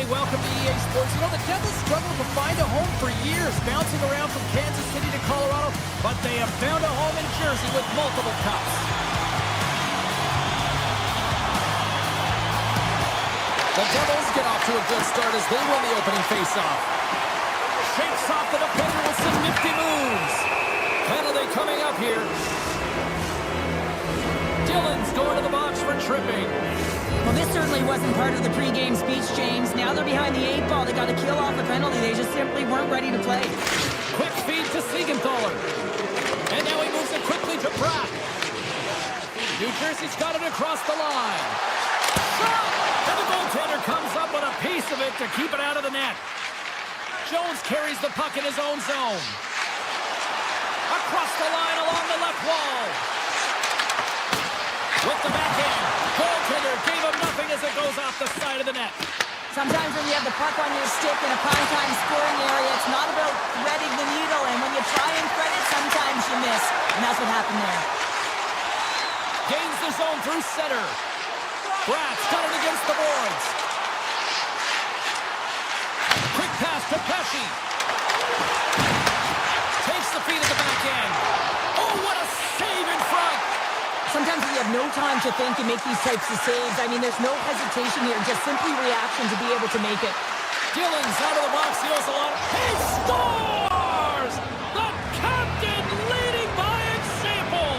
welcome to EA Sports. You know, the Devils struggled to find a home for years, bouncing around from Kansas City to Colorado, but they have found a home in Jersey with multiple cups. The Devils get off to a good start as they win the opening faceoff. Shakes off the defender with some nifty moves. Penalty coming up here. Dillon's going to the box for tripping. Well, this certainly wasn't part of the pregame speech, James. Now they're behind the 8 ball. They got to kill off a penalty. They just simply weren't ready to play. Quick feed to Siegenthaler. And now he moves it quickly to Pratt. New Jersey's got it across the line. Shot! And the goaltender comes up with a piece of it to keep it out of the net. Jones carries the puck in his own zone. Across the line along the left wall. With the backhand, goaltender gave him nothing as it goes off the side of the net. Sometimes when you have the puck on your stick in a prime-time scoring area, it's not about threading the needle, and when you try and thread it, sometimes you miss, and that's what happened there. Gains the zone through center. Bratt's got it against the boards. Quick pass to Pesci. Takes the feed at the back end. Oh, what a save in front! Sometimes you have no time to think and make these types of saves. I mean, there's no hesitation here, just simply reaction to be able to make it. Dillon's out of the box, heals a lot. He scores! The captain leading by example!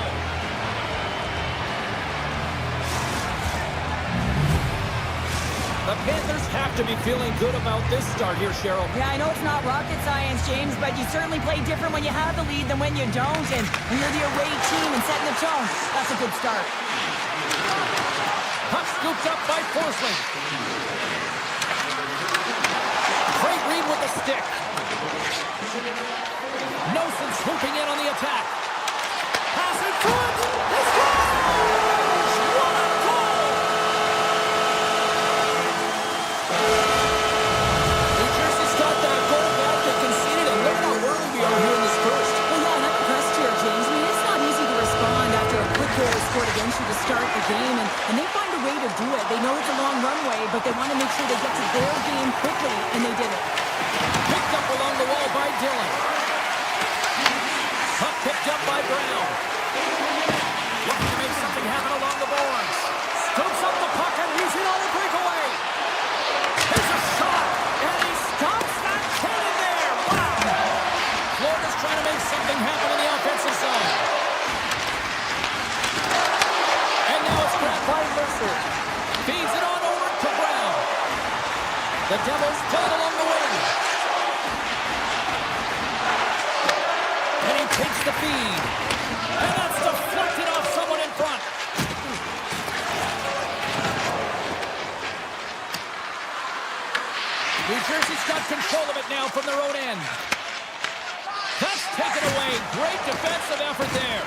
The Panthers have to be feeling good about this start here, Cheryl. Yeah, I know it's not rocket science, James, but you certainly play different when you have the lead than when you don't. And when you're the away team and setting the tone, that's a good start. Puck scooped up by Forsling. Great read with the stick. Nosen swooping in on the attack. Pass in front. He scores! What a goal! New Jersey's got that goal back they conceded, and look how early we are here in this first. Well, yeah, and I'm impressed here, James. I mean, it's not easy to respond after a quick goal is scored against you to start the game, and they find a way to do it. They know it's a long runway, but they want to make sure they get to their game quickly, and they did it. Picked up along the wall by Dillon. Puck picked up by Brown. Looking to make something happen along the boards. Scoops up the puck and he's in on the breakaway. There's a shot, and he stops that cannon there. Wow! Florida's trying to make something happen in the offensive zone. And now it's grabbed by Mercer. Feeds it on over to Brown. The Devils play it along the wing. And he takes the feed. And that's deflected off someone in front. New Jersey's got control of it now from their own end. That's taken away. Great defensive effort there.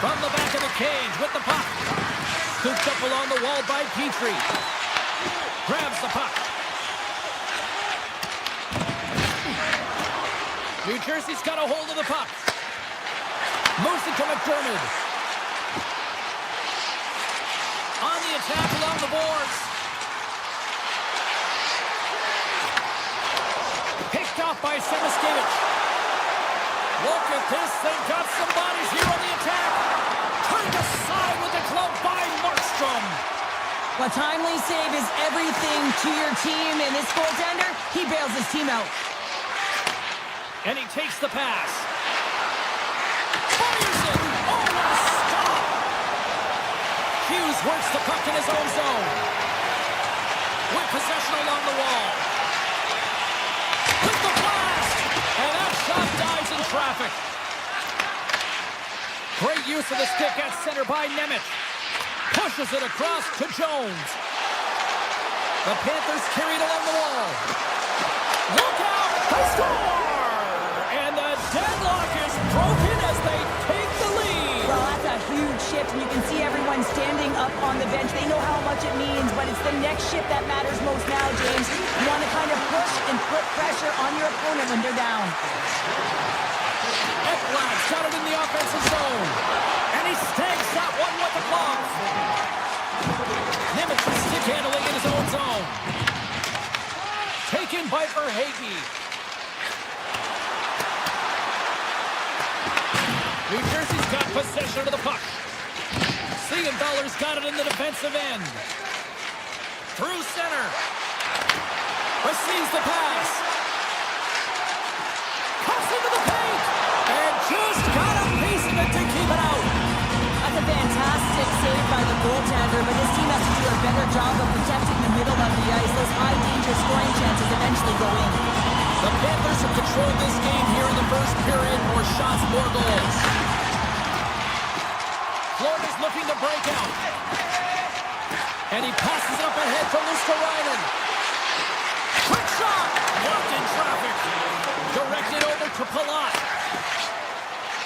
From the back of the cage with the puck. Scooped up along the wall by Petrie. Grabs the puck. New Jersey's got a hold of the puck. Moves it to McDermott. On the attack along the boards. Picked off by Semiskevich. Look at this. They've got some bodies here on the attack. Turned aside with the glove by Markstrom. A timely save is everything to your team, and this goaltender, he bails his team out. And he takes the pass. Fires it! Oh, what a stop! Hughes works the puck in his own zone. With possession along the wall. With the blast! And that shot dies in traffic. Great use of the stick at center by Nemec. Pushes it across to Jones. The Panthers carry it along the wall. Look out! They score! And the deadlock is broken as they take the lead. Well, that's a huge shift, and you can see everyone standing up on the bench. They know how much it means, but it's the next shift that matters most now, James. You want to kind of push and put pressure on your opponent when they're down. Ekblad's got it in the offensive zone. And he snags that one with the glove. Puck handling in his own zone. Taken by Verhaeghe. New Jersey's got possession of the puck. Siegenthaler's got it in the defensive end. Through center. Receives the pass. Cuts into the paint. And just got a piece of it to keep it out. That's a fantastic save by the goaltender, but his team has to do a better job of protecting the middle of the ice. Those high-danger scoring chances eventually go in. The Panthers have controlled this game here in the first period. More shots, more goals. Florida's looking to break out. And he passes it up ahead to Luskarainen. Quick shot! Blocked in traffic. Directed over to Palat.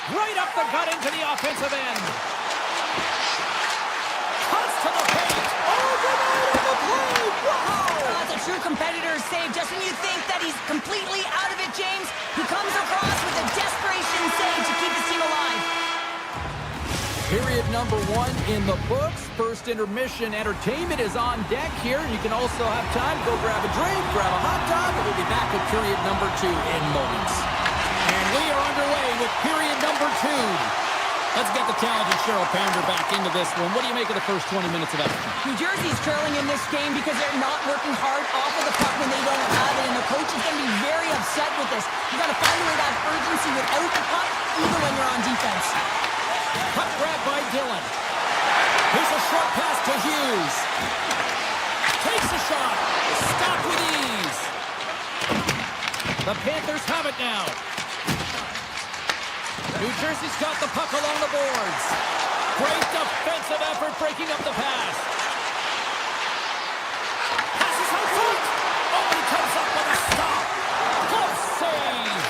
Right up the gut into the offensive end. Cuts to the paint. Overnight on the play. Wow! That's a true competitor's save. Just when you think that he's completely out of it, James, he comes across with a desperation save to keep his team alive. Period number 1 in the books. First intermission entertainment is on deck here. You can also have time to go grab a drink, grab a hot dog, and we'll be back with period number 2 in moments. And we are underway with period number 2. Let's get the talented Cheryl Pander back into this one. What do you make of the first 20 minutes of action? New Jersey's trailing in this game because they're not working hard off of the puck when they don't have it, and the coach is going to be very upset with this. You got to find a way to have urgency without the puck, even when you're on defense. Puck grab by Dillon. Here's a short pass to Hughes. Takes a shot. Stopped with ease. The Panthers have it now. New Jersey's got the puck along the boards. Great defensive effort breaking up the pass. Passes on foot. Oh, he comes up with a stop. Close save.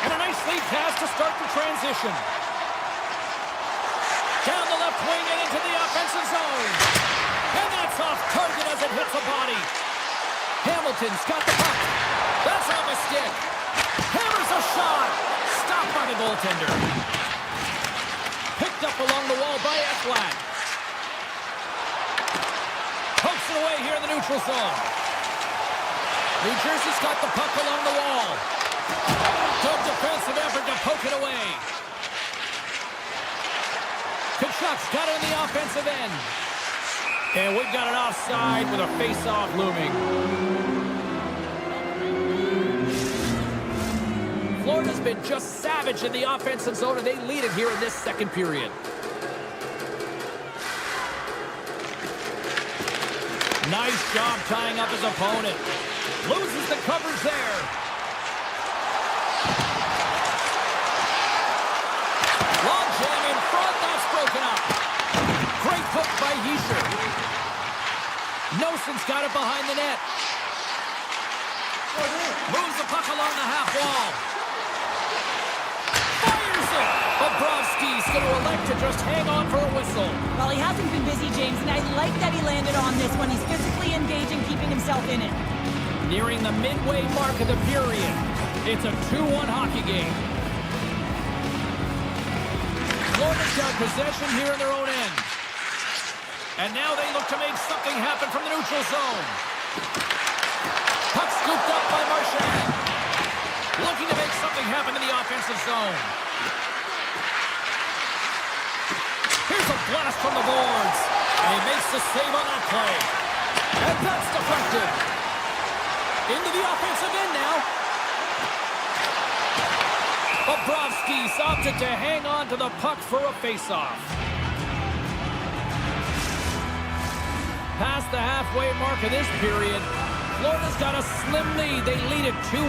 And a nice lead pass to start the transition. Down the left wing and into the offensive zone. And that's off target as it hits a body. Hamilton's got the puck. That's off a stick. Hammers a shot. Stopped by the goaltender. Picked up along the wall by Ekblad. Pokes it away here in the neutral zone. New Jersey's got the puck along the wall. Good defensive effort to poke it away. Kachuk's got it in the offensive end. And we've got an offside with a face-off looming. Florida's been just savage in the offensive zone, and they lead it here in this second period. Nice job tying up his opponent. Loses the coverage there. Long jam in front, that's broken up. Great hook by Hischier. Noson's got it behind the net. Moves the puck along the half wall. Fires it! Bobrovsky's going to elect to just hang on for a whistle. Well, he hasn't been busy, James, and I like that he landed on this one. He's physically engaging, keeping himself in it. Nearing the midway mark of the period. It's a 2-1 hockey game. Florida's got possession here in their own end. And now they look to make something happen from the neutral zone. Puck scooped up by Marchand. Looking to make something happen in the offensive zone. Here's a blast from the boards. And he makes the save on that play. And that's deflected. Into the offensive end now. Bobrovsky's opted to hang on to the puck for a face-off. Past the halfway mark of this period, Florida's got a slim lead. They lead it 2-1.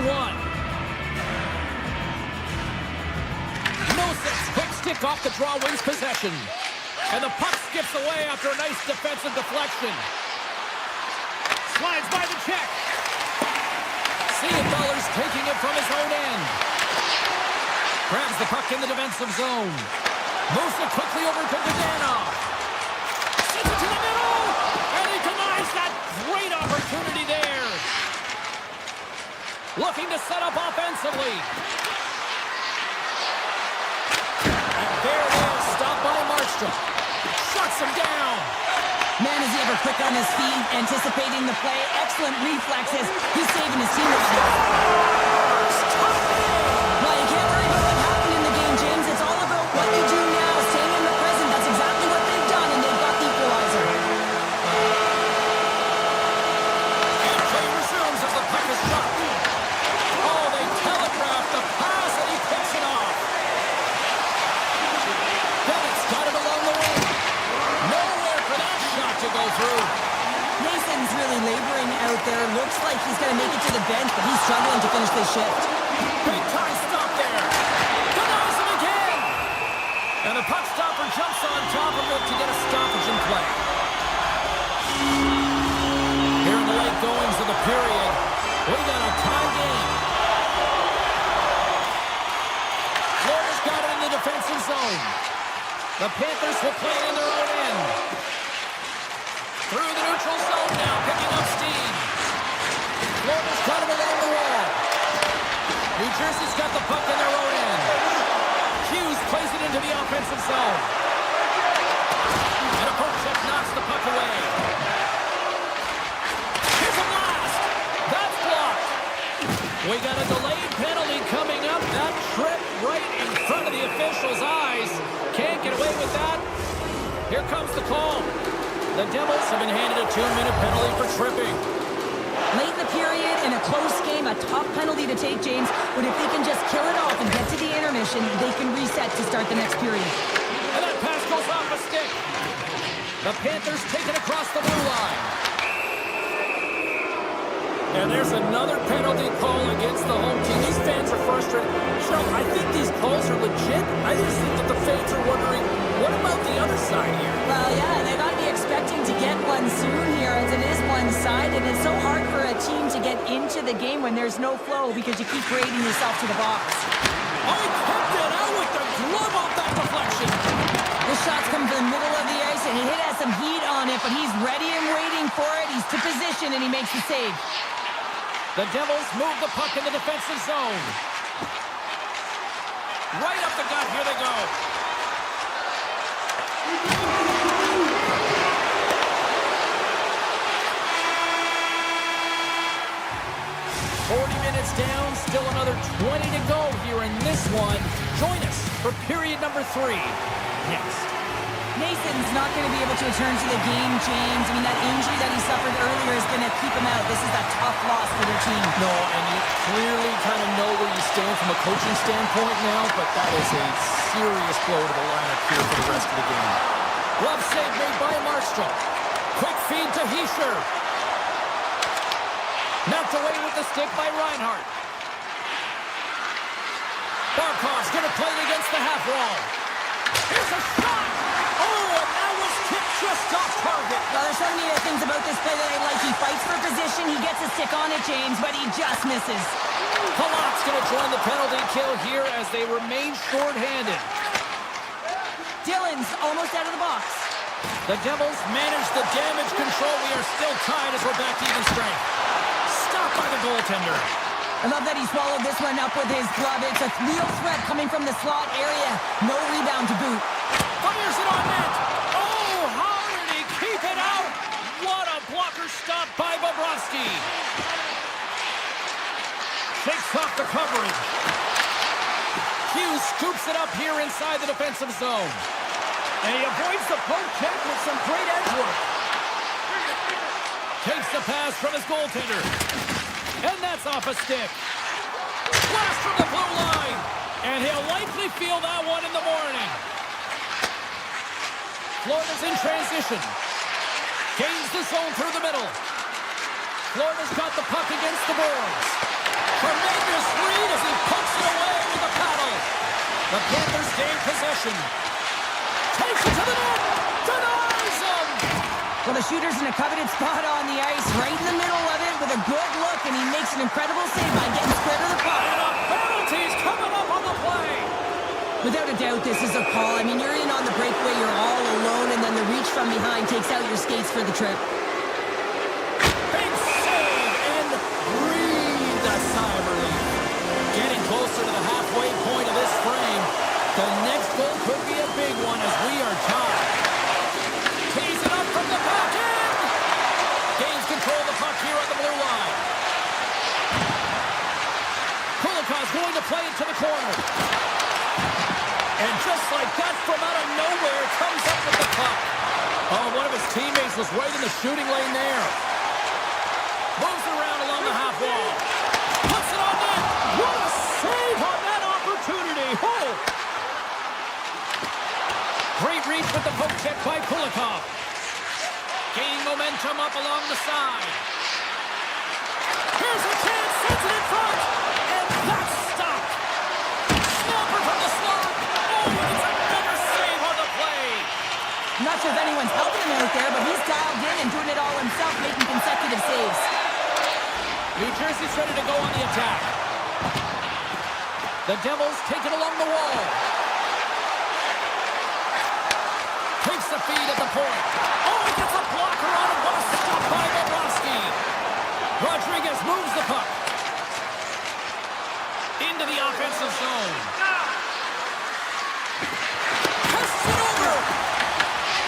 Noson's quick stick off the draw wins possession. And the puck skips away after a nice defensive deflection. Slides by the check. Siegenthaler's taking it from his own end. Grabs the puck in the defensive zone. Moves it quickly over to Bogdanov. Sends it to the middle. And he denies that great opportunity there. Looking to set up offensively. And there it is. Stopped by Markstrom. Shuts him down. Man, is he ever quick on his feet, anticipating the play. Excellent reflexes. He's saving his team. Well, you can't worry about what happened in the game, James. It's all about what you do now, staying in the present. That's exactly what they've done, and they've got the equalizer. And play resumes as the puck is dropped. Oh, they telegraph the pass, and he picks it off. Bennett's got it along the wing. Nowhere for that shot to go through. Mason's really laboring out there. Looks like he's going to make it to the bench, but he's struggling to finish this shift. Big time stop there. Denies him again. And the puck stopper jumps on top of it to get a stoppage in play. Here in the late goings of the period, we got a tie game. Florida's got it in the defensive zone. The Panthers will play it in their own end. Through the neutral zone now, picking up steam. Florida's got it along the wall. New Jersey's got the puck in their own end. Hughes plays it into the offensive zone. And a poke check knocks the puck away. Here's a blast. That's blocked. We got a delayed penalty coming up. That trip right in front of the official's eyes. Can't get away with that. Here comes the call. The Devils have been handed a 2-minute penalty for tripping. Late in the period, in a close game, a tough penalty to take, James. But if they can just kill it off and get to the intermission, they can reset to start the next period. And that pass goes off a stick. The Panthers take it across the blue line. And there's another penalty call against the home team. These fans are frustrated. Cheryl, I think these calls are legit. I just think that the fans are wondering, what about the other side here? Well, yeah, they got to be expecting to get one soon here, as it is one-sided. It's so hard for a team to get into the game when there's no flow because you keep grading yourself to the box. I kept it out with the glove off that deflection. The shots come to the middle of the ice, and he has some heat on it, but he's ready and waiting for it. He's to position, and he makes the save. The Devils move the puck in the defensive zone. Right up the gut, here they go. Minutes down, still another 20 to go here in this one. Join us for period number 3 next. Mason's not going to be able to return to the game, James. I mean, that injury that he suffered earlier is going to keep him out. This is a tough loss for their team. No, and you clearly kind of know where you stand from a coaching standpoint now, but that is a serious blow to the lineup here for the rest of the game. Glove save made by Markstrom. Quick feed to Hischier. Knocked away with the stick by Reinhart. Barkov's going to play it against the half wall. Here's a shot! Oh, and that was tipped just off target. Well, there's so many things about this play that I like. He fights for position, he gets a stick on it, James, but he just misses. Palat's going to join the penalty kill here as they remain short-handed. Dillon's almost out of the box. The Devils manage the damage control. We are still tied as we're back to even strength. Stopped by the goaltender. I love that he swallowed this one up with his glove. It's a real threat coming from the slot area. No rebound to boot. Fires it on net. Oh, how did he keep it out? What a blocker stop by Bobrovsky. Shakes off the coverage. Hughes scoops it up here inside the defensive zone. And he avoids the poke check with some great edge work. Takes the pass from his goaltender. And that's off a stick. Blast from the blue line. And he'll likely feel that one in the morning. Florida's in transition. Gains the zone through the middle. Florida's got the puck against the boards. Tremendous read as he pokes it away with a paddle. The Panthers gain possession. Takes it to the net. Denies him. Well, the shooter's in a coveted spot on the ice, right in the middle of it with a good look, and he makes an incredible save by getting square to the puck. And a penalty's coming up on the play. Without a doubt, this is a call. I mean, you're in on the breakaway, you're all alone, and then the reach from behind takes out your skates for the trip. Big save and breathe a sigh of relief. Getting closer to the halfway point of this frame. The next goal could be a big one as we are tied. Tees it up from the back. the blue line. Kulikov's going to play it to the corner. And just like that, from out of nowhere, comes up with the puck. Oh, one of his teammates was right in the shooting lane there. Moves around along the half wall. Puts it on net. What a save on that opportunity. Oh! Great reach with the poke check by Kulikov. Gaining momentum up along the side. Here's a chance. Sends it in front. And that's stopped. Snapper from the slot. Oh, and it's another save on the play. I'm not sure if anyone's helping him out there, but he's dialed in and doing it all himself, making consecutive saves. New Jersey's ready to go on the attack. The Devils take it along the wall. Takes the feed at the point. Oh, he gets a blocker on it. What a stop by Bobrovsky. Rodriguez moves the puck into the offensive zone. Passes it over.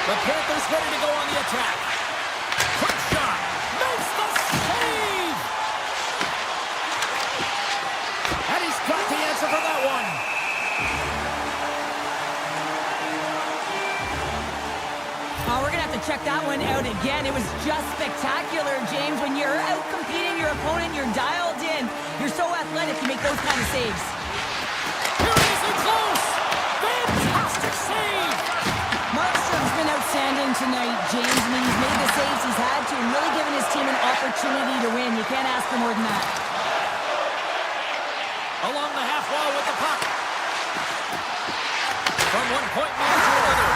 The Panthers ready to go on the attack. Quick shot. Makes the save. And he's got the answer for that one. Oh, we're going to have to check that one out again. It was just spectacular, James. When you're out competing your opponent, you're dialed in. You're so athletic, you make those kind of saves. Here it is in close. Fantastic save. Markstrom's been outstanding tonight, James. I mean, he's made the saves he's had to and really given his team an opportunity to win. You can't ask for more than that. Along the half wall with the puck. From one point man to another.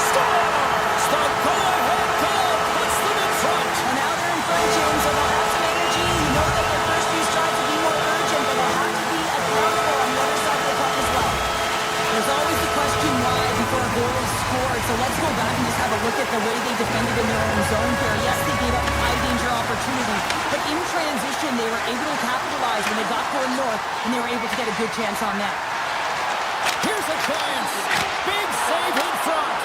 Scores! The go-ahead goal puts them in front. And now they're in front, James, so they'll have some energy. You know that their first few strides will be more urgent, but they'll have to be accountable on the other side of the puck as well. There's always the question why before a goal is scored, so let's go back and just have a look at the way they defended in their own zone here. Yes, they gave up a high-danger opportunity, but in transition, they were able to capitalize when they got going north, and they were able to get a good chance on that. Here's a chance. Big save in front.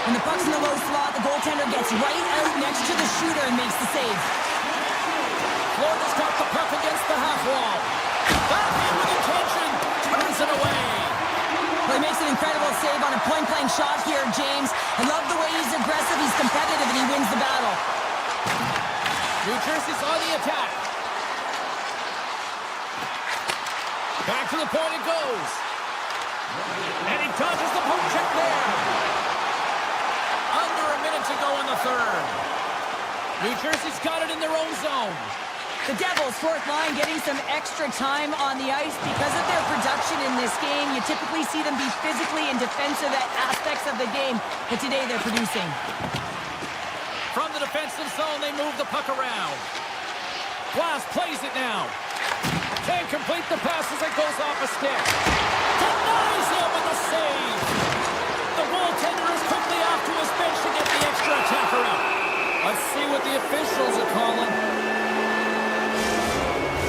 When the puck's in the low slot, the goaltender gets right out next to the shooter and makes the save. Florida's got the puck against the half wall. Backhand with intention. Turns it away. Well, he makes an incredible save on a point-blank shot here, James. I love the way he's aggressive, he's competitive, and he wins the battle. New Jersey's on the attack. Back to the point it goes. And he dodges the poke check there. Under a minute to go in the third. New Jersey's got it in their own zone. The Devils, fourth line, getting some extra time on the ice. Because of their production in this game, you typically see them be physically and defensive aspects of the game, but today they're producing. From the defensive zone, they move the puck around. Glass plays it now. Can't complete the pass as it goes off a stick. Denies him with a save. The goaltender is quickly off to his bench to get the extra attacker out. Let's see what the officials are calling.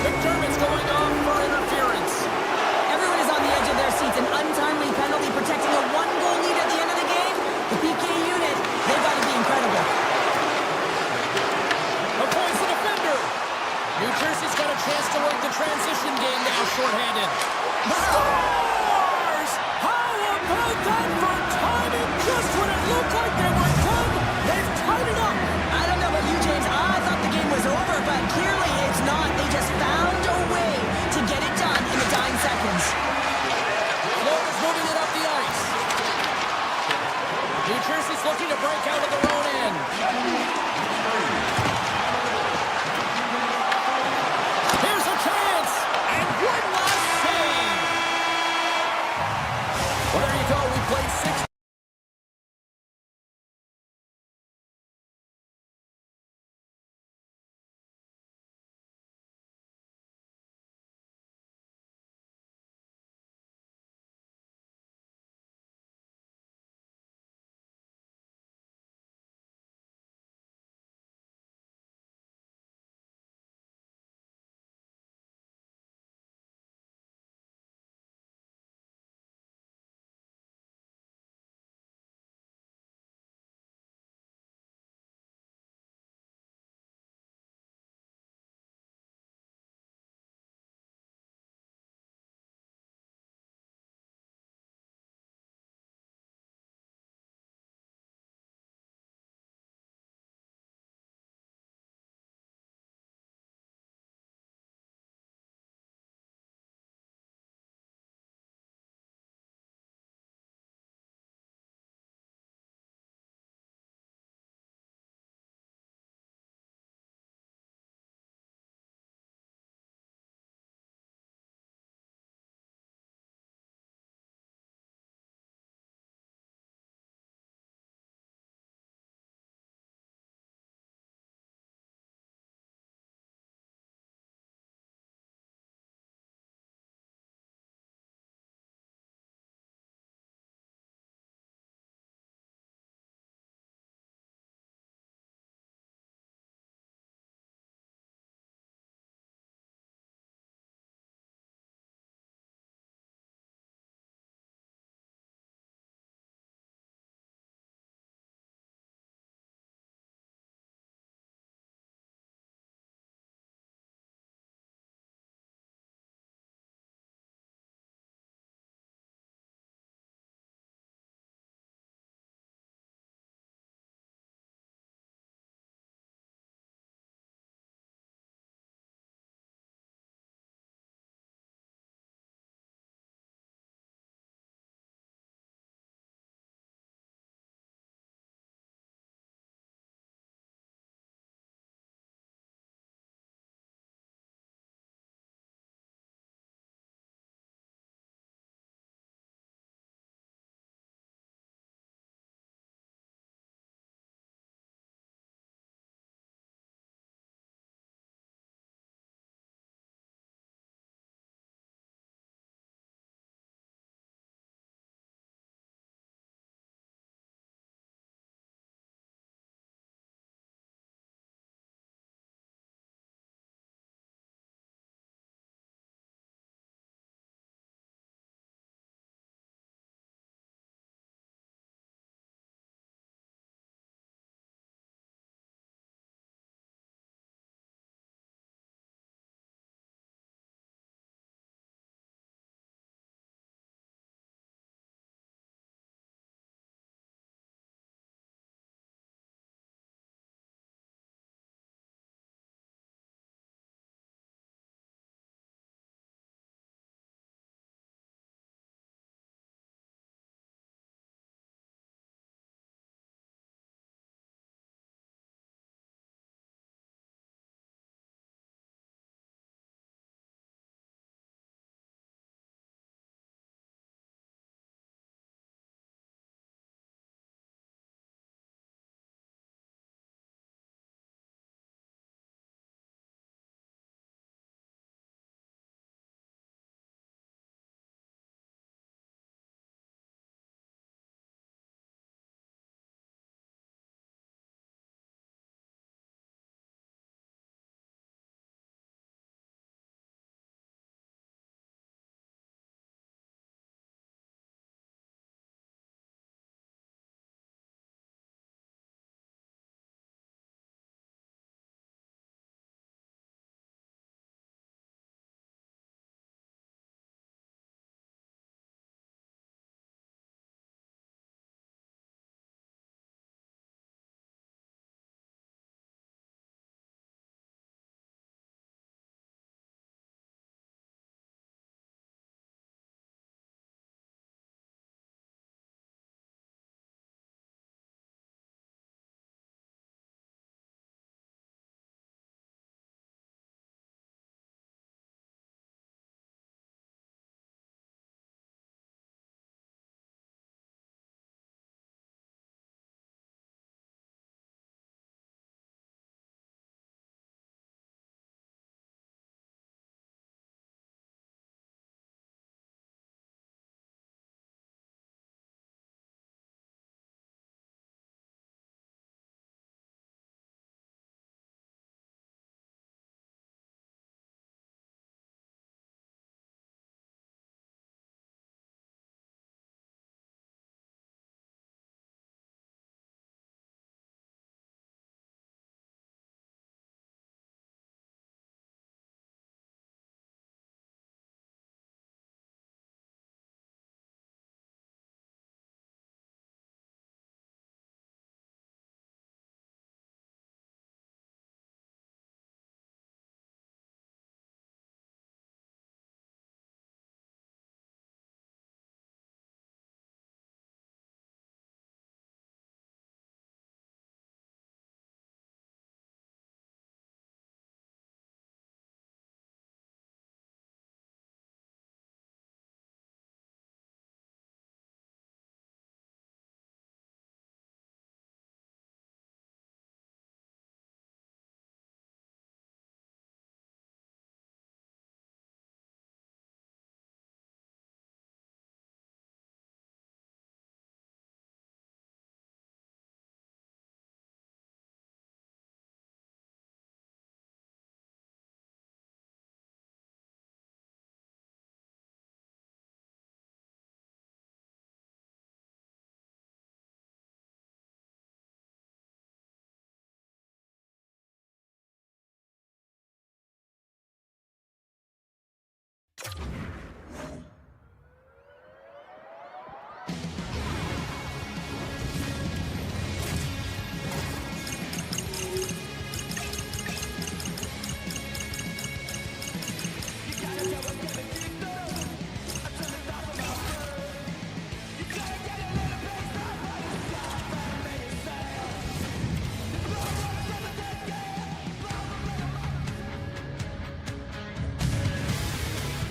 McDermott's going off for interference. Everyone is on the edge of their seats. An untimely penalty protecting a one-goal lead at the end of the game. The PK unit, they've got to be incredible. Avoids the defender. New Jersey's got a chance to work the transition game now, shorthanded. Scores! How about that for timing? Just when it looked like they were done, they've tied it up. I don't know about you, James. I thought the game was over, but clearly it's not. They just found a way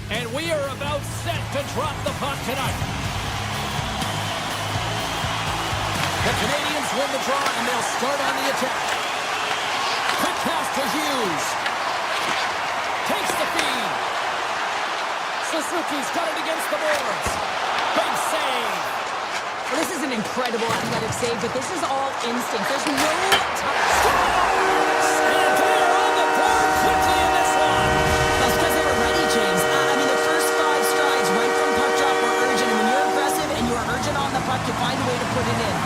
And we are about set to drop the puck tonight. The Canadiens win the draw, and they'll start on the attack. Quick pass to Hughes. Takes the feed. Suzuki's got it against the boards. Big save. Well, this is an incredible athletic save, but this is all instinct. There's no time. Scores! And they're on the board quickly in this one. That's because they were ready, James. I mean, the first 5 strides right from puck drop were urgent, and when you're aggressive and you're urgent on the puck, you find a way to put it in.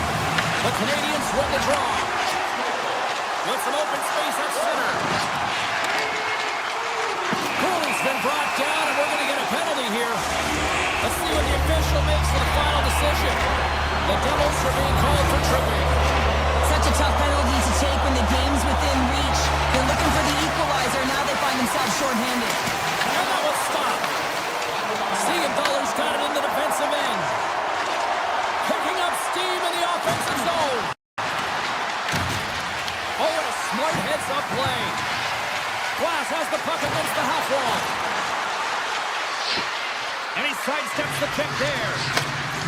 The Canadiens win the draw. With some open space at center. Goalie's been brought down, and we're going to get a penalty here. Let's see what the official makes for the final decision. The Devils are being called for tripping. Such a tough penalty to take when the game's within reach. They're looking for the equalizer. Now they find themselves shorthanded. And that was stopped. Siegenthaler's got it in the defensive end. Picking up steam in the offensive zone. Oh, and a smart heads-up play. Glass has the puck against the half wall. And he sidesteps the check there.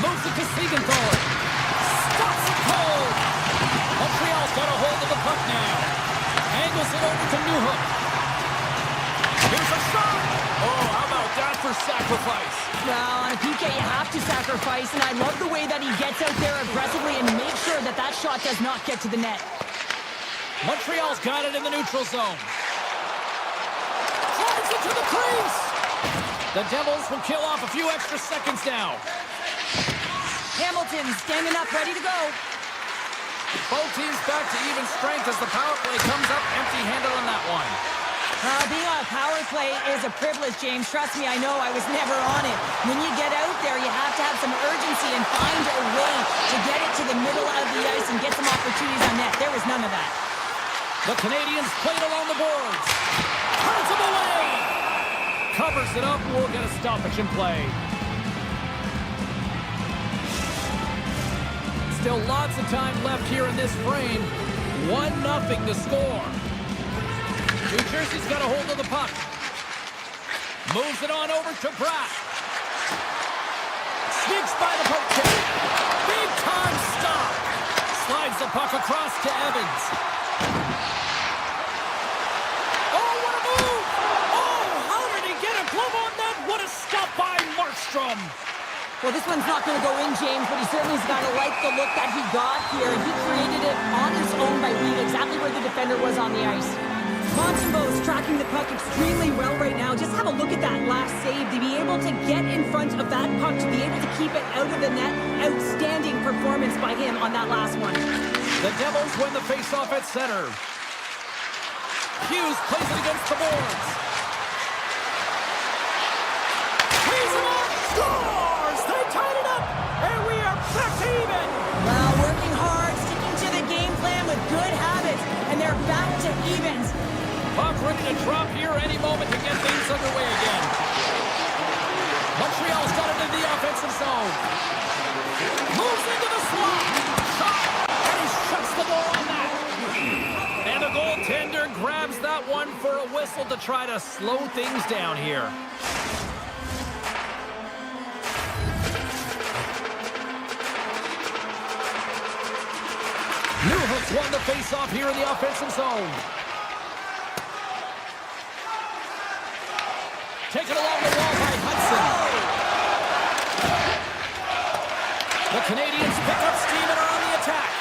Moves it to Siegenthaler. Stops it cold. Montreal's got a hold of the puck now. Angles it over to Newhook. Here's a shot. Oh, how about that for sacrifice? Well, on a PK, you have to sacrifice, and I love the way that he gets out there aggressively and makes sure that that shot does not get to the net. Montreal's got it in the neutral zone. Drives it to the crease. The Devils will kill off a few extra seconds now. Hamilton standing up, ready to go. Both teams back to even strength as the power play comes up empty-handed on that one. Being on a power play is a privilege, James. Trust me, I know. I was never on it. When you get out there, you have to have some urgency and find a way to get it to the middle of the ice and get some opportunities on net. There was none of that. The Canadiens played along the boards. Turns him away. Covers it up. We'll get a stoppage in play. Still lots of time left here in this frame. 1-0 to score. New Jersey's got a hold of the puck. Moves it on over to Bratt. Sneaks by the poke check. Big time stop. Slides the puck across to Evans. Oh, what a move! Oh, how did he get a glove on that? What a stop by Markstrom. Well, this one's not going to go in, James, but he certainly's got to like the look that he got here. He created it on his own by reading exactly where the defender was on the ice. Montembeault's tracking the puck extremely well right now. Just have a look at that last save. To be able to get in front of that puck, to be able to keep it out of the net, outstanding performance by him on that last one. The Devils win the faceoff at center. Hughes plays it against the boards. He's up! Scores! They tied it up! And we are back to even! Well, working hard, sticking to the game plan with good habits, and they're back to evens. Puck ready to drop here any moment to get things underway again. Montreal's got it in the offensive zone. Moves into the slot. Shot. And he shuts the door on that. And the goaltender grabs that one for a whistle to try to slow things down here. Newhook's won the face-off here in the offensive zone. Taken along the wall by Hudson. The Canadiens pick up steam and are on the attack.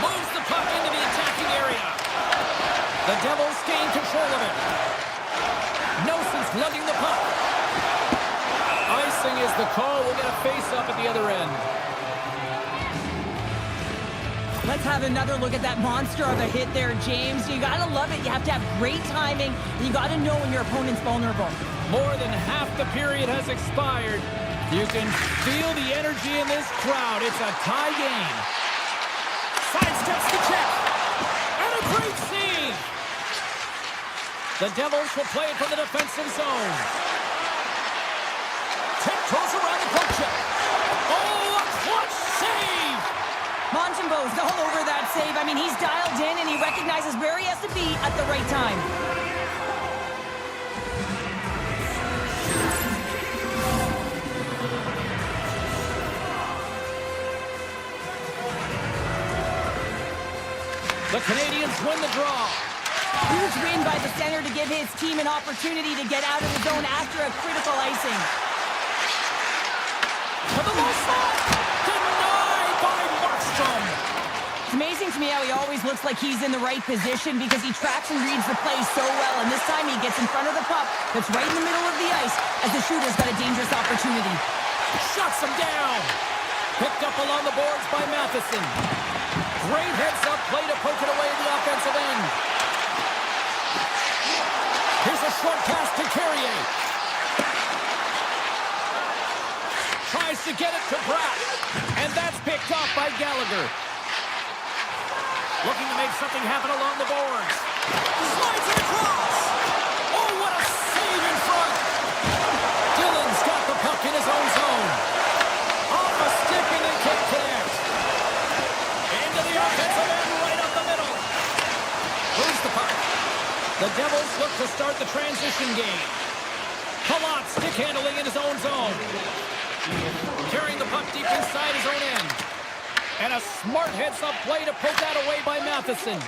Moves the puck into the attacking area. The Devils gain control of it. Nelson's lugging the puck. Icing is the call. We'll get a face-up at the other end. Let's have another look at that monster of a hit there, James. You gotta love it. You have to have great timing, and you gotta know when your opponent's vulnerable. More than half the period has expired. You can feel the energy in this crowd. It's a tie game. Sidesteps the check. And a great save. The Devils will play it from the defensive zone. Tiptoes around the poke check. Oh, a clutch save. Montembeault's all over that save. I mean, he's dialed in, and he recognizes where he has to be at the right time. Canadiens win the draw. Huge win by the center to give his team an opportunity to get out of the zone after a critical icing. To the low slot. Denied by Markstrom. It's amazing to me how he always looks like he's in the right position because he tracks and reads the play so well. And this time he gets in front of the puck that's right in the middle of the ice as the shooter's got a dangerous opportunity. Shuts him down. Picked up along the boards by Matheson. Great heads-up play to poke it away at the offensive end. Here's a short pass to Carrier. Tries to get it to Pratt. And that's picked off by Gallagher. Looking to make something happen along the boards. Slides it across. Oh, what a save in front. Dillon's got the puck in his own zone. Off a stick and then kick connect. Into the offensive end right up the middle. Moves the puck. The Devils look to start the transition game. Palat stick handling in his own zone. Carrying the puck deep inside his own end. And a smart heads-up play to poke that away by Matheson.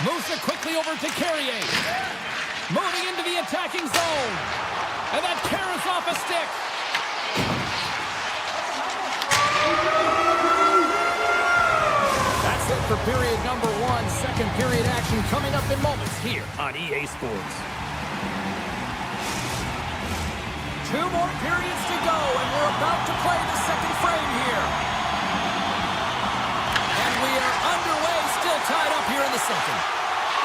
Moves it quickly over to Carrier. Moving into the attacking zone. And that carries off a stick. That's it for period number one. Second period action coming up in moments here on EA Sports. 2 more periods to go, and we're about to play the second frame here. And we are underway, still tied up here in the second.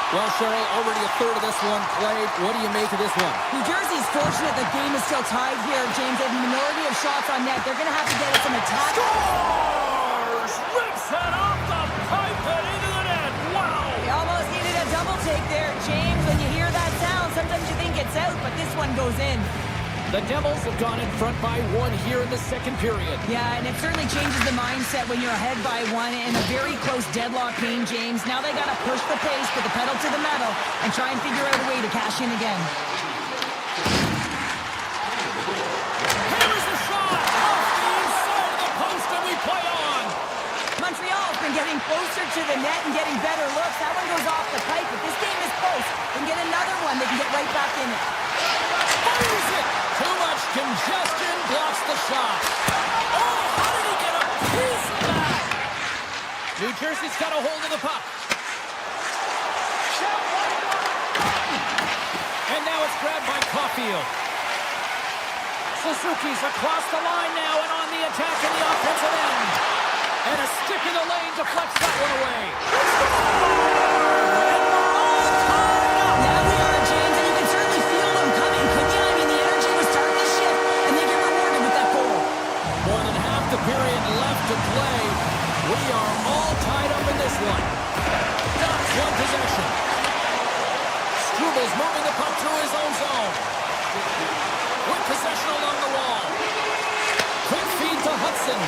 Well, Cheryl, already a third of this one played. What do you make of this one? New Jersey's fortunate the game is still tied here, James. They have a minority of shots on net. They're going to have to get it some attack. Scores! Rips it off the pipe and into the net. Wow! They almost needed a double take there, James. When you hear that sound, sometimes you think it's out, but this one goes in. The Devils have gone in front by 1 here in the second period. Yeah, and it certainly changes the mindset when you're ahead by 1 in a very close deadlock game, James. Now they got to push the pace, put the pedal to the metal, and try and figure out a way to cash in again. Here is the shot off the inside of the post, and we play on. Montreal's been getting closer to the net and getting better looks. That one goes off the pipe, but this game is close. They can get another one. They can get right back in it. Fires it! Too much congestion blocks the shot. Oh, how did he get a piece of that? New Jersey's got a hold of the puck. And now it's grabbed by Caulfield. Suzuki's across the line now and on the attack in the offensive end. And a stick in the lane deflects that one away. And we're all tied up. Now we are, James, and you can certainly feel them coming. Couldn't you? I mean, the energy was starting to shift, and they get rewarded with that goal. More than half the period left to play. We are all tied up in this one. Ducks one possession. Strubal's moving the puck through his own zone. With possession along the wall. Quick feed to Hudson.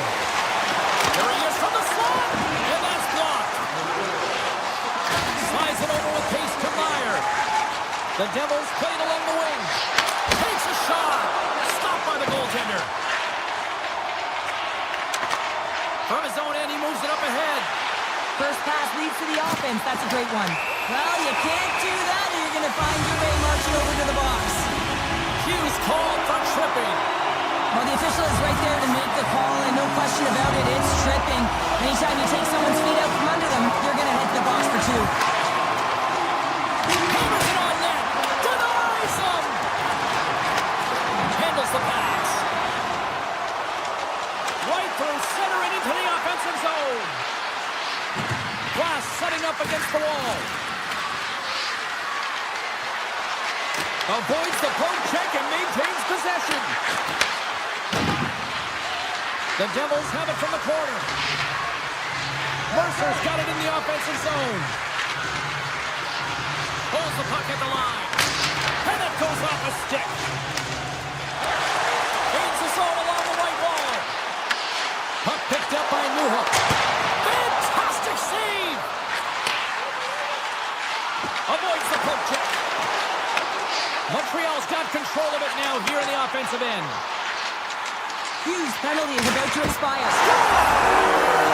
There he is from the slot, and that's blocked. Slides it over with pace to Meyer. The Devils play it along the wing. Takes a shot. Stopped by the goaltender. From his own end, he moves it up ahead. First pass leads to the offense. That's a great one. Well, you can't do that, or you're going to find your way marching over to the box. Hughes called for tripping. Well, the official is right there to make the call, and no question about it, it's tripping. Anytime you take someone's feet out from under them, you're going to hit the box for 2. Hammers it on net. Denies him. Handles the pass. Right through center and into the offensive zone. Glass setting up against the wall. Avoids the poke check and maintains possession. The Devils have it from the corner. Mercer's got it in the offensive zone. Pulls the puck at the line. And it goes off a stick. Gains the zone along the right wall. Puck picked up by Newhook. Fantastic save! Avoids the poke check. Montreal's got control of it now here in the offensive end. Hughes' penalty is about to expire.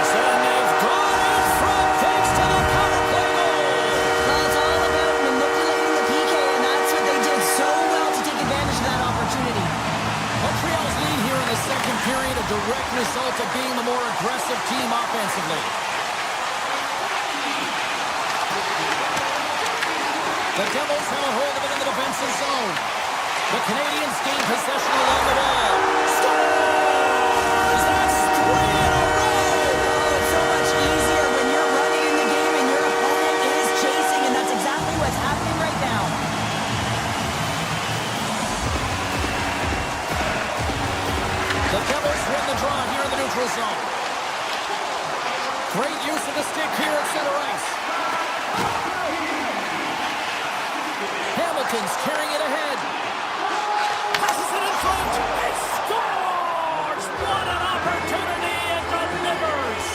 And they've gone in front. result of being the more aggressive team offensively. The Devils have a hold of it in the defensive zone. The Canadiens gain possession along the wall. Scores! That's 3 in a row! Oh, it's so much easier when you're running in the game and your opponent is chasing, and that's exactly what's happening right now. The Devils win the draw here in the neutral zone. Great use of the stick here at center ice. Hamilton's carrying it ahead. Passes it in front. He scores! What an opportunity! It delivers!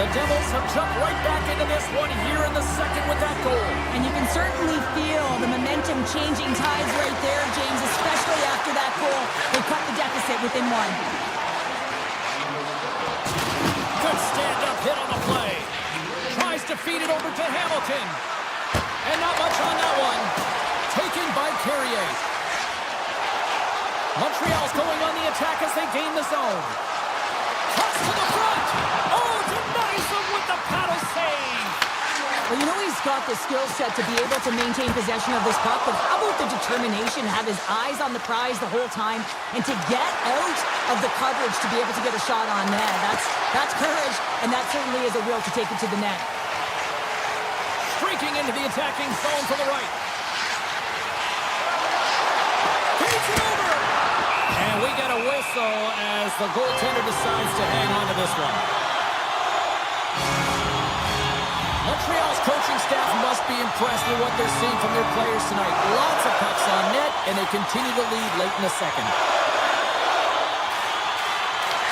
The Devils have jumped right back into this one here in the second with that goal. And you can certainly feel the momentum changing tides right there, James, especially after that goal. They cut the deficit within one. Good stand-up hit on the play. Tries to feed it over to Hamilton. And not much on that one. Taken by Carrier. Montreal's going on the attack as they gain the zone. Cuts to the front. Oh, denies them with the paddle save. Well, you know he's got the skill set to be able to maintain possession of this puck, but how about the determination to have his eyes on the prize the whole time and to get out of the coverage to be able to get a shot on net? That's courage, and that certainly is a will to take it to the net. Streaking into the attacking zone to the right. Feeds it over. And we get a whistle as the goaltender decides to hang on to this one. Montreal's coaching staff must be impressed with what they're seeing from their players tonight. Lots of pucks on net, and they continue to lead late in the second.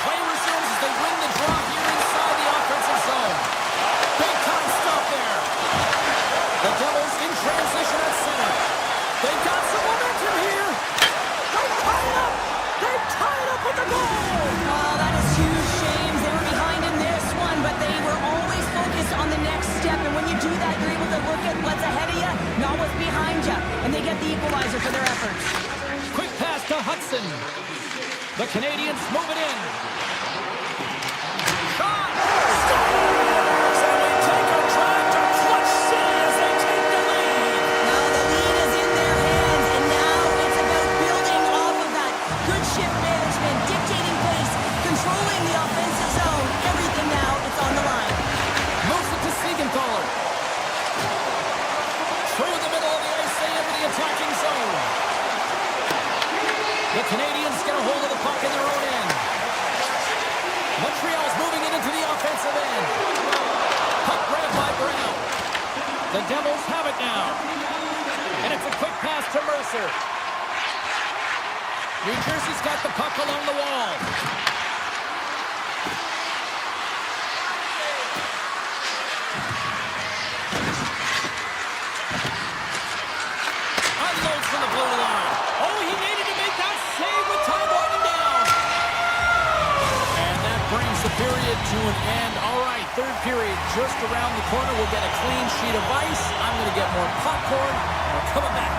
Play resumes as they win the draw here inside the offensive zone. Big-time stop there. The Devils in transition at center. They've got some momentum here. They've tied up. They've tied up with the goal. Oh, that is huge, James. They were behind in this one, but they were always focused on the next step. And when you do that, you're able to look at what's ahead of you, not what's behind you. And they get the equalizer for their efforts. Quick pass to Hudson. The Canadiens move it in. Shot! Scores! And we take a drive to Clutch City as they take the lead. Now the lead is in their hands, and now it's about building off of that. Good shift management, dictating pace, controlling the offensive zone. Everything now, it's on the line. Moves it to Siegenthaler. Through the middle of the ice, they enter the attacking zone. The Canadiens get a hold of the puck in their own end. Montreal's moving it into the offensive end. Puck grabbed by Brown. The Devils have it now. And it's a quick pass to Mercer. New Jersey's got the puck along the wall. Unloads from the blue line. Oh, he needed to make that save with time winding down. And that brings the period to an end. All right, third period just around the corner. We'll get a clean sheet of ice. I'm going to get more popcorn. And we're coming back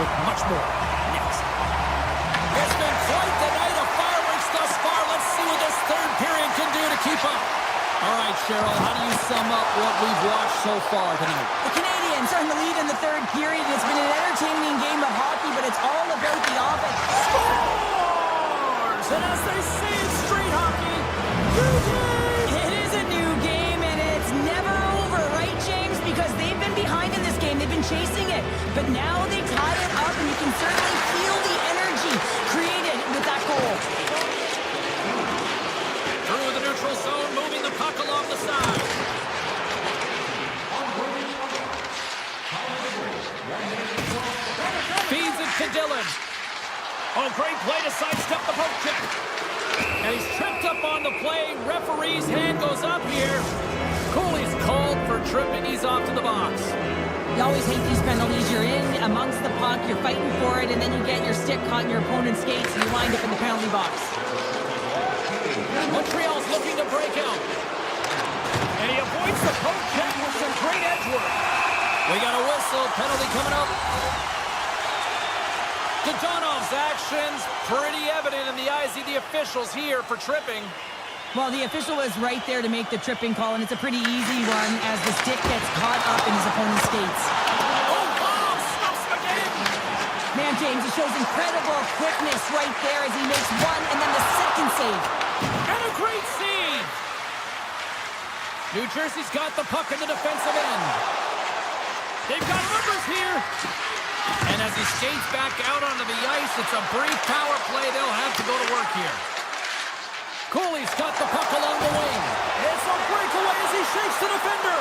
with much more next. It's been quite the night of fireworks thus far. Let's see what this third period can do to keep up. All right, Cheryl, how do you sum up what we've watched so far tonight? The Canadiens are in the lead in the third period. It's been an entertaining game of hockey, but it's all about the offense. Scores! And as they say in street hockey, new game! It is a new game, and it's never over, right, James? Because they've been behind in this game. They've been chasing it. But now they tie it up, and you can certainly feel the energy created with that goal. Through the neutral zone, moving the puck along the side. Feeds it to Dillon. Oh, great play to sidestep the poke check. And he's tripped up on the play. Referee's hand goes up here. Cooley's called for tripping. He's off to the box. You always hate these penalties. You're in amongst the puck, you're fighting for it, and then you get your stick caught in your opponent's skates, and you wind up in the penalty box. Montreal's looking to break out. And he avoids the poke check with some great edge work. We got a whistle. Penalty coming up. Donov's actions pretty evident in the eyes of the officials here for tripping. Well, the official was right there to make the tripping call, and it's a pretty easy one as the stick gets caught up in his opponent's skates. Oh, wow! Stops him again! Man, James, he shows incredible quickness right there as he makes one and then the second save. And a great save! New Jersey's got the puck in the defensive end. They've got numbers here. And as he skates back out onto the ice, it's a brief power play. They'll have to go to work here. Cooley's got the puck along the wing. It's a breakaway as he shakes the defender.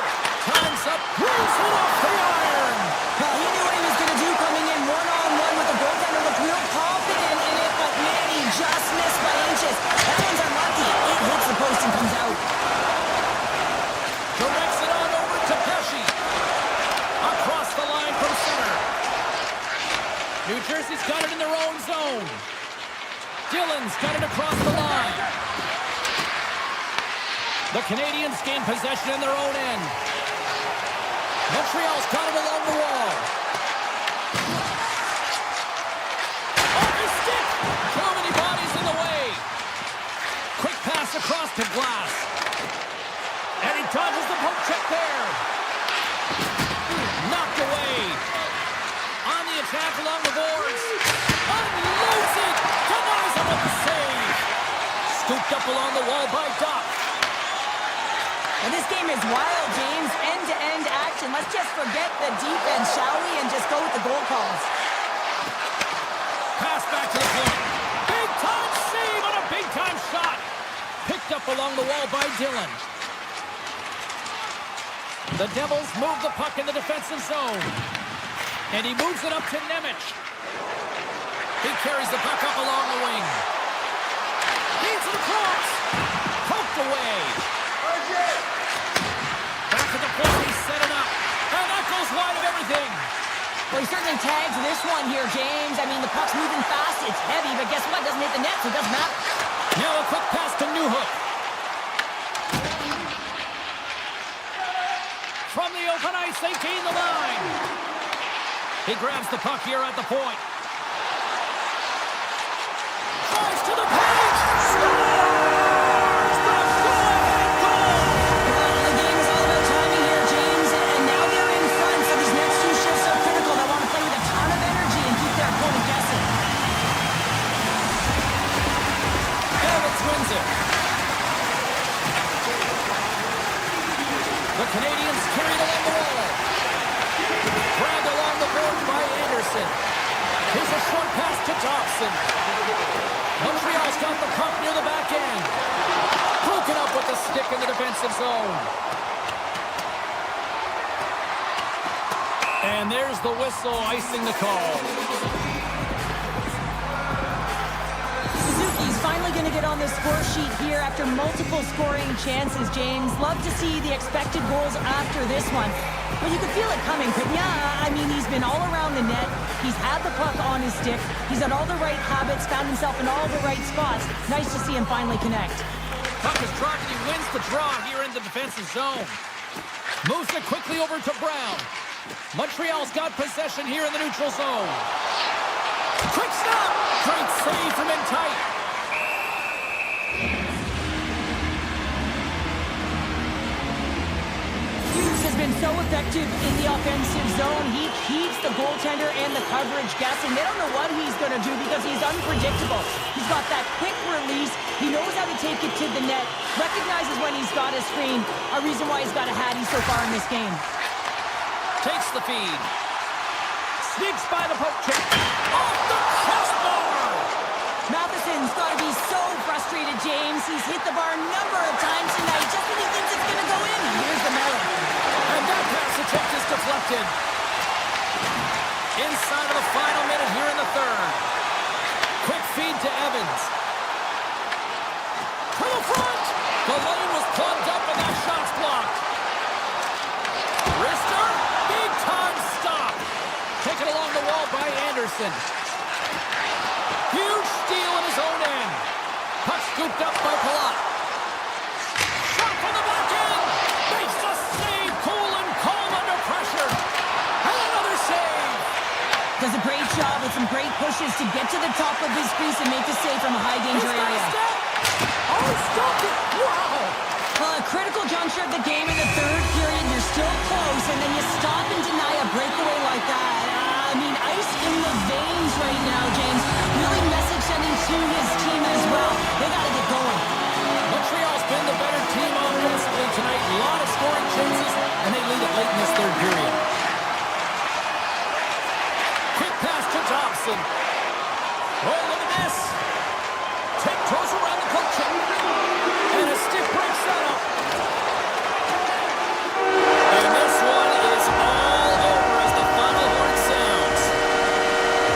Time's up. Brings it off the iron. Well, he knew what he was going to do coming in one-on-one with the goaltender. Looked real confident in it, but man, he just missed by inches. That one's unlucky. It hits the post and comes out. Directs it on over to Pesci. Across the line from center. New Jersey's got it in their own zone. Dillon's got it across the line. The Canadiens gain possession in their own end. Montreal's got it along the wall. Off his stick! Too many bodies in the way. Quick pass across to Glass. And he dodges the poke check there. Knocked away. On the attack along the boards. Unloads it. Denies him with the save. Scooped up along the wall by Doc. And this game is wild, James. End-to-end action. Let's just forget the defense, shall we, and just go with the goal calls. Pass back to the point. Big-time save on a big-time shot. Picked up along the wall by Dillon. The Devils move the puck in the defensive zone. And he moves it up to Nemec. He carries the puck up along the wing. Feeds it across. Poked away. Back to the point, he set it up. And that goes wide of everything. Well, he certainly tags this one here, James. I mean, the puck's moving fast. It's heavy, but guess what? It doesn't hit the net, so it doesn't matter. Now a quick pass to Newhook. From the open ice, they gain the line. He grabs the puck here at the point. Drives to the page. Scores! The go-ahead goal! Well, the game is all about timing here, James. And now they're in front, so these next two shifts are critical. They want to play with a ton of energy and keep their opponent guessing. Evans wins it. The Canadiens carried along the wall. Grabbed along the boards by Anderson. Here's a short pass to Thompson. Montreal's got the puck near the back end. Broken up with the stick in the defensive zone. And there's the whistle icing the call. Suzuki's finally going to get on the score sheet here after multiple scoring chances, James. Love to see the expected goals after this one. But you could feel it coming, couldn't ya? I mean, he's been all around the net. He's had the puck on his stick. He's had all the right habits, found himself in all the right spots. Nice to see him finally connect. Puck is dropped and he wins the draw here in the defensive zone. Moves it quickly over to Brown. Montreal's got possession here in the neutral zone. Quick stop! Great save from in tight. Hughes has been so effective in the offensive zone. He keeps the goaltender and the coverage guessing. They don't know what he's going to do because he's unpredictable. He's got that quick release. He knows how to take it to the net. Recognizes when he's got a screen. A reason why he's got a hattie so far in this game. Takes the feed. Sneaks by the poke check. Off the crossbar! Matheson's got to be so frustrated, James. He's hit the bar a number of times tonight just when he thinks it's going to go in. Here's the melon. And that pass attempt is deflected. Inside of the final minute here in the third. Quick feed to Evans. To the front! The lane was plugged up and that shot's blocked. Wrister, big time stop. Taken along the wall by Anderson. Huge steal in his own end. Puck scooped up by Palat. Shot from the back end. Makes the save. Cool and calm under pressure. And another save. Does a great job with some great pushes to get to the top of his crease and make the save from a high-danger area. Oh, he stopped it! Wow! A critical juncture of the game in the third period. You're still close, and then you stop and deny a breakaway like that. I mean, ice in the veins right now, James. Really message sending to his team as well. They got to get going. Montreal's been the better team offensively tonight. A lot of scoring chances, and they lead it late in this third period. Quick pass to Dobson. Oh, look at this. Tiptoes around the coach. And a stick break setup. And this one is all over as the final horn sounds.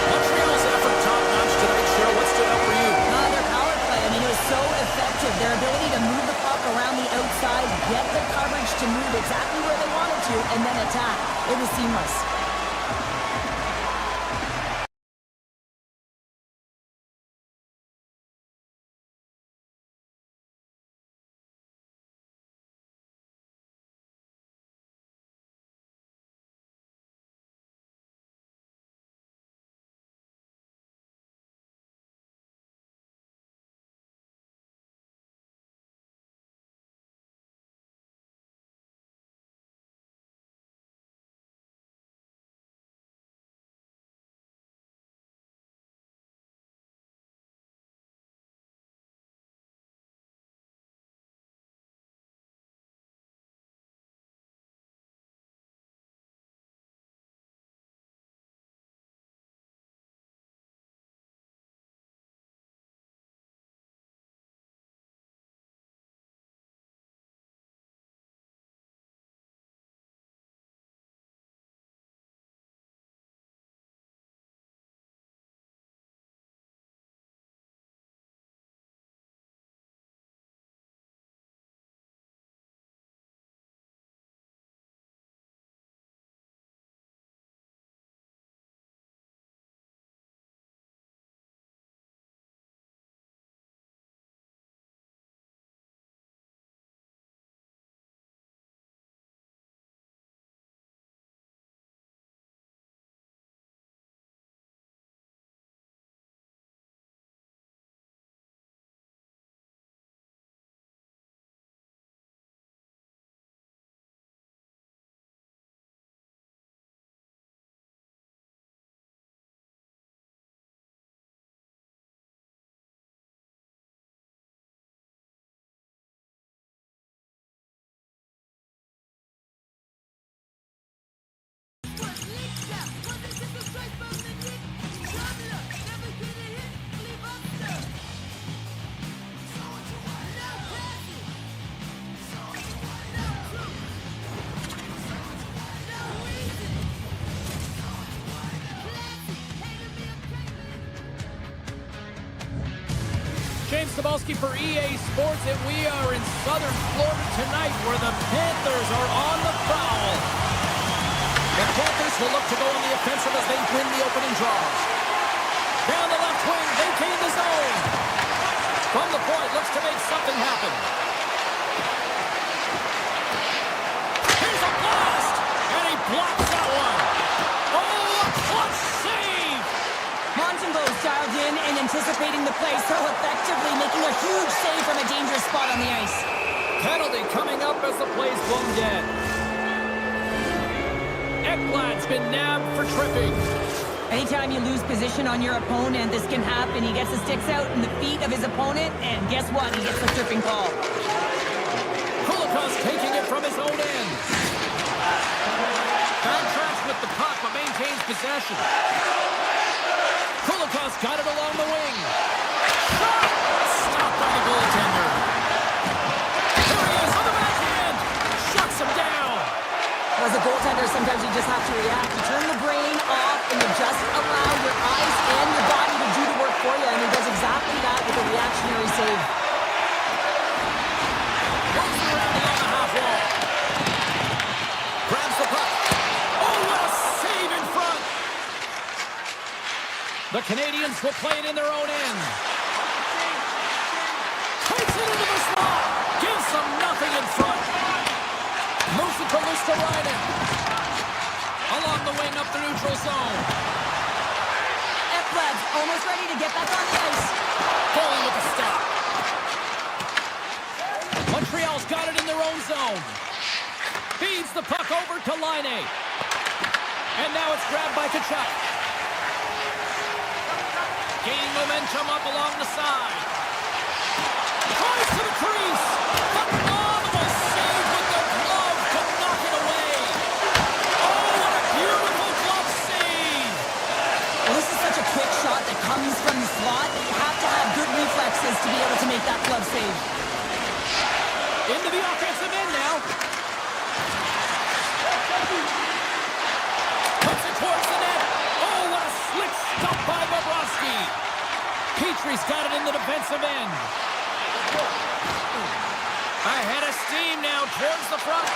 Montreal's effort top-notch tonight. Cheryl, what stood out for you? Their power play. I mean, it was so effective. Their ability to move the puck around the outside, get the coverage to move exactly where they wanted to, and then attack. It was seamless. James Cebulski for EA Sports, and we are in southern Florida tonight where the Panthers are on the prowl. The Panthers will look to go on the offensive as they win the opening draws. Down the left wing, they gain the zone. From the point, looks to make something happen. Here's a blast, and he blocks that one. Oh, a clutch save! Montembeau's dialed in and anticipating the play so effectively, making a huge save from a dangerous spot on the ice. Penalty coming up as the play's blown dead. Ekblad's been nabbed for tripping. Anytime you lose position on your opponent, this can happen. He gets the sticks out in the feet of his opponent, and guess what? He gets the tripping call. Kulikov taking it from his own end. Contrasts with the puck, but maintains possession. Kulikov's got it along the wing. Shot! Stopped by the goaltender. Here he is on the backhand. Shuts him down. As a goaltender, sometimes you just have to react. You turn the brain off, and you just allow your eyes and your body to do the work for you, and he does exactly that with a reactionary save. Works around along the half wall. Grabs the puck. Oh, what a save in front. The Canadiens will play it in their own end. Takes it into the slot. Gives them nothing in front. Moves it to Luosterainen. Along the wing up the neutral zone. Vlad's almost ready to get back on the ice. Foley with the stop. Montreal's got it in their own zone. Feeds the puck over to Line A. And now it's grabbed by Tkachuk. Gaining momentum up along the side. Tries to the crease. Phenomenal save with the glove to knock it away. Oh, what a beautiful glove save. Well, this is such a quick shot that comes from the slot. You have to have good reflexes to be able to make that glove save. Into the offensive end now. Puts it towards the net. Oh, what a slick stop by Bobrovsky. Petrie's got it in the defensive end. Ahead of steam now towards the front.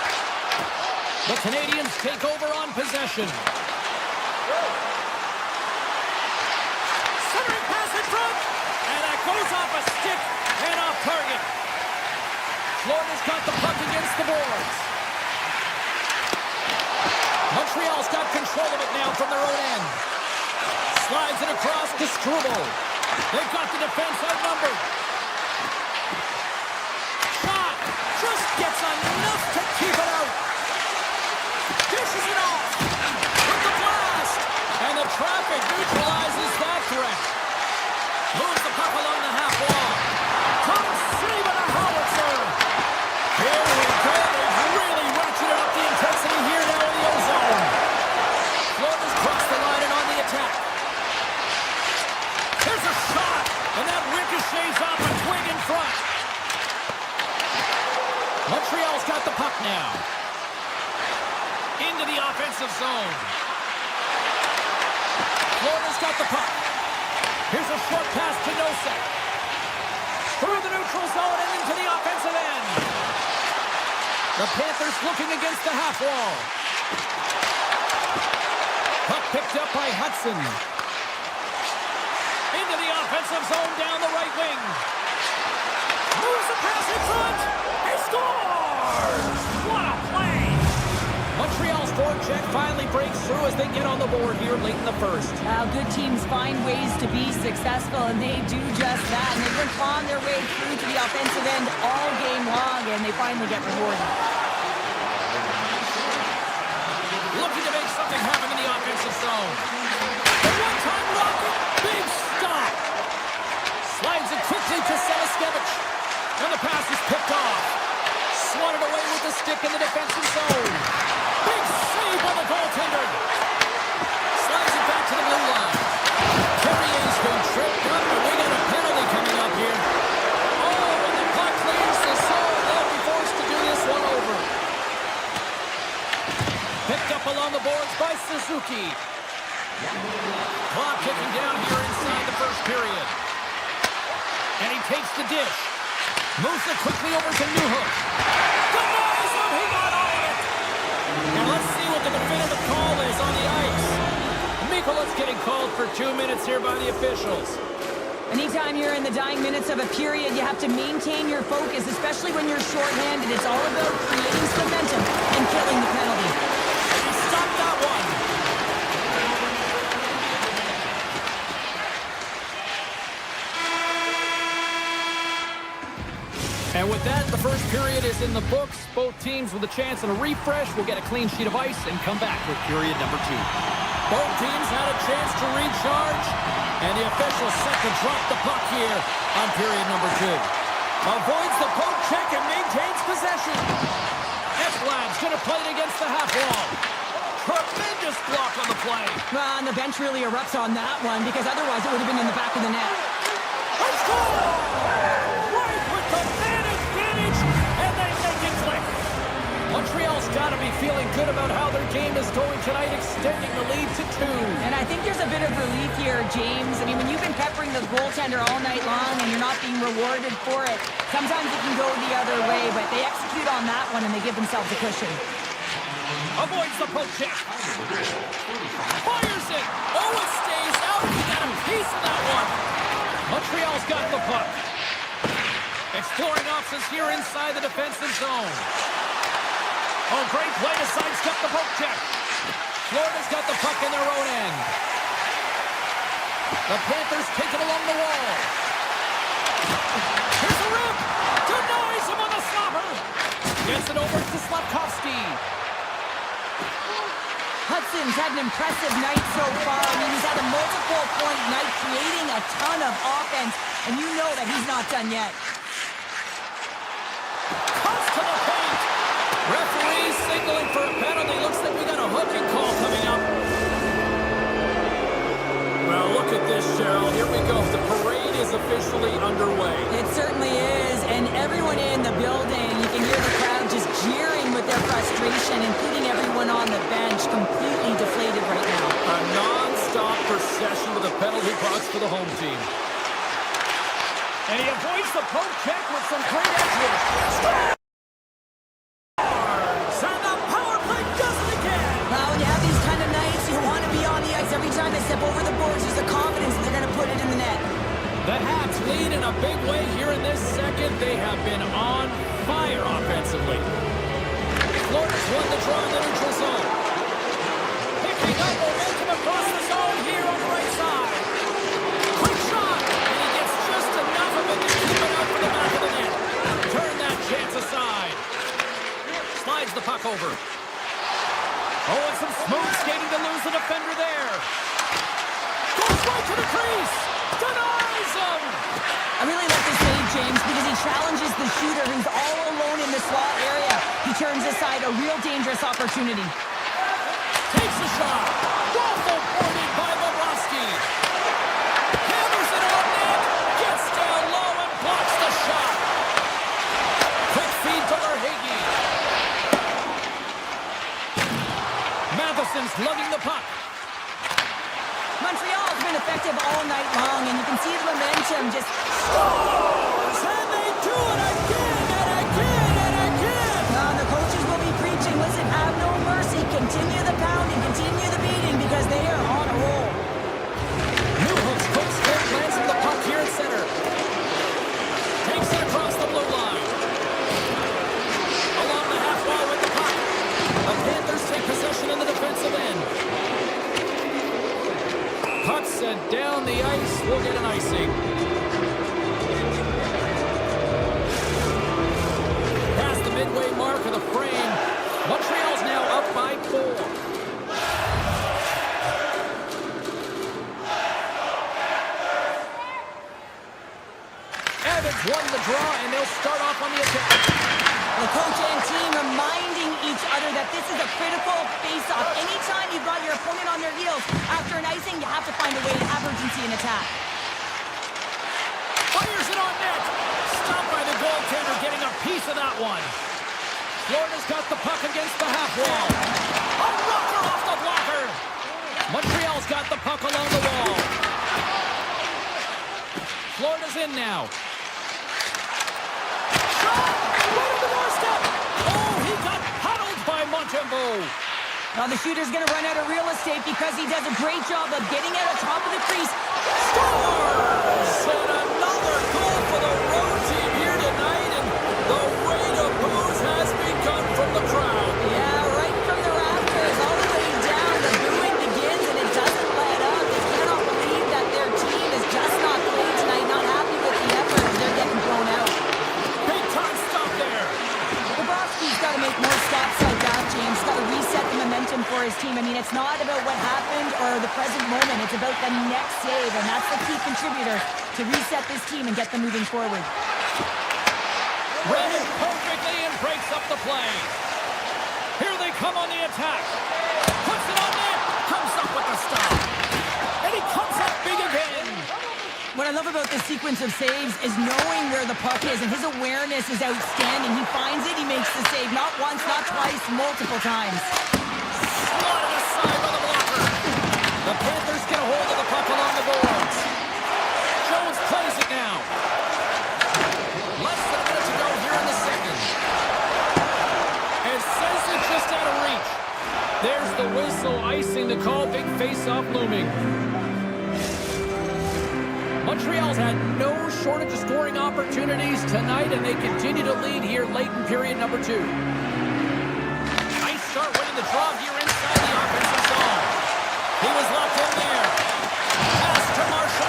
The Canadiens take over on possession. Centering pass in front. And that goes off a stick and off target. Florida's got the puck against the boards. Montreal's got control of it now from their own end. Slides it across to Struble. They've got the defense outnumbered. Shot. Just gets enough to keep it out. Dishes it off. With the blast. And the traffic neutralizes that threat. Moves the puck along the half wall. Tom save and a howitzer. Here we go. They've really ratcheted up the intensity here now in the ozone. Florida's crossed the line and on the attack. There's a shot, and that ricochets off a twig in front. Montreal's got the puck now. Into the offensive zone. Florida's got the puck. Here's a short pass to Nosek. Through the neutral zone and into the offensive end. The Panthers looking against the half wall. Puck picked up by Hudson. Into the offensive zone down the right wing. Moves the pass in front. He scores! What a play! Montreal's forecheck finally breaks through as they get on the board here late in the first. Good teams find ways to be successful, and they do just that. And they've been clawing their way through to the offensive end all game long, and they finally get rewarded. Looking to make something happen in the offensive zone. The one-time rocket, big stop. Slides it quickly to Selaskevich. And the pass is picked off. Swatted away with the stick in the defensive zone. Big save by the goaltender. Slides it back to the blue line. Carrier's been tripped up, and we got a penalty coming up here. Oh, when the puck clears the zone, they'll be forced to do this one over. Picked up along the boards by Suzuki. Clock ticking down here inside the first period. And he takes the dish. Moves it quickly over to Newhook. Denies him! He got all of it! And let's see what the definitive call is on the ice. Mikola's getting called for 2 minutes here by the officials. Anytime you're in the dying minutes of a period, you have to maintain your focus, especially when you're shorthanded. It's all about creating some momentum and killing the penalty. And he stopped that one. And with that, the first period is in the books. Both teams with a chance and a refresh will get a clean sheet of ice and come back with period number 2. Both teams had a chance to recharge, and the official set to drop the puck here on period number 2. Avoids the poke check and maintains possession. Ekblad's going to play it against the half wall. Tremendous block on the play. Well, and the bench really erupts on that one, because otherwise it would have been in the back of the net. A score! Right with the man advantage, and they make it click. Montreal's got to be feeling good about how their game is going tonight, extending the lead to 2. And I think there's a bit of relief here, James. I mean, when you've been peppering the goaltender all night long and you're not being rewarded for it, sometimes it can go the other way, but they execute on that one and they give themselves a cushion. Avoids the poke check. Fires it. Oh, it stays out. He got a piece of that one. Montreal's got the puck. Exploring options here inside the defensive zone. Oh, great play to sidestep the poke check. Florida's got the puck in their own end. The Panthers take it along the wall. Here's a rip. Denies him on the slobber. Gets it over to Slafkovsky. Hudson's had an impressive night so far. I mean, he's had a multiple-point night, creating a ton of offense, and you know that he's not done yet. Cuts to the paint. Referee signaling for a penalty. Looks like we got a hooking call coming up. Well, look at this, Cheryl. Here we go. The parade is officially underway. It certainly is, and everyone in the building, you can hear the crowd just jeering with their frustration, including everyone on the bench, completely deflated right now. A non-stop procession with a penalty box for the home team. And he avoids the poke check with some great edge work. And the power play does it again. Well, when you have these kind of nights, you want to be on the ice every time they step over the boards. There's a confidence that they're going to put it in the net. The Habs lead in a big way here in this second. They have been on fire offensively. Florida's won the draw in the neutral zone. Picking up momentum across the zone here on the right side. Quick shot, and he gets just enough of it to keep it out for the back of the net. Turn that chance aside. Slides the puck over. Oh, and some smooth skating to lose the defender there. Goes right to the crease. Denies him. I really like this save, James, because he challenges the shooter who's all alone in the slot area. He turns aside a real dangerous opportunity. Takes a shot. Waffle boarded by Bobrovsky. Hammers it on net. Gets down low and blocks the shot. Quick feed to Verhaeghe. Matheson's lugging the puck. Montreal has been effective all night long, and you can see the momentum just Scores! And they do it again and again and again! the coaches will be preaching, listen, have no mercy, continue the pounding, continue the beating, because they are on a roll. Newhook's quick skip lands with the puck here at center. Takes it across the blue line. Along the half wall with the puck. The Panthers take possession in the defensive end. Puck sent down the ice. We'll get an icing. Past the midway mark of the frame. Montreal's now up by 4. Evans won the draw, and they'll start off on the attack. The coach and team reminding each other that this is a critical face-off. Anytime you've got your opponent on their heels, after an icing, you have to find a way to have urgency in attack. Fires it on net. Stopped by the goaltender, getting a piece of that one. Florida's got the puck against the half wall. A rocker off the blocker. Montreal's got the puck along the wall. Florida's in now. Shot! Right at the doorstep! Oh, he got huddled by Montembeault. Now the shooter's going to run out of real estate because he does a great job of getting out on top of the crease. Scores! And another goal for the road team here tonight, and the rain of boos has begun from the crowd. Yeah, right from the rafters all the way down. The booing begins, and it doesn't let up. They cannot believe that their team is just not playing tonight, not happy with the effort. They're getting blown out. Big time stop there. Bobrovsky's got to make more stops like that, James. Got to reset the momentum for his team. I mean, it's not about what happened or the present moment. It's about the next save, and that's the key contributor to reset this team and get them moving forward. Ran it perfectly and breaks up the play. Here they come on the attack. Puts it on net. Comes up with the stop. And he comes up big again. What I love about this sequence of saves is knowing where the puck is, and his awareness is outstanding. He finds it, he makes the save. Not once, not twice, multiple times. Slotted aside by the blocker. The Panthers get a hold of the puck along the boards. Jones plays it now. Less than a minute to go here in the second. And says it just out of reach. There's the whistle, icing the call. Big face-off looming. Montreal's had no shortage of scoring opportunities tonight, and they continue to lead here late in period number 2. Nice start winning the draw here inside the offensive zone. He was locked in there. Pass to Marshall.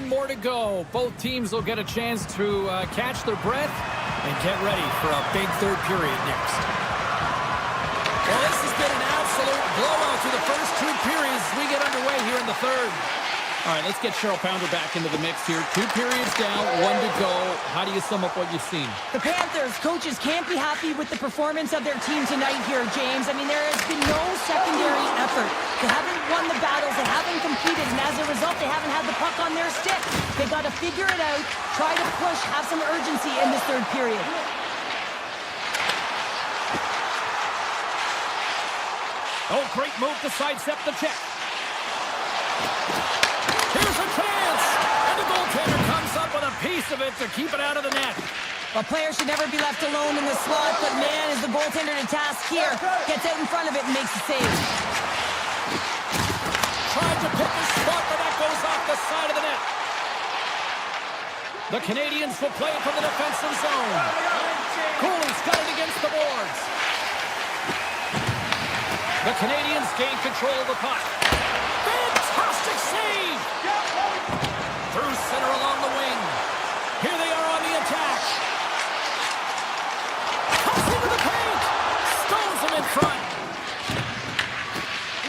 One more to go. Both teams will get a chance to catch their breath and get ready for a big third period next. Well, this has been an absolute blowout through the first two periods. We get underway here in the third. All right, let's get Cheryl Pounder back into the mix here. 2 periods down, 1 to go. How do you sum up what you've seen? The Panthers coaches can't be happy with the performance of their team tonight here, James. I mean, there has been no secondary effort. They haven't won the battles. They haven't competed. And as a result, they haven't had the puck on their stick. They got to figure it out, try to push, have some urgency in this third period. Oh, great move to sidestep the check. Here's a chance! And the goaltender comes up with a piece of it to keep it out of the net. A player should never be left alone in the slot, but man, is the goaltender to task here. Gets out in front of it and makes the save. Tried to pick a spot, but that goes off the side of the net. The Canadiens will play from the defensive zone. Cooley's got it against the boards. The Canadiens gain control of the puck. Fantastic save! Through center along the wing. Here they are on the attack. Cuts into the paint. Stones him in front.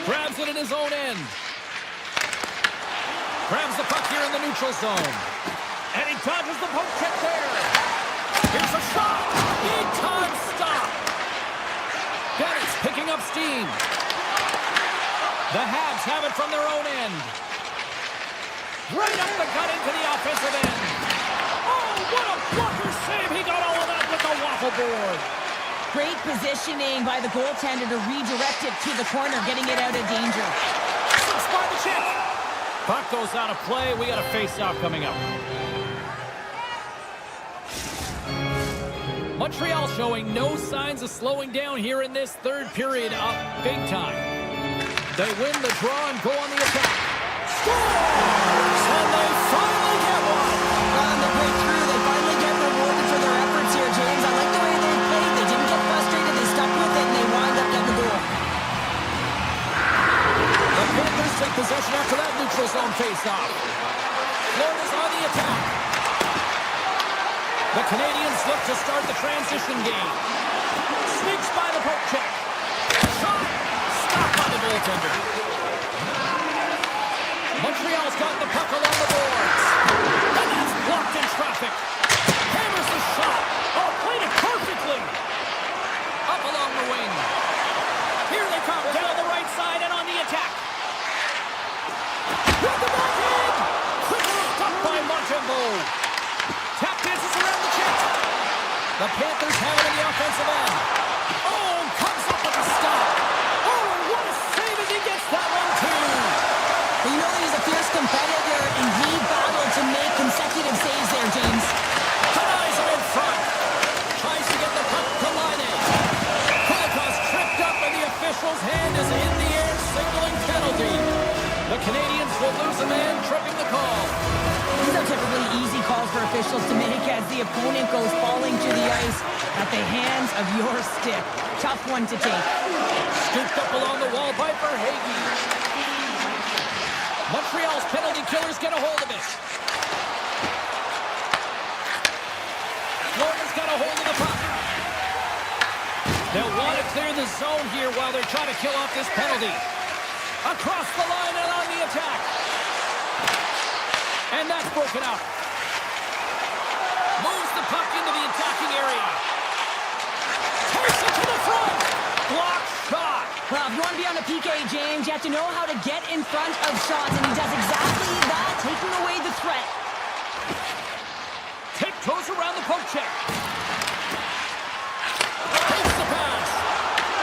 Grabs it in his own end. Grabs the puck here in the neutral zone. And he dodges the poke check there. Here's a shot. Big time stop. Bennett's picking up steam. The Habs have it from their own end. Right up the gut into the offensive end. Oh, what a blocker save. He got all of that with the waffle board. Great positioning by the goaltender to redirect it to the corner, getting it out of danger. Six by the chip. Puck goes out of play. We got a face-off coming up. Montreal showing no signs of slowing down here in this third period, up big time. They win the draw and go on the attack. Scores! And they finally get one! On the breakthrough, they finally get rewarded for their efforts here, James. I like the way they played. They didn't get frustrated. They stuck with it, and they wound up getting the goal. The Panthers take possession after that neutral zone face-off. Florida's on the attack. The Canadiens look to start the transition game. Sneaks by the poke check. Shot! Stop by the goaltender. Montreal's got the puck along the boards. And that's blocked in traffic. Hammers the shot. Oh, played it perfectly. Up along the wing. Here they come down the right side and on the attack. With the backhand. Quickly stopped by Montembeault. Tap dances around the chest. The Panthers have it in the offensive end. Oh, comes up with a stop. Oh, and what a save as he gets that one, too. Well, you know he's a fierce competitor, and he battled to make consecutive saves there, James. Denies him in front. Tries to get the puck to Laine. Kulikov tripped up, and the official's hand is in the air, signaling penalty. The Canadiens will lose a man, tripping the call. These are typically easy calls for officials to make as the opponent goes falling to the ice at the hands of your stick. Tough one to take. Scooped up along the wall by Verhaeghe. Montreal's penalty killers get a hold of it. Florida's got a hold of the puck. They'll want to clear the zone here while they're trying to kill off this penalty. Across the line and on the attack. And that's broken up. Moves the puck into the attacking area. Takes it to the front. Block shot. Well, if you want to be on a PK, James, you have to know how to get in front of shots, and he does exactly that, taking away the threat. Tiptoes around the poke check. Takes the pass.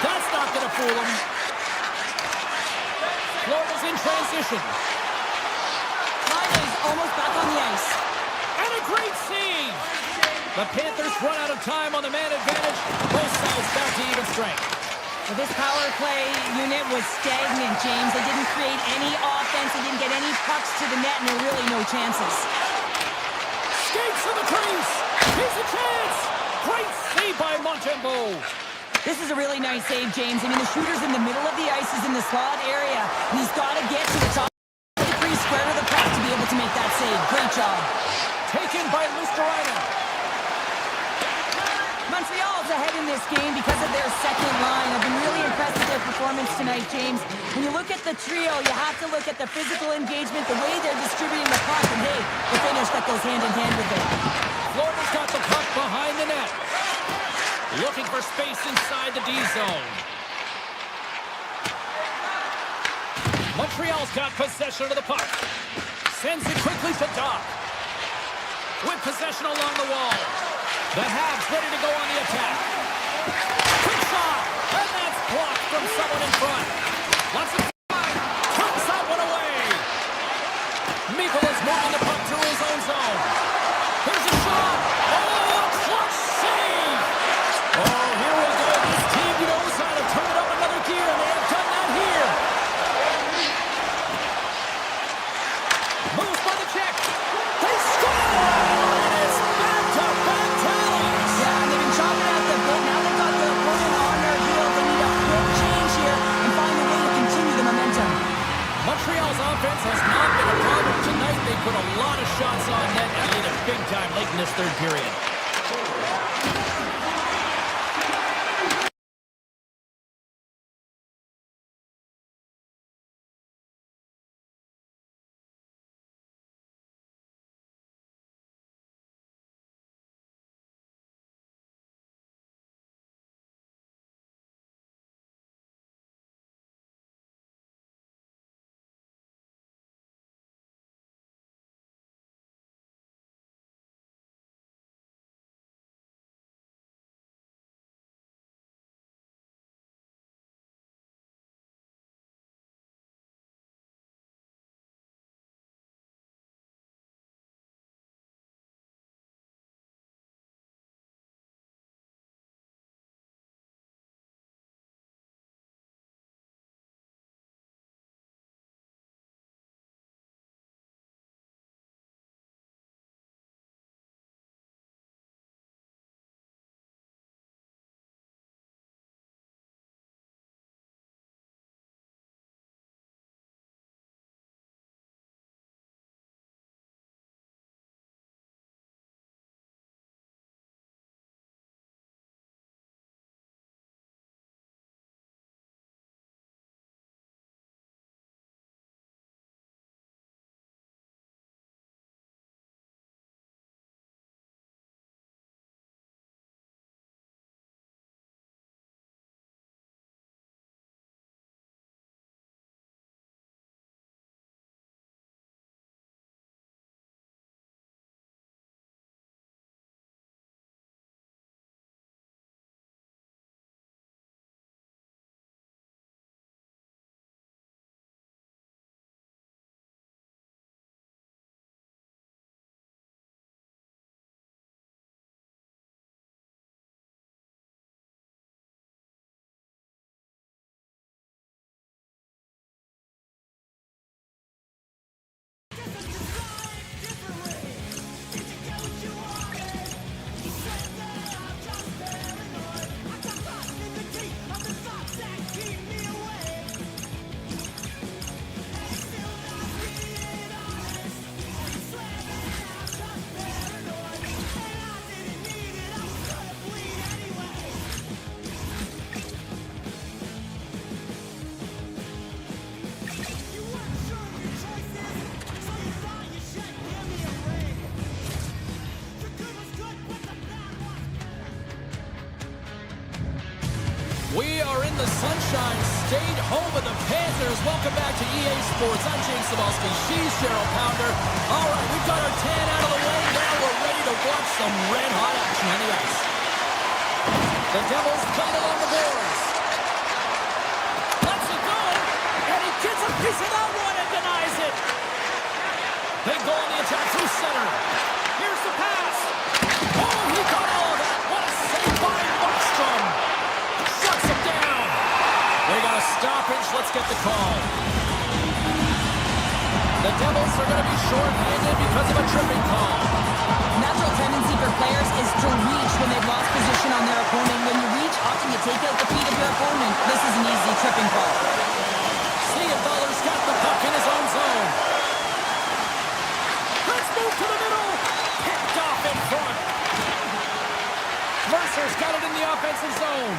That's not going to fool him. Florida's in transition. Laine's almost back on the ice. And a great save. The Panthers run out of time on the man advantage. Both sides back to even strength. Well, this power play unit was stagnant, James. They didn't create any offense. They didn't get any pucks to the net, and there were really no chances. Skates to the crease. Here's a chance. Great save by Montembeault. This is a really nice save, James. I mean, the shooter's in the middle of the ice. He's in the slot area, and he's got to get to the top of the crease, square to the puck to be able able to make that save. Great job. Taken by Lusterinen. Montreal's ahead in this game because of their second line. I've been really impressed with their performance tonight, James. When you look at the trio, you have to look at the physical engagement, the way they're distributing the puck, and hey, the finish that goes hand in hand with it. Florida's got the puck behind the net. Looking for space inside the D zone. Montreal's got possession of the puck. Sends it quickly to Doc. With possession along the wall. The Habs ready to go on the attack. Quick shot! And that's blocked from someone in front. Lots of time. Turns that one away. Mikkel is moving the puck through his own zone. Here's a shot. Oh, a clutch save! Oh, here we go. This team knows how to turn it up another gear, and they have done that here. Moves by the check. They score! And it's back-to-back tallies. Yeah, and they've been chopping out the bit. Now they've got the opponent on their heels. They need a quick change here and find a way to continue the momentum. Montreal's offense has not been a problem tonight. They put a lot of shots on net and made it big time late in this third period. We are in the Sunshine State, home of the Panthers. Welcome back to EA Sports. I'm James Cebulski. She's Cheryl Pounder. All right, we've got our tan out of the way. Now we're ready to watch some red-hot action on the ice. The Devils play it along the boards. Lets it go, and he gets a piece of that one and denies it. They go on the attack through center. Here's the pass. Oh, he got all of that. What a save by ePuckStorm. Shuts him down. They got a stoppage. Let's get the call. The Devils are going to be short-handed because of a tripping call. Natural tendency for players is to reach when they've lost position on their opponent. When you reach, often you take out the feet of your opponent. This is an easy tripping call. Siegenthaler's got the puck in his own zone. Panthers got it in the offensive zone.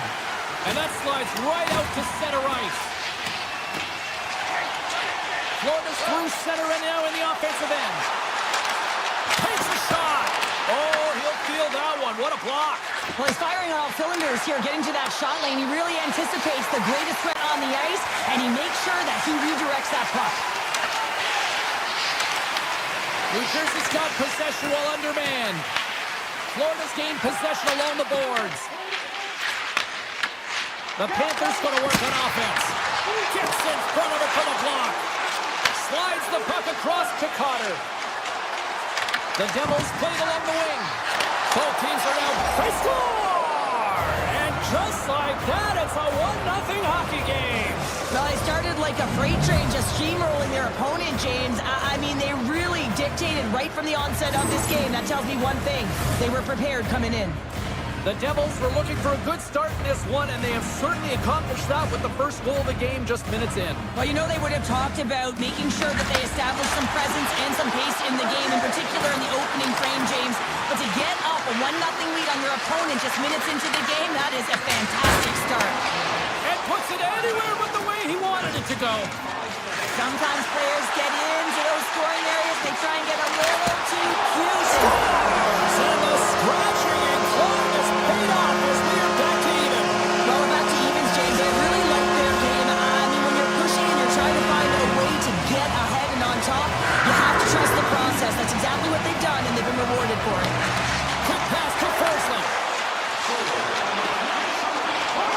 And that slides right out to center ice. Florida's through center and now in the offensive end. Takes a shot. Oh, he'll feel that one. What a block. Well, he's firing on all cylinders here, getting to that shot lane. He really anticipates the greatest threat on the ice, and he makes sure that he redirects that puck. New Jersey's got possession while undermanned. Florida's gained possession along the boards. The Panthers going to work on offense. Gets in front of it for the block. Slides the puck across to Cotter. The Devils played along the wing. Both teams are now. They score! And just like that, it's a 1-0 hockey game. Well, they started like a freight train, just steamrolling their opponent, James. I mean, they really dictated right from the onset of this game. That tells me one thing. They were prepared coming in. The Devils were looking for a good start in this one, and they have certainly accomplished that with the first goal of the game just minutes in. Well, you know they would have talked about making sure that they established some presence and some pace in the game, in particular in the opening frame, James. But to get up a 1-0 lead on your opponent just minutes into the game, that is a fantastic start. And puts it anywhere but the way he wanted it to go. Sometimes players get into those scoring areas. They try and get a little too cute. And the scratching and clawing is paid off as we are back to even. Well, we're back to evens, James. They really like their game. I mean, when you're pushing and you're trying to find a way to get ahead and on top, you have to trust the process. That's exactly what they've done, and they've been rewarded for it. Quick pass to Forsling.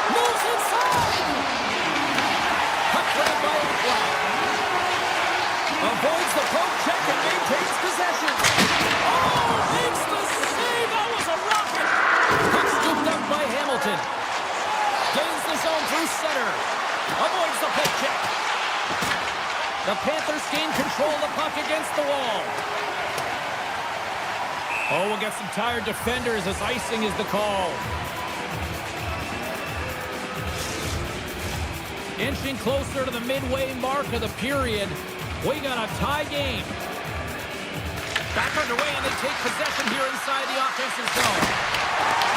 Moves inside. Puck grabbed by Iceman. Avoids the poke check and maintains possession. Oh, makes the save. That was a rocket. Puck scooped up by Hamilton. Gains the zone through center. Avoids the poke check. The Panthers gain control of the puck against the wall. Oh, we'll get some tired defenders as icing is the call. Inching closer to the midway mark of the period. We got a tie game. Back underway, and they take possession here inside the offensive zone.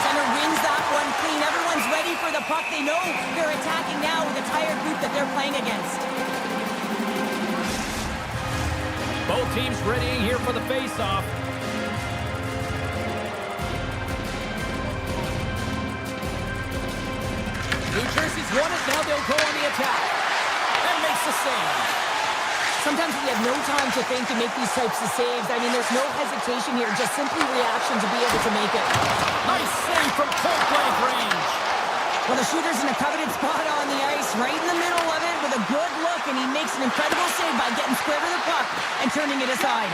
Center wins that one clean. Everyone's ready for the puck. They know they're attacking now with a tired group that they're playing against. Both teams readying here for the face-off. New Jersey's won it. Now they'll go on the attack. And makes the save. Sometimes we have no time to think and make these types of saves. I mean, there's no hesitation here, just simply reaction to be able to make it. Nice save from point-blank range. Well, the shooter's in a coveted spot on the ice, right in the middle of it with a good look, and he makes an incredible save by getting square to the puck and turning it aside.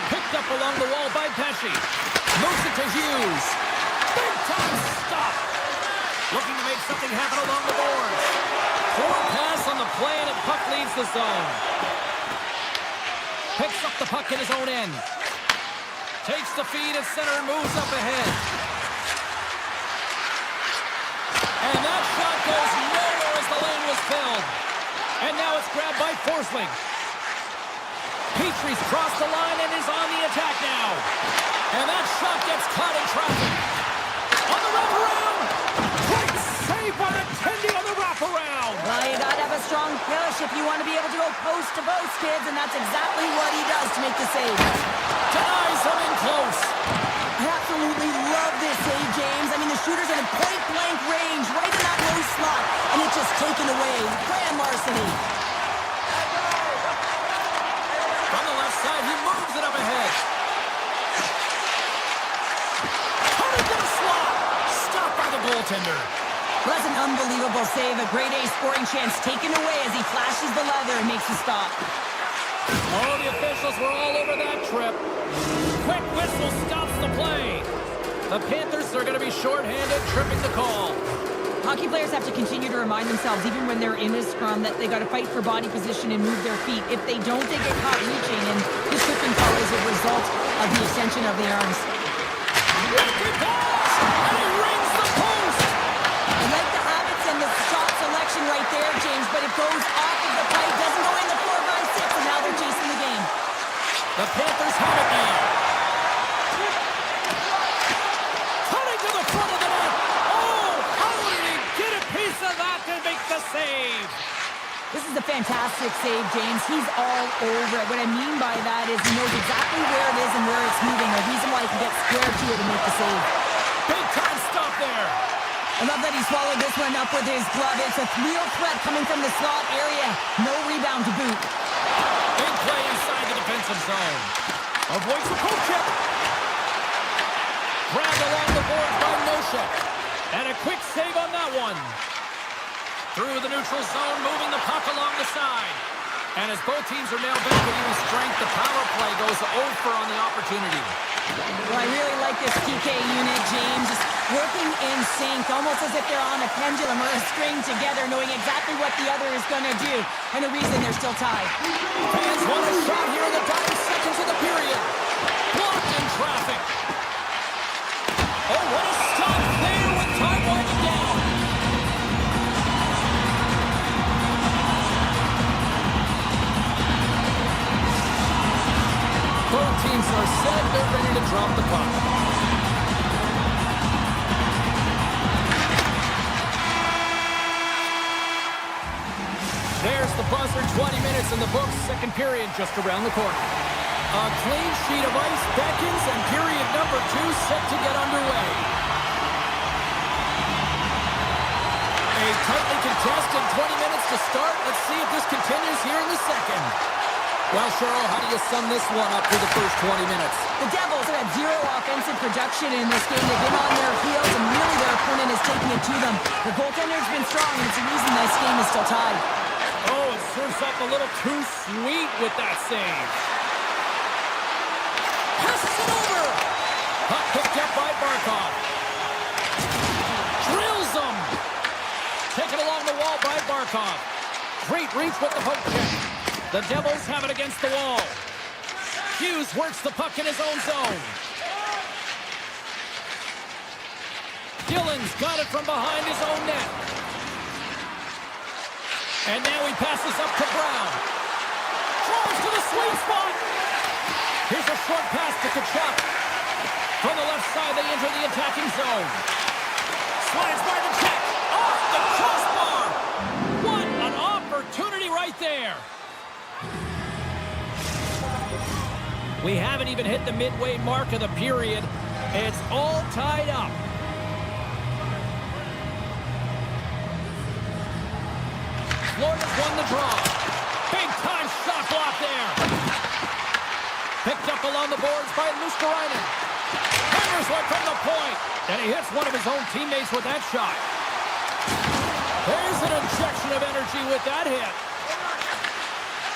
Picked up along the wall by Pesci. Moves it to Hughes. Big-time stop. Looking to make something happen along the boards. Forward pass on the play, and the puck leaves the zone. Picks up the puck in his own end. Takes the feed at center and moves up ahead. And that shot goes nowhere as the lane was filled. And now it's grabbed by Forsling. Petrie's crossed the line and is on the attack now. And that shot gets caught in traffic. On the wraparound. Great save by the Tendy on the wraparound. Well, you gotta have a strong push if you want to be able to go post to post, kids, and that's exactly what he does to make the save. Denies him in close. I absolutely love this save, James. I mean, the shooter's in a point-blank range, right in that low slot, and it's just taken away. Grand larceny. From the left side, he moves it up ahead. Cutting to the slot. Stopped by the goaltender. Well, that's an unbelievable save. A grade A scoring chance taken away as he flashes the leather and makes the stop. Oh, the officials were all over that trip. Quick whistle stops the play. The Panthers are going to be shorthanded, tripping the call. Hockey players have to continue to remind themselves, even when they're in a scrum, that they got to fight for body position and move their feet. If they don't, they get caught reaching, and this tripping call is a result of the extension of the arms. Wicked pass! And he rings the post! I like the habits and the shot selection right there, James, but it goes off of the pipe, doesn't go in the 4-by-6, and now they're chasing the game. The Panthers have it now. Cutting to the front of the net. This is a fantastic save, James. He's all over it. What I mean by that is he knows exactly where it is and where it's moving. A reason why he can get square to it and make the save. Big time stop there. I love that he swallowed this one up with his glove. It's a real threat coming from the slot area. No rebound to boot. Big play inside the defensive zone. Avoids the poke check. Grabbed along the boards by Nosha. And a quick save on that one. Through the neutral zone, moving the puck along the side. And as both teams are now back at even strength, the power play goes over on the opportunity. Well, I really like this PK unit, James. Just working in sync, almost as if they're on a pendulum or a string together, knowing exactly what the other is going to do. And the reason they're still tied. Fans want a shot here in the dying seconds of the period. Blocked in traffic. Oh, what a stop there with time winding down. Both teams are set. They're ready to drop the puck. There's the buzzer. 20 minutes in the books. Second period just around the corner. A clean sheet of ice beckons, and period number 2 set to get underway. A tightly contested 20 minutes to start. Let's see if this continues here in the second. Well, Cheryl, how do you sum this one up through the first 20 minutes? The Devils have had zero offensive production in this game. They've been on their heels, and really their opponent is taking it to them. The goaltender's been strong, and it's the reason this game is still tied. Oh, it serves up a little too sweet with that save. Passes it over. Puck picked up by Barkov. Drills him. Taken along the wall by Barkov. Great reach with the poke check. The Devils have it against the wall. Hughes works the puck in his own zone. Dillon's got it from behind his own net. And now he passes up to Brown. Drives to the sweet spot. Here's a short pass to Kachuk. From the left side, they enter the attacking zone. Slides by the check. Off the crossbar. What an opportunity right there. We haven't even hit the midway mark of the period. It's all tied up. Florida's won the draw. Big time shot block there. Picked up along the boards by Luskarainen. Hammers right from the point. And he hits one of his own teammates with that shot. There's an injection of energy with that hit.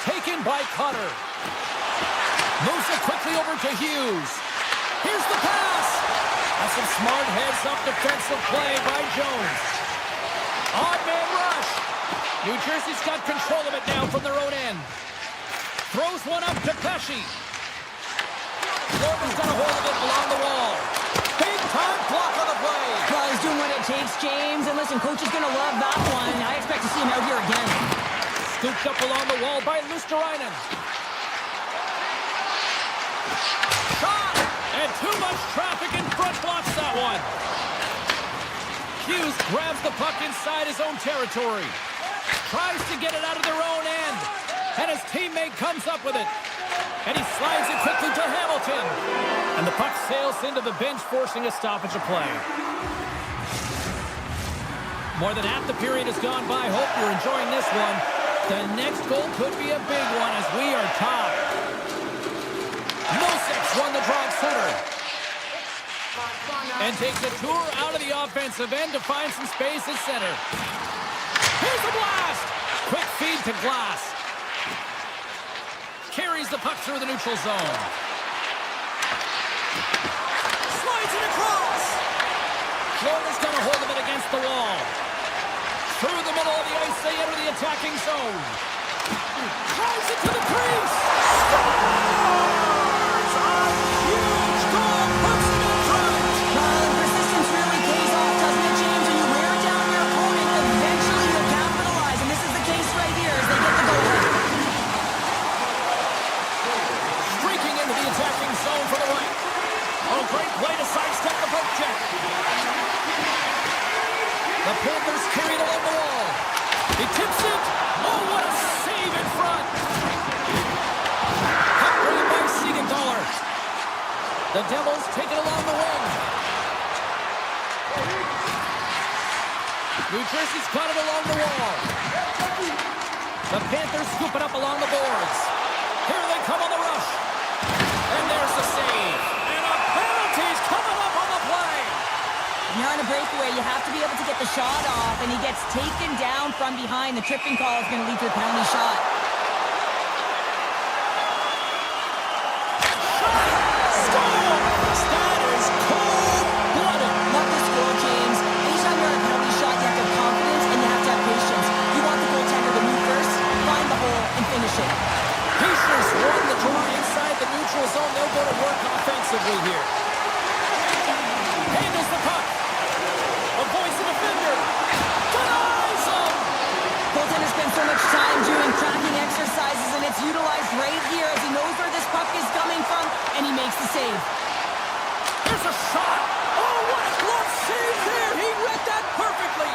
Taken by Cutter. Moves it quickly over to Hughes. Here's the pass. That's some smart heads-up defensive play by Jones. Odd man rush. New Jersey's got control of it now from their own end. Throws one up to Pesci. Florida's got a hold of it along the wall. Big time block on the play. Well, he's doing what it takes, James. And listen, coach is going to love that one. I expect to see him out here again. Scooped up along the wall by Luskarainen. Shot! And too much traffic in front blocks that one. Hughes grabs the puck inside his own territory. Tries to get it out of their own end. And his teammate comes up with it. And he slides it quickly to Hamilton. And the puck sails into the bench, forcing a stoppage of play. More than half the period has gone by. Hope you're enjoying this one. The next goal could be a big one as we are tied. Nosek won the draw at center. And takes a tour out of the offensive end to find some space at center. Here's a blast! Quick feed to Glass. Carries the puck through the neutral zone. Slides it across. Florida's got a hold of it against the wall. Through the middle of the ice, they enter the attacking zone. Drives it to the crease. Scores! A huge goal puts it in front. Persistence really pays off, doesn't it, James? When you wear down your opponent, eventually you'll capitalize. And this is the case right here as they get the goal. Streaking into the attacking zone for the right. Oh, great play to sidestep the poke check. The Panthers carry it along the wall. He tips it. Oh, what a The Devils take it along the wing. New Jersey's caught it along the wall. The Panthers scoop it up along the boards. Here they come on the rush. And there's the save. And a penalty's coming up on the play. When you're on a breakaway, you have to be able to get the shot off, and he gets taken down from behind. The tripping call is going to lead to a penalty shot. That is cold-blooded. Love to score, James. Anytime you're on a penalty shot, you have to have confidence and you have to have patience. You want the goaltender to move first, find the hole, and finish it. Pacers won the draw inside the neutral zone. They'll go to work offensively here. Handles the puck. Avoids the defender. Denies him. Goaltender spends so much time doing tracking exercises, and it's utilized right here as he knows where this puck is coming from, and he makes the save. Here's a shot. Oh, what a glove save there. He read that perfectly.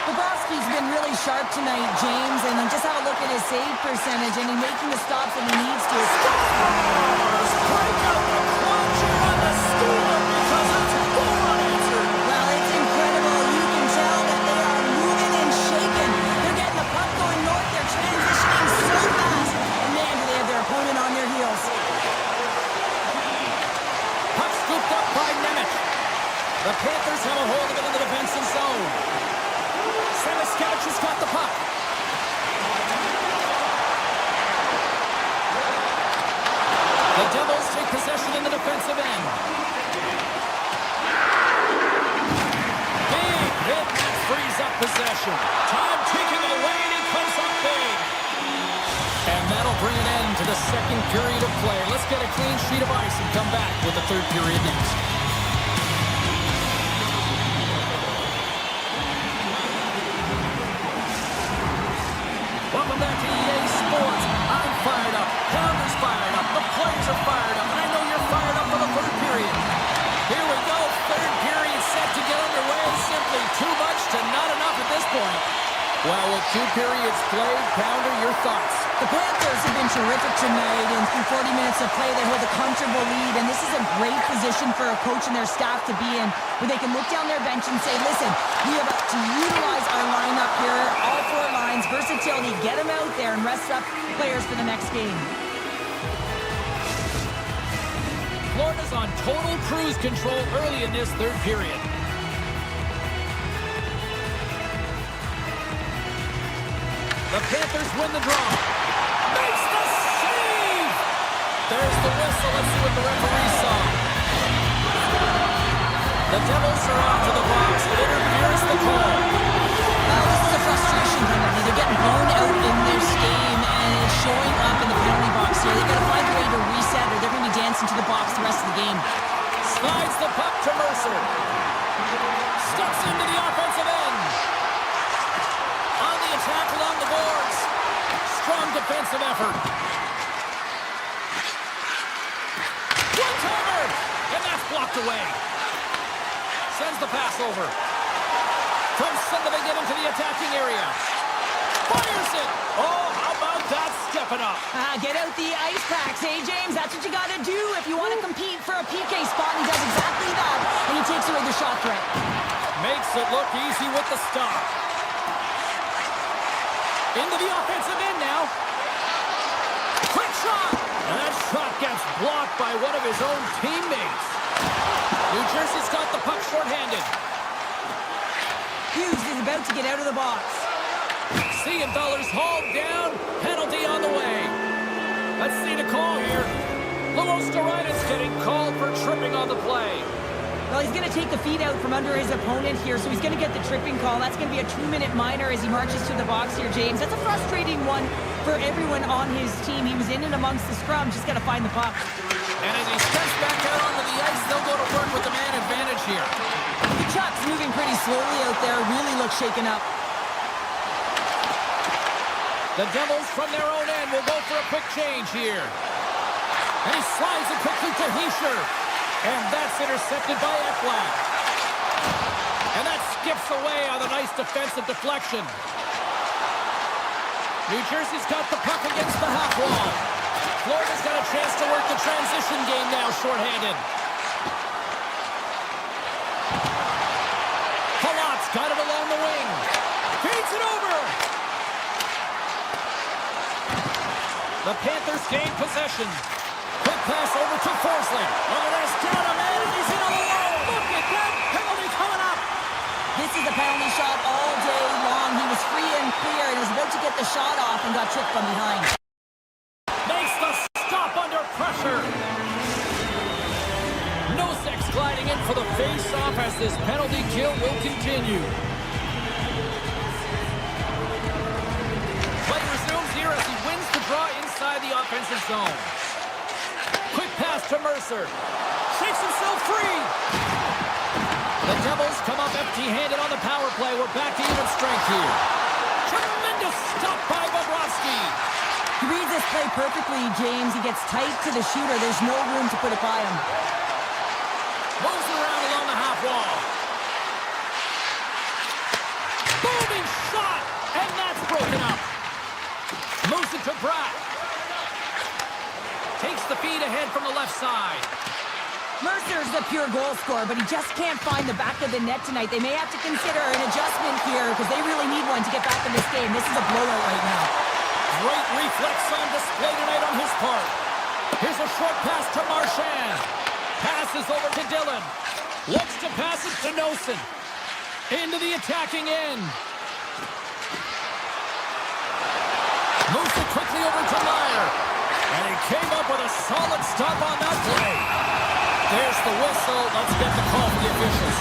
Bobrovsky's been really sharp tonight, James, and just have a look at his save percentage, and he's making the stops that he needs to. Stars break out the clutcher on the stealer because it's a goal unanswered. Well, it's incredible. You can tell that they are moving and shaking. They're getting the puck going north. They're transitioning so fast. And man, do they have their opponent on their heels. Puck scooped up by Nemec. The Panthers have a hold of it in the defensive zone. Samoskevich has got the puck. The Devils take possession in the defensive end. Big hit frees up possession. Time ticking away, and he comes up big. And that'll bring an end to the second period of play. Let's get a clean sheet of ice and come back with the third period next. Welcome back to EA Sports. I'm fired up. Pounders fired up. The players are fired up. And I know you're fired up for the third period. Here we go. Third period set to get underway. Simply too much to not enough at this point. Well, with 2 periods played, Pounder, your thoughts? The Panthers have been terrific tonight, and through 40 minutes of play, they hold a comfortable lead, and this is a great position for a coach and their staff to be in, where they can look down their bench and say, listen, we have to utilize our lineup here, all 4 lines, versatility, get them out there and rest up players for the next game. Florida's on total cruise control early in this third period. The Panthers win the draw. Makes the save! There's the whistle. Let's see what the referee saw. The Devils are off to the box. Interference the call. This is a frustration penalty. They're getting blown out in this game, and it's showing up in the penalty box here. They've got to find a way to reset, or they're going to be dancing to the box the rest of the game. Slides the puck to Mercer. Steps into the offensive end. On the attack along the boards. Strong defensive effort. One-timer! And that's blocked away. Sends the pass over. From center they get into the attacking area. Fires it! Oh, how about that stepping up? Get out the ice packs, hey, James? That's what you got to do if you want to compete for a PK spot. He does exactly that, and he takes away the shot threat. Makes it look easy with the stop. Into the offensive end now. Quick shot! And that shot gets blocked by one of his own teammates. New Jersey's got the puck shorthanded. Hughes is about to get out of the box. Siegenthaler's hauled down. Penalty on the way. Let's see the call here. Luostarina's getting called for tripping on the play. Well, he's going to take the feet out from under his opponent here, so he's going to get the tripping call. That's going to be a 2-minute minor as he marches to the box here, James. That's a frustrating one for everyone on his team. He was in and amongst the scrum, just got to find the puck. And as he steps back out onto the ice, they'll go to work with the man advantage here. The Chuck's moving pretty slowly out there, really looks shaken up. The Devils from their own end will go for a quick change here. And he slides it quickly to Hischier. And that's intercepted by Ekblad. And that skips away on a nice defensive deflection. New Jersey's got the puck against the half wall. Florida's got a chance to work the transition game now, shorthanded. it over. The Panthers gain possession. Quick pass over to Forsling. Look at this, down a man, and he's in on the wall. Look at that penalty coming up. This is a penalty shot all day long. He was free and clear and was about to get the shot off and got tripped from behind. Makes the stop under pressure. Nosek gliding in for the face-off as this penalty kill will continue. Play resumes here as he wins the draw inside the offensive zone. Quick pass to Mercer. Shakes himself free. The Devils come up empty-handed on the power play. We're back to even strength here. Tremendous stop by Bobrovsky. He reads this play perfectly, James. He gets tight to the shooter. There's no room to put it by him. Moves around along the half wall. Booming shot, and that's broken up. Moves it to Bratt. Takes the feed ahead from the left side. Mercer's a pure goal scorer, but he just can't find the back of the net tonight. They may have to consider an adjustment here because they really need one to get back in this game. This is a blowout right now. Great reflex on display tonight on his part. Here's a short pass to Marchand. Passes over to Dillon. Looks to pass it to Nosen. Into the attacking end. Moves it quickly over to Meyer. And he came up with a solid stop on that play. There's the whistle. Let's get the call for the officials.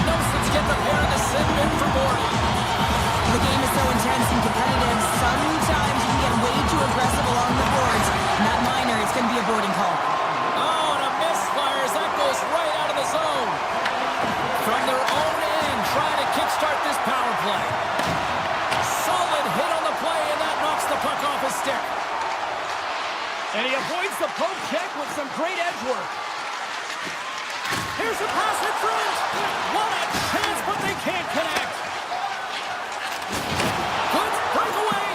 Nosen's get the pair of the send in for boarding. The game is so intense and competitive. Sometimes you can get way too aggressive along the boards. And that minor, it's going to be a boarding call. Oh, and a misfire as that goes right out of the zone. From their own end, trying to kickstart this power play. Solid hit on the play, and that knocks the puck off his stick. And he avoids the poke check with some great edge work. Here's a pass in front. What a chance, but they can't connect. Good breakaway.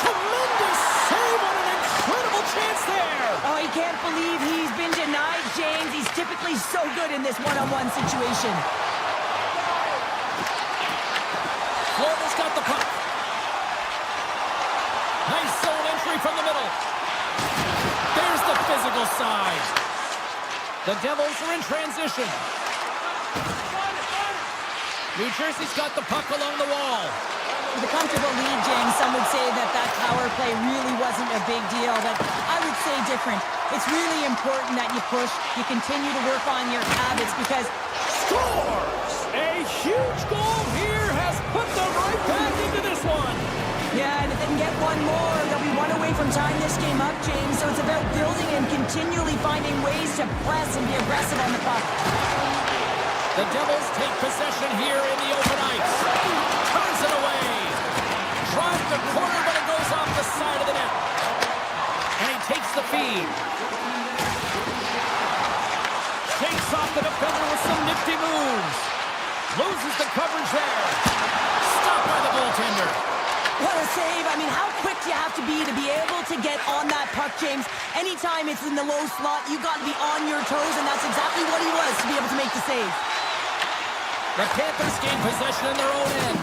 Tremendous save on an incredible chance there. Oh, he can't believe he's been denied, James. He's typically so good in this one-on-one situation. Florida's got the puck. Nice zone entry from the middle. There's the physical side. The Devils are in transition. New Jersey's got the puck along the wall. With a comfortable lead, James, some would say that that power play really wasn't a big deal, but I would say different. It's really important that you push, you continue to work on your habits because... Scores! A huge goal here has put them right back into this one. Yeah, and if they can get one more, they'll be one away from tying this game up, James. So it's about building and continually finding ways to press and be aggressive on the puck. The Devils take possession here in the open ice. Turns it away. Drives the corner, but it goes off the side of the net. And he takes the feed. Takes off the defender with some nifty moves. Loses the coverage there. Stopped by the goaltender. What a save. I mean, how quick do you have to be able to get on that puck, James? Anytime it's in the low slot, you got to be on your toes, and that's exactly what he was to be able to make the save. The Panthers gain possession in their own end.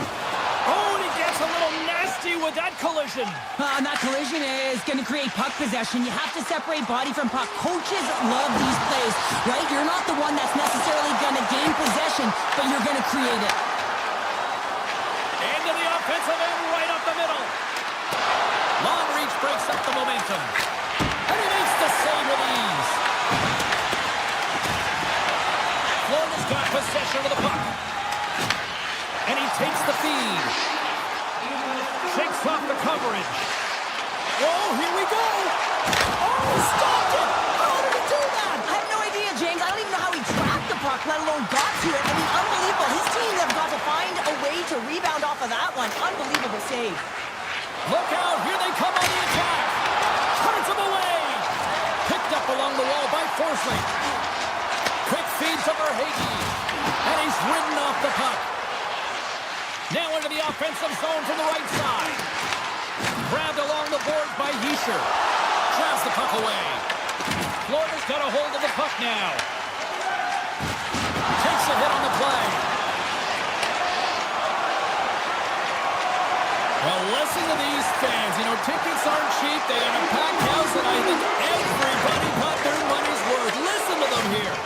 Oh, and he gets a little nasty with that collision. And that collision is going to create puck possession. You have to separate body from puck. Coaches love these plays, right? You're not the one that's necessarily going to gain possession, but you're going to create it. Into the offensive end, right up the middle. Long reach breaks up the momentum. And he makes the save with ease. Florida's got possession of the puck. And he takes the feed. Shakes off the coverage. Oh, here we go. Oh, he stopped it. How did he do that? I have no idea, James. I don't even know how he tracked the puck, let alone got to it. I mean, unbelievable. His team have got to find a way to rebound off of that one. Unbelievable save. Look out, here they come on the attack. Turns him away. Picked up along the wall by Forsling. Quick feed to Verhaeghe. And he's ridden off the puck. Now into the offensive zone from the right side. Grabbed along the boards by Hischier. Drives the puck away. Florida's got a hold of the puck now. Takes a hit on the play. Listen to these fans. You know, tickets aren't cheap. They got a packed house, and I think everybody got their money's worth. Listen to them here.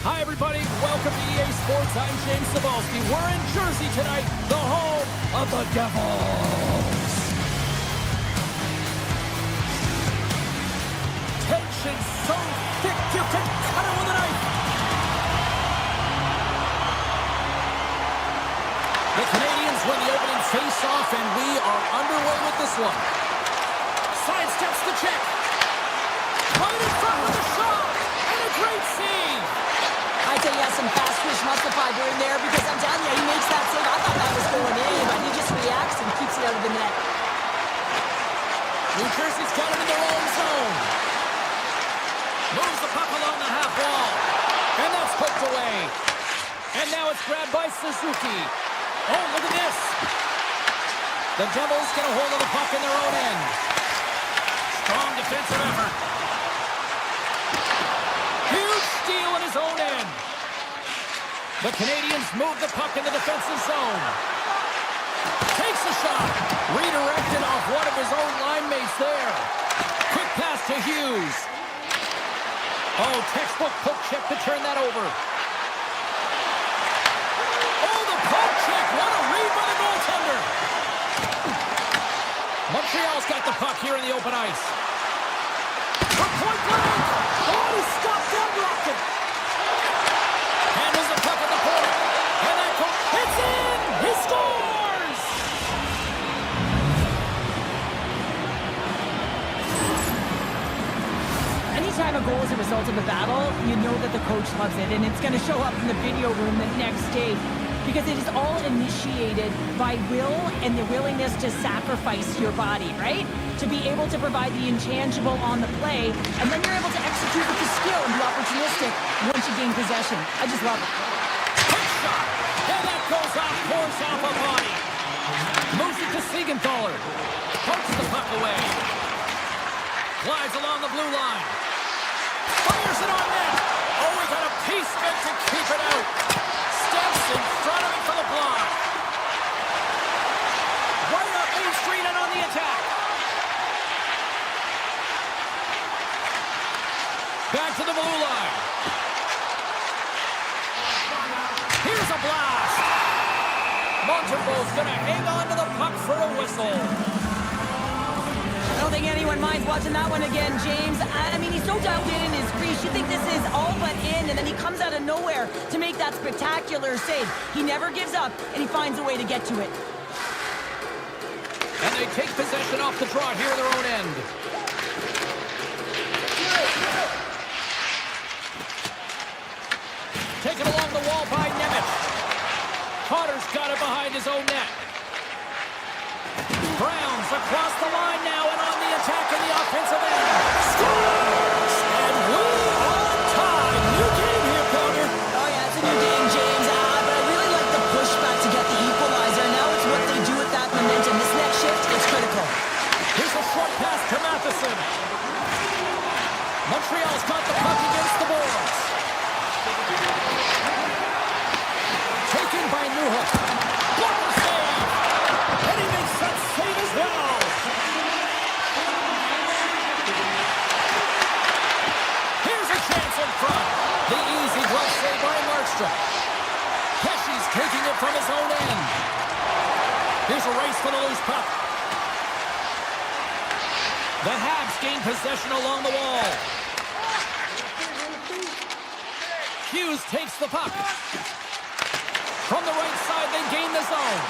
Hi, everybody. Welcome to EA Sports. I'm James Cebulski. We're in Jersey tonight, the home of the Devils. Tension so thick you can cut it with a knife. The Canadiens win the opening face-off, and we are underway with this one. Sidesteps the check. Right in front with a shot, and a great save. I'd say he has some fast fish multiplier in there because I'm telling you, he makes that save. I thought that was going in, but he just reacts and keeps it out of the net. New Jersey's got it in their own zone. Moves the puck along the half wall. And that's poked away. And now it's grabbed by Suzuki. Oh, look at this. The Devils get a hold of the puck in their own end. Strong defensive effort. Huge steal in his own end. The Canadiens move the puck in the defensive zone. Takes a shot. Redirected off one of his own line mates there. Quick pass to Hughes. Oh, textbook poke check to turn that over. Oh, the poke check. What a read by the goaltender. Montreal's got the puck here in the open ice. For point blank. Oh, he stopped that rocket. Handles the puck at the point. And that goes. It's in. He scores. Anytime a goal is a result of a battle, you know that the coach loves it, and it's going to show up in the video room the next day because it is all initiated by will and the willingness to sacrifice your body, right? To be able to provide the intangible on the play, and then you're able to execute with the skill and be opportunistic once you gain possession. I just love it. Quick shot. And that goes off, pours off a body. Moves it to Siegenthaler. Pokes the puck away. Glides along the blue line. Fires it on net. Oh, we got a piece meant to keep it out. Steps in front of it for the block. Right up Main Street and on the attack. Back to the blue line. Here's a blast. Montreal's going to hang on to the puck for a whistle. I don't think anyone minds watching that one again, James. I mean, he's so dialed in his crease. You think this is all but in, and then he comes out of nowhere to make that spectacular save. He never gives up, and he finds a way to get to it. And they take possession off the draw here in their own end. Taken along the wall by Nemeth. Carter's got it behind his own net. Browns across the line now and on the attack in the offensive end. Scores! And we are tied. New game here, Connor. Oh, yeah, it's a new game, James. But I really like the pushback to get the equalizer. Now it's what they do with that momentum. This next shift is critical. Here's a short pass to Matheson. Montreal's got the puck against the boards. Taken by Newhook. Blocker save! And he makes that save as well! Here's a chance in front. The easy glove save by Markstrom. Pesci's taking it from his own end. Here's a race for the loose puck. The Habs gain possession along the wall. Hughes takes the puck. From the right side, they gain the zone.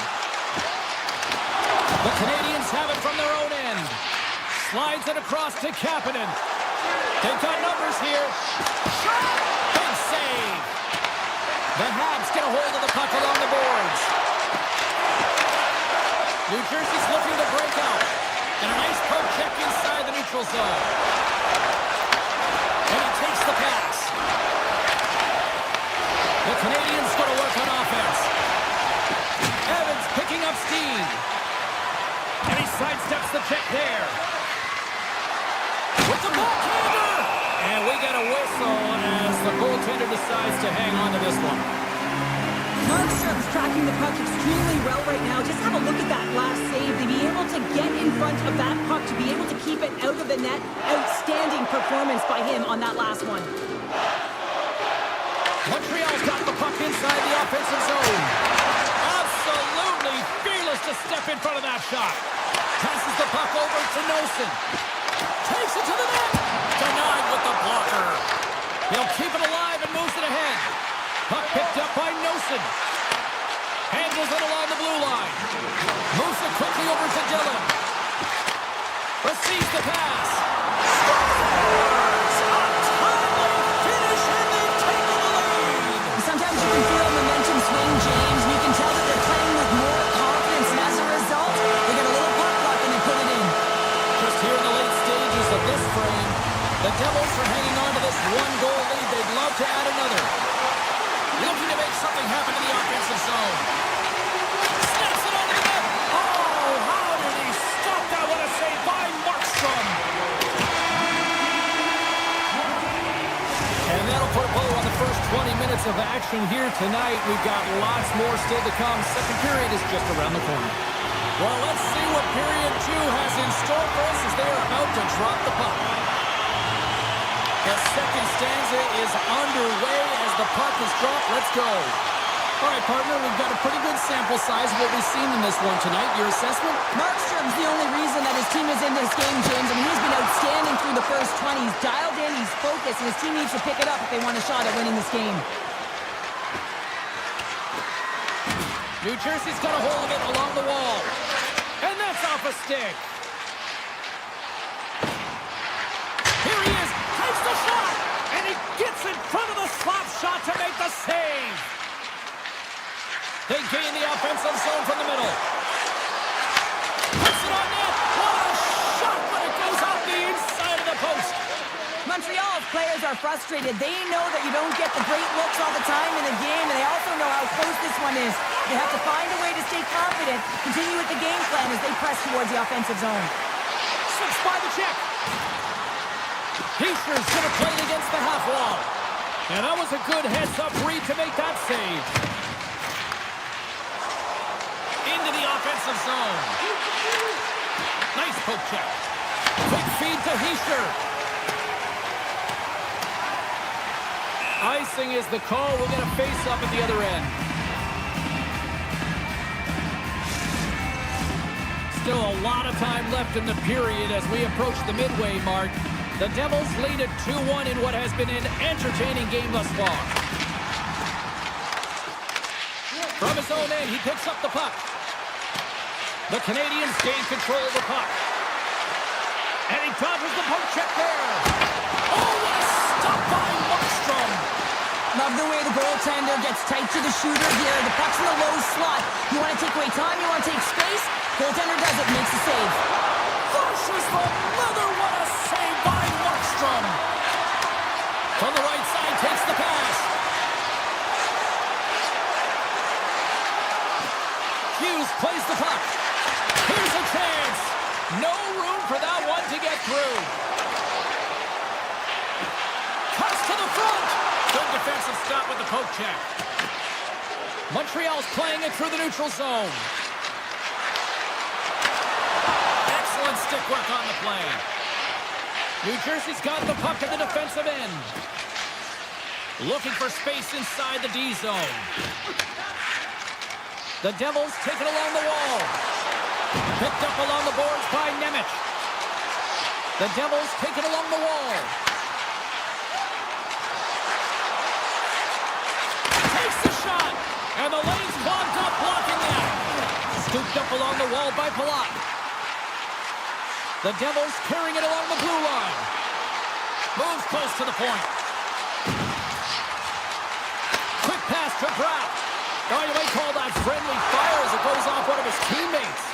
The Canadiens have it from their own end. Slides it across to Kapanen. They've got numbers here. Big save. The Habs get a hold of the puck along the boards. New Jersey's looking to break out. And a nice poke check inside the neutral zone. And he takes the pass. The Canadiens going to work on offense. Evans picking up steam. And he sidesteps the check there. With the goaltender! And we get a whistle as the goaltender decides to hang on to this one. Markstrom's tracking the puck extremely well right now. Just have a look at that last save. To be able to get in front of that puck, to be able to keep it out of the net. Outstanding performance by him on that last one. Montreal's got the puck inside the offensive zone. Absolutely fearless to step in front of that shot. Passes the puck over to Nosen. Takes it to the net. Denied with the blocker. He'll keep it alive and moves it ahead. Puck picked up by Nosen. Handles it along the blue line. Moves it quickly over to Dillon. Receives the pass. Scores! A timely finish, and they take the lead. Sometimes you can feel momentum swing, James, and you can tell that they're playing with more confidence, and as a result, they get a little puck luck and they put it in. Just here in the late stages of this frame, the Devils are hanging on to this one-goal lead. They'd love to add another. Looking to make something happen in the offensive zone. Snaps it on the net. Oh, how did he stop that? What a save by Markstrom. And that'll put a bow on the first 20 minutes of action here tonight. We've got lots more still to come. Second period is just around the corner. Well, let's see what period 2 has in store for us as they are about to drop the puck. The second stanza is underway as the puck is dropped. Let's go. All right, partner, we've got a pretty good sample size of what we've seen in this one tonight. Your assessment? Markstrom's the only reason that his team is in this game, James. I mean, he's been outstanding through the first 20. He's dialed in, he's focused, and his team needs to pick it up if they want a shot at winning this game. New Jersey's got a hold of it along the wall. And that's off a stick. Here he is, takes the shot, and he gets in front of the slap shot to make the save. They gain the offensive zone from the middle. Puts it on net. What a shot, but it goes off the inside of the post. Montreal's players are frustrated. They know that you don't get the great looks all the time in a game, and they also know how close this one is. They have to find a way to stay confident, continue with the game plan as they press towards the offensive zone. Slips by the check. Heischer's going to play it against the half wall. And that was a good heads-up read to make that save. Into the offensive zone. Nice poke check. Quick feed to Hischer. Icing is the call. We'll get a face-up at the other end. Still a lot of time left in the period as we approach the midway mark. The Devils lead at 2-1 in what has been an entertaining game thus far. From his own end, he picks up the puck. The Canadiens gain control of the puck. And he dodges the poke check there. Oh, what a stop by Markstrom. Love the way the goaltender gets tight to the shooter here. The puck's in the low slot. You want to take away time, you want to take space. Goaltender does it, makes the save. Pushes the leather. What a save by Markstrom. From the right side, takes the pass. Hughes plays the puck. Here's a chance. No room for that one to get through. Cuts to the front. Good defensive stop with the poke check. Montreal's playing it through the neutral zone. Excellent stick work on the play. New Jersey's got the puck at the defensive end. Looking for space inside the D zone. The Devils take it along the wall. Picked up along the boards by Nemec. The Devils take it along the wall. Takes the shot. And the lane's clogged up, blocking that. Scooped up along the wall by Palat. The Devils carrying it along the blue line. Moves close to the point. Quick pass to Bratt. Oh, you may call that friendly fire as it goes off one of his teammates.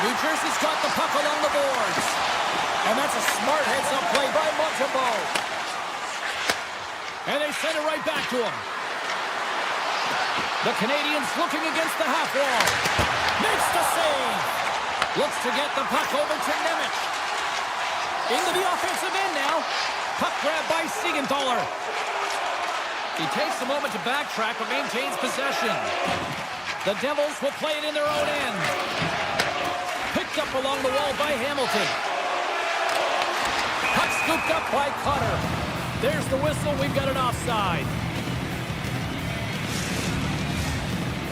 New Jersey's got the puck along the boards. And that's a smart heads-up play by Montreal. And they send it right back to him. The Canadiens looking against the half wall. Makes the save. Looks to get the puck over to Nemec. Into the offensive end now. Puck grab by Siegenthaler. He takes a moment to backtrack but maintains possession. The Devils will play it in their own end. Picked up along the wall by Hamilton. Puck scooped up by Cutter. There's the whistle. We've got an offside.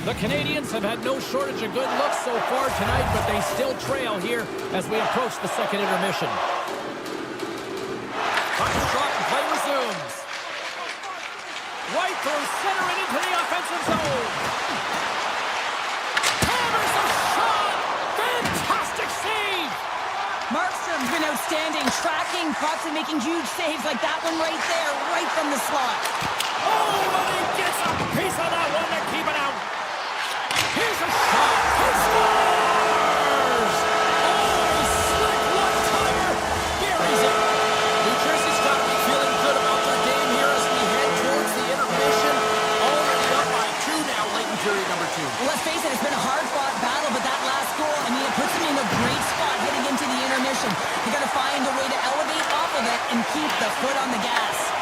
The Canadiens have had no shortage of good looks so far tonight, but they still trail here as we approach the second intermission. Puck is shot and play resumes. Right through center and into the offensive zone. Hammers a shot! Fantastic save! Markstrom's been outstanding, tracking pucks and making huge saves like that one right there, right from the slot. Oh, and he gets a piece of that one to keep it out. Here's a shot. He scores! Oh, slick one-timer. Buries it. New Jersey's got to be feeling good about their game here as we head towards the intermission. Already up by 2 now, late in period number 2. Well, let's face it, it's been a hard-fought battle, but that last goal, I mean, it puts them in a great spot heading into the intermission. You got to find a way to elevate off of it and keep the foot on the gas.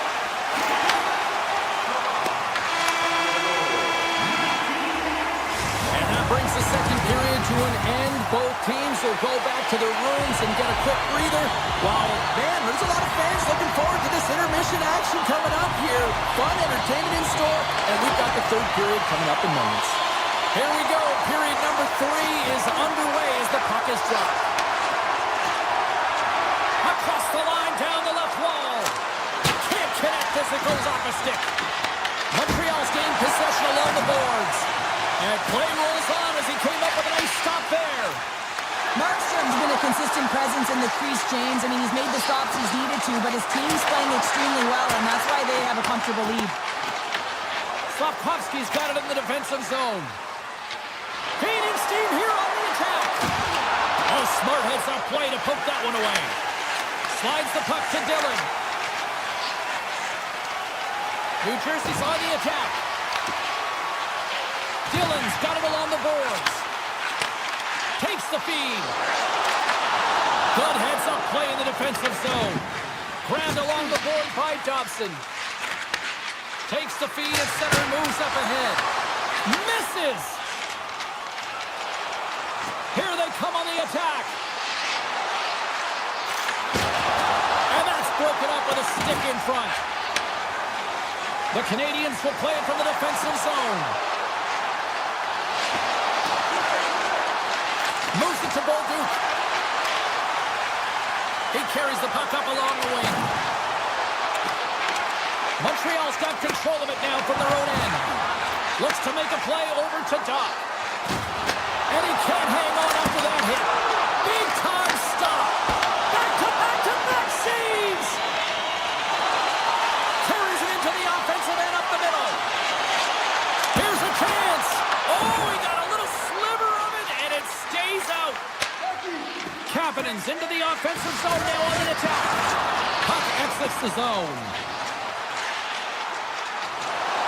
Brings the second period to an end. Both teams will go back to their rooms and get a quick breather. While, man, there's a lot of fans looking forward to this intermission action coming up here. Fun entertainment in store, and we've got the third period coming up in moments. Here we go. Period number 3 is underway as the puck is dropped. Across the line, down the left wall. Can't connect as it goes off a stick. Montreal's gained possession along the boards. And play rolls on as he came up with a nice stop there. Markstrom's been a consistent presence in the crease, James. I mean, he's made the stops he's needed to, but his team's playing extremely well, and that's why they have a comfortable lead. Slavkovsky's got it in the defensive zone. Gaining steam here on the attack. Oh, smart heads-up play to poke that one away. Slides the puck to Dillon. New Jersey's on the attack. Dillon's got it along the boards. Takes the feed. Good heads-up play in the defensive zone. Grabbed along the board by Dobson. Takes the feed and center moves up ahead. Misses! Here they come on the attack. And that's broken up with a stick in front. The Canadiens will play it from the defensive zone. Moves it to Bolduc. He carries the puck up along the wing. Montreal's got control of it now from their own end. Looks to make a play over to Doc. And he can't hang on after that hit. Big time stop. Back-to-back-to-back saves. Carries it into the offensive end up the middle. Here's a chance. Oh, he got a little sliver of it, and it stays out. Kapanen's into the offensive zone now on the attack. Puck exits the zone.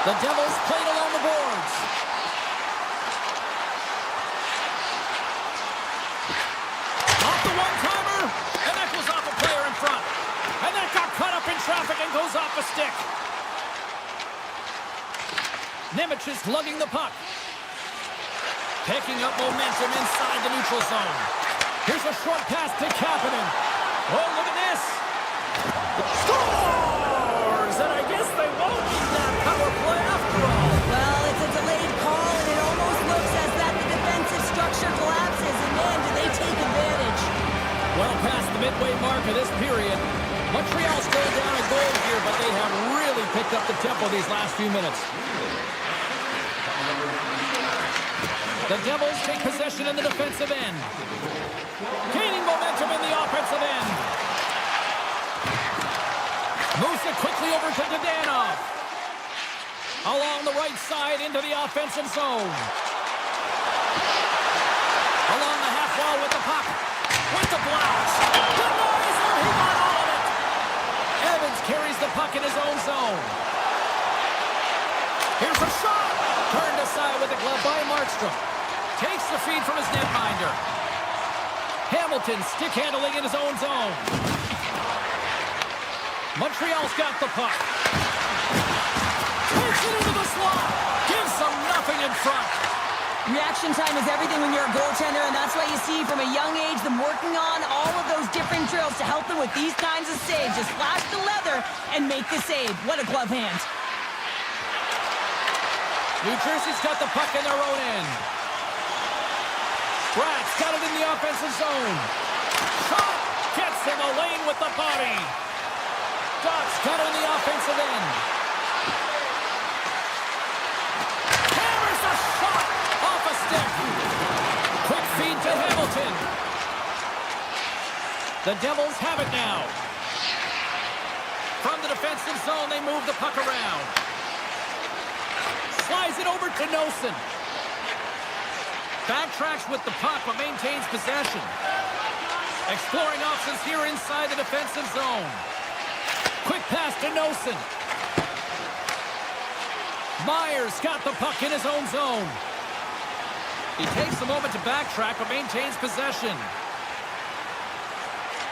The Devils played along the boards. Off the one-timer, and that goes off a player in front. And that got caught up in traffic and goes off a stick. Nemec is lugging the puck. Picking up momentum inside the neutral zone. Here's a short pass to Kapanen. Oh, look at this. Scores! And I guess they won't need that power play after all. Well, it's a delayed call, and it almost looks as that the defensive structure collapses, and man, do they take advantage. Well past the midway mark of this period. Montreal's still down a goal here, but they have really picked up the tempo these last few minutes. The Devils take possession in the defensive end. Gaining momentum in the offensive end. Moves it quickly over to Dadonov. Along the right side into the offensive zone. Along the half wall with the puck. Markstrom takes the feed from his netminder. Hamilton stick handling in his own zone. Montreal's got the puck. Takes it into the slot. Gives them nothing in front. Reaction time is everything when you're a goaltender, and that's why you see from a young age them working on all of those different drills to help them with these kinds of saves. Just flash the leather and make the save. What a glove hand. New Jersey's got the puck in their own end. Brat's got it in the offensive zone. Shot gets him a lane with the body. Dots got it in the offensive end. Hammers a shot off a stick. Quick feed to Hamilton. The Devils have it now. From the defensive zone, they move the puck around. Slides it over to Nosen. Backtracks with the puck, but maintains possession. Exploring options here inside the defensive zone. Quick pass to Nosen. Myers got the puck in his own zone. He takes a moment to backtrack, but maintains possession.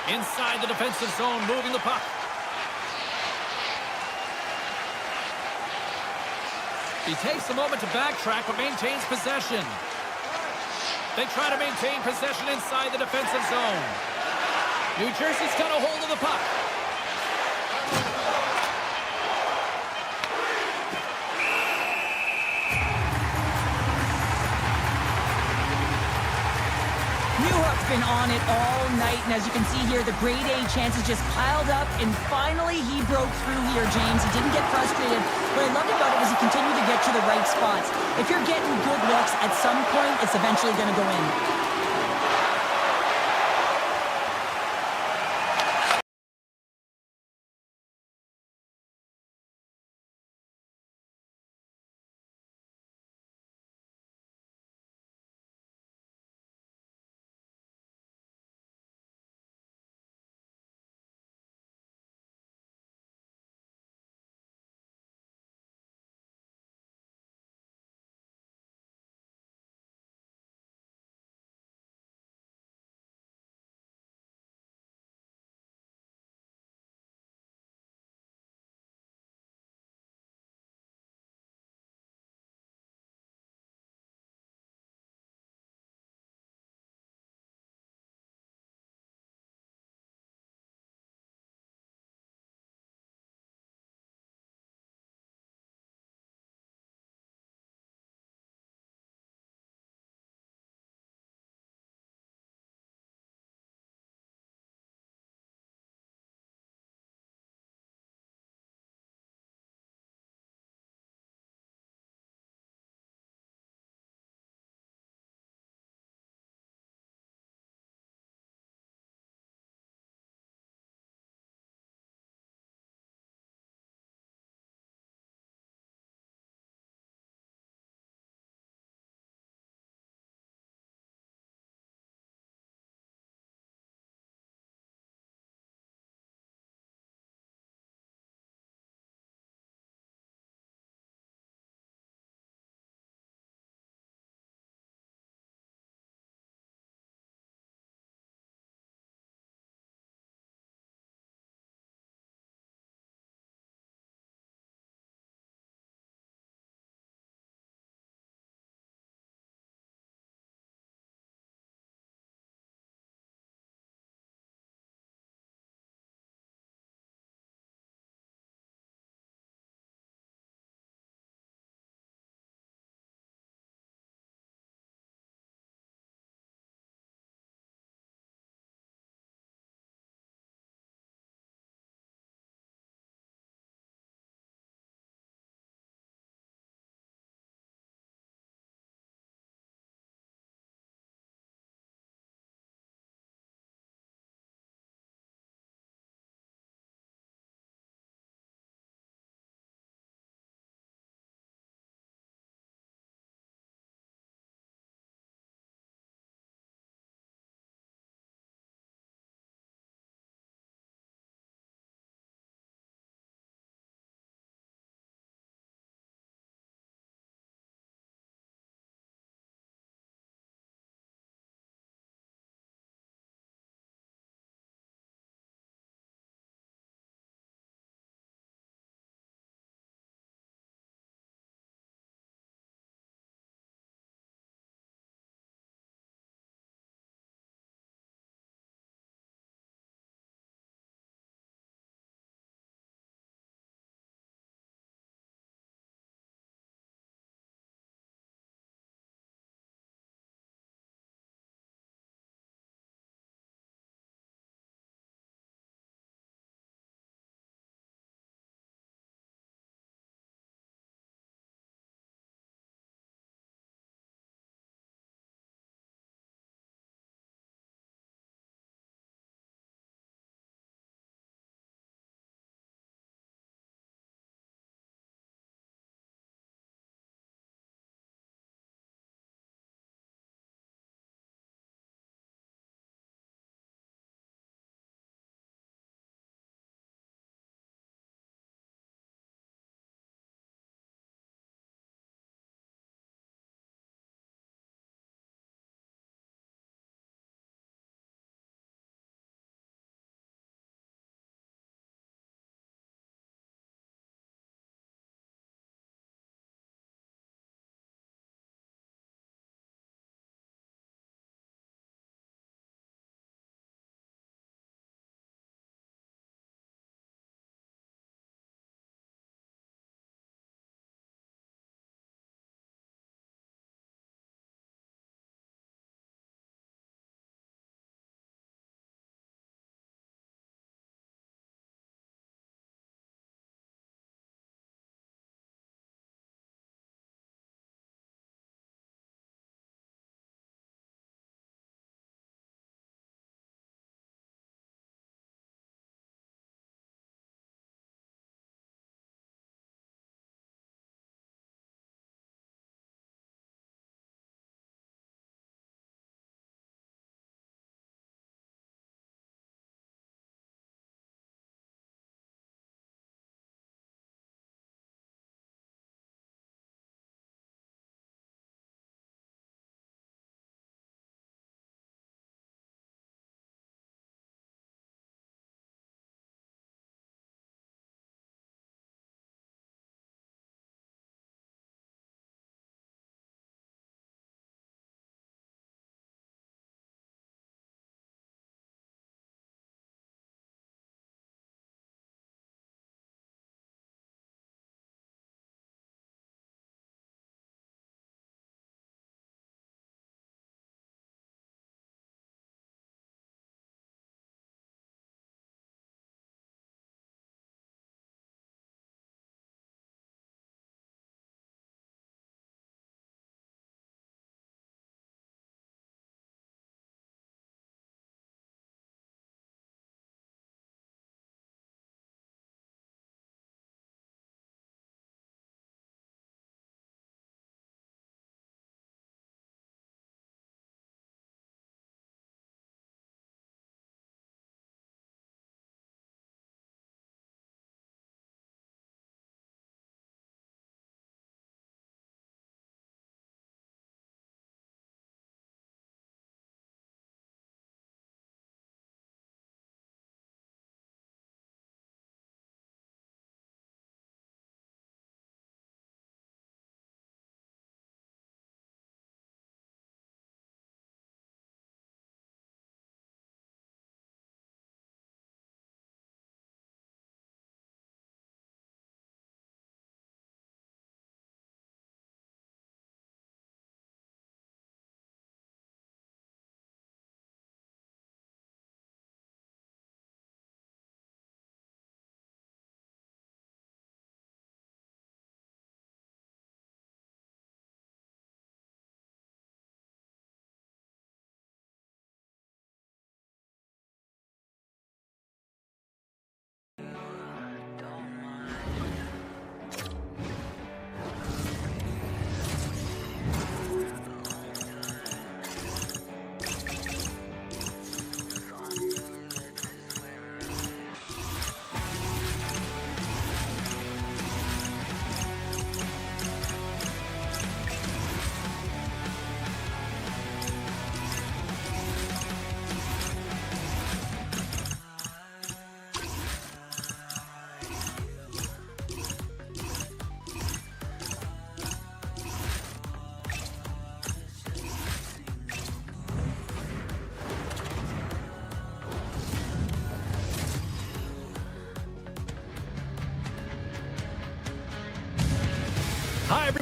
Inside the defensive zone, moving the puck. He takes a moment to backtrack, but maintains possession. They try to maintain possession inside the defensive zone. New Jersey's got a hold of the puck. Newhook's been on it all night, and as you can see here, the grade A chances just piled up, and finally he broke through here, James. He didn't get frustrated. What I loved about it was he continued to get to the right spots. If you're getting good looks, at some point, it's eventually going to go in.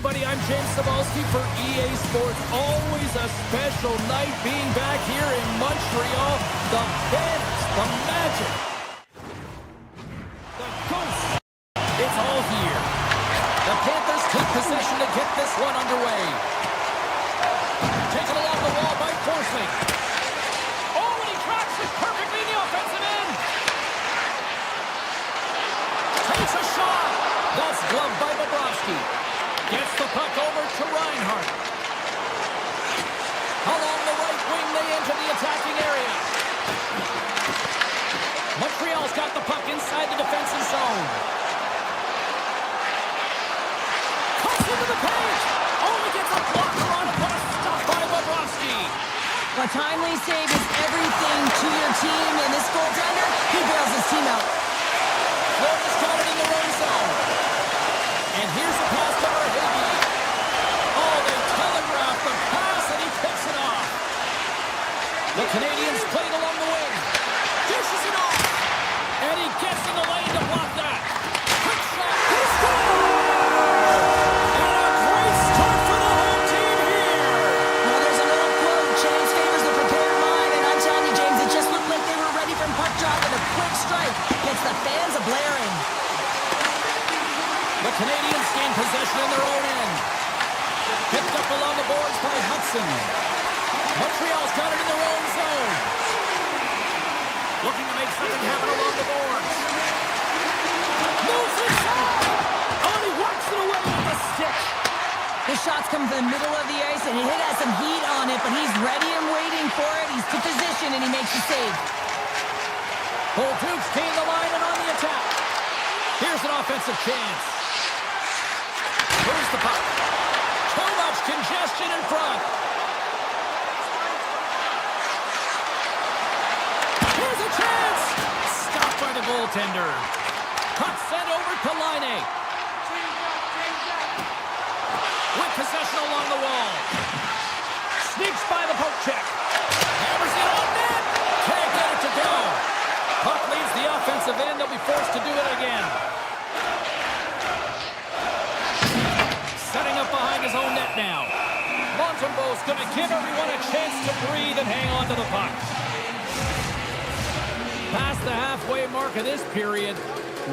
everybody. I'm James Cebulski for EA Sports. Always a special night being back here in Montreal. The Panthers, the Magic, the Ghosts. It's all here. The Panthers take possession to get this one underway. Taken along the wall by Forsling. Oh, and he tracks it perfectly in the offensive end. Takes a shot. That's gloved by Bobrovsky. Gets the puck over to Reinhart. Along the right wing, they enter the attacking area. Montreal's got the puck inside the defensive zone. Cuts into the paint. Only gets a blocker on puck. Stopped by Bobrovsky. A timely save is everything to your team, and this goaltender, he bails his team out. Florida's got it in the wrong zone. And here's a pass to Verhaeghe. Oh, they telegraph the pass, and he picks it off. The Canadiens playing along the wing. Dishes it off. And he gets in the lane to block that. Quick shot. He scores! And a great start for the home team here. Well, there's a little quote, chance favors the prepared mind, and I'm telling you, James, it just looked like they were ready from puck drop, and a quick strike gets the fans a-blaring. The Canadiens gain possession in their own end. Picked up along the boards by Hudson. Montreal's got it in their own zone. Looking to make something happen along the boards. Moves inside. Oh, he whacks it away with the stick. The shots come from the middle of the ice, and it has some heat on it, but he's ready and waiting for it. He's to position, and he makes the save. Bolduc's gained the line and on the attack. Here's an offensive chance. Moves the puck. Too much congestion in front. Here's a chance. Stopped by the goaltender. Puck sent over to Laine. With possession along the wall. Sneaks by the poke check. Hammers it on net. Can't get it to go. Puck leaves the offensive end. They'll be forced to do it again. Setting up behind his own net now. Montembeault's going to give everyone a chance to breathe and hang on to the puck. Past the halfway mark of this period,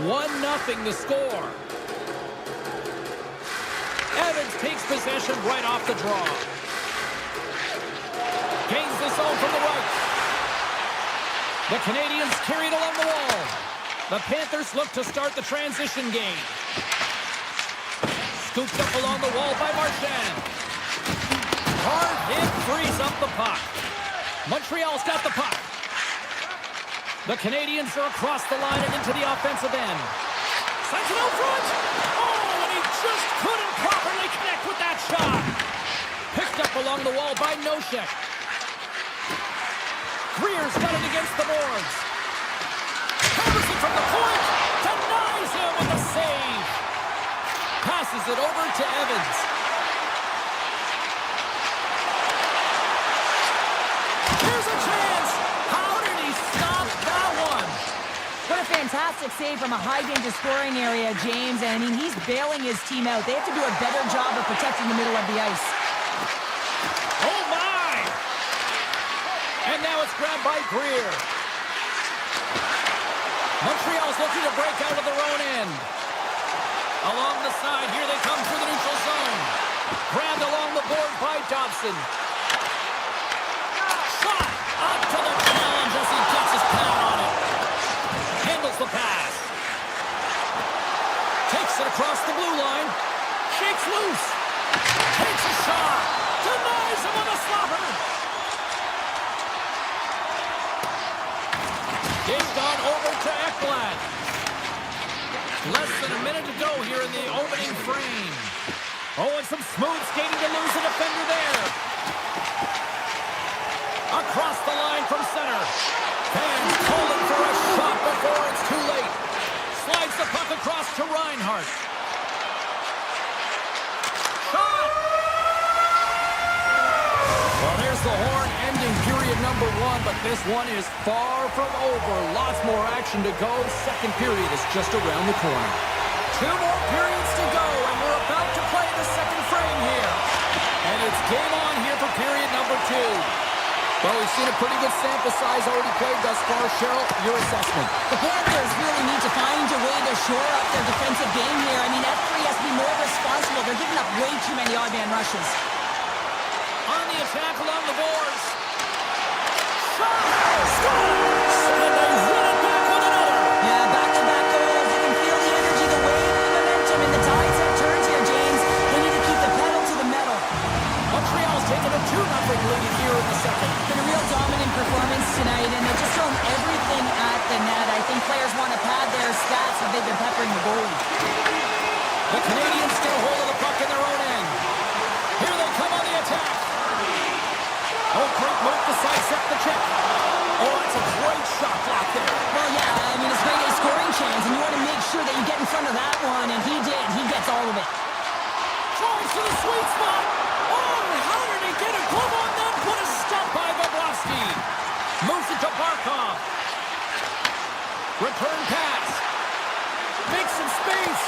1-0 the score. Evans takes possession right off the draw. Gains the zone from the right. The Canadiens carried along the wall. The Panthers look to start the transition game. Scooped up along the wall by Marchand. Hard hit frees up the puck. Montreal's got the puck. The Canadiens are across the line and into the offensive end. Sends it out front. Oh, and he just couldn't properly connect with that shot. Picked up along the wall by Nosek. Greer's got it against the boards. Hammers it from the point. Denies him with a save. Passes it over to Evans. Here's a chance. How did he stop that one? What a fantastic save from a high-danger scoring area, James. And I mean, he's bailing his team out. They have to do a better job of protecting the middle of the ice. Oh, my! And now it's grabbed by Greer. Montreal's looking to break out of their own end. Along the side, here they come through the neutral zone. Grabbed along the board by Dobson. Shot! Up to the challenge as he gets his pad on it. Handles the pass. Takes it across the blue line. Shakes loose. Takes a shot. Denies him with a slapper. It's gone over to Ekblad. Less than a minute to go here in the opening frame. Oh, and some smooth skating to lose a defender there. Across the line from center. Fans calling for a shot before it's too late. Slides the puck across to Reinhart. Shot! Well, there's the horn ending period number 1, but this one is far from over. Lots more action to go. Second period is just around the corner. 2 more periods to go, and we're about to play the the second frame here. And it's game on here for period number 2. Well, we've seen a pretty good sample size already played thus far. Cheryl, your assessment. The Panthers really need to find a way to shore up their defensive game here. I mean, F3 has to be more responsible. They're giving up way too many odd man rushes. On the attack along the boards. Shot! Scores! And they win it back with another. Yeah, back-to-back goals. You can feel the energy, the wave, the momentum, and the tides have turned here, James. They need to keep the pedal to the metal. Montreal's taken a 2-0 lead here in the second. It's been a real dominant performance tonight, and they've just thrown everything at the net. I think players want to pad their stats, but they've been peppering the goalie. The Canadiens get a hold of the puck in their own end. Here they come on the attack. Oh, great move to sidestep the check. Oh, that's a great shot block there. Well, yeah, I mean, it's great a scoring chance, and you want to make sure that you get in front of that one, and he did. He gets all of it. Drives to the sweet spot. Oh, how did he get a glove on that? What a stop by Bobrovsky. Moves it to Barkov. Return pass. Makes some space.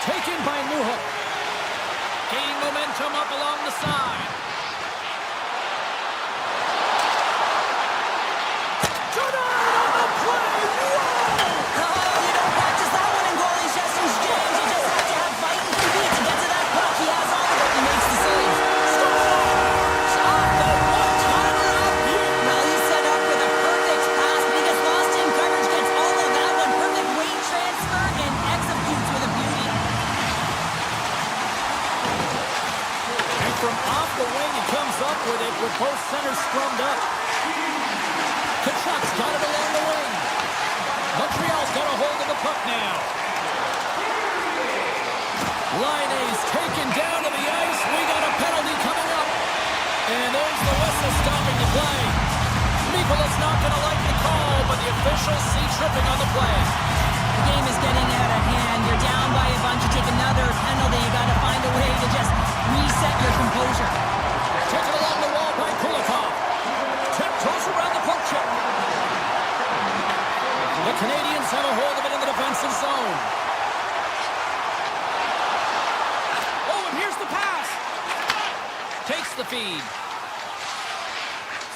Taken by Newhook. Gaining momentum up along the side. Tonight on the play. Whoa! Oh, you don't practice that one in goalie sessions, James. You just have to have fight and compete to get to that puck. He has all of it and makes the save. Scores! On the one-timer of you. Well, he's set up with a perfect pass, but he gets lost in coverage, gets all of that one. Perfect weight transfer and executes with a beauty. And from off the wing, he comes up with it with both centers scrummed up. Kachuk's got it along the wing. Montreal's got a hold of the puck now. Liney's taken down to the ice. We got a penalty coming up. And there's the whistle stopping the play. Mikola's not going to like the call, but the officials see tripping on the play. The game is getting out of hand. You're down by a bunch. You take another penalty. You got to find a way to just reset your composure. Taken along the wall by Kulikov. Tiptoes around the poke check. The Canadiens have a hold of it in the defensive zone. Oh, and here's the pass. Takes the feed.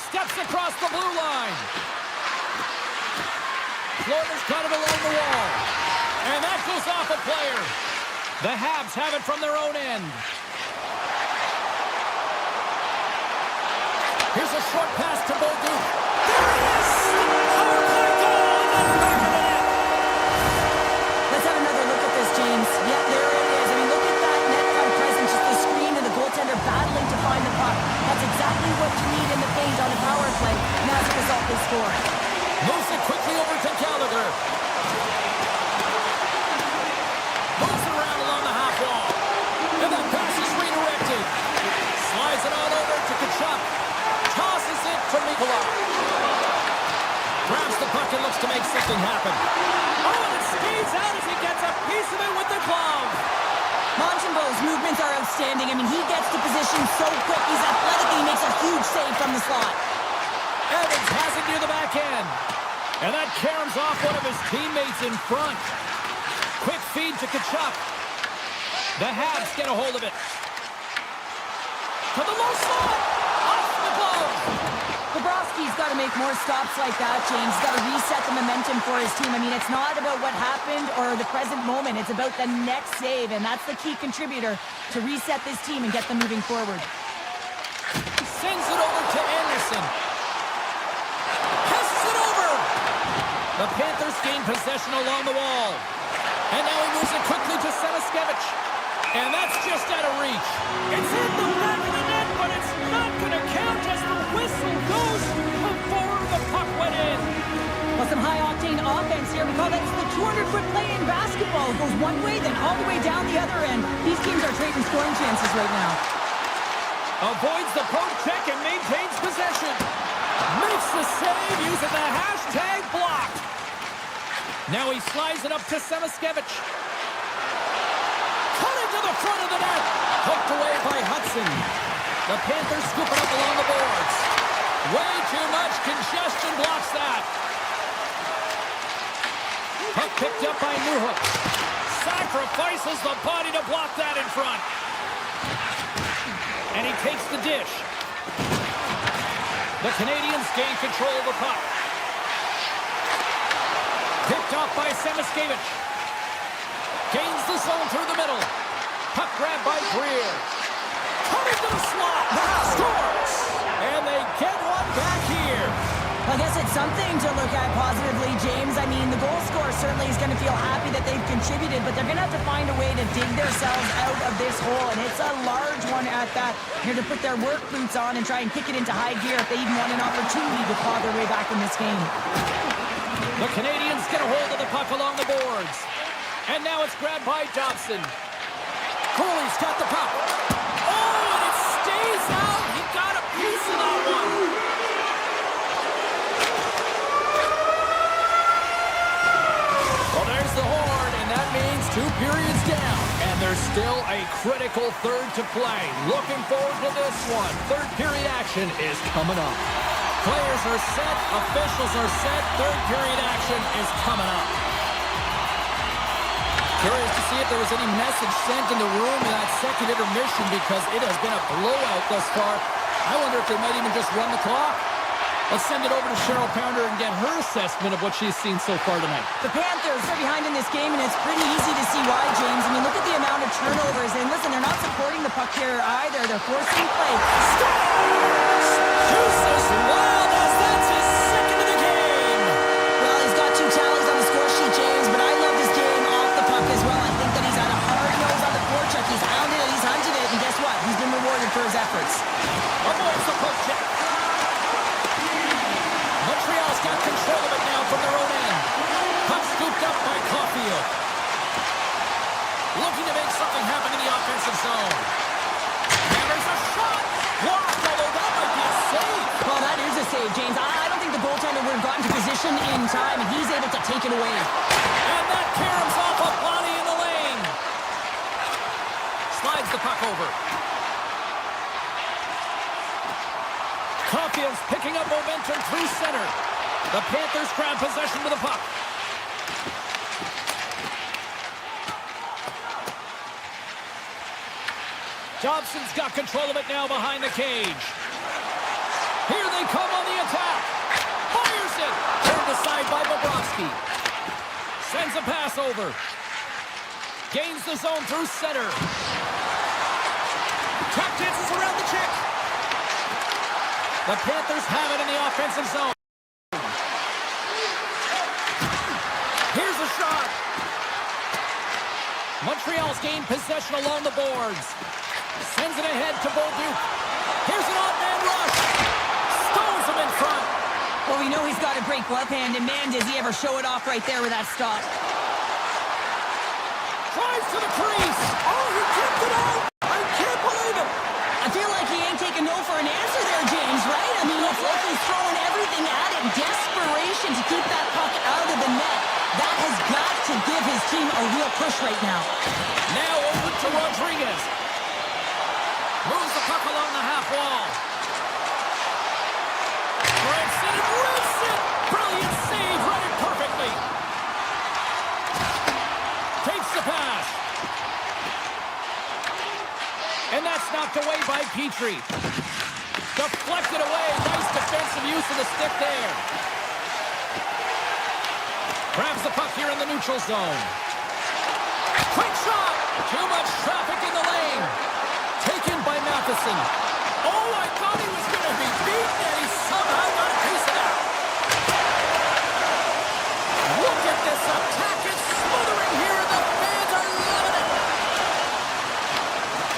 Steps across the blue line. Florida's got it along the wall. And that goes off a player. The Habs have it from their own end. Here's a short pass to Bolduc. There it is! Power play goal on the back of the net. Let's have another look at this, James. Yeah, there it is. I mean, look at that net front presence, just the screen and the goaltender battling to find the puck. That's exactly what you need in the paint on a power play. And as a result, they score. Moves it quickly over to Gallagher. Moves it around along the half wall. And that pass is redirected. Slides it all over to Kachuk. Tosses it to Mikola. Grabs the puck and looks to make something happen. Oh, and it skates out as he gets a piece of it with the glove. Montembeau's movements are outstanding. I mean, he gets to position so quick. He's athletic and he makes a huge save from the slot. Evans has it near the back end. And that caroms off one of his teammates in front. Quick feed to Kachuk. The Habs get a hold of it. To the low slot. Off the glove. Bobrovsky's got to make more stops like that, James. He's got to reset the momentum for his team. I mean, it's not about what happened or the present moment. It's about the next save, and that's the key contributor to reset this team and get them moving forward. Sends it over to Anderson. Passes it over. The Panthers gain possession along the wall. And now he moves it quickly to Samaskevich. And that's just out of reach. It's in the back of the net, but it's not going to count as the whistle goes before the puck went in. Well, some high-octane offense here. We call that the 200-foot play in basketball. It goes one way, then all the way down the other end. These teams are trading scoring chances right now. Avoids the poke check and maintains possession. Makes the save using the hashtag blocked. Now he slides it up to Samaskevich. Cutting to the front of the net. Poked away by Hudson. The Panthers scoop it up along the boards. Way too much congestion blocks that. Puck picked up by Newhook. sacrifices the body to block that in front. And he takes the dish. The Canadiens gain control of the puck. Picked off by Semiskevich. Gains the zone through the middle. Puck grabbed by Greer. Coming to the slot. Scores! And they get one back here. I guess it's something to look at positively, James. I mean, the goal scorer certainly is going to feel happy that they've contributed, but they're going to have to find a way to dig themselves out of this hole, and it's a large one at that. Here to put their work boots on and try and kick it into high gear if they even want an opportunity to claw their way back in this game. The Canadiens get a hold of the puck along the boards. And now it's grabbed by Dobson. Cooley's got the puck. Oh, and it stays out. He got a piece of that one. Well, there's the horn, and that means 2 periods down. And there's still a critical third to play. Looking forward to this one. Third period action is coming up. Players are set, officials are set, third period action is coming up. Curious to see if there was any message sent in the room in that second intermission because it has been a blowout thus far. I wonder if they might even just run the clock. Let's send it over to Cheryl Pounder and get her assessment of what she's seen so far tonight. The Panthers are behind in this game, and it's pretty easy to see why, James. I mean, look at the amount of turnovers. And listen, they're not supporting the puck here either. They're forcing play. Scores! Deuces Wild as that's his second of the game. Well, he's got 2 tallies on the score sheet, James, but I love this game off the puck as well. I think that he's had a hard nose on the forecheck. He's hounded it, he's hunted it, and guess what? He's been rewarded for his efforts. Avoids the poke check. Montreal's got control of it now from their own end. Puck scooped up by Caulfield. Looking to make something happen in the offensive zone. And there's a shot. Blocked, although that might be a save. Well, that is a save, James. I don't think the goaltender would have gotten to position in time, and he's able to take it away. And that caroms off a body in the lane. Slides the puck over. Caulfield's picking up momentum through center. The Panthers grab possession with the puck. Dobson's got control of it now behind the cage. Here they come on the attack. Fires it. Turned aside by Bobrovsky. Sends a pass over. Gains the zone through center. Tap dances around the check. The Panthers have it in the offensive zone. Here's a shot. Montreal's gained possession along the boards. Sends it ahead to Beaulieu. Here's an odd man rush. Stones him in front. Well, we know he's got a great glove hand, and man, does he ever show it off right there with that stop. Drives to the crease. Oh, he kicked it out. I can't believe it. I feel like he ain't taking no for an answer there, James, right? I mean, it's like he's throwing everything at it. Desperation to keep that puck out of the net. That has got to give his team a real push right now. Now over to Rodriguez. Moves the puck along the half wall. Breaks it and rips it. Brilliant save. Read it perfectly. Takes the pass. And that's knocked away by Petrie. Deflected away. Nice defensive use of the stick there. Grabs the puck here in the neutral zone. Quick shot. Too much traffic in the lane. Taken by Matheson. Oh, I thought he was going to be beaten, and he somehow got a piece of that. Look at this attack. It's smothering here, and the fans are loving it.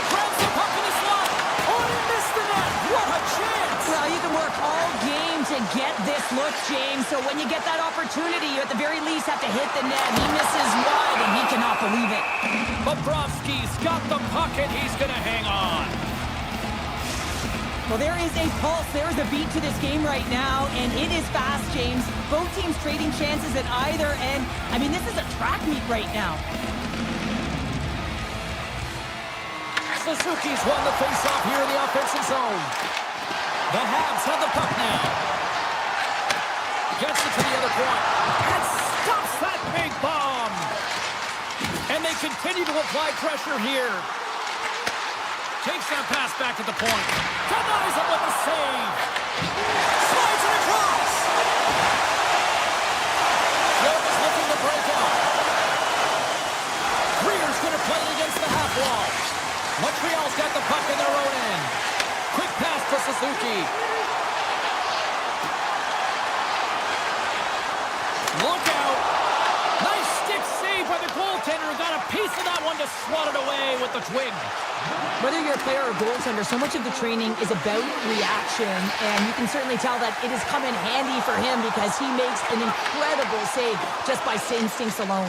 Grabs the puck in the slot. Oh, he missed the net. What a chance. Well, you can work all game to get this look, James. So when you get that opportunity, you at the very least have to hit the net. He misses wide, and he cannot believe it. Bobrovsky's got the puck, and he's going to hang on. Well, there is a pulse. There is a beat to this game right now, and it is fast, James. Both teams trading chances at either end. I mean, this is a track meet right now. Suzuki's won the face-off here in the offensive zone. The Habs have the puck now. Gets it to the other point. And stops that big bomb. And they They continue to apply pressure here. Takes that pass back at the point. Denies him with a save. Slides it across. Joe is looking to break out. Greer's going to play it against the half wall. Montreal's got the puck in their own end. Quick pass to Suzuki. Look out. Nice stick save by the goaltender, who got a piece of that one to swat it away with the twig. Whether you're a player or goaltender, so much of the training is about reaction, and you can certainly tell that it has come in handy for him because he makes an incredible save just by instincts alone.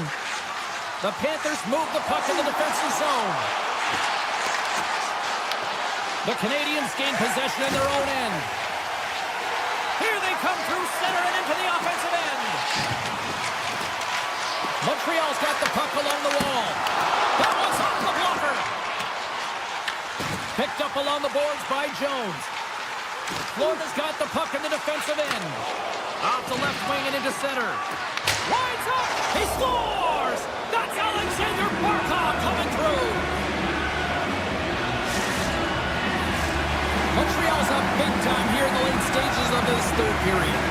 The Panthers move the puck in the defensive zone. The Canadiens gain possession in their own end. Here they come through center and into the offensive end. Montreal's got the puck along the wall. That one's off the blocker. Picked up along the boards by Jones. Florida's got the puck in the defensive end. Off the left wing and into center. Winds up. He scores. That's Alexander Barkov coming through. Montreal's up big time here in the late stages of this third period.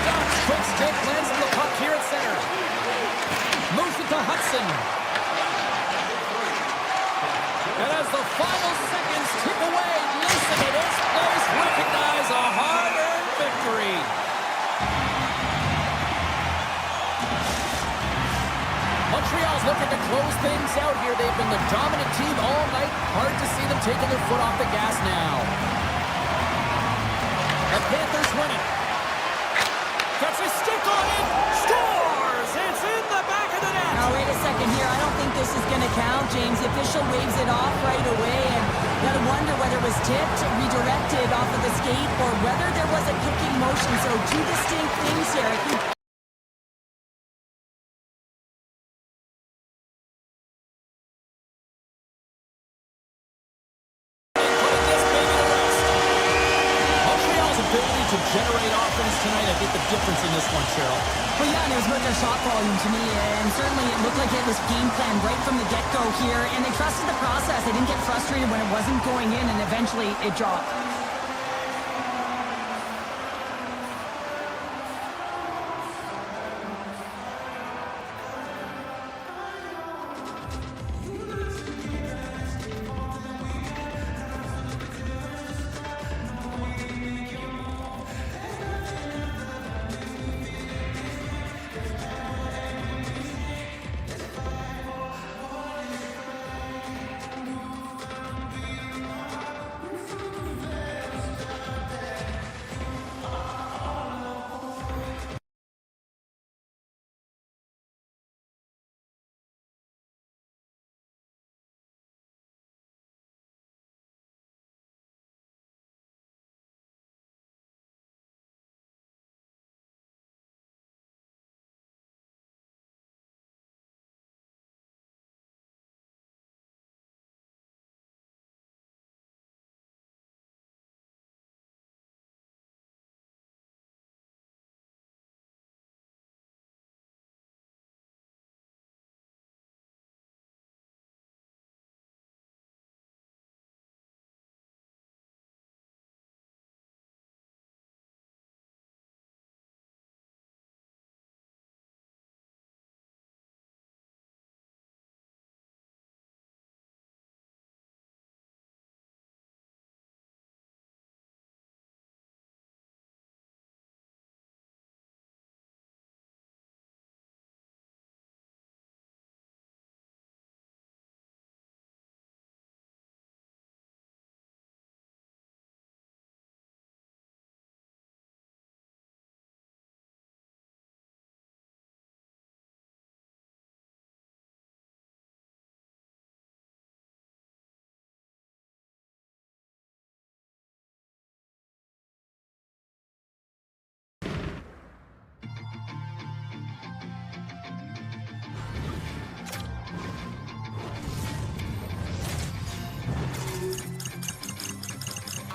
Ducks quick stick lands on the puck here at center. Moves it to Hudson. And as the final seconds tick away, listen to this place recognize a hard-earned victory. Montreal's looking to close things out here. They've been the dominant team all night. Hard to see them taking their foot off the gas now. The Panthers win it. Gets a stick on it. Scores! It's in the back of the net. Now, wait a second here. I don't think this is going to count, James. The official waves it off right away, and you got to wonder whether it was tipped, redirected off of the skate, or whether there was a kicking motion. So two distinct things here. I think to generate offense tonight, I think the difference in this one, Cheryl. Well, yeah, and it was about their shot volume to me, and certainly it looked like it was game plan right from the get-go here, and they trusted the process. They didn't get frustrated when it wasn't going in, and eventually it dropped.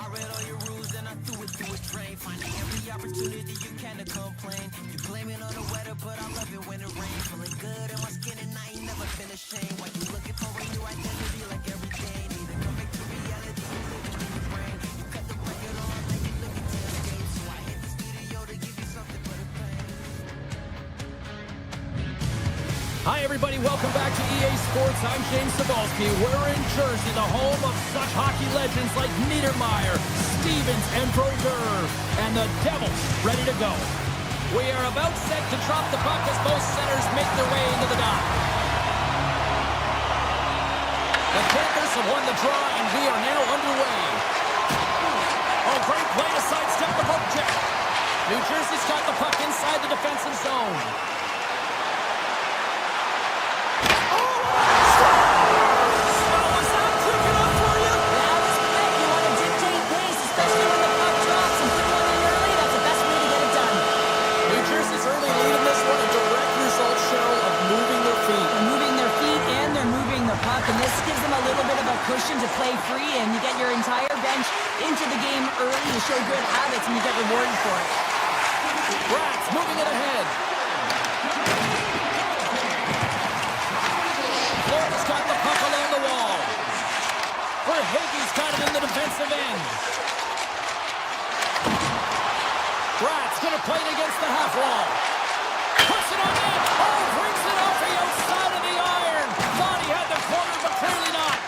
I read all your rules and I threw it through a train. Finding every opportunity you can to complain. You blame it on the weather, but I love it when it rains. Feeling good in my skin and I ain't never been ashamed. Why you looking for a new identity like every day? Need to come back to reality, you living in your brain. You cut the record on like you're looking to escape. So I hit the studio to give you something but a pain. Hi, everybody. Welcome back to EA Sports. I'm James Cebulski. We're in Jersey, the home of such hockey legends like Niedermeyer, Stevens, and Brodeur, and the Devils ready to go. We are about set to drop the puck as both centers make their way into the dot. The Panthers have won the draw, and we are now underway. Oh, great play to sidestep the poke check. New Jersey's got the puck inside the defensive zone. And this gives them a little bit of a cushion to play free, and you get your entire bench into the game early to show good habits, and you get rewarded for it. Rats moving it ahead. Florida's got the puck along the wall. Verhaeghe's got it in the defensive end. Rats going to play it against the half wall. Puts it on net. Oh, brings it off the outside of the iron. Thought he had the corner, but clearly not.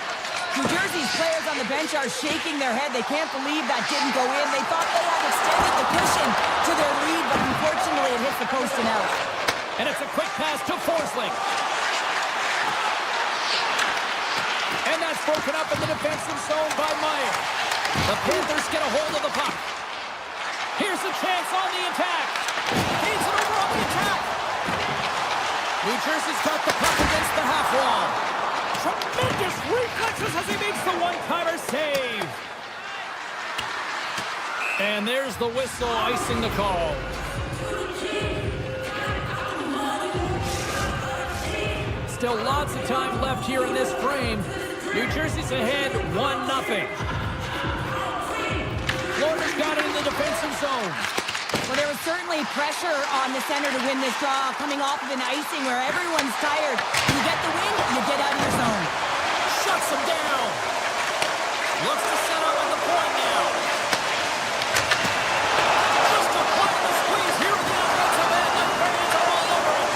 New Jersey's players on the bench are shaking their head. They can't believe that didn't go in. They thought they had extended the cushion to their lead, but unfortunately it hits the post and out. And it's a quick pass to Forsling. And that's broken up in the defensive zone by Meyer. The Panthers get a hold of the puck. Here's a chance on the attack. Feeds it over on the attack. New Jersey's got the puck against the half wall. Tremendous reflexes as he makes the one-timer save. And there's the whistle icing the call. Still lots of time left here in this frame. New Jersey's ahead 1-0. Florida's got it in the defensive zone. Well, there was certainly pressure on the center to win this draw, coming off of an icing where everyone's tired. You get the win, you get out of your zone. Shuts him down. Looks to set up on the point now. Just a point of the squeeze here at the offensive end, and Canadiens are all over it.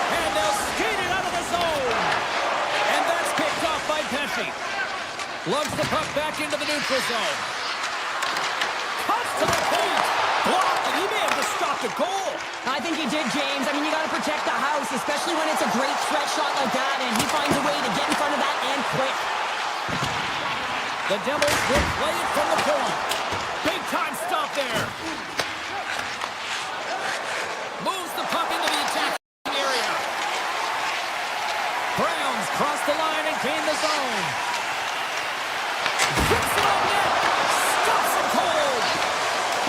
And they'll skate it out of the zone. And that's picked off by Pesce. Lugs the puck back into the neutral zone. Cuts to the paint. Blocked, and he may have just stopped a goal. I think he did, James. I mean, you got to protect the house, especially when it's a great stretch shot like that, and he finds a way to get in front of that and quick. The Devils will play it from the point. Big time stop there. Moves the puck into the attacking area. Browns cross the line and gain the zone. Gets it on net. Stops it cold.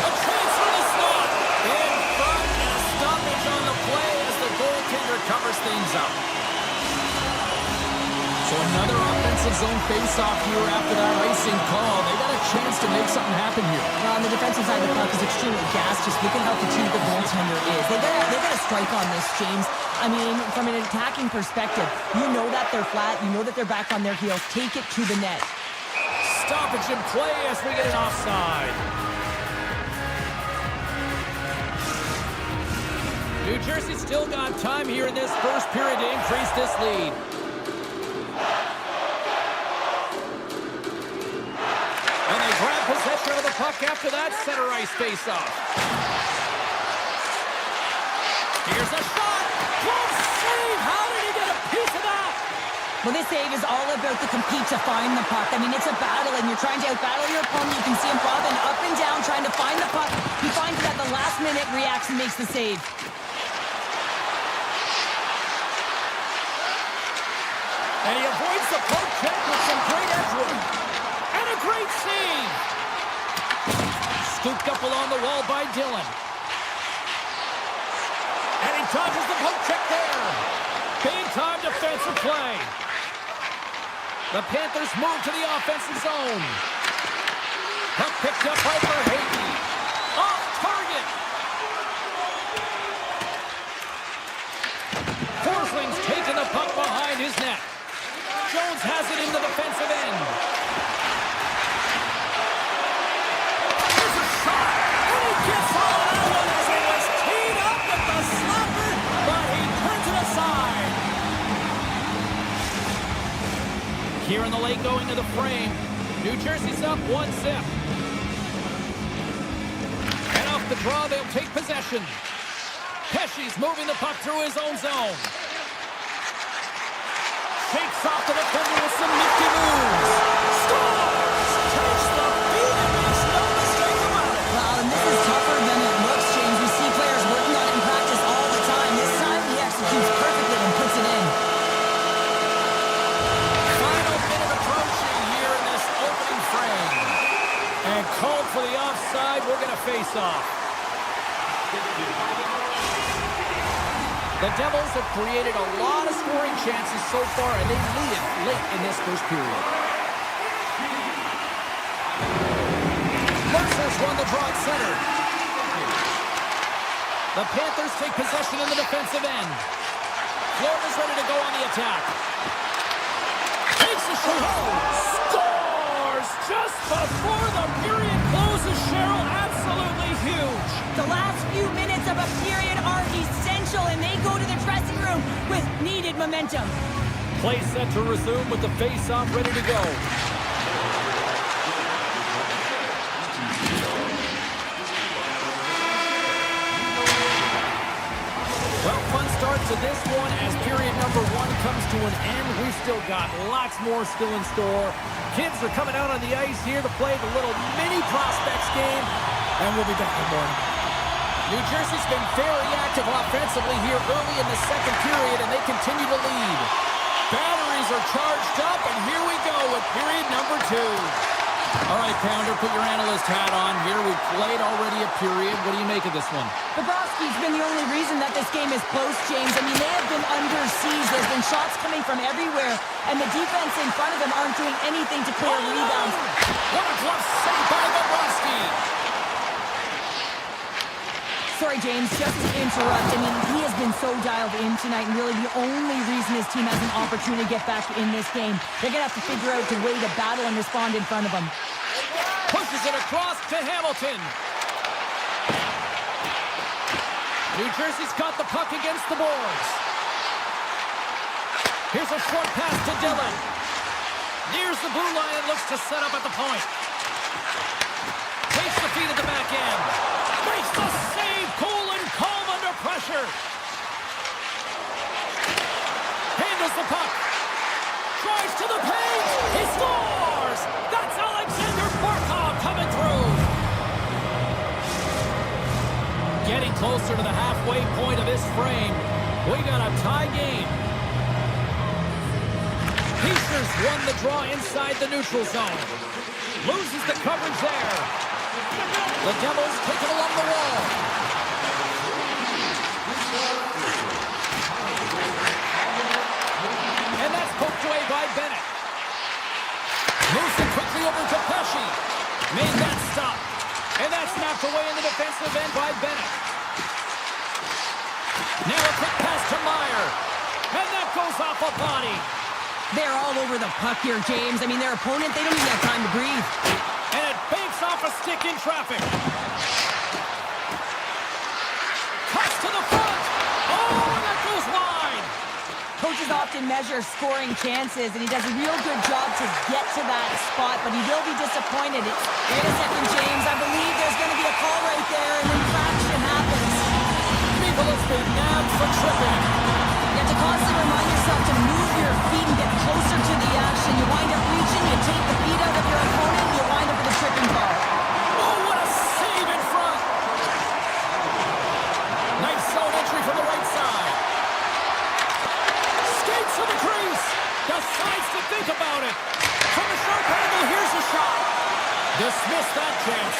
A chance for the slot. In front and a stoppage on the play as the goaltender covers things up. So another offensive zone face-off here after that icing call. They got a chance to make something happen here. Well, on the defensive side of the puck is extremely gassed. Just look at how fatigued the goaltender is. They got a strike on this, James. I mean, from an attacking perspective, you know that they're flat. You know that they're back on their heels. Take it to the net. Stoppage in play as we get an offside. New Jersey still got time here in this first period to increase this lead. And they grab possession of the puck after that center ice face-off. Here's a shot. Close save. How did he get a piece of that? Well, this save is all about the compete to find the puck. I mean, it's a battle, and you're trying to outbattle your opponent. You can see him bobbing up and down, trying to find the puck. He finds it at the last minute, reacts, and makes the save. And he avoids the poke check with some great edgework. And a great save. Scooped up along the wall by Dillon. And he dodges the poke check there. Big time defensive play. The Panthers move to the offensive zone. Puck picked up by Verhaeghe. Off target. Forsling's taking the puck behind his net. Jones has it in the defensive end. There's a shot, and he gets all that one as it was teed up with the slapper, but he turns it aside. Here in the late going to the frame. New Jersey's up 1-0. And off the draw, they'll take possession. Pesce's moving the puck through his own zone. Shakes off the defender with some nifty moves. Scores! Takes the beat and makes no mistake about it. Well, and this is tougher than it looks, James. We see players working on it in practice all the time. This time, he executes perfectly and puts it in. Final minute approaching here in this opening frame. And called for the offside. We're going to face off. The Devils have created a lot of scoring chances so far, and they lead it late in this first period. Mercer's won the draw at center. The Panthers take possession in the defensive end. Florida's ready to go on the attack. Takes the shot. Scores just before the period closes. Cheryl, absolutely huge. The last few minutes of a period are essential, and they go to the dressing room with needed momentum. Play set to resume with the face-off ready to go. Well, fun start to this one as period number 1 comes to an end. We've still got lots more still in store. Kids are coming out on the ice here to play the little mini prospects game, and we'll be back in the morning. New Jersey's been very active offensively here early in the second period, and they continue to lead. Batteries are charged up, and here we go with period number 2. All right, Pounder, put your analyst hat on here. We've played already a period. What do you make of this one? Bobrovsky's been the only reason that this game is close, James. I mean, they have been under siege. There's been shots coming from everywhere, and the defense in front of them aren't doing anything to clear rebounds. What a glove save by Bobrovsky! Sorry, James, just to interrupt. I mean, he has been so dialed in tonight, and really the only reason his team has an opportunity to get back in this game. They're going to have to figure out a way to battle and respond in front of him. Pushes it across to Hamilton. New Jersey's got the puck against the boards. Here's a short pass to Dillon. Nears the blue line and looks to set up at the point. Takes the feed at the back end. Makes the save, cool and calm under pressure. Handles the puck. Drives to the paint. He scores! That's Alexander Barkov coming through. Getting closer to the halfway point of this frame. We got a tie game. Pacers won the draw inside the neutral zone. Loses the coverage there. The Devils take it along the wall. And that's poked away by Bennett. Moves it quickly over to Pesce. Made that stop. And that's knocked away in the defensive end by Bennett. Now a quick pass to Meyer. And that goes off a body. They're all over the puck here, James. I mean, their opponent, they don't even have time to breathe. And it banks off a stick in traffic. Cuts to the front. Oh, and that goes wide. Coaches often measure scoring chances, and he does a real good job to get to that spot, but he will be disappointed. Wait a second, James. I believe there's going to be a call right there, and infraction happens. Nicholas been nabbed for tripping. You have to constantly remind yourself to move your feet and get closer to the action. You wind up reaching, you take the feet out of your opponent, you wind up with a tripping ball. Oh, what a save in front. Nice zone entry from the right side. Skates to the crease. Decides to think about it. From a sharp angle, here's a shot. Dismiss that chance.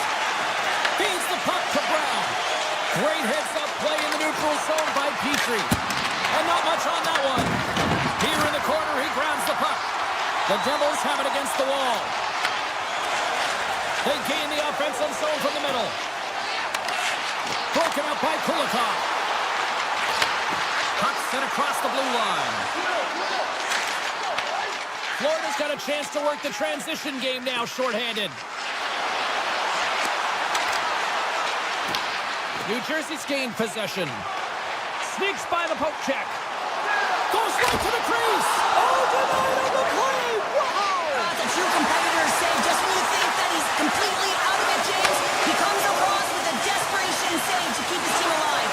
Feeds the puck to Brown. Great heads-up play in the neutral zone by Petrie. And not much on that one. Here in the corner, he grabs the puck. The Devils have it against the wall. They gain the offensive zone from the middle. Broken up by Kulikov. Puck sent across the blue line. Florida's got a chance to work the transition game now, shorthanded. New Jersey's gained possession. Sneaks by the poke check. Goes right to the crease. Oh, denied on the play. Wow! That's a true competitor's save. Just when you think that he's completely out of it, James, he comes across with a desperation save to keep his team alive.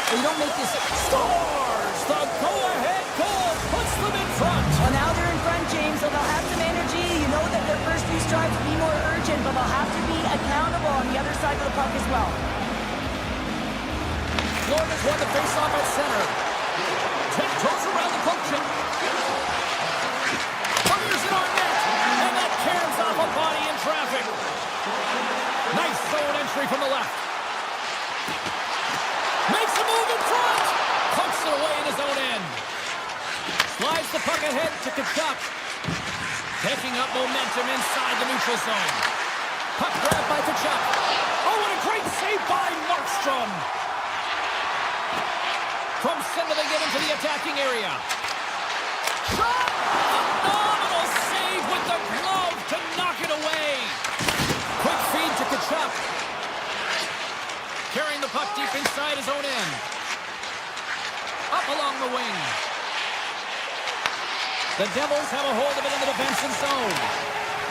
They don't make this. Scores! The go-ahead goal puts them in front. Well, now they're in front, James, so they'll have some energy. You know that their first few strides will be more urgent, but they'll have to be accountable on the other side of the puck as well. Florida's won the face-off at center. Tiptoes around the poke check. Fires it on net. And that caroms off a body in traffic. Nice zone entry from the left. Makes a move in front. Pucks it away in his own end. Slides the puck ahead to Tkachuk. Taking up momentum inside the neutral zone. Puck grabbed by Tkachuk. Oh, what a great save by Markstrom. From center they get into the attacking area. Shot! Phenomenal save with the glove to knock it away. Quick feed to Tkachuk. Carrying the puck deep inside his own end. Up along the wing. The Devils have a hold of it in the defensive zone.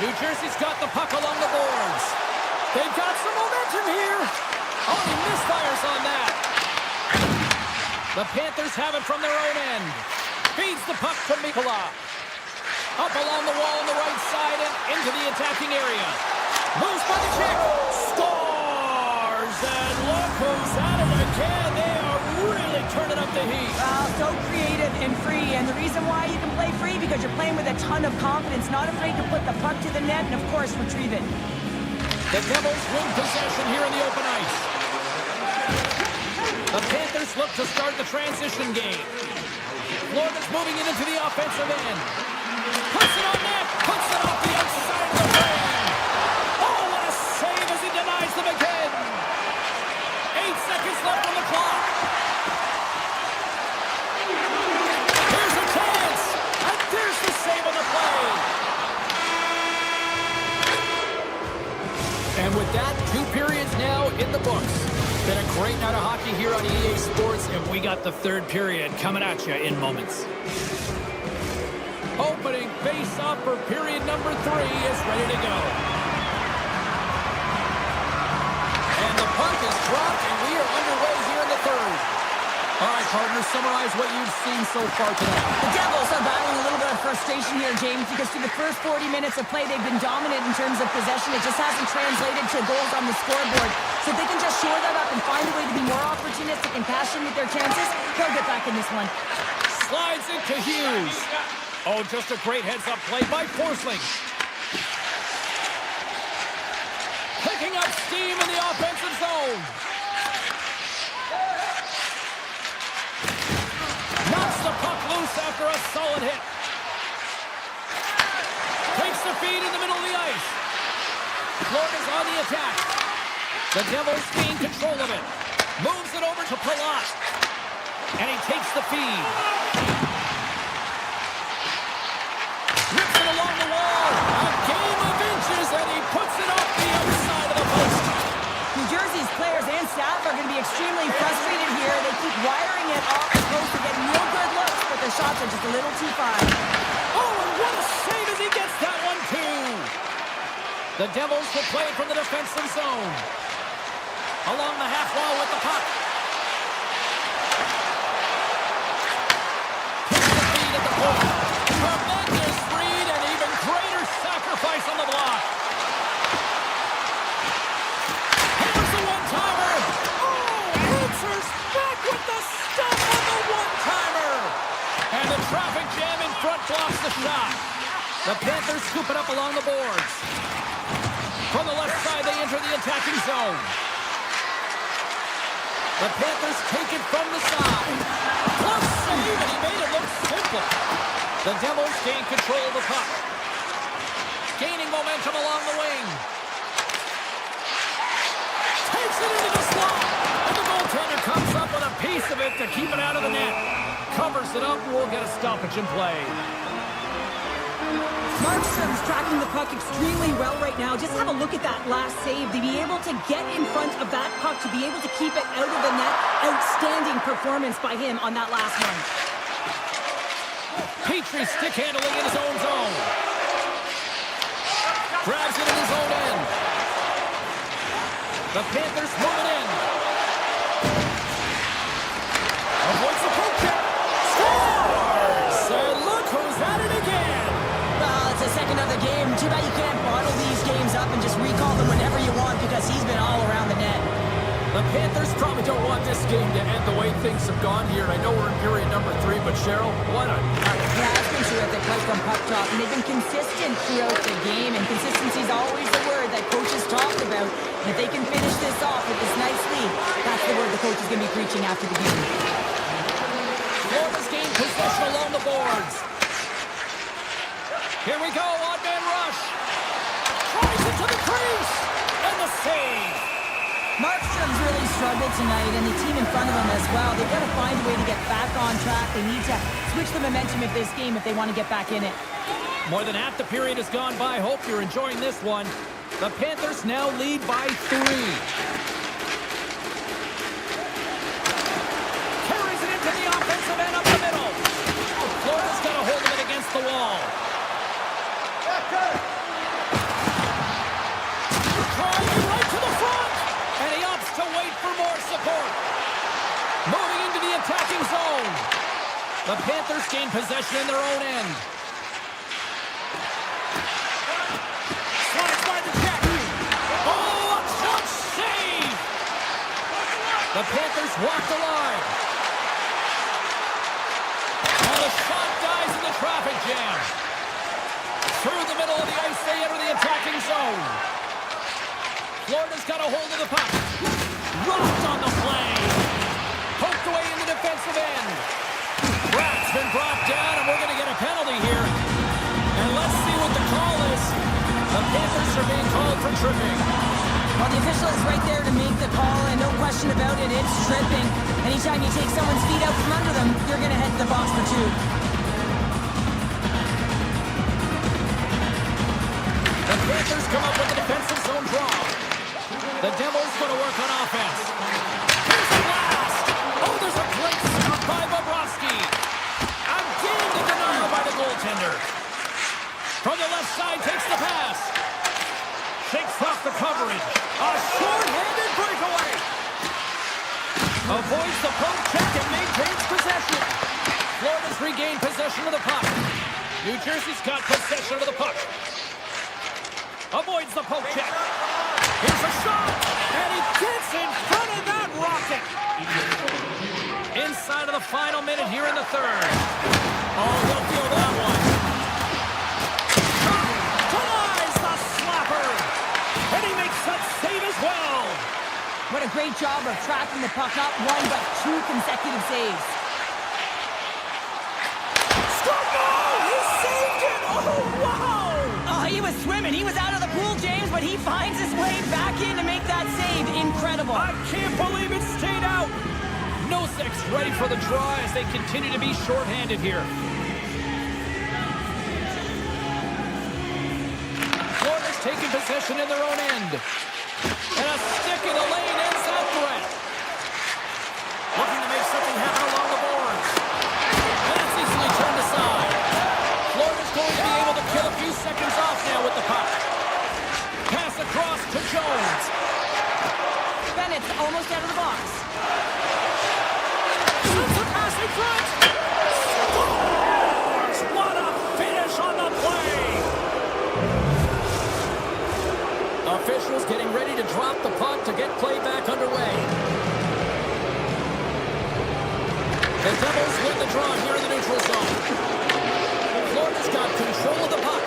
New Jersey's got the puck along the boards. They've got some momentum here. Oh, he misfires on that. The Panthers have it from their own end. Feeds the puck to Mikula. Up along the wall on the right side and into the attacking area. Moves by the check. Scores! And look who's at it again. They are really turning up the heat. So creative and free. And the reason why you can play free, because you're playing with a ton of confidence, not afraid to put the puck to the net and, of course, retrieve it. The Devils win possession here in the open ice. The Panthers look to start the transition game. Florida's moving it into the offensive end. Puts it on net. Puts it off the outside of the frame. Oh, what a save as he denies them again. 8 seconds left on the clock. Here's a chance. And there's the save on the play. And with that, 2 periods now in the books. Been a great night of hockey here on EA Sports, and we got the 3rd period coming at you in moments. Opening face-off for period number 3 is ready to go. And the puck is dropped, and we are underway here in the 3rd. All right, partners, summarize what you've seen so far tonight. The Devils are battling a little bit of frustration here, James, because through the first 40 minutes of play, they've been dominant in terms of possession. It just hasn't translated to goals on the scoreboard. So if they can just shore that up and find a way to be more opportunistic and passionate with their chances, they'll get back in this one. Slides it to Hughes. Oh, just a great heads-up play by Forsling. Picking up steam in the offensive zone. Knocks the puck loose after a solid hit. Takes the feed in the middle of the ice. Florida's on the attack. The Devils gain control of it. Moves it over to Palat. And he takes the feed. Rips it along the wall. A game of inches, and he puts it off the outside of the post. New Jersey's players and staff are going to be extremely frustrated here. They keep wiring it off the post to get real good looks, but their shots are just a little too far. Oh, and what a save as he gets that one, too. The Devils will play it from the defensive zone. Along the half wall with the puck. Takes the feed at the point. Tremendous read and even greater sacrifice on the block. Here's the one-timer. Oh, answers back with the stop on the one-timer. And the traffic jam in front blocks the shot. The Panthers scoop it up along the boards. From the left side, they enter the attacking zone. The Panthers take it from the side. Close save, and he made it look simple. The Devils gain control of the puck. Gaining momentum along the wing. Takes it into the slot. And the goaltender comes up with a piece of it to keep it out of the net. Covers it up, and we'll get a stoppage in play. Markstrom's tracking the puck extremely well right now. Just have a look at that last save. To be able to get in front of that puck, to be able to keep it out of the net. Outstanding performance by him on that last one. Petrie stick handling in his own zone. Grabs it in his own end. The Panthers move it in. Avoids the poke check. Scores! And look who's at it again. Well, it's the second of the game. Too bad you can't bottle these games up and just recall them whenever you want because he's been all around the net. The Panthers probably don't want this game to end the way things have gone here. I know we're in period number 3, but Cheryl, what a night. Yeah, it's been terrific right from puck drop, and they've been consistent throughout the game, and consistency is always the word that coaches talk about. And if they can finish this off with this nice lead, that's the word the coach is going to be preaching after the game. Florida's gained possession along the boards. Here we go, odd-man rush. Tries it to the crease, and the save. Markstrom's really struggled tonight, and the team in front of him as well. They've got to find a way to get back on track. They need to switch the momentum of this game if they want to get back in it. More than half the period has gone by. Hope you're enjoying this one. The Panthers now lead by 3. Carries it into the offensive end up the middle. Florida's got a hold of it against the wall. Trying right to the front. And he opts to wait for more support. Moving into the attacking zone. The Panthers gain possession in their own end. Slides by the Jack. Oh, a clutch save. The Panthers walk the line. And the shot dies in the traffic jam. Through the middle of the ice, they enter the attacking zone. Florida's got a hold of the puck. Rocked on the play. Poked away in the defensive end. Bratt's been brought down, and we're going to get a penalty here. And let's see what the call is. The Panthers are being called for tripping. Well, the official is right there to make the call, and no question about it, it's tripping. Anytime you take someone's feet out from under them, you're going to head to the box for 2. The Panthers come up with a defensive zone draw. The Devils going to work on offense. Here's the blast. Oh, there's a great stop by Bobrovsky. Again, the denial by the goaltender. From the left side, takes the pass. Shakes off the coverage. A short-handed breakaway. Avoids the poke check and maintains possession. Florida's regained possession of the puck. New Jersey's got possession of the puck. Avoids the poke check. Here's a shot, and he gets in front of that rocket. Inside of the final minute here in the third. Oh, he'll feel that one. Denies the slapper, and he makes that save as well. What a great job of tracking the puck, not 1 but 2 consecutive saves. Score! He saved it! Oh, wow! Oh, he was swimming. He was out of the pool, James, but he finds his way back in to make that save. Incredible. I can't believe it stayed out. Nosek's ready for the draw as they continue to be shorthanded here. Florida's taking possession in their own end. And a stick in the lane ends that threat. Looking to make something happen along the boards. And it's easily turned aside. Florida's going to be able to kill a few seconds off now with the puck. Pass across to Jones. Bennett's almost out of the box. Shoots a pass in front. Scores! What a finish on the play. Officials getting ready to drop the puck to get play back underway. The Devils win the draw here in the neutral zone. Florida's got control of the puck.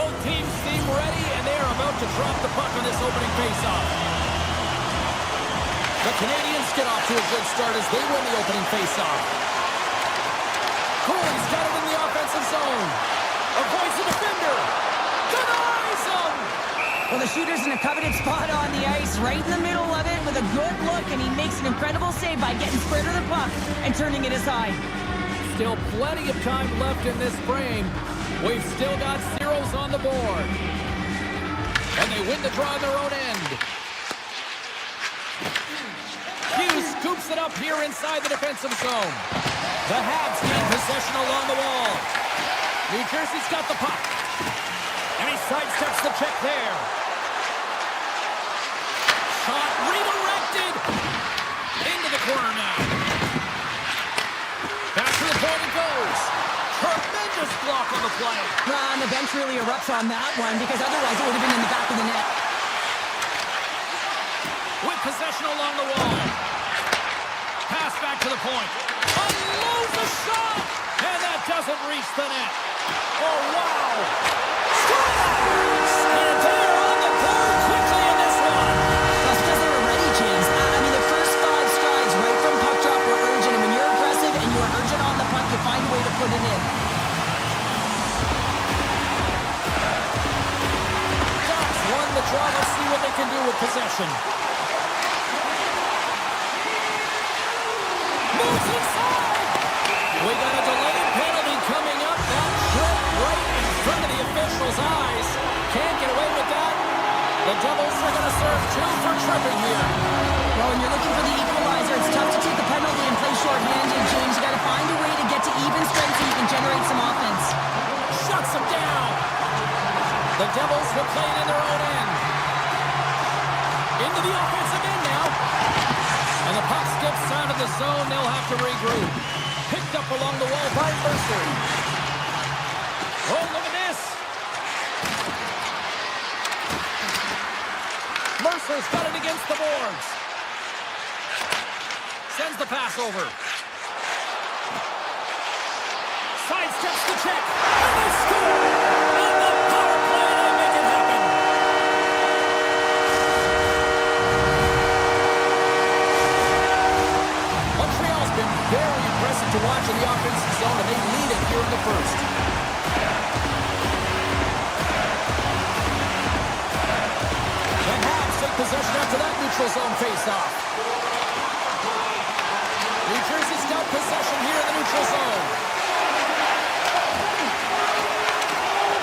Both teams seem ready, and they are about to drop the puck on this opening faceoff. The Canadiens get off to a good start as they win the opening faceoff. Cooley's got it in the offensive zone. Avoids the defender. Denies him! Well, the shooter's in a coveted spot on the ice, right in the middle of it with a good look, and he makes an incredible save by getting square to the puck and turning it aside. Still plenty of time left in this frame. We've still got zeros on the board. And they win the draw on their own end. Hughes scoops it up here inside the defensive zone. The Habs gain possession along the wall. New Jersey's got the puck. And he sidesteps the check there. Shot redirected. Into the corner now. Back to the point it goes. Tremendous block on the play. And the bench really erupts on that one because otherwise it would have been in the back of the net. With possession along the wall. Pass back to the point. Unloads the shot. And that doesn't reach the net. Oh, wow. Scores! And they're on the board quickly in this one. That's because they were ready, James. I mean, the first 5 strides right from puck drop were urgent. And when you're aggressive and you're urgent on the puck, you find a way to put it in. Ducks won the draw. Let's see what they can do with possession. Moves inside. We got a delayed penalty coming up. That tripped right in front of the officials' eyes. Can't get away with that. The Devils are going to serve 2 for tripping here. Well, when you're looking for the equalizer, it's tough to take the penalty and play shorthanded, James. You got to find a way to get to even strength so you can generate some offense. Shuts them down. The Devils will play it in their own end. Into the offensive end now. And the puck skips out of the zone. They'll have to regroup. Picked up along the wall by Mercer. Oh, look at this. Mercer's got it against the boards. Sends the pass over. Sidesteps the check. And they score! And the power play, they make it happen. Montreal's been very impressive to watch in the offensive zone, and they lead it here in the first. The Habs take possession after that neutral zone face-off. New Jersey's got possession here in the neutral zone.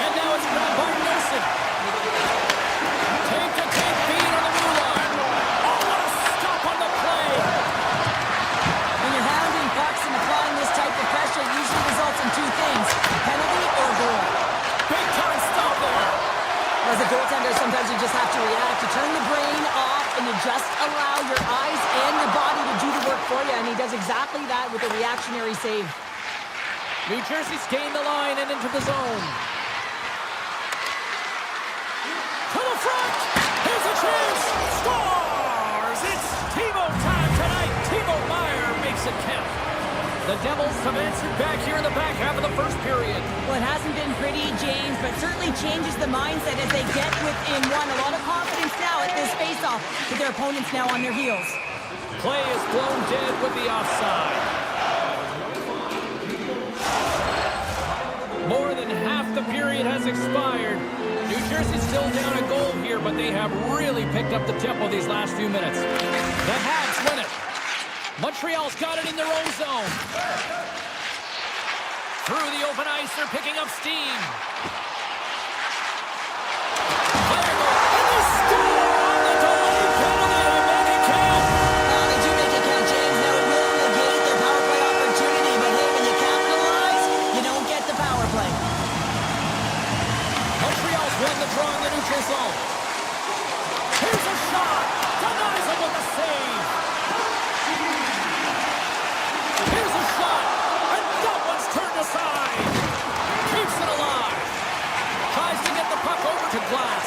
And now it's grabbed by Nelson. Take-to-take feed on the blue line. Oh, what a stop on the play. When you're hounding pucks and applying this type of pressure, it usually results in 2 things, penalty or goal. Big time stop there. As a goaltender, sometimes you just have to react. You turn the brain off and you just allow your eyes and your body to do the work for you, and he does exactly that with a reactionary save. New Jersey's gained the line and into the zone. To the front. Here's a chance. Scores! It's Timo time tonight. Timo Meier makes it count. The Devils have answered back here in the back half of the first period. Well, it hasn't been pretty, James, but certainly changes the mindset as they get within 1. A lot of confidence now at this face-off with their opponents now on their heels. Play is blown dead with the offside. More than half the period has expired. New Jersey's still down a goal here, but they have really picked up the tempo these last few minutes. The Habs win it. Montreal's got it in their own zone. Through the open ice, they're picking up steam. And they score on the delayed penalty, and they make it count. They do make it count, James. Now it will negate their power play opportunity, but hey, when you capitalize, you don't get the power play. Montreal's won the draw in the neutral zone. Here's a shot. Denies him with a save. Here's a shot. And that one's turned aside. Keeps it alive. Tries to get the puck over to Glass.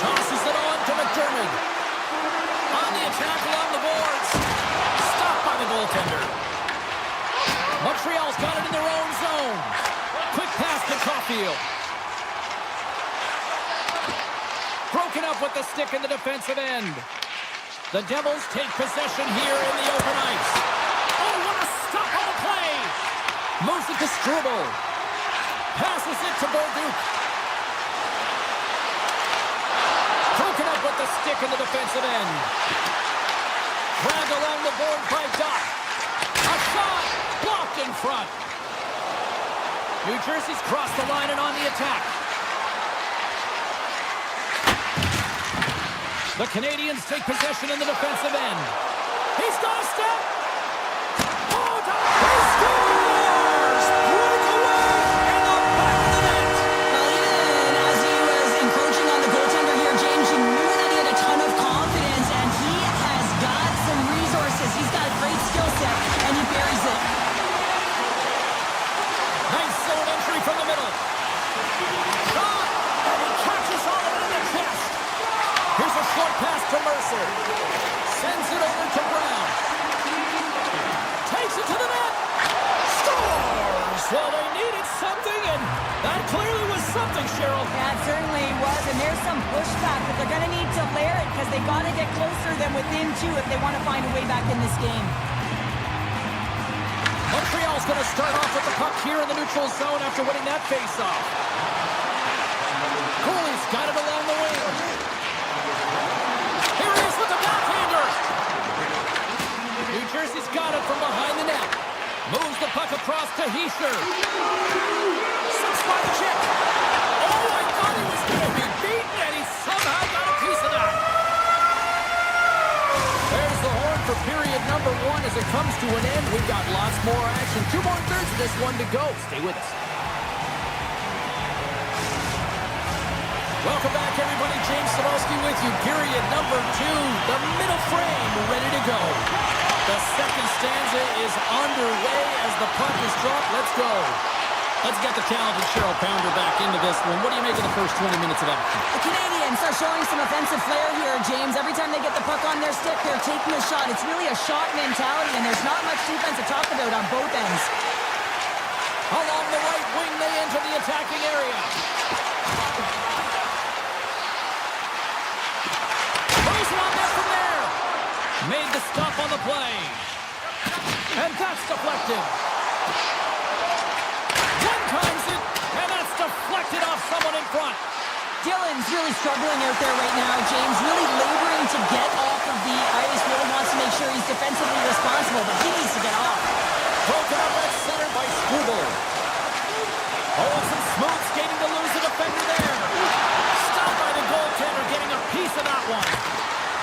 Tosses it on to McDermott. On the attack along the boards. Stopped by the goaltender. Montreal's got it in their own zone. Quick pass to Caulfield. up with the stick in the defensive end. The Devils take possession here in the open ice. Oh, what a stop on the play! Moves it to Struble. Passes it to Bolduc. Broken up with the stick in the defensive end. Dragged along the board by Dot. A shot! Blocked in front. New Jersey's crossed the line and on the attack. The Canadiens take possession in the defensive end. He's got a step! Oh, he scores! Breakaway in the back of the net! Well, even as he was encroaching on the goaltender here, James, you knew that he had a ton of confidence, and he has got some resources. He's got a great skill set, and he buries it. Nice zone entry from the middle. Shot! And he catches all of it in the chest! Here's a short pass to Mercer. Sends it over to Brown. Takes it to the net! Scores! Well, they needed something, and that clearly was something, Cheryl. That certainly was, and there's some pushback, but they're going to need to layer it because they got to get closer than within two if they want to find a way back in this game. Montreal's going to start off with the puck here in the neutral zone after winning that faceoff. Cooley's got it along the wing. Here he is with the backhander! New Jersey's got it from behind the net. Moves the puck across to Heischer. Some spot check! Oh, I thought he was going to be beaten, and he somehow got a piece of that! There's the horn for period number 1 as it comes to an end. We've got lots more action. 2 more thirds of this one to go. Stay with us. Welcome back, everybody. James Cebulski with you. Period number 2. The middle frame ready to go. The second stanza is underway as the puck is dropped. Let's go. Let's get the talented Cheryl Pounder back into this one. What do you make of the first 20 minutes of action? The Canadiens are showing some offensive flair here, James. Every time they get the puck on their stick, they're taking a shot. It's really a shot mentality, and there's not much defense to talk about on both ends. Along the right wing, they enter the attacking area. Throws it on net from there. Made the stop on the play. And that's deflected. One times it, and that's deflected off someone in front. Dylan's really struggling out there right now, James. Really laboring to get off of the ice. Really wants to make sure he's defensively responsible, but he needs to get off. Broken up at center by Struble. Oh, some smooth skating to lose the defender there. Stopped by the goaltender, getting a piece of that one.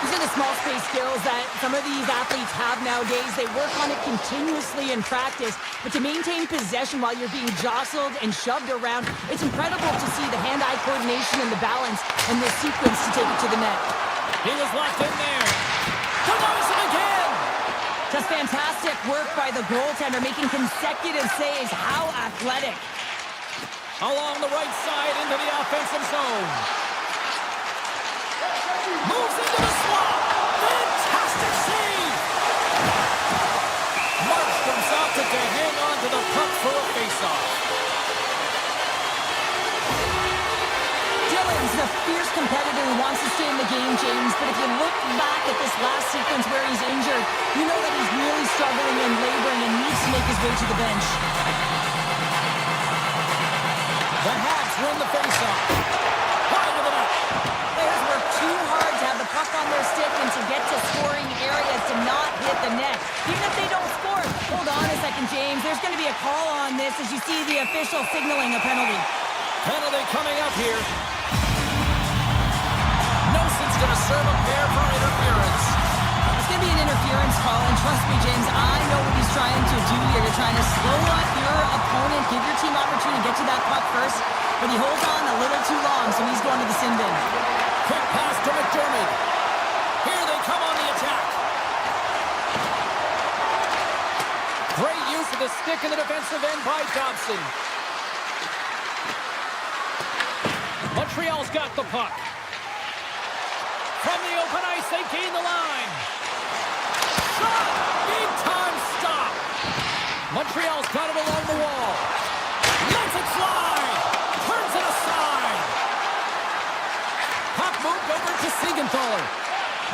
These are the small space skills that some of these athletes have nowadays. They work on it continuously in practice, but to maintain possession while you're being jostled and shoved around, it's incredible to see the hand-eye coordination and the balance and the sequence to take it to the net. He was locked in there. Denies him again. Just fantastic work by the goaltender, making consecutive saves. How athletic. Along the right side into the offensive zone. Moves into the slot. Fantastic save. Markstrom's opted to hang on to the puck for a faceoff. Dylan's a fierce competitor who wants to stay in the game, James, but if you look back at this last sequence where he's injured, you know that he's really struggling and laboring and needs to make his way to the bench. The Habs win the faceoff. High to the net. Players work too hard to have the puck on their stick and to get to scoring areas to not hit the net. Even if they don't score, hold on a second, James. There's going to be a call on this as you see the official signaling a penalty. Penalty coming up here. Nelson's going to serve a pair for interference. It's going to be an interference call, and trust me, James, I know what he's trying to do here. You're trying to slow up your opponent, give your team opportunity to get to that puck first, but he holds on a little too long, so he's going to the sin bin. Quick pass to McDermott. Here they come on the attack. Great use of the stick in the defensive end by Dobson. Montreal's got the puck. From the open ice, they gain the line. Shot! Big time stop. Montreal's got it along the wall. Lets it fly. Turns it aside. Puck moved over to Siegenthaler.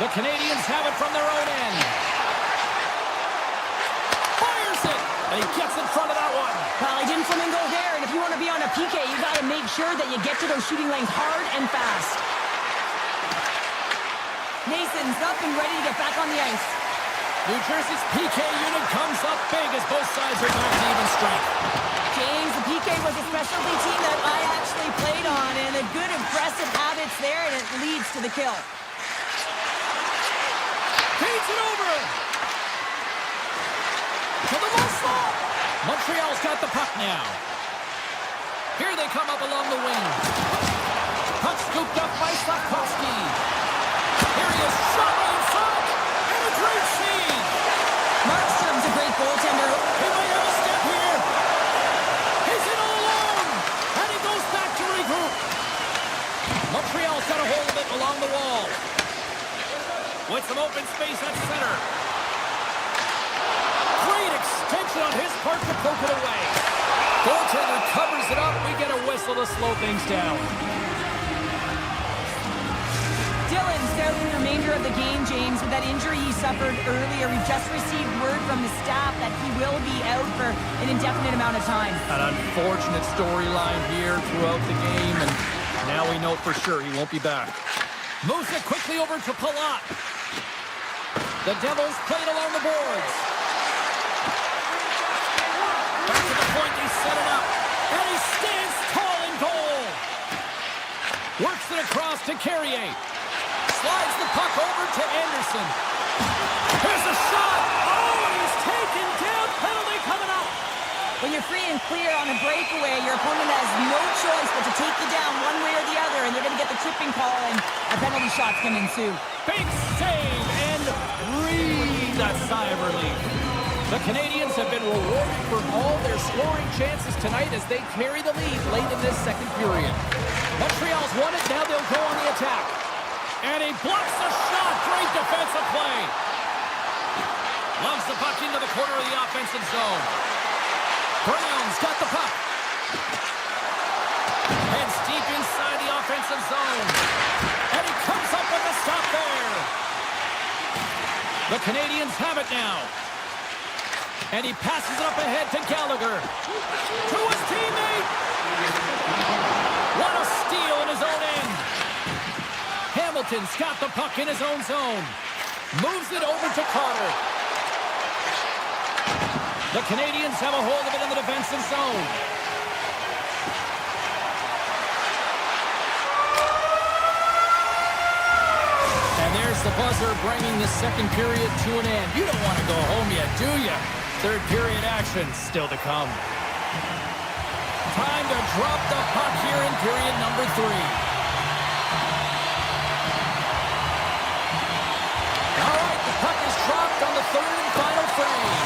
The Canadiens have it from their own end. Fires it. And he gets in front of that one. Well, he didn't flamingo there, and if you want to be on a PK, you got to make sure that you get to those shooting lanes hard and fast. Mason's up and ready to get back on the ice. New Jersey's PK unit comes up big as both sides are back to even strength. James, the PK was a specialty team that I actually played on, and a good impressive habits there, and it leads to the kill. Feeds it over. To the muscle. Montreal's got the puck now. Here they come up along the wing. Puck scooped up by Sapkowski. Here he is, shot right in front. And a great save. Markstrom's a great goaltender. He might have a step here. He's in all alone. And he goes back to regroup. Montreal's got a hold of it along the wall. With some open space at center. Great extension on his part to poke it away. Goaltender covers it up. We get a whistle to slow things down. Dylan's out in the remainder of the game, James, with that injury he suffered earlier. We've just received word from the staff that he will be out for an indefinite amount of time. An unfortunate storyline here throughout the game, and now we know for sure he won't be back. Moves it quickly over to Palat. The Devils played along the boards. Back to the point, they set it up. And he stands tall in goal. Works it across to Carrier. Slides the puck over to Anderson. Here's a shot. Oh, and he's taken down. Penalty coming up. When you're free and clear on a breakaway, your opponent has no choice but to take you down one way or the other, and you're going to get the tripping call, and a penalty shot's going to ensue. Big save, and breathe a sigh of relief. The Canadiens have been rewarded for all their scoring chances tonight as they carry the lead late in this second period. Montreal's won it, now they'll go on the attack. And he blocks the shot. Great defensive play. Loves the puck into the corner of the offensive zone. Brown's got the puck. Heads deep inside the offensive zone. And he comes up with the stop there. The Canadiens have it now. And he passes it up ahead to Gallagher. To his teammate. What a steal in his own end. Hamilton's got the puck in his own zone. Moves it over to Carter. The Canadiens have a hold of it in the defensive zone. And there's the buzzer bringing the second period to an end. You don't want to go home yet, do you? Third period action still to come. Time to drop the puck here in period number 3. All right, the puck is dropped on the third and final frame.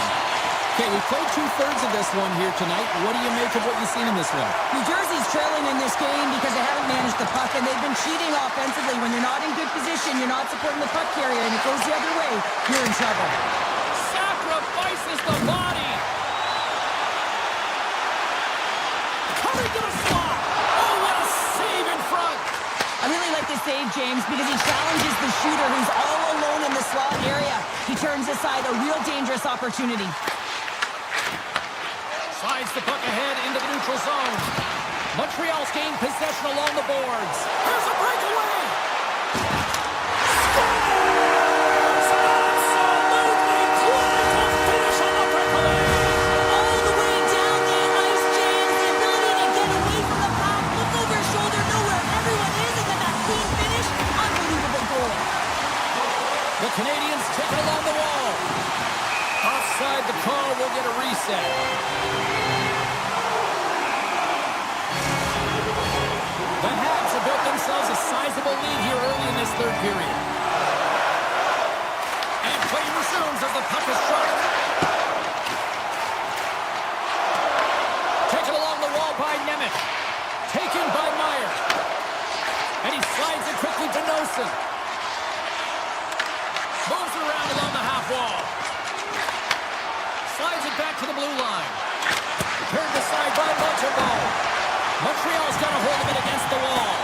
Okay, we played 2/3 of this one here tonight. What do you make of what you've seen in this one? New Jersey's trailing in this game because they haven't managed the puck, and they've been cheating offensively. When you're not in good position, you're not supporting the puck carrier, and it goes the other way, you're in trouble. Sacrifices the body. Coming to the slot. Oh, what a save in front. I really like this save, James, because he challenges the shooter who's all alone in the slot area. He turns aside a real dangerous opportunity. Slides the puck ahead into the neutral zone. Montreal's gained possession along the boards. Here's a breakaway. Scores! Absolutely glorious finish on the breakaway. All the way down the ice, James. The ability to get away from the puck, look over his shoulder, know where everyone is, and then that clean finish. Unbelievable goal. The Canadiens take it along the wall. Offside the call, will get a reset. The Habs have built themselves a sizable lead here early in this third period. And play resumes as the puck is shot. Taken along the wall by Nemeth. Taken by Meyer. And he slides it quickly to Nosen. Moves around along the half wall. Slides it back to the blue line. Turned aside by Montreal. Montreal's got a hold of it against the wall.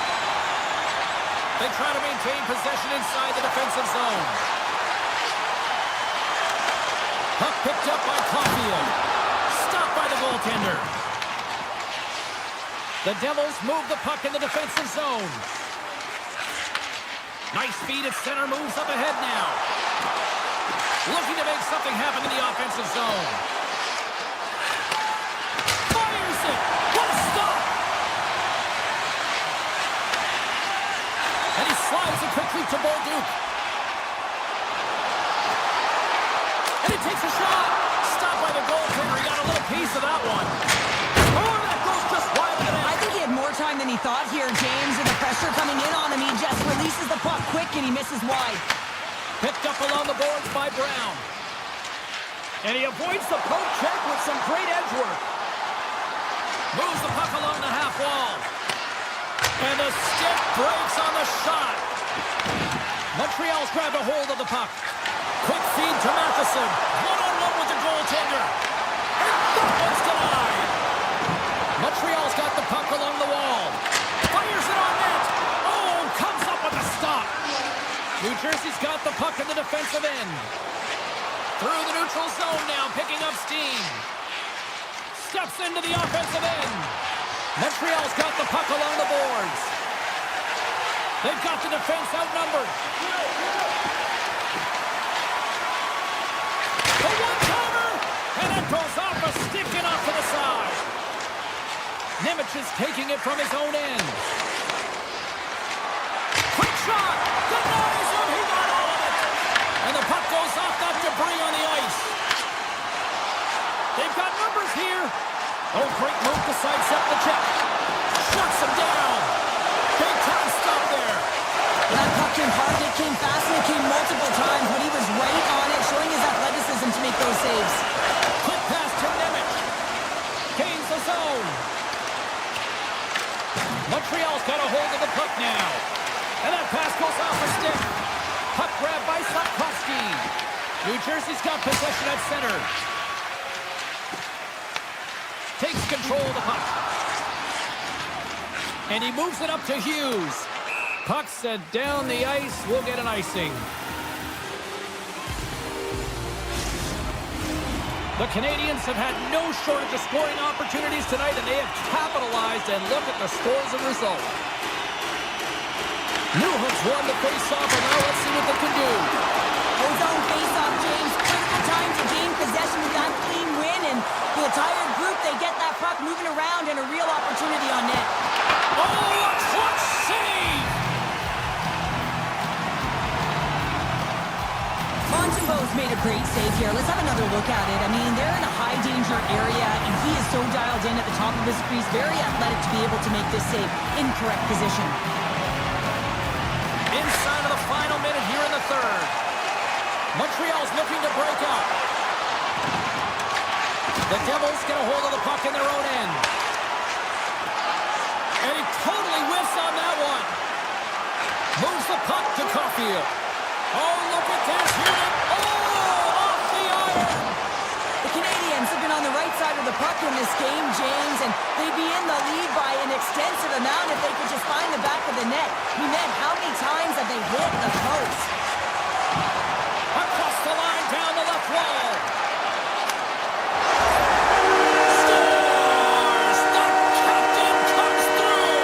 They try to maintain possession inside the defensive zone. Puck picked up by Caulfield. Stopped by the goaltender. The Devils move the puck in the defensive zone. Nice feed at center, moves up ahead now. Looking to make something happen in the offensive zone. Fires it! What a stop! And he slides it quickly to Bolduc. And he takes a shot. Stopped by the goaltender. He got a little piece of that one. Oh, that goes just wide of the net. I think he had more time than he thought here, James, and the pressure coming in on him. He just releases the puck quick and he misses wide. Picked up along the boards by Brown. And he avoids the poke check with some great edge work. Moves the puck along the half wall. And the stick breaks on the shot. Montreal's grabbed a hold of the puck. Quick feed to Matheson. One-on-one with the goaltender. And that one's denied. Montreal's got the puck along the wall. Fires it on net. Oh, comes up with a stop. New Jersey's got the puck in the defensive end. Through the neutral zone now, picking up steam. Steps into the offensive end. Montreal's got the puck along the boards. They've got the defense outnumbered. The one-timer! And it goes off a stick and off to the side. Nemec is taking it from his own end. Quick shot! Denies him! He got all of it! And the puck goes off that debris on the ice. They've got numbers here. Oh, great move to sidestep the check. Shuts him down. Big time stop there. That puck came hard, it came fast, and it came multiple times, but he was right on it, showing his athleticism to make those saves. Quick pass to Nemec. Gains the zone. Montreal's got a hold of the puck now. And that pass goes off a stick. Puck grab by Slavkovsky. New Jersey's got possession at center. Takes control of the puck. And he moves it up to Hughes. Puck sent down the ice. We'll get an icing. The Canadiens have had no shortage of scoring opportunities tonight, and they have capitalized, and look at the scores and result. Newhook's won the face-off, and now let's see what they can do. Ozone face-off, James. Critical time to gain possession with that clean win, and the entire group, they get that puck moving around and a real opportunity on net. Oh, a clutch save! Montembeau's made a great save here. Let's have another look at it. I mean, they're in a high-danger area, and he is so dialed in at the top of his crease, very athletic to be able to make this save in correct position. Inside of the final minute here in the third. Montreal's looking to break out. The Devils get a hold of the puck in their own end. And he totally whiffs on that one. Moves the puck to Caulfield. Oh, look at this. Off the iron. The Canadiens have been on the right side of the puck in this game, James, and they'd be in the lead by an extensive amount if they could just find the back of the net. I mean, how many times have they hit the post? Across the line, down the left wall. Scores! The captain comes through!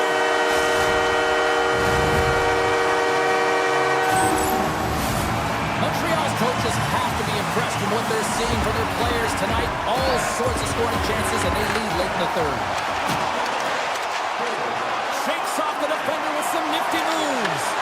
Montreal's coaches have to be impressed from what they're seeing from their players tonight. All sorts of scoring chances, and they lead late in the third. Shakes off the defender with some nifty moves.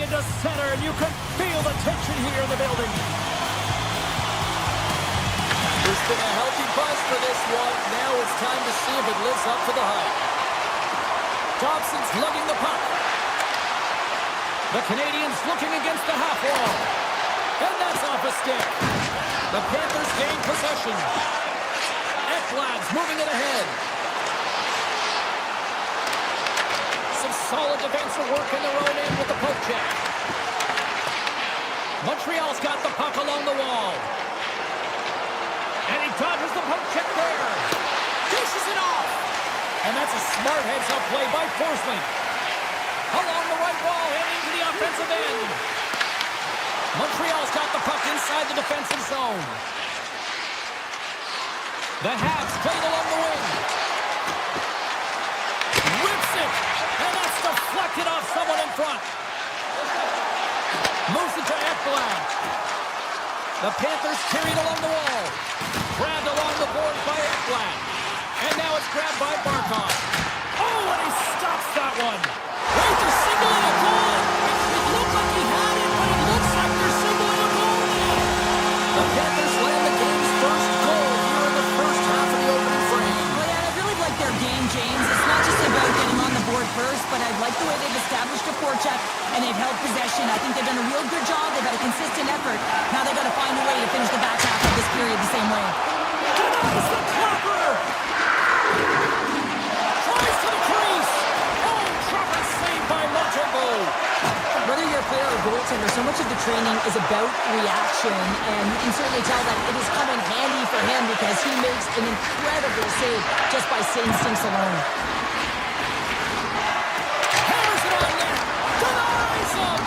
into center, and you can feel the tension here in the building. There's been a healthy buzz for this one. Now it's time to see if it lives up to the hype. Dobson's lugging the puck. The Canadiens looking against the half wall. And that's off a stick. The Panthers gain possession. Ekblad's moving it ahead. Some solid defensive work in their own end with the poke check. Montreal's got the puck along the wall. And he dodges the poke check there. Dishes it off. And that's a smart heads-up play by Forsling. Along the right wall, heading to the offensive end. Montreal's got the puck inside the defensive zone. The Habs played along the wing. Whips it. And that's deflected off someone in front. Moves it to Ekblad. The Panthers carried along the wall. Grabbed along the boards by Ekblad. And now it's grabbed by Barkov. Oh, and he stops that one. Wait, they're signaling a goal. It looked like he had it, but it looks like they're signaling a goal now. The Panthers land the game's first goal here in the first half of the opening frame. Well, yeah, I really like their game, James. It's not just about getting on the board first, but I like the way they've established a forecheck and they've held possession. I think they've done a real good job. They've had a consistent effort. Now they've got to find a way to finish the back half of this period the same way. Denies the clapper. Tries to the crease. Oh, Trevor saved by Montembeau. Whether you're a player or goaltender, so much of the training is about reaction, and you can certainly tell that it is coming handy for him because he makes an incredible save just by instincts alone. Hammers it on net. Denies him.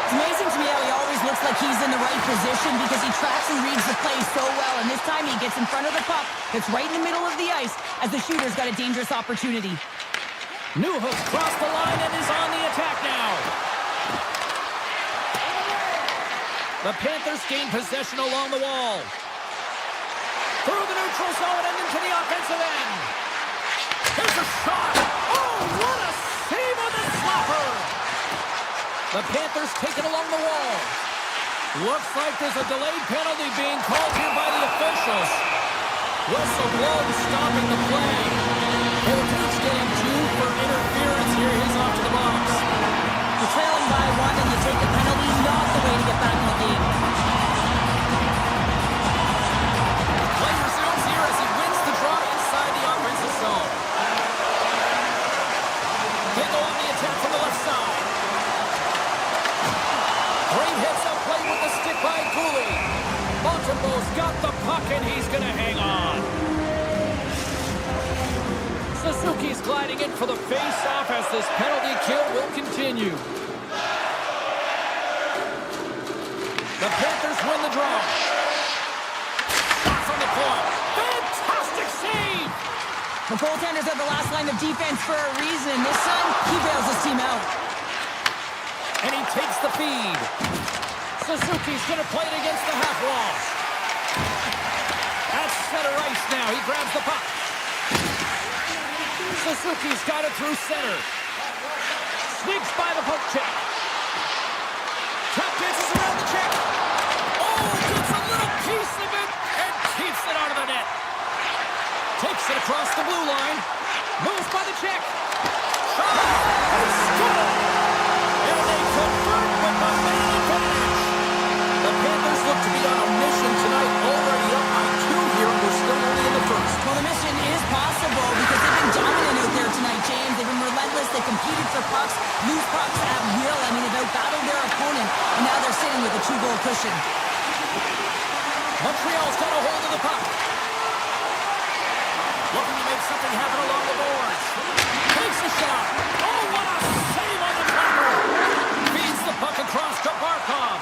It's amazing to me how he always looks like he's in the right position because he tracks and reads the play so well, and this time he gets in front of the puck. It's right in the middle of the ice as the shooter's got a dangerous opportunity. Newhook's crossed the line and is on the attack now. The Panthers gain possession along the wall. Through the neutral zone and into the offensive end. Here's a shot. Oh, what a save on the slapper. The Panthers take it along the wall. Looks like there's a delayed penalty being called here by the officials. Whistle blown, stopping the play. Holt's getting 2 for interference here. He's off to the box. You're trailing by 1 and you take the penalty, not the way to get back in the game. Play resumes here as he wins the draw inside the offensive zone. They go on the attack from the left side. Great heads-up play with the stick by Cooley. Montembeau's got the puck and he's going to hang on. Suzuki's gliding in for the face-off as this penalty kill will continue. The Panthers win the draw. Shot from the point. Fantastic save! The goaltenders are the last line of defense for a reason. This time, he bails his team out. And he takes the feed. Suzuki's going to play it against the half wall. At center ice now. He grabs the puck. Suzuki's got it through center. Sneaks by the poke check. Tap dances around the check. Oh, gets a little piece of it and keeps it out of the net. Takes it across the blue line. Moves by the check. Shot! And score! And they convert with the man advantage. The Panthers look to be on a mission tonight. Already up by 2 here. We're still only in the first. Well, the mission is possible because they've been dominant out there tonight, James. They've been relentless. They competed for pucks, lose pucks at will. I mean, they've outbattled their opponent, and now they're sitting with a 2-goal cushion. Montreal's got a hold of the puck. Looking to make something happen along the boards. Takes a shot. Oh, what a save on the counter. Feeds the puck across to Barkov.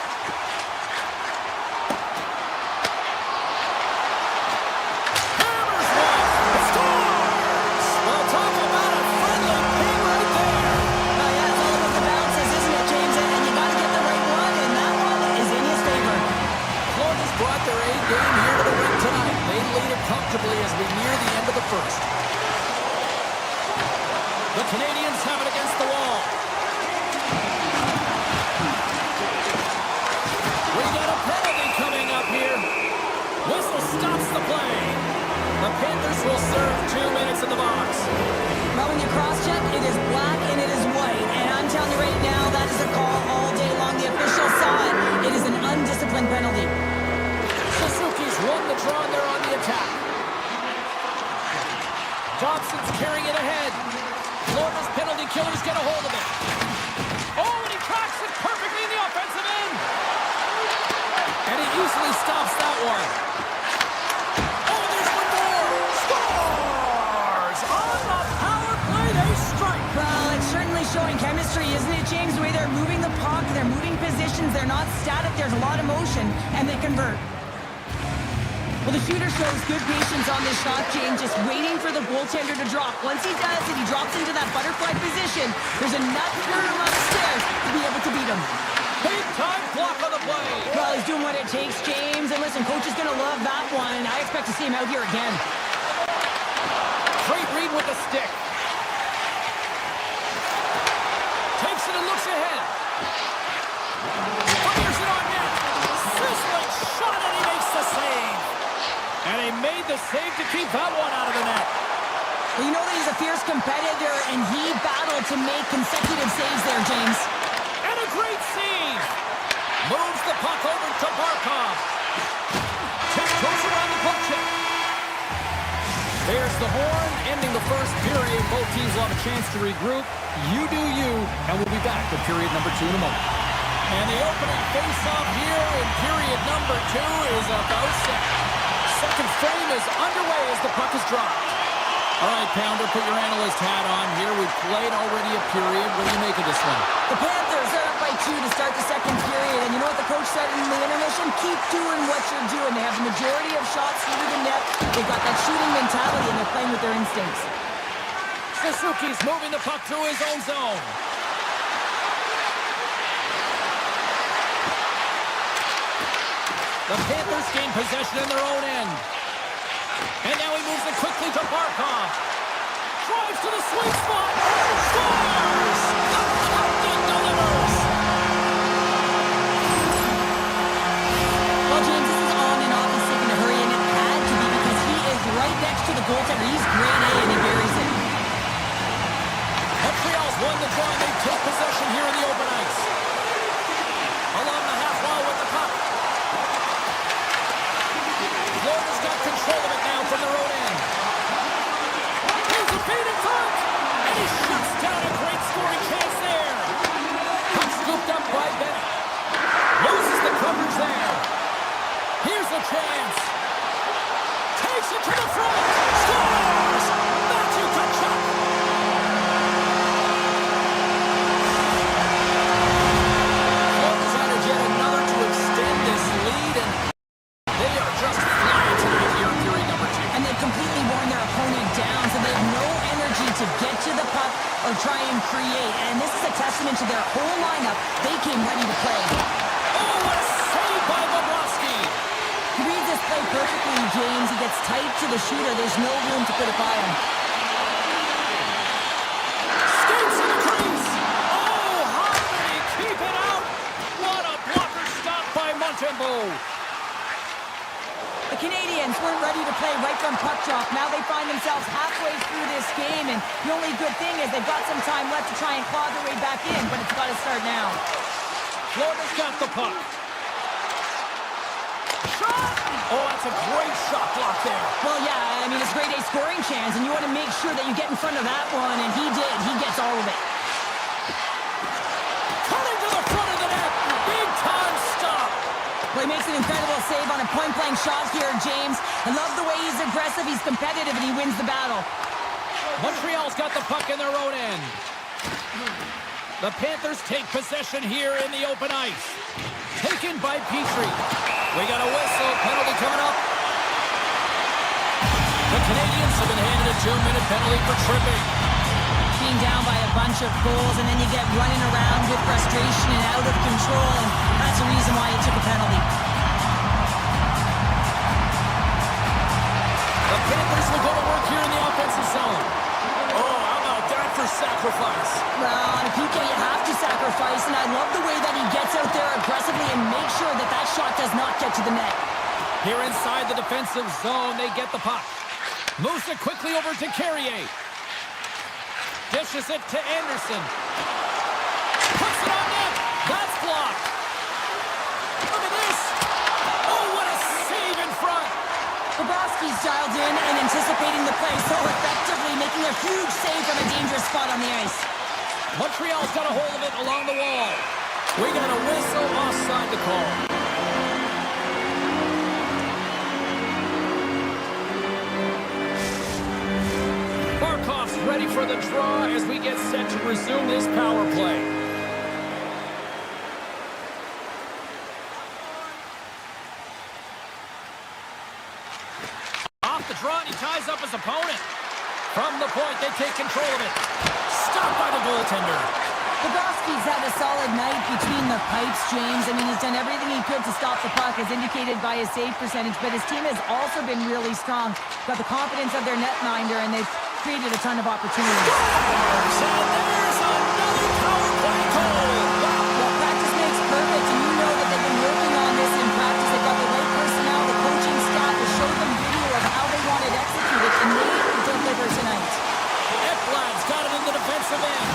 Hammers one. Scores! Well, talk about a friendly game right there. Yeah, it's all about the bounces, isn't it, James? And you got to get the right one, and that one is in his favor. Florida's brought their A game here to the ring tonight. They lead it comfortably as we near the end of the first. The Canadiens have it against the wall. Here's the play. The Panthers will serve 2 minutes in the box. Well, when you cross-check, it is black and it is white. And I'm telling you right now, that is a call all day long. The official saw it. It is an undisciplined penalty. Suzuki's won the draw and they're on the attack. Dobson's carrying it ahead. Florida's penalty killers get a hold of it. Oh, and he cracks it perfectly in the offensive end. And he easily stops that one. Oh, there's one more. Scores! On the power play, they strike. Well, it's certainly showing chemistry, isn't it, James? The way they're moving the puck, they're moving positions, they're not static, there's a lot of motion, and they convert. Well, the shooter shows good patience on this shot, James, just waiting for the goaltender to drop. Once he does and he drops into that butterfly position, there's enough room upstairs to be able to beat him. Big time block on the play. Well, he's doing what it takes, James. And listen, coach is going to love that one. I expect to see him out here again. Great read with the stick. Takes it and looks ahead. Fires it on net. Sizzling shot and he makes the save. And he made the save to keep that one out of the net. Well, you know that he's a fierce competitor, and he battled to make consecutive saves there, James. And a great save. Moves the puck over to Barkov. Tiptoes around the puck check. There's the horn, ending the first period. Both teams will have a chance to regroup. You do you, and we'll be back with period number 2 in a moment. And the opening face-off here in period number 2 is about set. Second frame is underway as the puck is dropped. All right, Pounder, put your analyst hat on here. We've played already a period. What do you make of this one? The Panthers are up by 2 to start the second period. And you know what the coach said in the intermission? Keep doing what you're doing. They have the majority of shots through the net. They've got that shooting mentality, and they're playing with their instincts. Suzuki's moving the puck through his own zone. The Panthers gain possession in their own end. And now he moves it quickly to Barkov. Drives to the sweet spot. Scores! The captain delivers! Well, James, this is on and off. He's taking a hurry, and it had to be because he is right next to the goaltender. He's grade A, and he buries it. Montreal's won the draw, and they take possession here in the open ice. Along the half wall with the puck. Florida's got control of it now from their own end. Here's a feed in front, and he shuts down a great scoring chance there. Puck scooped up by Bennett. Loses the coverage there. Here's a chance. Takes it to the front. Scores! Matthew Tkachuk. Florida's added yet another to extend this lead, and they are just flying tonight here in period number 2. And they've completely worn their opponent down, so they have no energy to get to the puck or try and create. And this is a testament to their whole lineup. They came ready to play. Oh, what a save by Bobrovsky. He reads this play perfectly, James. He gets tight to the shooter. There's no room to put it by him. Skates in the crease. Oh, how did he keep it out? What a blocker stop by Montembeault. The Canadiens weren't ready to play right from puck drop. Now they find themselves halfway through this game, and the only good thing is they've got some time left to try and claw their way back in, but it's got to start now. Florida's got the puck. Shot! Oh, that's a great shot block there. Well, yeah, I mean, it's grade A scoring chance, and you want to make sure that you get in front of that one, and he did. He gets all of it. Cutting to the front of the net. Big time stop. Well, he makes an incredible save on a point-blank shot here, James. I love the way he's aggressive, he's competitive, and he wins the battle. Montreal's got the puck in their own end. The Panthers take possession here in the open ice. Taken by Petrie. We got a whistle. Penalty coming up. The Canadiens have been handed a 2-minute penalty for tripping. Being down by a bunch of goals, and then you get running around with frustration and out of control, and that's the reason why he took a penalty. The Panthers will go to work here in the offensive zone. Oh, how about that for sacrifice? Well, on a PK, you have to sacrifice, and I love the way that he gets out there aggressively and makes sure that that shot does not get to the net. Here inside the defensive zone, they get the puck. Moves it quickly over to Carrier. Dishes it to Anderson. Puts it on net. That's blocked. Look at this. Oh, what a save in front. Bobrovsky's dialed in and anticipating the play so effectively, making a huge save from a dangerous spot on the ice. Montreal's got a hold of it along the wall. We got a whistle offside to call. Barkov's ready for the draw as we get set to resume this power play. Off the draw, and he ties up his opponent. From the point, they take control of it. Stopped by the goaltender. Bobrovsky's had a solid night between the pipes, James. I mean, he's done everything he could to stop the puck, as indicated by his save percentage, but his team has also been really strong. Got the confidence of their netminder, and they've created a ton of opportunities. And there's another power play goal. Well, practice makes perfect, and you know that they've been working on this in practice. They've got the right personnel, the coaching staff to show them video of how they want it executed, and they deliver tonight. Ekblad's got it in the defensive end.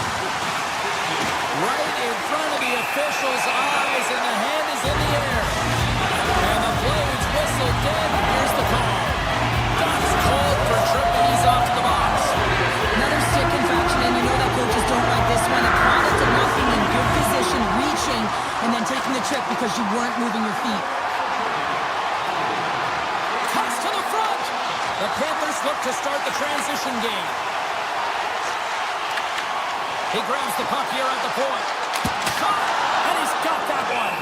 Right in front of the official's eyes, and the hand is in the air. And the Blades whistle dead. Here's the call. That's called for tripping. He's off to the box. Another stick infraction, and you know that coaches don't like this one. A product of not being in good position, reaching, and then taking the trip because you weren't moving your feet. Cuts to the front. The Panthers look to start the transition game. He grabs the puck here at the point. Shot! And he's got that one.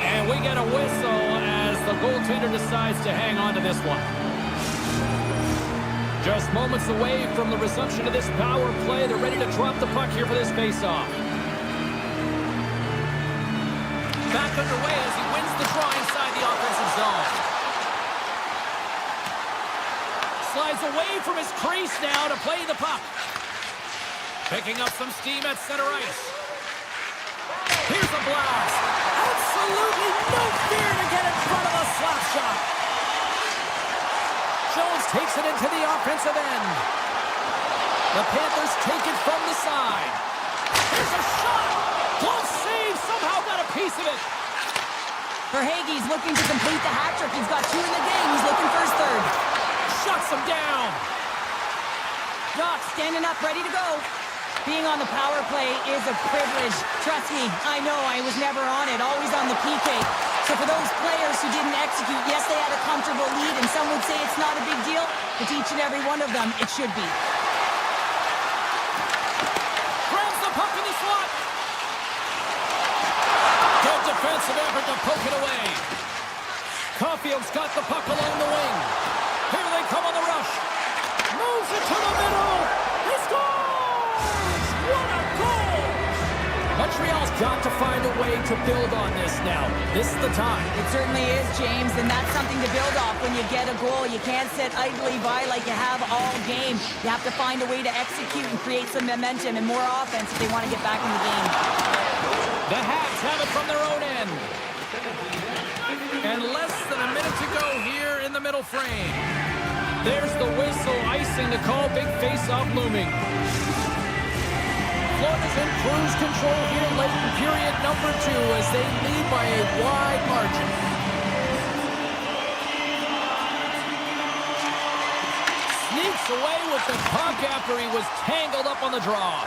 And we get a whistle as the goaltender decides to hang on to this one. Just moments away from the resumption of this power play. They're ready to drop the puck here for this face-off. Back underway as he wins the draw inside the offensive zone. Slides away from his crease now to play the puck. Picking up some steam at center ice. Here's a blast. Absolutely no fear to get in front of a slap shot. Jones takes it into the offensive end. The Panthers take it from the side. Here's a shot. Close save. Somehow got a piece of it. Verhaeghe's looking to complete the hat trick. He's got two in the game. He's looking for his third. Shuts him down. Doc standing up, ready to go. Being on the power play is a privilege. Trust me, I know I was never on it, always on the PK. So for those players who didn't execute, yes, they had a comfortable lead, and some would say it's not a big deal, but to each and every one of them, it should be. Grabs the puck in the slot. Good defensive effort to poke it away. Caulfield's got the puck along the wing. Here they come on the rush. Moves it to the middle. He scores! What a goal! Montreal's got to find a way to build on this now. This is the time. It certainly is, James, and that's something to build off when you get a goal. You can't sit idly by like you have all game. You have to find a way to execute and create some momentum and more offense if they want to get back in the game. The Habs have it from their own end. And less than a minute to go here in the middle frame. There's the whistle, icing the call, big face-off looming. Florida's in cruise control here late in period number 2 as they lead by a wide margin. Sneaks away with the puck after he was tangled up on the draw.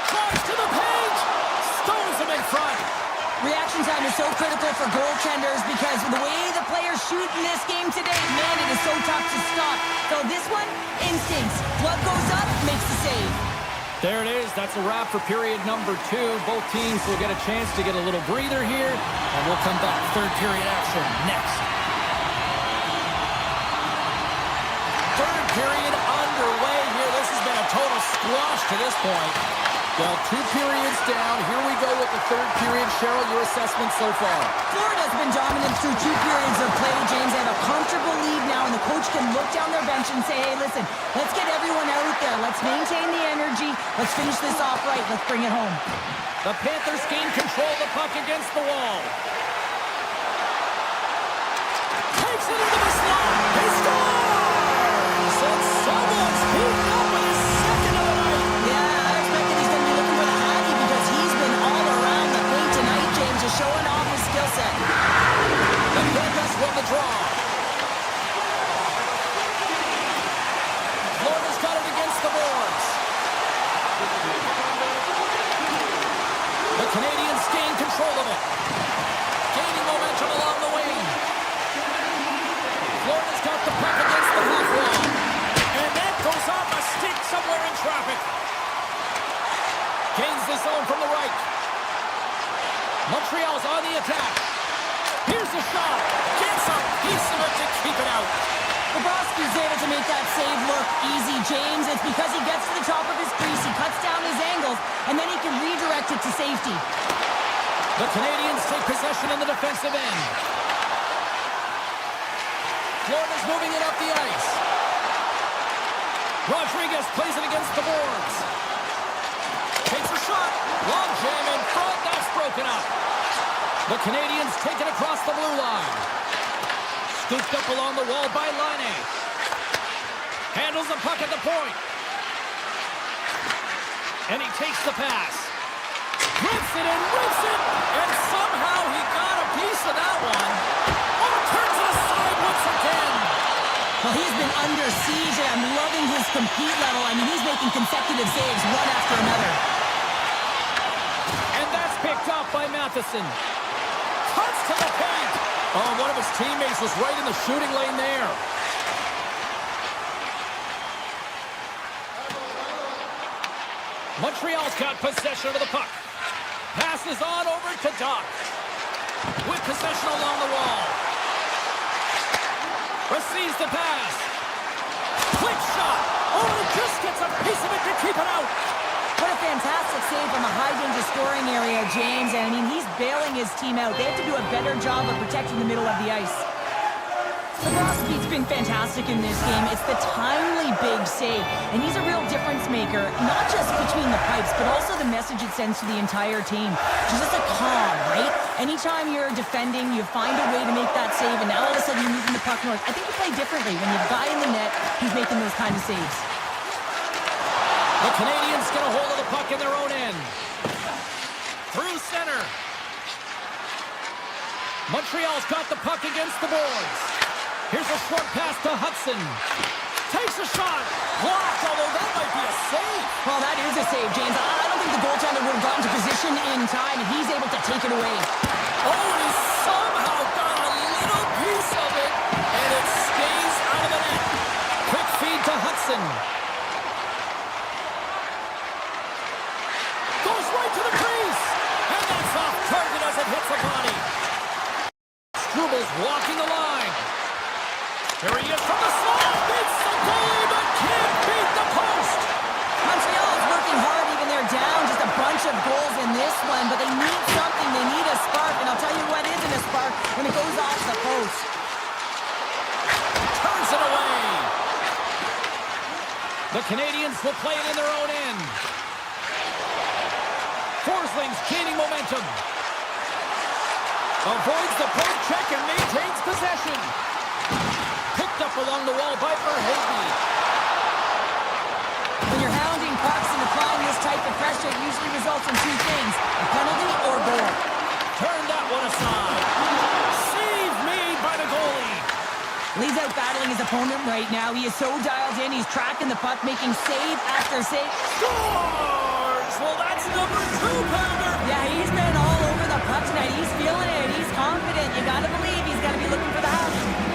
Tries to the page, stones him in front. Reaction time is so critical for goaltenders because the way the players shoot in this game today, man, it is so tough to stop. So this one, instincts. Glove goes up, makes the save. There it is. That's a wrap for period number 2. Both teams will get a chance to get a little breather here, and we'll come back. Third period action next. Third period underway here. This has been a total squash to this point. Well, 2 periods down. Here we go with the third period. Cheryl, your assessment so far? Florida's been dominant through 2 periods of play, James. They have a comfortable lead now, and the coach can look down their bench and say, hey, listen, let's get everyone out there. Let's maintain the energy. Let's finish this off right. Let's bring it home. The Panthers gain control of the puck against the wall. Takes it into the slot. He scores! And someone's heating up with his second of the night. Yeah, I expect that he's going to be looking for the Hattie because he's been all around the paint tonight, James, just showing off his skill set. The Panthers won the draw. Florida's got it against the boards. The Canadiens gain control of it. Gaining momentum along the wing. Florida's got the puck against the half wall. And that goes off a stick somewhere in traffic. Gains the zone from the right. Montreal's on the attack. Here's the shot. Gets a piece of it to keep it out. Bobrovsky's able to make that save look easy, James. It's because he gets to the top of his crease, he cuts down his angles, and then he can redirect it to safety. The Canadiens take possession in the defensive end. Florida's moving it up the ice. Rodriguez plays it against the boards. Takes a shot. Long jam in front. That's broken up. The Canadiens take it across the blue line. Scooped up along the wall by Laine. Handles the puck at the point. And he takes the pass. Rips it and rips it. And somehow he got a piece of that one. Oh, turns it aside once again. Well, he's been under siege, and I'm loving his compete level. I mean, he's making consecutive saves one after another. And that's picked up by Matheson. Cuts to the paint. Oh, one of his teammates was right in the shooting lane there. Montreal's got possession of the puck. Passes on over to Doc. With possession along the wall. Receives the pass. Quick shot. Oh, he just gets a piece of it to keep it out. What a fantastic save from a high-danger scoring area, James. And, I mean, he's bailing his team out. They have to do a better job of protecting the middle of the ice. Bobrovsky's been fantastic in this game. It's the timely big save. And he's a real difference maker, not just between the pipes, but also the message it sends to the entire team. Just a calm, right? Anytime you're defending, you find a way to make that save, and now all of a sudden you're moving the puck north. I think you play differently when you have a guy in the net who's making those kind of saves. The Canadiens get a hold of the puck in their own end. Through center. Montreal's got the puck against the boards. Here's a short pass to Hudson. Takes a shot. Blocked, although that might be a save. Well, that is a save, James. I don't think the goaltender would have gotten to position in time, and he's able to take it away. Oh, and he somehow got a little piece of it, and it stays out of the net. Quick feed to Hudson. Goes right to the crease. And that's off target as it hits the body. Strubal's walking the line. Here he is from the slot. Beats the goalie, but can't beat the post. Montreal is working hard, even they're down just a bunch of goals in this one, but they need something. They need a spark, and I'll tell you what isn't a spark when it goes off the post. Turns it away. The Canadiens will play it in their own end. Forsling's gaining momentum. Avoids the poke check and maintains possession. Picked up along the wall by Verhaeghe. When you're hounding pucks and applying this type of pressure, it usually results in two things, a penalty or goal. Turn that one aside. Save made by the goalie. Lee's out battling his opponent right now. He is so dialed in. He's tracking the puck, making save after save. Scores! Well, that's number 2, Pounder. Yeah, he's been all over the puck tonight. He's feeling it. He's confident. You gotta believe he's gotta be looking for the hash.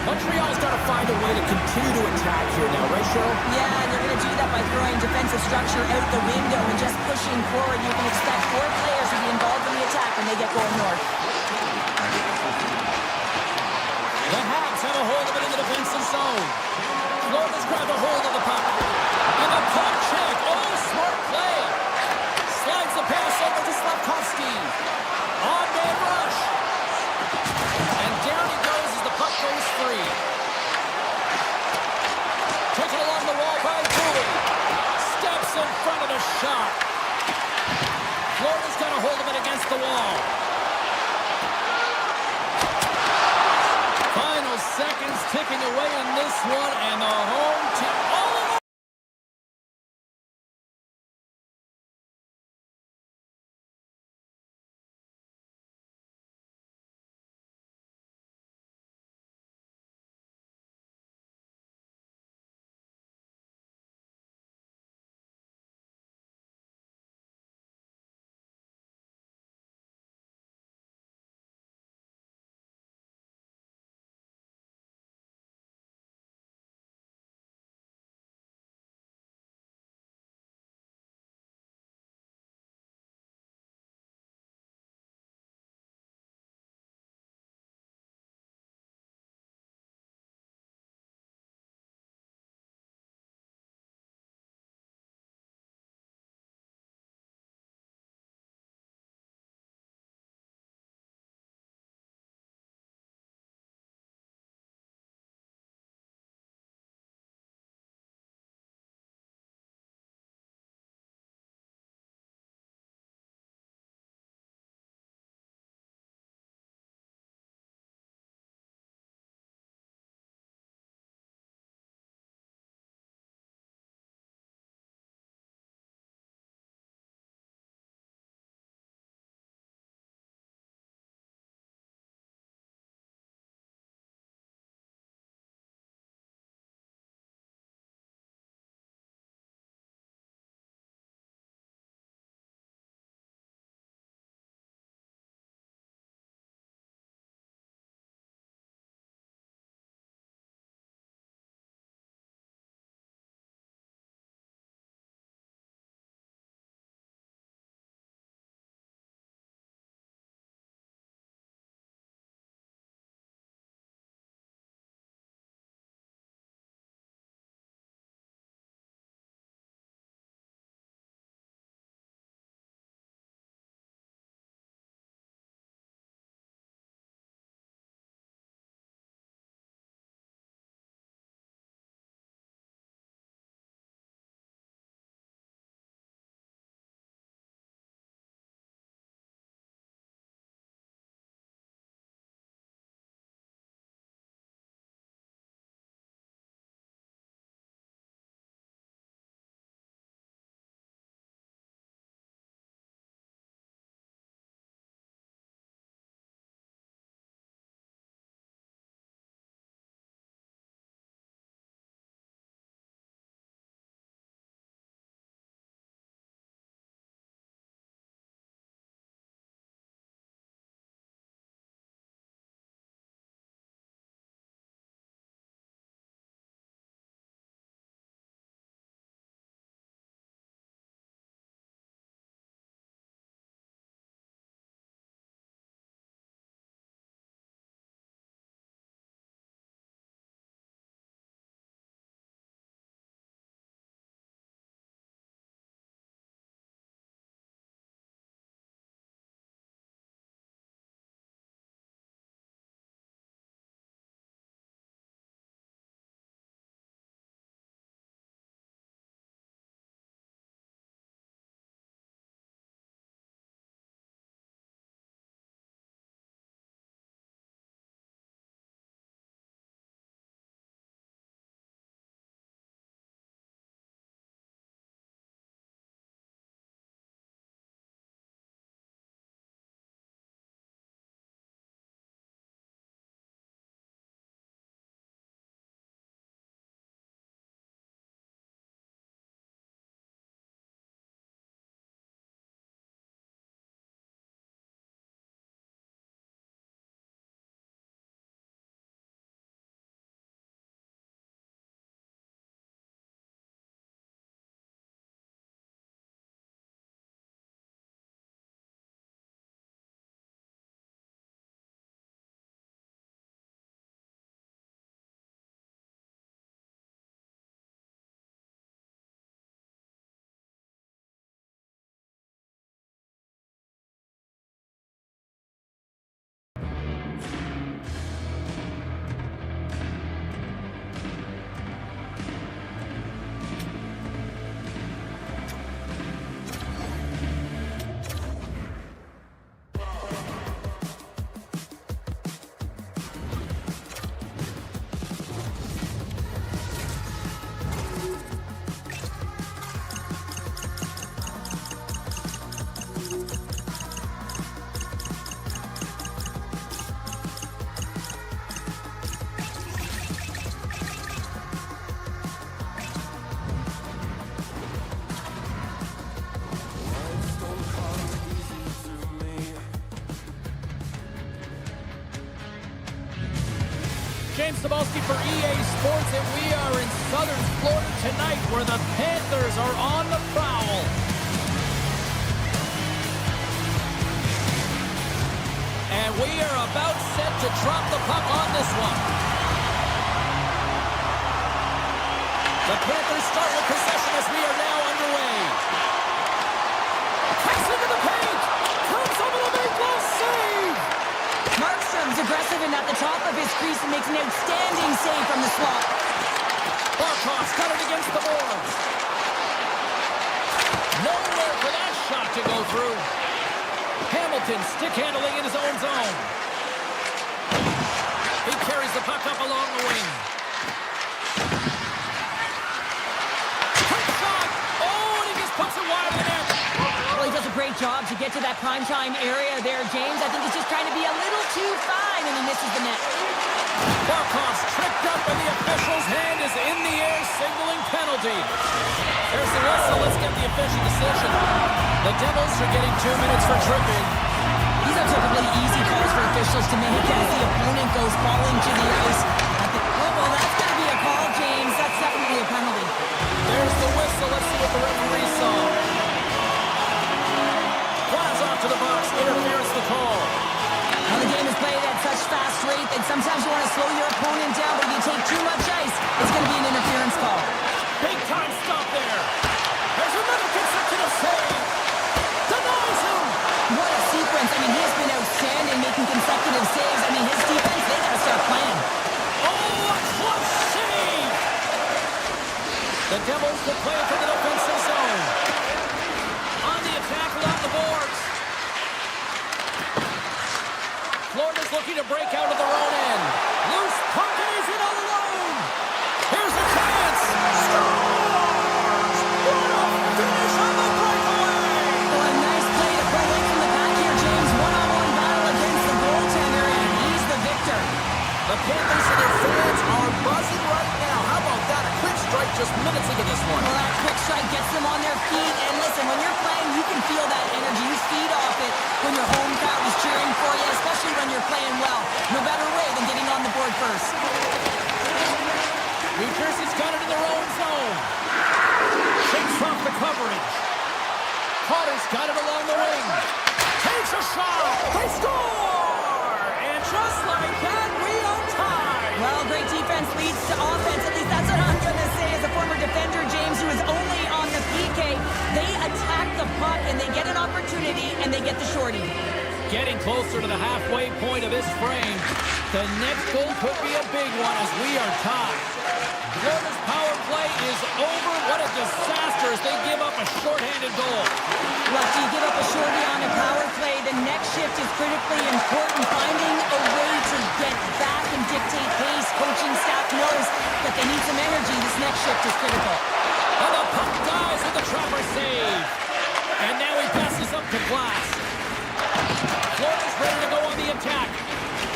Montreal's got to find a way to continue to attack here now, right, Cheryl? Yeah, they're going to do that by throwing defensive structure out the window and just pushing forward. You can expect 4 players to be involved in the attack when they get going north. The Habs have a hold of it in the defensive zone. Florida's grabbed a hold of the puck. And the puck check. Oh, smart play. away in this one, and the home team. James Cebulski for EA Sports, and we are in southern Florida tonight where the Panthers are on the prowl. And we are about set to drop the puck on this one. The Panthers start with possession as we are now underway. Cuts into the paint. Comes over the big glove save. Markstrom's aggressive and at the top of his crease and makes an outstanding save from the slot. Barkov's got it against the boards. Nowhere for that shot to go through. Hamilton stick handling in his own zone. He carries the puck up along the wing. Quick shot! Oh, and he just puts it wide of the net. Well, he does a great job to get to that primetime area there, James. I think he's just trying to be a little too fine, and he misses the net. Barkov's tripped up, and the official's hand is in the air, signaling penalty. There's the whistle. Let's get the official decision. The Devils are getting 2 minutes for tripping. These are typically easy calls for officials to make as the opponent goes falling to the ice. Oh, well, that's going to be a call, James. That's definitely a penalty. There's the whistle. Let's see what the referee saw. Flies off to the box. Interference the call. Well, the game is played at such fast rate that sometimes you want to slow your opponent down, but if you take too much ice, it's going to be an interference call. Big time stop there. There's another consecutive save. Denies him. What a sequence. I mean, he has been outstanding making consecutive saves. I mean, his defense, they got to start playing. Oh, a close save. The Devils will play it to the defensive zone. On the attack along the boards. Florida's looking to break out of their own end. Loose puck and he's in all alone. Here's the chance. Scores! What a finish on the breakaway! Well, a nice play to pull away from the back here, James. One-on-one battle against the goaltender, and he's the victor. The Panthers and their fans are buzzing right now. How about that? A quick strike just minutes into this one. Well, that quick strike gets them on their feet, and listen, when you're playing, you can feel that energy. You feed off it when your home crowd is cheering for you, especially when you're playing well. No better way than getting on the board first. New Jersey's got it in their own zone. Shakes off the coverage. Carter's got it along the wing. Takes a shot. They score! And just like that, we are tied. Well, great defense leads to offense. At least that's what I'm going to say as a former defender, James, who is only on the PK. They attack the puck, and they get an opportunity, and they get the shorty. Getting closer to the halfway point of this frame. The next goal could be a big one as we are tied. Florida's power play is over. What a disaster as they give up a shorthanded goal. Well, after you give up a shorty on a power play, the next shift is critically important. Finding a way to get back and dictate pace. Coaching staff knows that they need some energy. This next shift is critical. And the puck dies with the trapper save. And now he passes up to Glass. Florida's ready to go on the attack.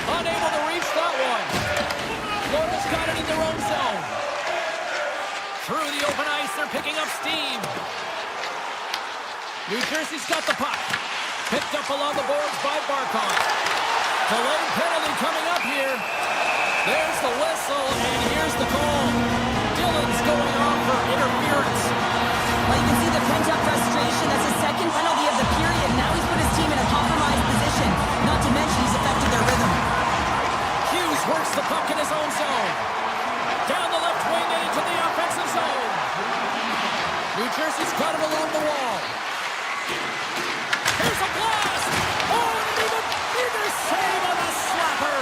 Unable to reach that one. Florida's got it in their own zone. Through the open ice, they're picking up steam. New Jersey's got the puck. Picked up along the boards by Barkov. Delayed penalty coming up here. There's the whistle, and here's the call. Dillon's going off for interference. Well, you can see the pent-up frustration. That's his second penalty of the period. Now he's put his team in a compromised position. Not to mention he's affected their rhythm. Hughes works the puck in his own zone. Down the left wing and into the offensive zone. New Jersey's got it along the wall. Here's a blast. Oh, and neither save on the slapper.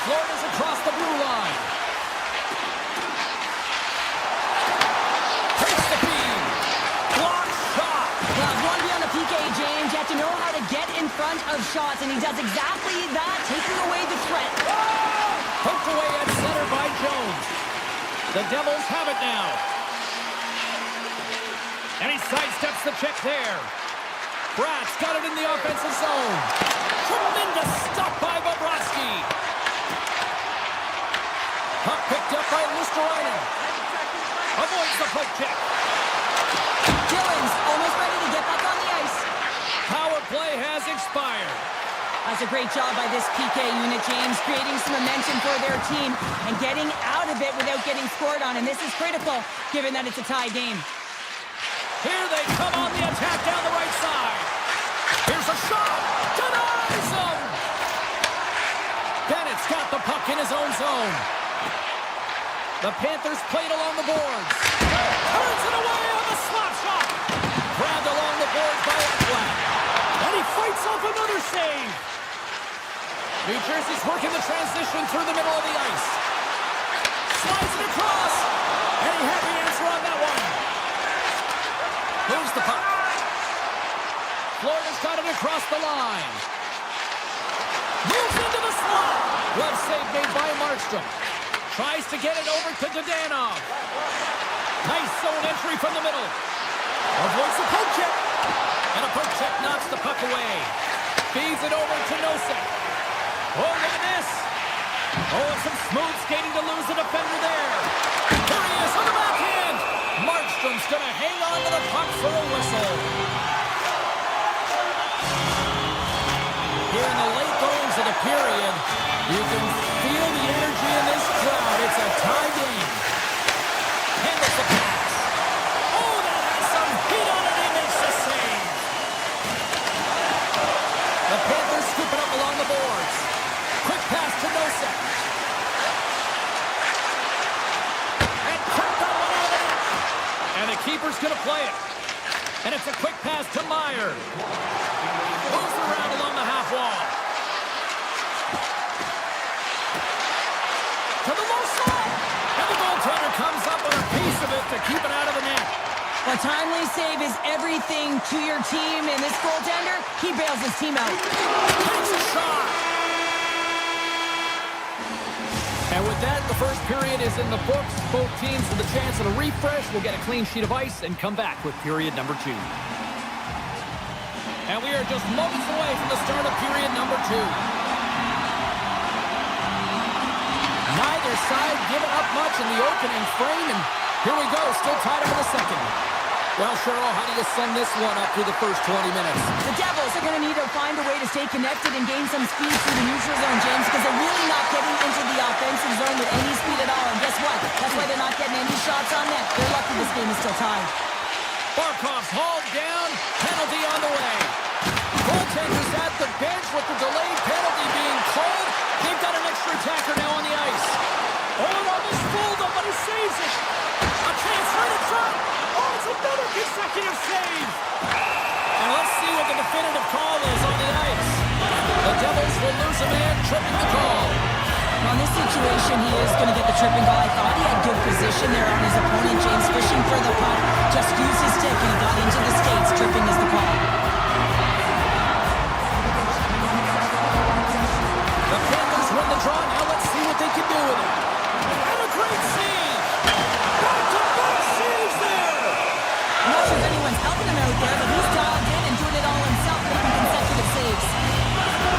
Florida's across the blue line. Takes the feed. Block shot. Well, if you want to be on the PK, James, you have to know how to get in front of shots, and he does exactly that, taking away the threat. Poked away at center by Jones. The Devils have it now. And he sidesteps the check there. Bratt's got it in the offensive zone. Tremendous stop by Bobrovsky. Puck picked up by Luosterainen. Avoids the poke check. Dillon's almost ready to get back on the ice. Power play has expired. As a great job by this PK unit, James, creating some momentum for their team and getting out of it without getting scored on. And this is critical, given that it's a tie game. Here they come on the attack down the right side. Here's a shot. Denies him. Bennett's got the puck in his own zone. The Panthers played along the boards. Turns it away on the slap shot. Grabbed along the boards by Iceman. And he fights off another save. New Jersey's working the transition through the middle of the ice. Slides it across. And he had the answer on that one. Moves the puck. Florida's got it across the line. Moves into the slot. Glove save made by Markstrom. Tries to get it over to Dadonov. Nice zone entry from the middle. Avoids the poke check. And a poke check knocks the puck away. Feeds it over to Nosek. Oh, look at this. Oh, and some smooth skating to lose the defender there. There he is on the backhand. Markstrom's going to hang on to the puck for a whistle. Here in the late goings of the period, you can feel the energy in this crowd. It's a tie game. Handles the pass. Oh, that has some heat on it. He makes the save. The Panthers scoop it up along the boards. Quick pass to Nosek. And cut that one out of the net. And the keeper's going to play it. And it's a quick pass to Meyer. Moves around along the half wall. To the low side. And the goaltender comes up with a piece of it to keep it out of the net. A timely save is everything to your team, and this goaltender, he bails his team out. Takes a shot. And with that, the first period is in the books. Both teams with a chance at a refresh will get a clean sheet of ice and come back with period number 2. And we are just moments away from the start of period number 2. Neither side giving up much in the opening frame, and here we go, still tied up in the second. Well, Cheryl, how do you sum this one up through the first 20 minutes? The Devils are going to need to find a way to stay connected and gain some speed through the neutral zone, James, because they're really not getting into the offensive zone with any speed at all. And guess what? That's why they're not getting any shots on net. They're lucky this game is still tied. Barkov's hauled down, penalty on the way. Goaltenders at the bench with the delayed penalty being called. They've got an extra attacker now on the ice. Oh, it almost fooled him, but he saves it. A chance right in front. Oh, it's another consecutive save. And let's see what the definitive call is on the ice. The Devils will lose a man, tripping the call. On this situation, he is going to get the tripping call. I thought he had good position there on his opponent. James fishing for the puck. Just used his stick and he got into the skates. Tripping is the call. The Panthers win the draw. Now let's see what they can do with it. And a great save. Back-to-back saves there. I'm not sure if anyone's helping him out there, but he's dialed in and doing it all himself, making consecutive saves.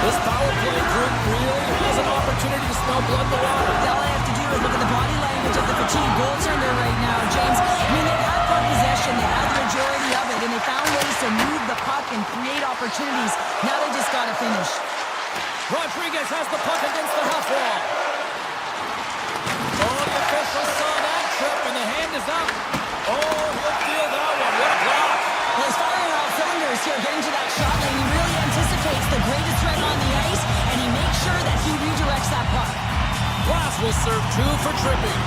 This power play group really has an opportunity to smell blood in the water. All I have to do is look at the body language of the fatigued goaltender right now, James. I mean, they've had puck possession, they had the majority of it, and they found ways to move the puck and create opportunities. Now they just got to finish. Rodriguez has the puck against the half wall. Oh, the official saw that trip, and the hand is up. Oh, he'll feel that one. What a block. Well, he's firing on all cylinders here, getting to that shot lane. He really anticipates the greatest threat on the ice, and he makes sure that he redirects that puck. Glass will serve 2 for tripping.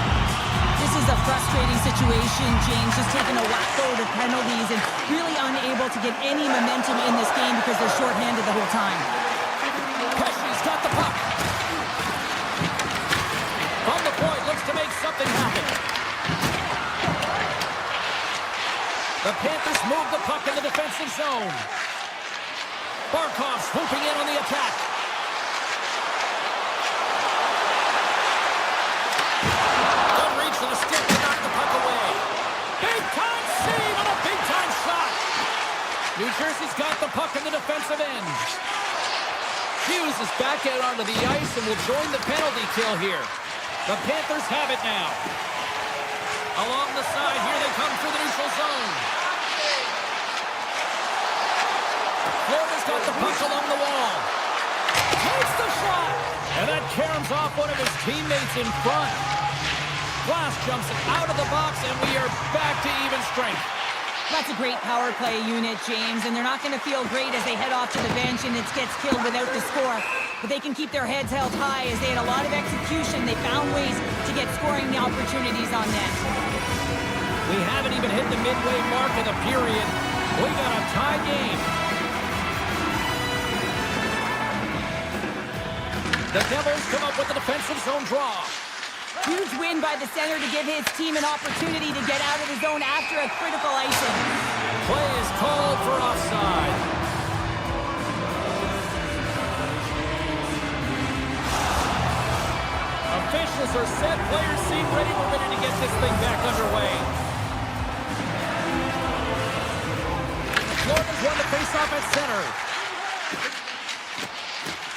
This is a frustrating situation, James, just taking a whack load of penalties and really unable to get any momentum in this game because they're shorthanded the whole time. Pesci's got the puck. From the point, looks to make something happen. The Panthers move the puck in the defensive zone. Barkov swooping in on the attack. Good reach to the stick to knock the puck away. Big-time save on a big-time shot. New Jersey's got the puck in the defensive end. Hughes is back out onto the ice and will join the penalty kill here. The Panthers have it now. Along the side, here they come through the neutral zone. Florida's got the puck along the wall. And that caroms off one of his teammates in front. Glass jumps out of the box, and we are back to even strength. That's a great power play unit, James, and they're not going to feel great as they head off to the bench and it gets killed without the score. But they can keep their heads held high as they had a lot of execution. They found ways to get scoring opportunities on net. We haven't even hit the midway mark of the period. We got a tie game. The Devils come up with a defensive zone draw. Huge win by the center to give his team an opportunity to get out of the zone after a critical icing. Play is called for offside. Officials are set. Players seem ready. We're ready to get this thing back underway. Florida's won the faceoff at center.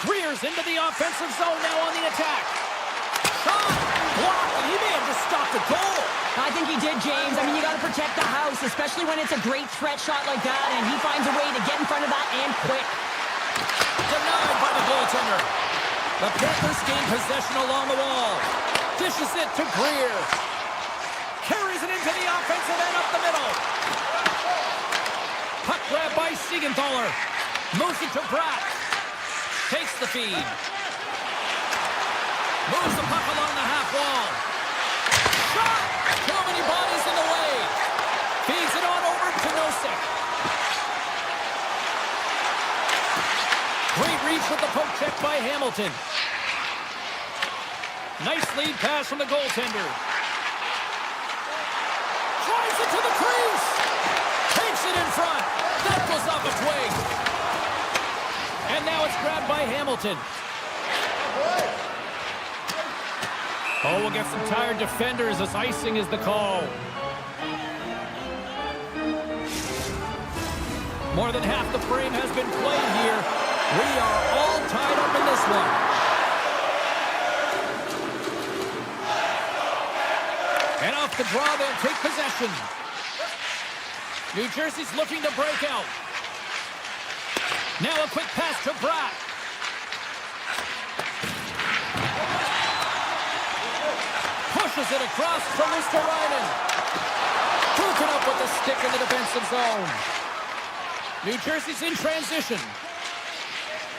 Greer's into the offensive zone now on the attack. Shot! Blocked, and he may have just stopped the goal. I think he did, James. I mean, you got to protect the house, especially when it's a great threat shot like that, and he finds a way to get in front of that and quick. Denied by the goaltender. The Panthers gain possession along the wall. Dishes it to Greer. Carries it into the offensive end up the middle. Puck grab by Siegenthaler. Moves it to Bratt. Takes the feed. Moves the puck along the half wall. Shot! Too many bodies in the way. Feeds it on over to Nosek. Great reach with the poke check by Hamilton. Nice lead pass from the goaltender. Drives it to the crease. Takes it in front. That goes off a twig. And now it's grabbed by Hamilton. Oh, we'll get some tired defenders as icing is the call. More than half the frame has been played here. We are all tied up in this one. And off the draw, they'll take possession. New Jersey's looking to break out. Now a quick pass to Bratt. Pushes it across to Luosterainen. Broken up with the stick in the defensive zone. New Jersey's in transition.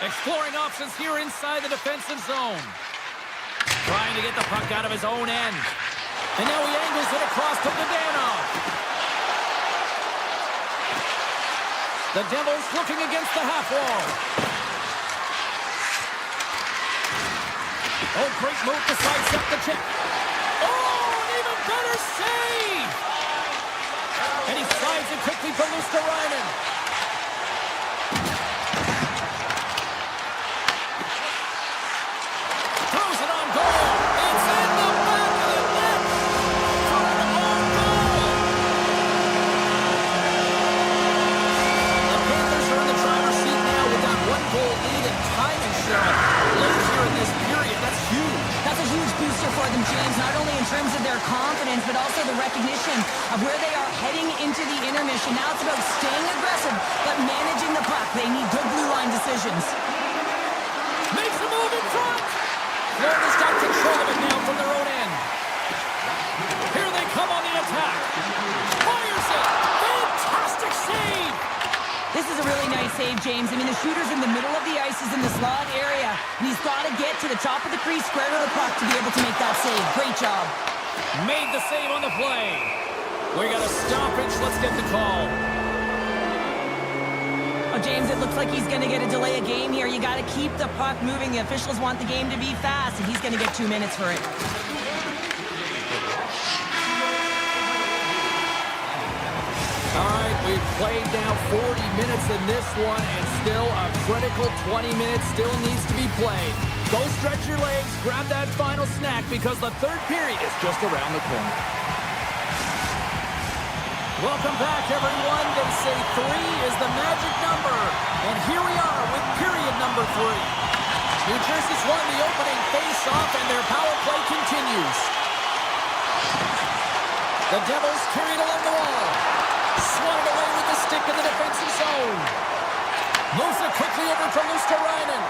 Exploring options here inside the defensive zone. Trying to get the puck out of his own end. And now he angles it across to Bogdanov. The Devils looking against the half wall. Oh, great move to sidestep the check. Oh, an even better save! And he slides it quickly for Luosterainen. Throws it on goal. It's in the back of the net. For an own goal. The Panthers are in the driver's seat now with that one-goal lead and time insurance. Late here in this period, that's huge. That's a huge booster for them, James, not only in terms of their confidence, but also the recognition of where they are heading into the intermission. Now it's about staying aggressive, but managing the puck. They need good blue line decisions. Makes a move in front. Florida's got control of it now from their own end. Here they come on the attack. Fires it. Fantastic save. This is a really nice save, James. I mean, the shooter's in the middle of the ice. He's in the slot area, and he's got to get to the top of the crease, square to the puck to be able to make that save. Great job. Made the save on the play. We got a stoppage. Let's get the call. Oh, James, it looks like he's going to get a delay of game here. You got to keep the puck moving. The officials want the game to be fast, and he's going to get 2 minutes for it. All right, we've played now 40 minutes in this one, and still a critical 20 minutes still needs to be played. Go stretch your legs, grab that final snack, because the third period is just around the corner. Welcome back, everyone. They say 3 is the magic number, and here we are with period number 3. New Jersey's won the opening face-off, and their power play continues. The Devils carried along the wall. Swatted away with the stick in the defensive zone. Moves it quickly over to Luosterainen.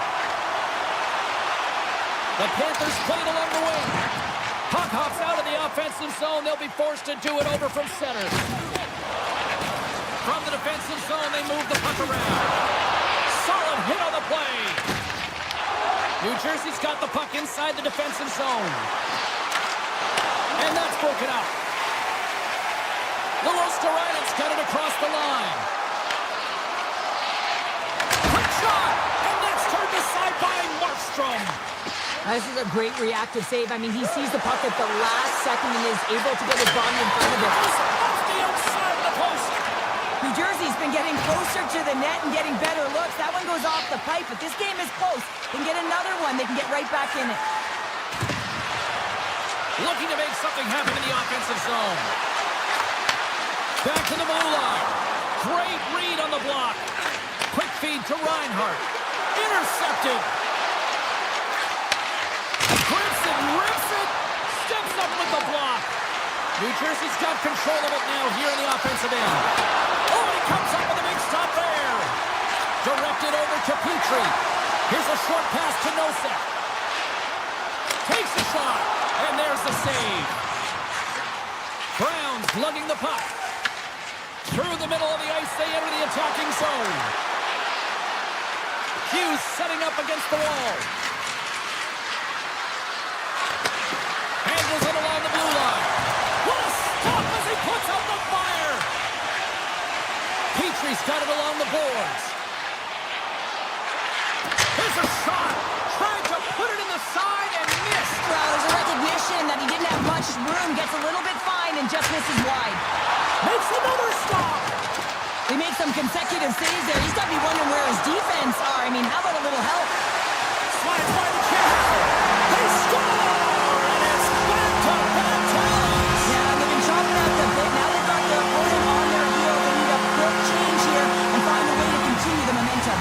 The Panthers play it along the wing. Puck hops out of the offensive zone. They'll be forced to do it over from center. From the defensive zone, they move the puck around. Solid hit on the play. New Jersey's got the puck inside the defensive zone. And that's broken up. Luosterainen's got it across the line. Quick shot! And that's turned aside by Markstrom. This is a great reactive save. I mean, he sees the puck at the last second and is able to get his body in front of it. Off the outside of the post. New Jersey's been getting closer to the net and getting better looks. That one goes off the pipe, but this game is close. They can get another one. They can get right back in it. Looking to make something happen in the offensive zone. Back to the blue line. Great read on the block. Quick feed to Reinhart. Intercepted. Grips it, rips it. Steps up with the block. New Jersey's got control of it now here in the offensive end. Oh, and he comes up with a big stop there. Directed over to Petrie. Here's a short pass to Nosek. Takes a shot, and there's the save. Browns lugging the puck. Through the middle of the ice, they enter the attacking zone. Hughes setting up against the wall. Handles it along the blue line. What a stop as he puts out the fire! Petrie's got it along the boards. Here's a shot. Tried to put it in the side and missed. Well, there's a recognition that he didn't have much room. Gets a little bit fine and just misses wide. Makes another stop. They make some consecutive saves there. He's got to be wondering where his defense are. I mean, how about a little help? Slides by the chest. They score! And it's back to back talents. Yeah, they've been chopping out the bit. Now they've got their opponent on their heels. They need a quick change here and find a way to continue the momentum.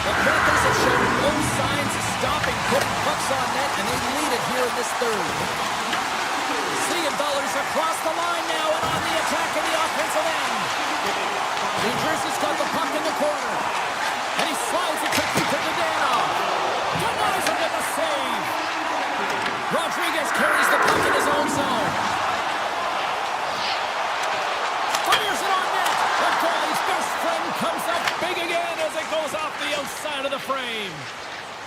The Panthers have shown no signs of stopping, putting pucks on net, and they lead it here in this third. $1,000,000 across the line now and on the attack in the offensive end. New Jersey's got the puck in the corner. And he slides it quickly to Dadonov. Denies him with a save. Rodriguez carries the puck in his own zone. Fires it on net. The goalie's best friend comes up big again as it goes off the outside of the frame.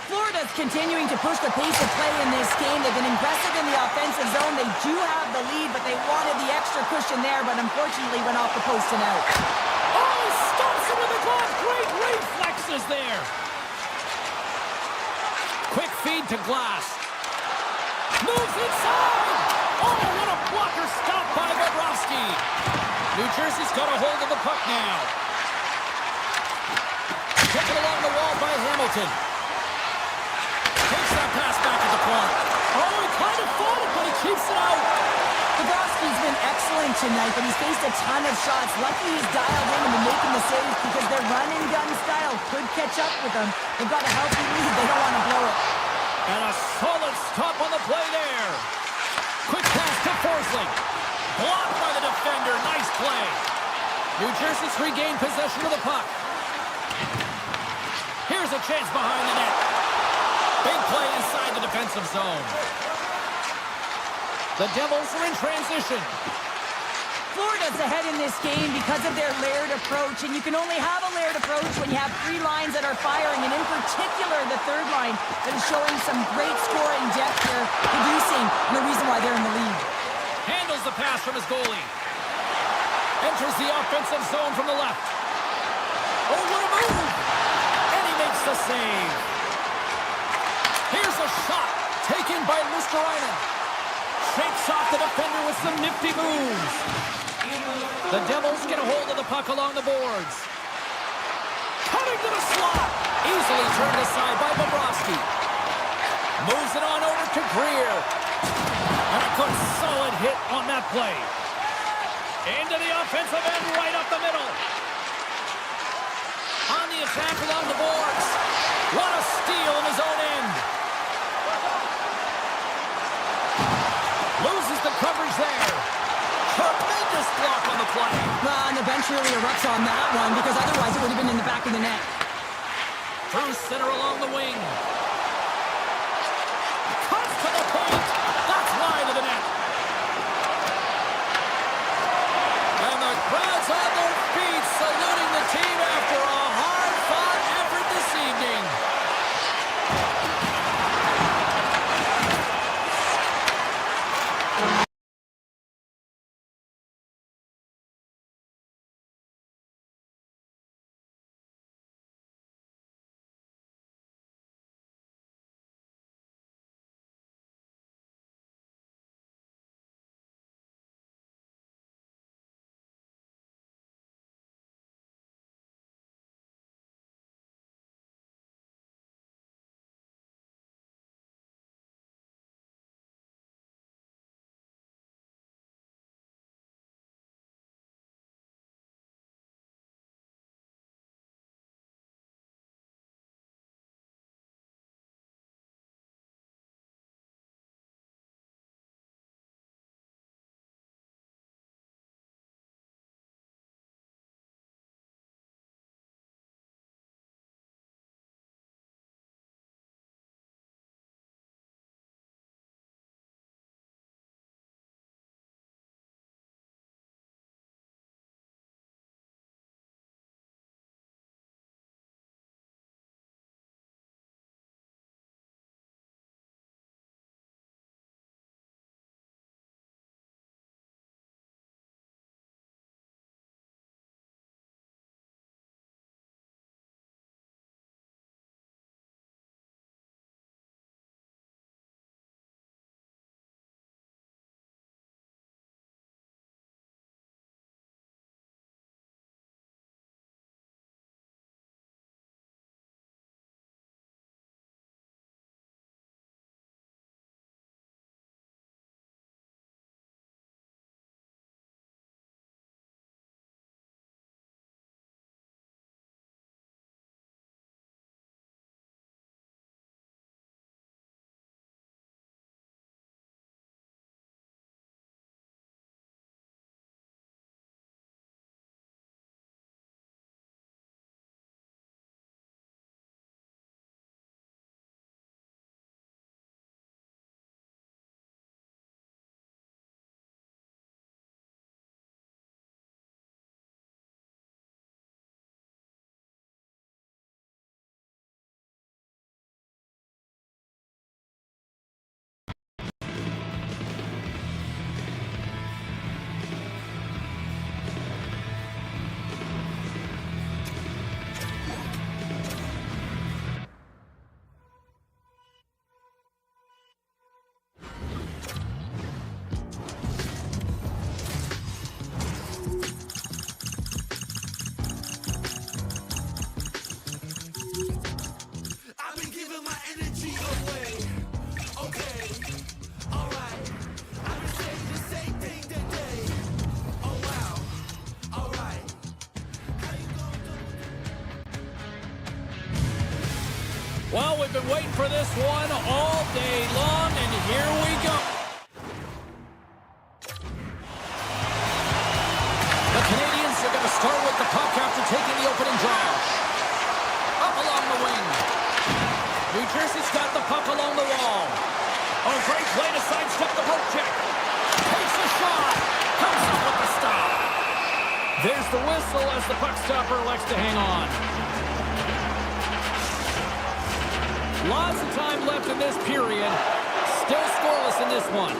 Florida's continuing to push the pace of play in this game. They've been impressive in the offensive zone. They do have the lead, but they wanted the extra cushion there, but unfortunately went off the post and out. Oh, stops it with the glove. Great reflexes there. Quick feed to Glass. Moves inside. Oh, what a blocker stop by Bobrovsky. New Jersey's got a hold of the puck now. Taken along the wall by Hamilton. Takes that pass back at the corner. Oh, he kind of fought it, but he keeps it out. Bobrovsky's been excellent tonight, but he's faced a ton of shots. Lucky he's dialed in and been making the saves because their run-and-gun style could catch up with them. They've got a healthy lead. They don't want to blow it. And a solid stop on the play there. Quick pass to Forsling. Blocked by the defender. Nice play. New Jersey's regained possession of the puck. Here's a chance behind the net. Big play inside the defensive zone. The Devils are in transition. Florida's ahead in this game because of their layered approach, and you can only have a layered approach when you have three lines that are firing, and in particular the third line that is showing some great scoring depth here, producing, and the reason why they're in the lead. Handles the pass from his goalie. Enters the offensive zone from the left. Oh, what a move! And he makes the save. Here's a shot taken by Luosterainen. Shakes off the defender with some nifty moves. The Devils get a hold of the puck along the boards. Cutting to the slot. Easily turned aside by Bobrovsky. Moves it on over to Greer. And a good solid hit on that play. Into the offensive end, right up the middle. On the attack along the boards. What a steal in his own end. Loses the coverage there. Tremendous block on the play. Well, and the bench really erupts on that one because otherwise it would have been in the back of the net. Through center along the wing. Well, we've been waiting for this one all day long, and here we go. The Canadiens are going to start with the puck after taking the opening draw. Up along the wing. New Jersey's got the puck along the wall. Oh, great play to sidestep the poke check. Takes a shot. Comes up with the stop. There's the whistle as the puck stopper elects to hang on. Lots of time left in this period. Still scoreless in this one.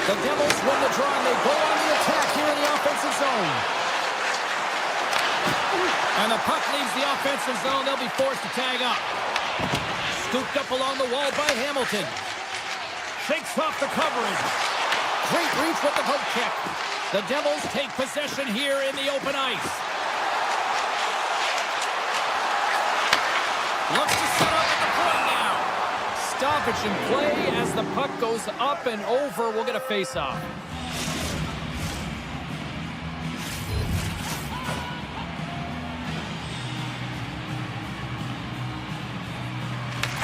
The Devils win the draw and they go on the attack here in the offensive zone. And the puck leaves the offensive zone. They'll be forced to tag up. Scooped up along the wall by Hamilton. Shakes off the coverage. Great reach with the poke check. The Devils take possession here in the open ice. Looks to set up at the point now. Stoppage in play as the puck goes up and over. We'll get a face-off.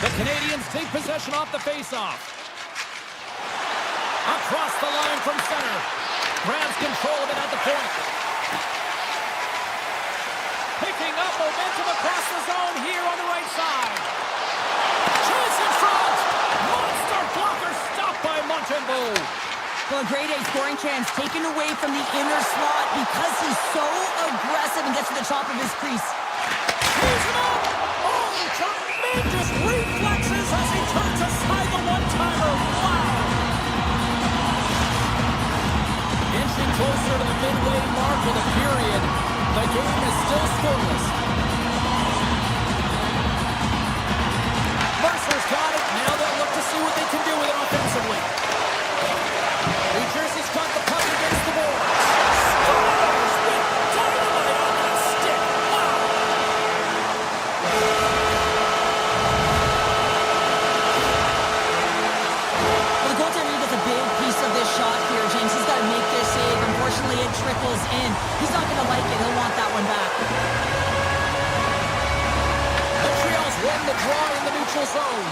The Canadiens take possession off the face-off. Across the line from center. Grabs control of it at the point. Picking up momentum across the zone here on the right side. Chance in front. Monster blocker stopped by Montembeault. Well, a grade A scoring chance taken away from the inner slot because he's so aggressive and gets to the top of his crease. He's him up. Oh, tremendous reflexes as he turns aside the one-timer. Wow. Inching closer to the midway mark of the period. The game is still scoreless. Mercer's got it. Now they'll look to see what they can do with it offensively. New Jersey's got the puck against the boards. Stars with dynamite on that stick. Wow. Well, the goaltender gets a big piece of this shot here, James. He's got to make this save. Unfortunately, it trickles in. He's not going to like it. He'll want that one back. Montreal's won the draw in the neutral zone.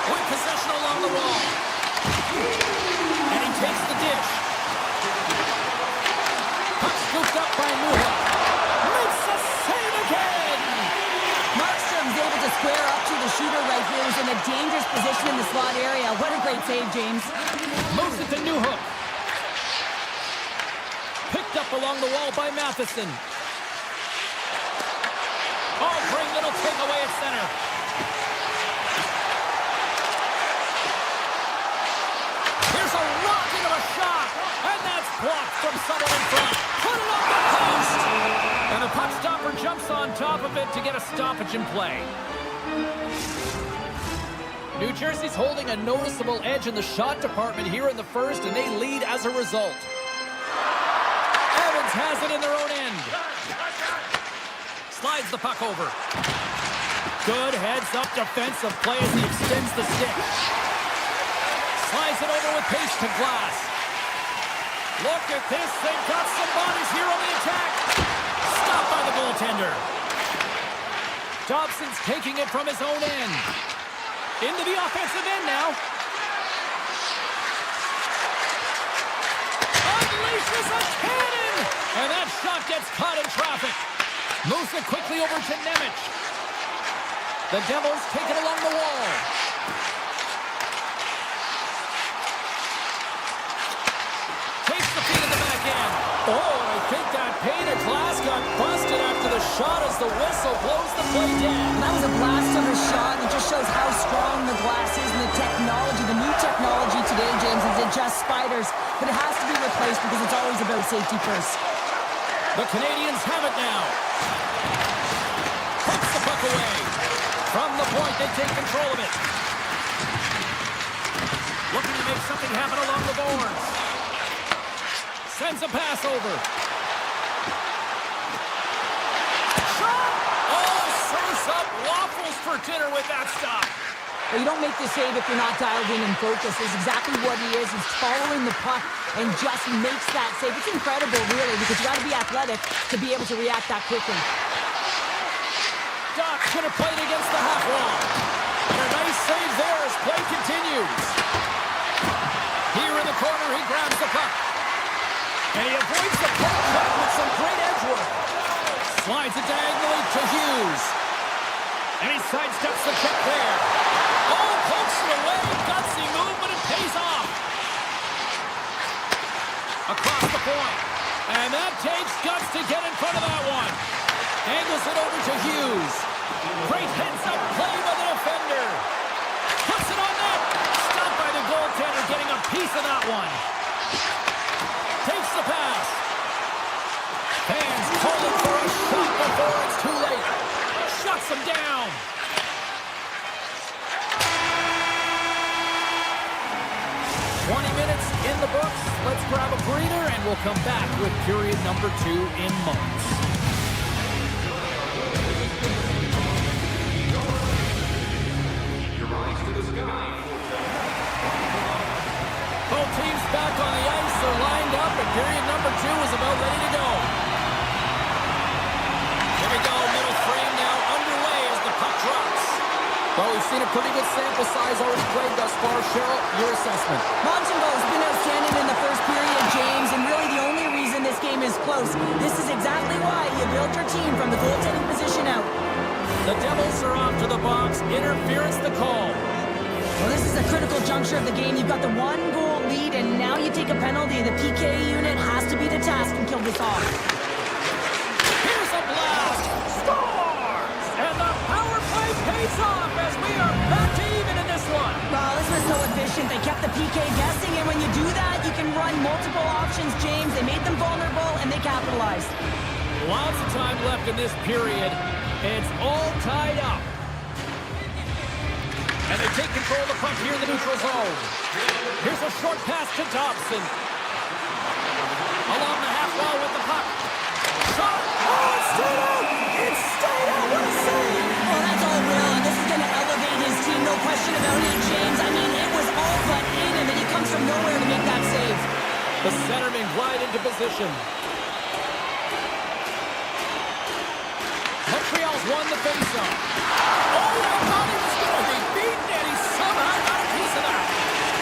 With possession along the wall. And he takes the dish. Puck scooped up by Muha. Makes the save again. Markstrom's able to square up to the shooter right here. He's in a dangerous position in the slot area. What a great save, James. Moves it to Newhook. Picked up along the wall by Matheson. Oh, great little takeaway at center. Here's a rocket of a shot. And that's blocked from someone in front. Put it on the post. And the puck stopper jumps on top of it to get a stoppage in play. New Jersey's holding a noticeable edge in the shot department here in the first, and they lead as a result. Evans has it in their own end. Slides the puck over. Good heads-up defensive play as he extends the stick. Slides it over with pace to glass. Look at this. They've got some bodies here on the attack. Stopped by the goaltender. Dobson's taking it from his own end. Into the offensive end now. Unleashes a cannon! And that shot gets caught in traffic. Moves it quickly over to Nemec. The Devils take it along the wall. Takes the feed in the back end. Oh, I think that pane of glass got busted after the shot as the whistle blows the play down. That was a blast of a shot. It just shows how strong the glass is and the technology. The new technology today, James, is it just spiders. But it has to be replaced because it's always about safety first. The Canadiens have it now. Puts the puck away. From the point, they take control of it. Looking to make something happen along the boards. Sends a pass over. Shot! Oh, serves up waffles for dinner with that stop. Well, you don't make the save if you're not dialed in and focused. That's exactly what he is. He's following the puck, and just makes that save. It's incredible, really, because you got to be athletic to be able to react that quickly. Doc's going to play it against the half wall. And a nice save there as play continues. Here in the corner, he grabs the puck. And he avoids the puck shot with some great edge work. Slides it diagonally to Hughes. And he sidesteps the check there. Oh, pokes it away. Gutsy move, but it pays off. Across the point. And that takes guts to get in front of that one. Angles it over to Hughes. Great heads-up play by the defender. Puts it on net. Stopped by the goaltender, getting a piece of that one. Takes the pass. Fans calling for a shot before it's too late. Shuts him down. Minutes in the books. Let's grab a breather and we'll come back with period number 2 in moments. Both teams back on the ice. They're lined up and period number 2 is about ready to go. Here we go. Middle frame now underway as the puck drops. Well, we've seen a pretty good sample size already played thus far. Cheryl, your assessment. Montreal's been outstanding in the first period, James, and really the only reason this game is close. This is exactly why you build your team from the goaltending position out. The Devils are off to the box. Interference the call. Well, this is a critical juncture of the game. You've got the 1-goal lead, and now you take a penalty. The PK unit has to be the task and kill this off. Here's a blast. Scores! And the power play pays off as we are back to even in this one. Well, this was so efficient. They kept the PK guessing, and when you do that, you can run multiple options, James. They made them vulnerable, and they capitalized. Lots of time left in this period. It's all tied up. And they take control of the puck here in the neutral zone. Here's a short pass to Dobson. Along the half wall with the puck. Shot! Oh, it's stayed out! It's stayed out! What a save! Well, that's all Will, and this is going to elevate his team, no question about it, James. I mean, it was all but in, and then he comes from nowhere to make that save. The centerman glide into position. Montreal's won the faceoff. Oh, I thought he was going to be beaten, and he somehow got a piece of that.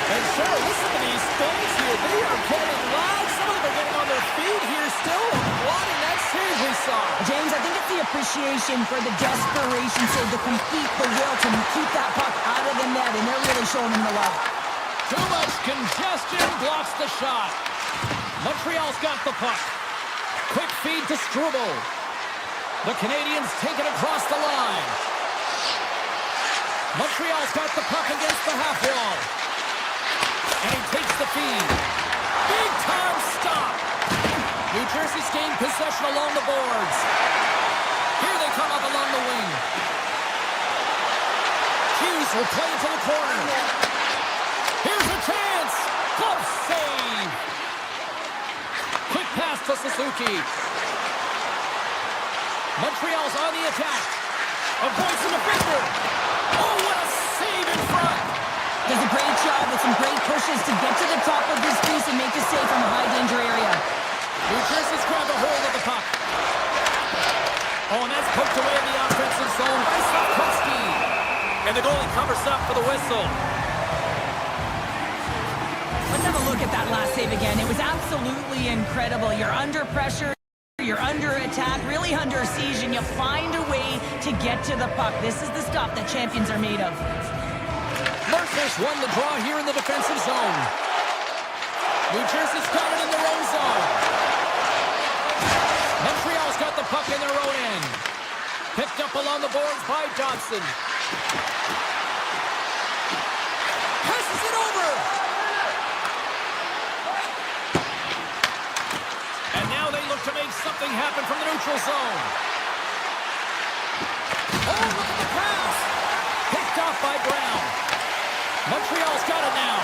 And sure, listen to these fans here. They are getting loud. Some of them are getting on their feet here still, applauding that save we saw. James, I think it's the appreciation for the desperation save, the complete, the will to keep that puck out of the net, and they're really showing him the love. Too much congestion blocks the shot. Montreal's got the puck. Quick feed to Struble. The Canadiens take it across the line. Montreal's got the puck against the half wall. And he takes the feed. Big time stop. New Jersey's gained possession along the boards. Here they come up along the wing. Hughes will play to the corner. Here's a chance. Glove save. Quick pass to Suzuki. Montreal's on the attack. Avoids the defender. Oh, what a save in front. Does a great job with some great pushes to get to the top of his crease and make the save from a high-danger area. New Jersey's grabbed a hold of the puck. Oh, and that's poked away in the offensive zone by Slavkovsky. And the goalie covers up for the whistle. Let's have a look at that last save again. It was absolutely incredible. You're under pressure. You're under attack, really under siege, and you find a way to get to the puck. This is the stuff that champions are made of. Mercer's won the draw here in the defensive zone. New Jersey's got it in their own zone. Montreal's got the puck in their own end. Picked up along the boards by Dobson. Passes it over. To make something happen from the neutral zone. Oh, look at the pass. Picked off by Brown. Montreal's got it now.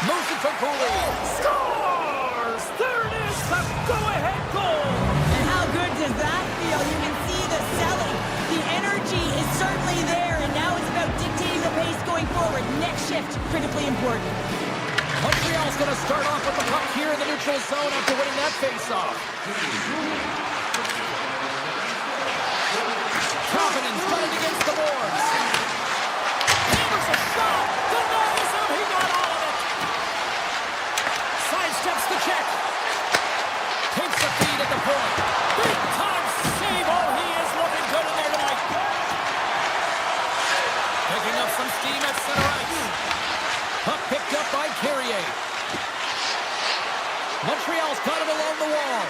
Moves it to Cooley. Scores! There it is, the go-ahead goal. And how good does that feel? You can see the selling. The energy is certainly there, and now it's about dictating the pace going forward. Next shift, critically important. Montreal Montreal's going to start off with the puck here in the neutral zone after winning that faceoff. Providence got it against the boards. Hammers a shot. Denies him. He got all of it. Sidesteps the check. Takes the feed at the point. Big time save. Oh, he is looking good in there tonight. Picking up some steam at center ice. Puck picked up by Carrier. Montreal's got it along the wall.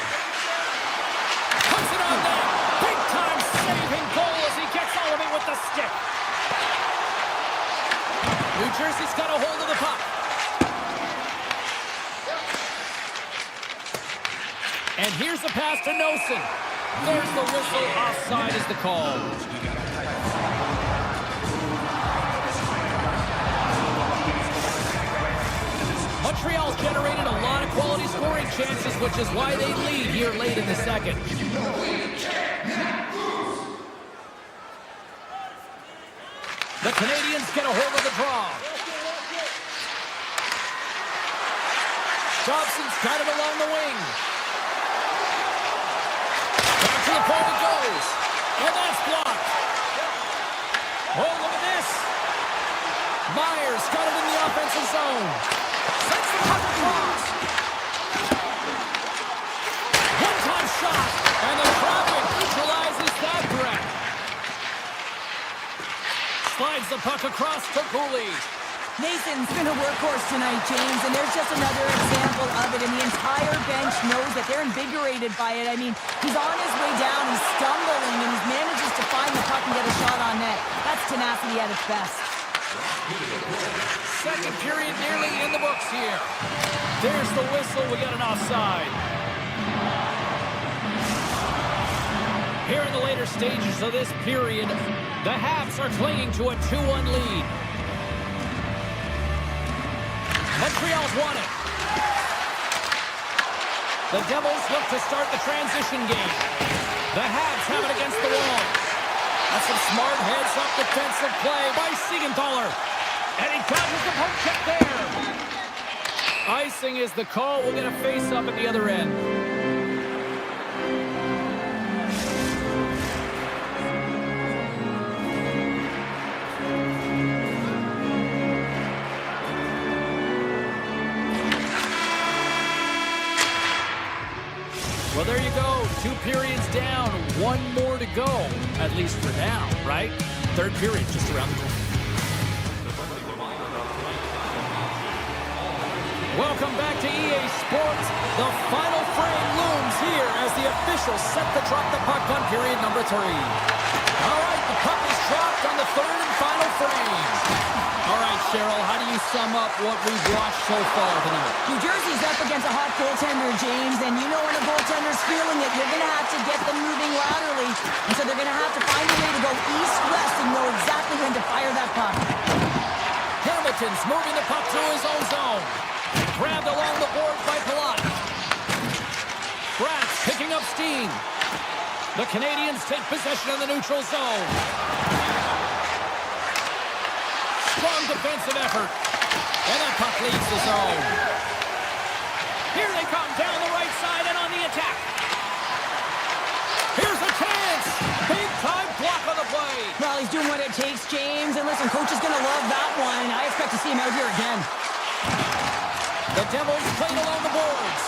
Puts it on net. Big time saving goal as he gets all of it with the stick. New Jersey's got a hold of the puck. And here's the pass to Nosen. There's the whistle. Offside is the call. Montreal's generated a lot of quality scoring chances, which is why they lead here late in the second. The Canadiens get a hold of the draw. Dobson's got it along the wing. Back to the point it goes. And that's blocked. Oh, look at this. Myers got it in the offensive zone. Sends the puck across. One-time shot. And the traffic neutralizes that threat. Slides the puck across to Cooley. Nason's been a workhorse tonight, James, and there's just another example of it, and the entire bench knows that they're invigorated by it. I mean, he's on his way down, he's stumbling, and he manages to find the puck and get a shot on net. That's tenacity at its best. Second period nearly in the books here. There's the whistle. We got an offside. Here in the later stages of this period, the Habs are clinging to a 2-1 lead. Montreal's won it. The Devils look to start the transition game. The Habs have it against the wall. That's some smart heads-up defensive play by Siegenthaler. And he dodges the poke check there. Icing is the call. We'll get a face-up at the other end. Well, there you go. 2 periods down. 1 more to go, at least for now, right? Third period just around the corner. Welcome back to EA Sports. The final frame looms here as the officials set to drop the puck on period number 3. All right, the puck is dropped on the third and final frame. All right, Cheryl, how do you sum up what we've watched so far tonight? New Jersey's up against a hot goaltender, James, and you know when a goaltender's feeling it, you're going to have to get them moving laterally, and so they're going to have to find a way to go east-west and know exactly when to fire that puck. Hamilton's moving the puck through his own zone. Grabbed along the board by Palat. Bratz picking up steam. The Canadiens take possession of the neutral zone. Strong defensive effort. And that puck leaves the zone. Here they come down the right side and on the attack. Here's a chance. Big time block on the play. Well, he's doing what it takes, James, and listen, coach is going to love that one. I expect to see him out here again. The Devils played along the boards.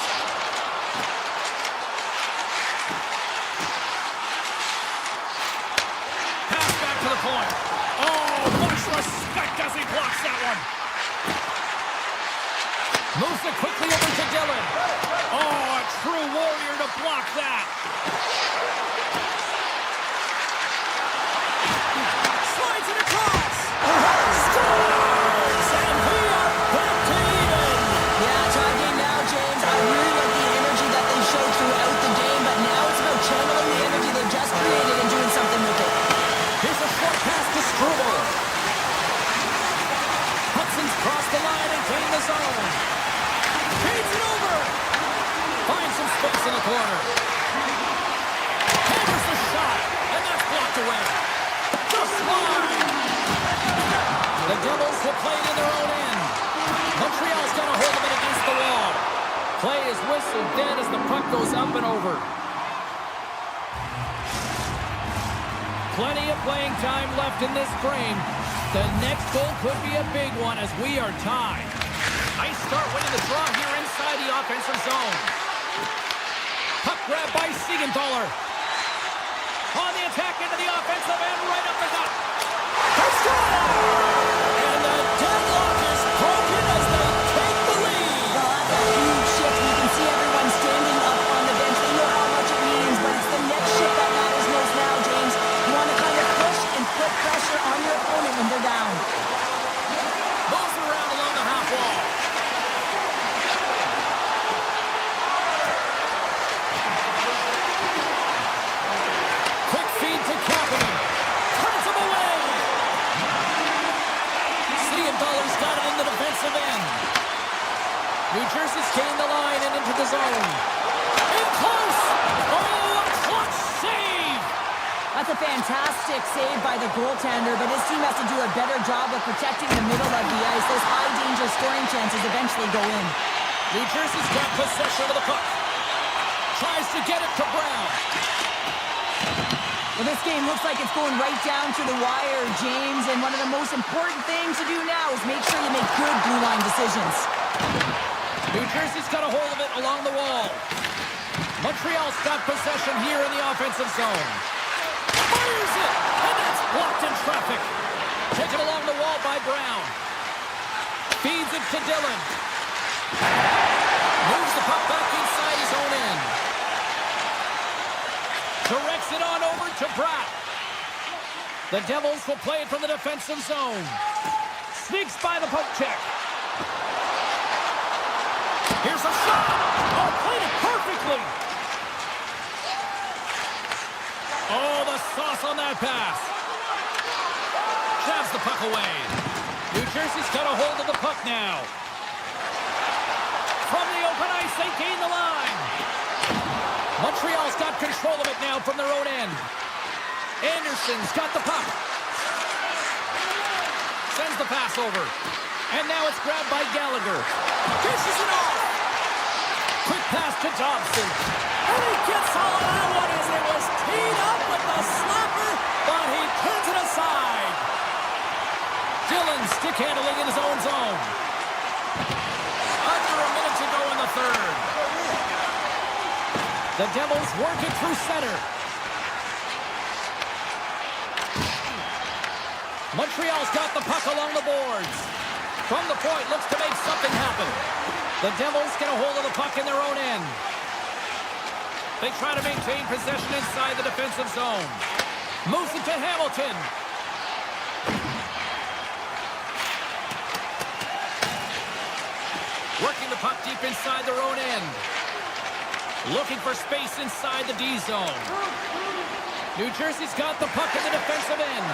Pass back to the point. Oh, much respect as he blocks that one. Moves it quickly over to Dillon. Oh, a true warrior to block that. Slides it across. Scores! And we are back to even. Yeah, tie game now, James. I really like the energy that they showed throughout the game, but now it's about channeling the energy they've just created and doing something with it. Here's a short pass to Struble. Hudson's crossed the line and gained the zone. Feeds it over. Finds some space in the corner. Hammers the shot, and that's blocked away. The slide. The Devils will play it in their own end. Montreal's got a hold of it against whistle then as the puck goes up and over. Plenty of playing time left in this frame. The next goal could be a big one as we are tied. Nice start winning the draw here inside the offensive zone. Puck grab by Siegenthaler. On the attack into the offensive end, right up the gut. They score! And the deadlock is broken as they take the lead. Well, that's a huge shift. You can see everyone standing up on the bench. They know how much it means, but it's the next shift that matters most now, James. You want to kind of push and put pressure on your opponent when they're down. Moves it around along the half wall. Quick feed to Kapanen. Turns him away. Siegenthaler's got it in the defensive end. New Jersey's gained the line and into the zone. In close. Oh, a clutch save. That's a fantastic save by the goaltender, but his team has to do a better job of protecting the middle of the ice. Those high-danger scoring chances eventually go in. New Jersey's got possession of the puck. Tries to get it to Brown. Well, this game looks like it's going right down to the wire, James, and one of the most important things to do now is make sure you make good blue line decisions. New Jersey's got a hold of it along the wall. Montreal's got possession here in the offensive zone. Fires it, and that's blocked in traffic. Taken along the wall by Brown. Feeds it to Dillon. Moves the puck back inside his own end. Directs it on over to Pratt. The Devils will play it from the defensive zone. Sneaks by the poke check. Here's a shot. Oh, played it perfectly. Oh, the sauce on that pass. Jabs the puck away. New Jersey's got a hold of the puck now. From the open ice, they gain the line. Montreal's got control of it now from their own end. Anderson's got the puck. Sends the pass over. And now it's grabbed by Gallagher. Dishes it off. Quick pass to Dobson. And he gets all of that one as it was teed up with the slapper, but he turns it aside. Dillon stick handling in his own zone. Under a minute to go in the third. The Devils work it through center. Montreal's got the puck along the boards. From the point, looks to make something happen. The Devils get a hold of the puck in their own end. They try to maintain possession inside the defensive zone. Moves it to Hamilton. Working the puck deep inside their own end. Looking for space inside the D zone. New Jersey's got the puck in the defensive end.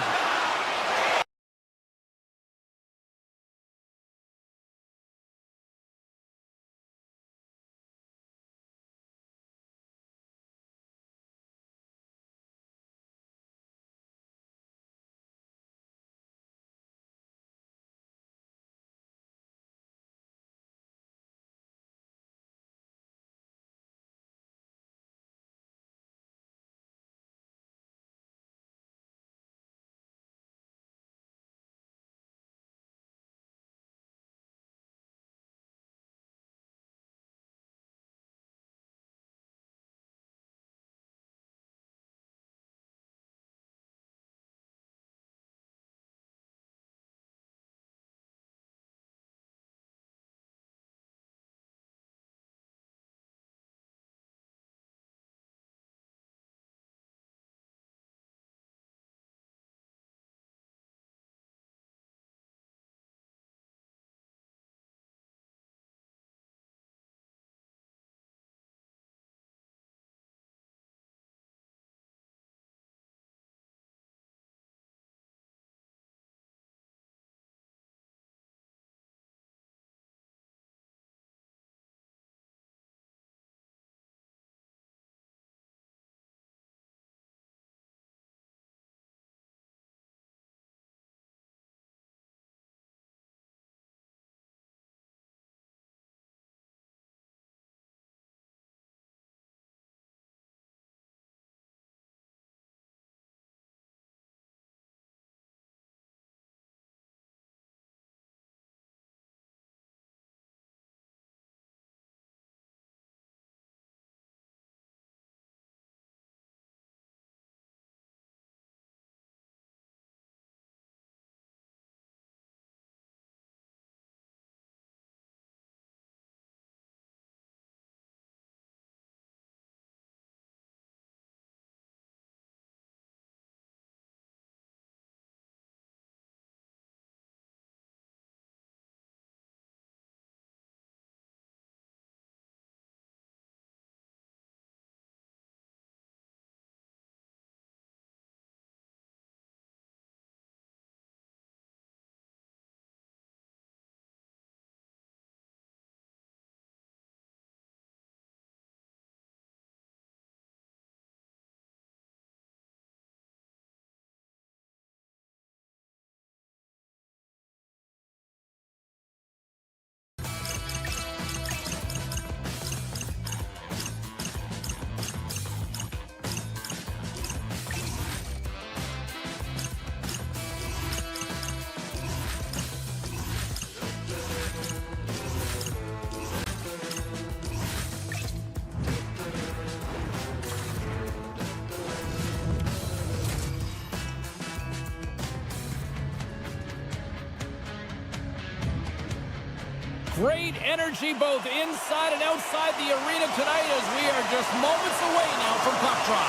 Great energy both inside and outside the arena tonight as we are just moments away now from puck drop.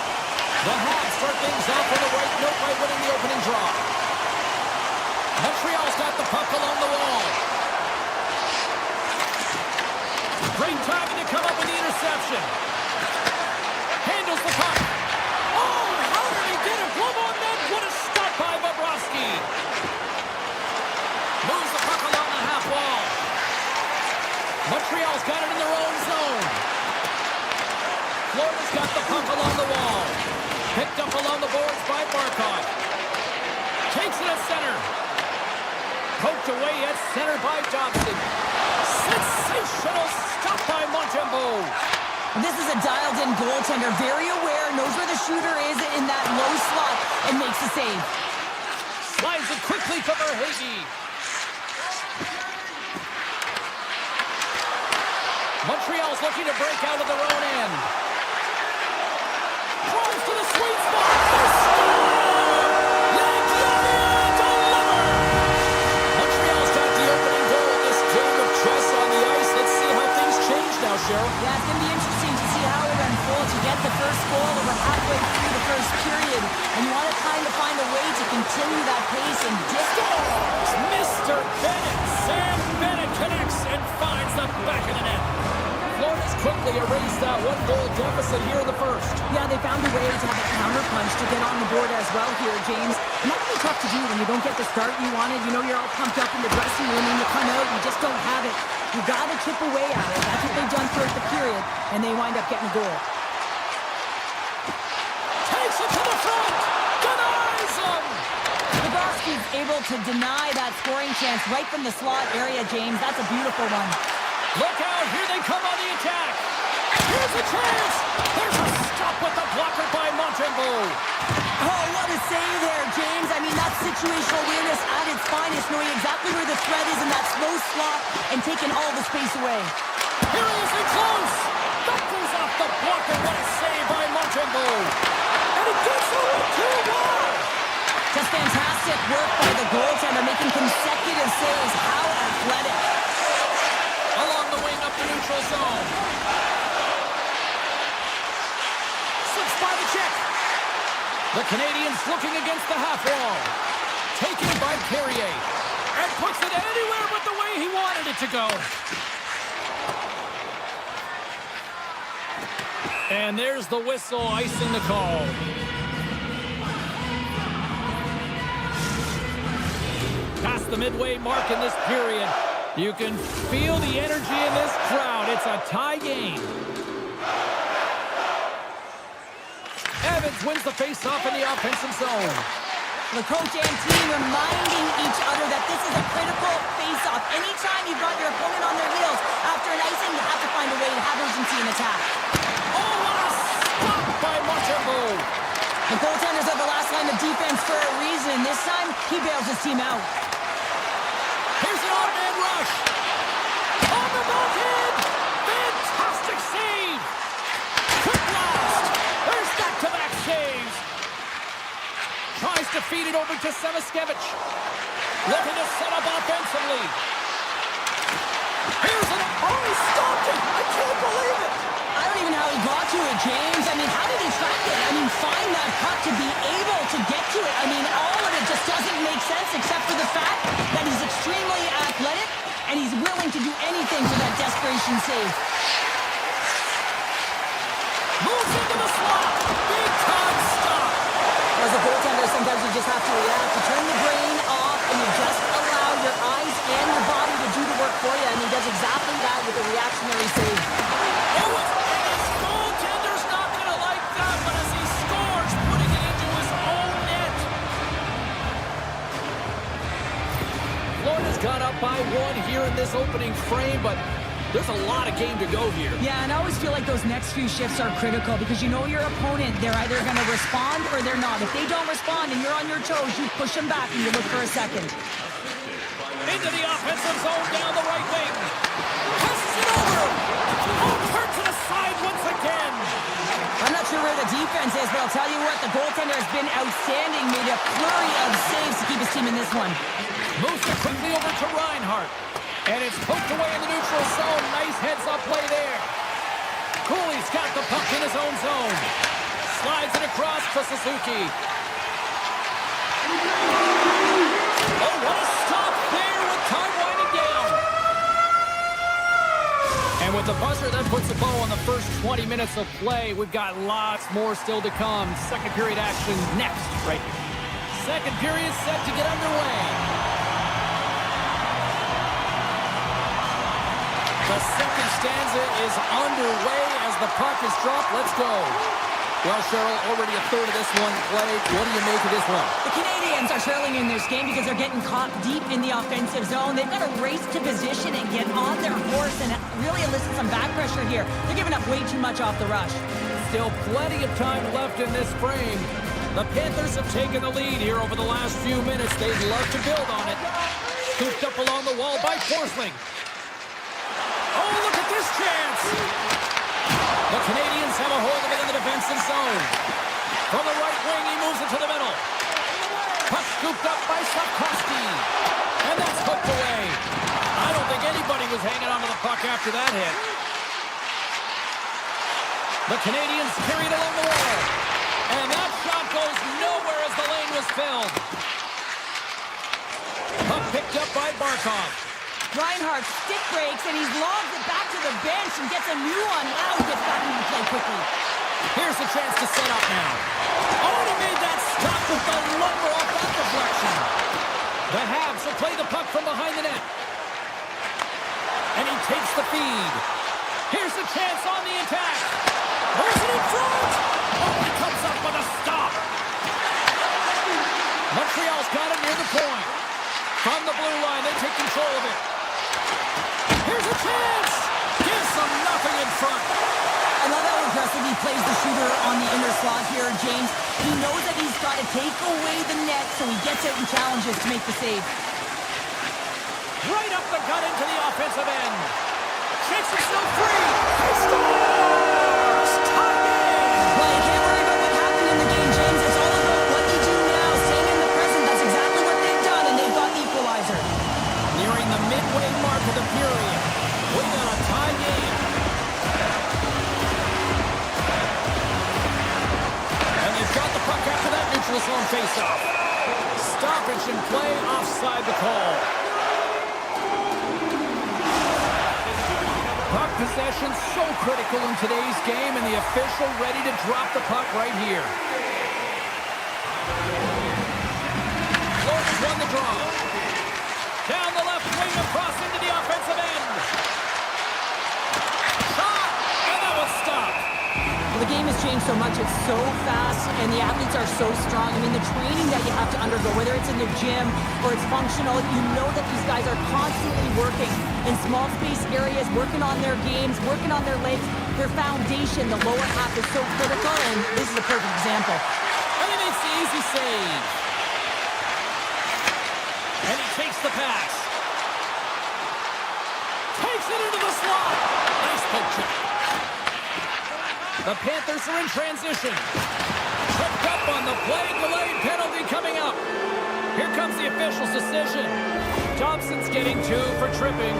The Habs start things off on the right note by winning the opening draw. Montreal's got the puck along the wall. Great timing to come up with the interception. Handles the puck. Oh, how did he get a glove on that? What a stop by Bobrovsky. Moves the puck along the half wall. Montreal's got it in their own zone. Florida's got the puck along the wall. Picked up along the boards by Barkov. Takes it at center. Poked away at center by Dobson. Sensational stop by Montembeault. This is a dialed-in goaltender, very aware, knows where the shooter is in that low slot, and makes the save. Slides it quickly to Verhaeghe. Montreal's looking to break out of their own end. Throws to the sweet spot. Montreal's got the opening goal in this game of chess on the ice. Let's see how things change now, Cheryl. Yeah, it's going to be interesting to see how it unfolds. You get the first goal over halfway through the first period, and you want to kind of find a way to continue that pace and distance. Mr. Bennett, Sam Bennett connects and finds the back of the net. Florida's quickly erased that one-goal deficit here in the first. Yeah, they found a way to have a counter-punch to get on the board as well here, James. And that can be tough to do when you don't get the start you wanted. You know, you're all pumped up in the dressing room, and you come out, you just don't have it. You got to chip away at it. That's what they've done throughout the period, and they wind up getting a goal. Takes it to the front. Denies him. Bobrovsky's able to deny that scoring chance right from the slot area, James. That's a beautiful one. Look out, here they come on the attack. Here's a chance. There's a stop with the blocker by Montembeault. Oh, what a save there, James. I mean, that's situational awareness at its finest, knowing exactly where the threat is in that slow slot and taking all the space away. Here he is in close. That goes off the blocker. What a save by Montembeault. And it gets over 2-1. Just fantastic work by the goaltender, making consecutive saves. How athletic. Along the wing up the neutral zone. Slips by the check. The Canadiens looking against the half wall. Taken by Carrier. And puts it anywhere but the way he wanted it to go. And there's the whistle icing the call. Past the midway mark in this period. You can feel the energy in this crowd. It's a tie game. Evans wins the face-off in the offensive zone. The coach and team reminding each other that this is a critical face-off. Anytime you've got your opponent on their heels after an icing, you have to find a way to have urgency in attack. Oh, what a stop by Montembeault. The goaltenders are the last line of defense for a reason. This time, he bails his team out. Here's an odd-man rush. On the backhand. Fantastic save. Quick blast. There's back-to-back saves. Tries to feed it over to Semiskevich. Looking to set up offensively. Here's an... Oh, he stopped it. I can't believe it. I don't even know how he got to it, James. I mean, how did he track it? I mean, find that puck to be able to get to it. I mean, all of it just doesn't make sense except for the fact that he's extremely athletic and he's willing to do anything for that desperation save. Moves into the slot. Big time stop. As a goaltender, sometimes you just have to react. You turn the brain off and you just allow your eyes and your body to do the work for you. And he does exactly that with a reactionary save. Oh, his goaltender's not going to like that, but as he scores, putting it into his own net. Florida's got up by one here in this opening frame, but there's a lot of game to go here. Yeah, and I always feel like those next few shifts are critical because you know your opponent, they're either going to respond or they're not. If they don't respond and you're on your toes, you push them back and you look for a second. Into the offensive zone down the right wing. Passes it over. Oh, turns it aside once again. I'm not sure where the defense is, but I'll tell you what, the goaltender has been outstanding. Made a flurry of saves to keep his team in this one. Moves it quickly over to Reinhart. And it's poked away in the neutral zone. Nice heads-up play there. Cooley's got the puck in his own zone. Slides it across to Suzuki. Oh, what a stop there with time winding down. And with the buzzer, that puts a bow on the first 20 minutes of play. We've got lots more still to come. Second period action next, right here. Second period set to get underway. The second stanza is underway as the puck is dropped. Let's go. Well, Cheryl, already a third of this one played. What do you make of this one? The Canadiens are trailing in this game because they're getting caught deep in the offensive zone. They've got to race to position and get on their horse and really elicit some back pressure here. They're giving up way too much off the rush. Still plenty of time left in this frame. The Panthers have taken the lead here over the last few minutes. They'd love to build on it. Scooped up along the wall by Forsling. Oh, look at this chance! The Canadiens have a hold of it in the defensive zone. From the right wing, he moves it to the middle. Puck scooped up by Sapkowski. And that's hooked away. I don't think anybody was hanging onto the puck after that hit. The Canadiens carry it along the wall. And that shot goes nowhere as the lane was filled. Puck picked up by Barkov. Reinhardt stick breaks, and he's lobbed it back to the bench and gets a new one. Now he gets back into play quickly. Here's a chance to set up now. Oh, and he made that stop with the lumber off that deflection. The Habs will play the puck from behind the net. And he takes the feed. Here's a chance on the attack. Where's it in front? Oh, he comes up with a stop. Montreal's got it near the point. From the blue line, they take control of it. Here's a chance! Gives them nothing in front. I love how aggressive he plays the shooter on the inner slot here, James. He knows that he's got to take away the net, so he gets out and challenges to make the save. Right up the gut into the offensive end. Shakes himself free. He scores! Tie game! Well, you can't worry about what happened in the game, James. It's all about what you do now. Staying in the present, that's exactly what they've done, and they've got the equalizer. Nearing the midway mark of the period. We got a tie game. And they've got the puck after that neutral zone faceoff. Stoppage in play offside the call. Puck possession so critical in today's game, and the official ready to drop the puck right here. Florida's won the draw. Down the left wing, across into the offensive end. Shot! And that was stopped. Well, the game has changed so much. It's so fast, and the athletes are so strong. I mean, the training that you have to undergo, whether it's in the gym or it's functional, you know that these guys are constantly working in small space areas, working on their games, working on their legs. Their foundation, the lower half, is so critical, and this is a perfect example. And he makes the easy save. And he takes the pass. Takes it into the slot. Nice poke check. The Panthers are in transition. Tripped up on the play. Delayed penalty coming up. Here comes the official's decision. Thompson's getting 2 for tripping.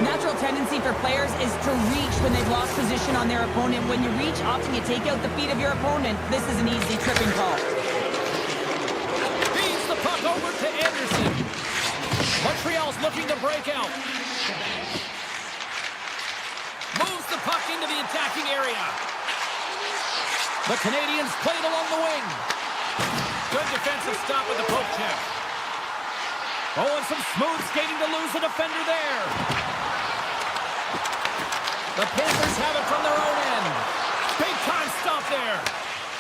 Natural tendency for players is to reach when they've lost position on their opponent. When you reach, often you take out the feet of your opponent. This is an easy tripping call. Feeds the puck over to Anderson. Montreal's looking to break out. Moves the puck into the attacking area. The Canadiens played along the wing. Good defensive stop with the poke check. Oh, and some smooth skating to lose a defender there. The Panthers have it from their own end. Big time stop there.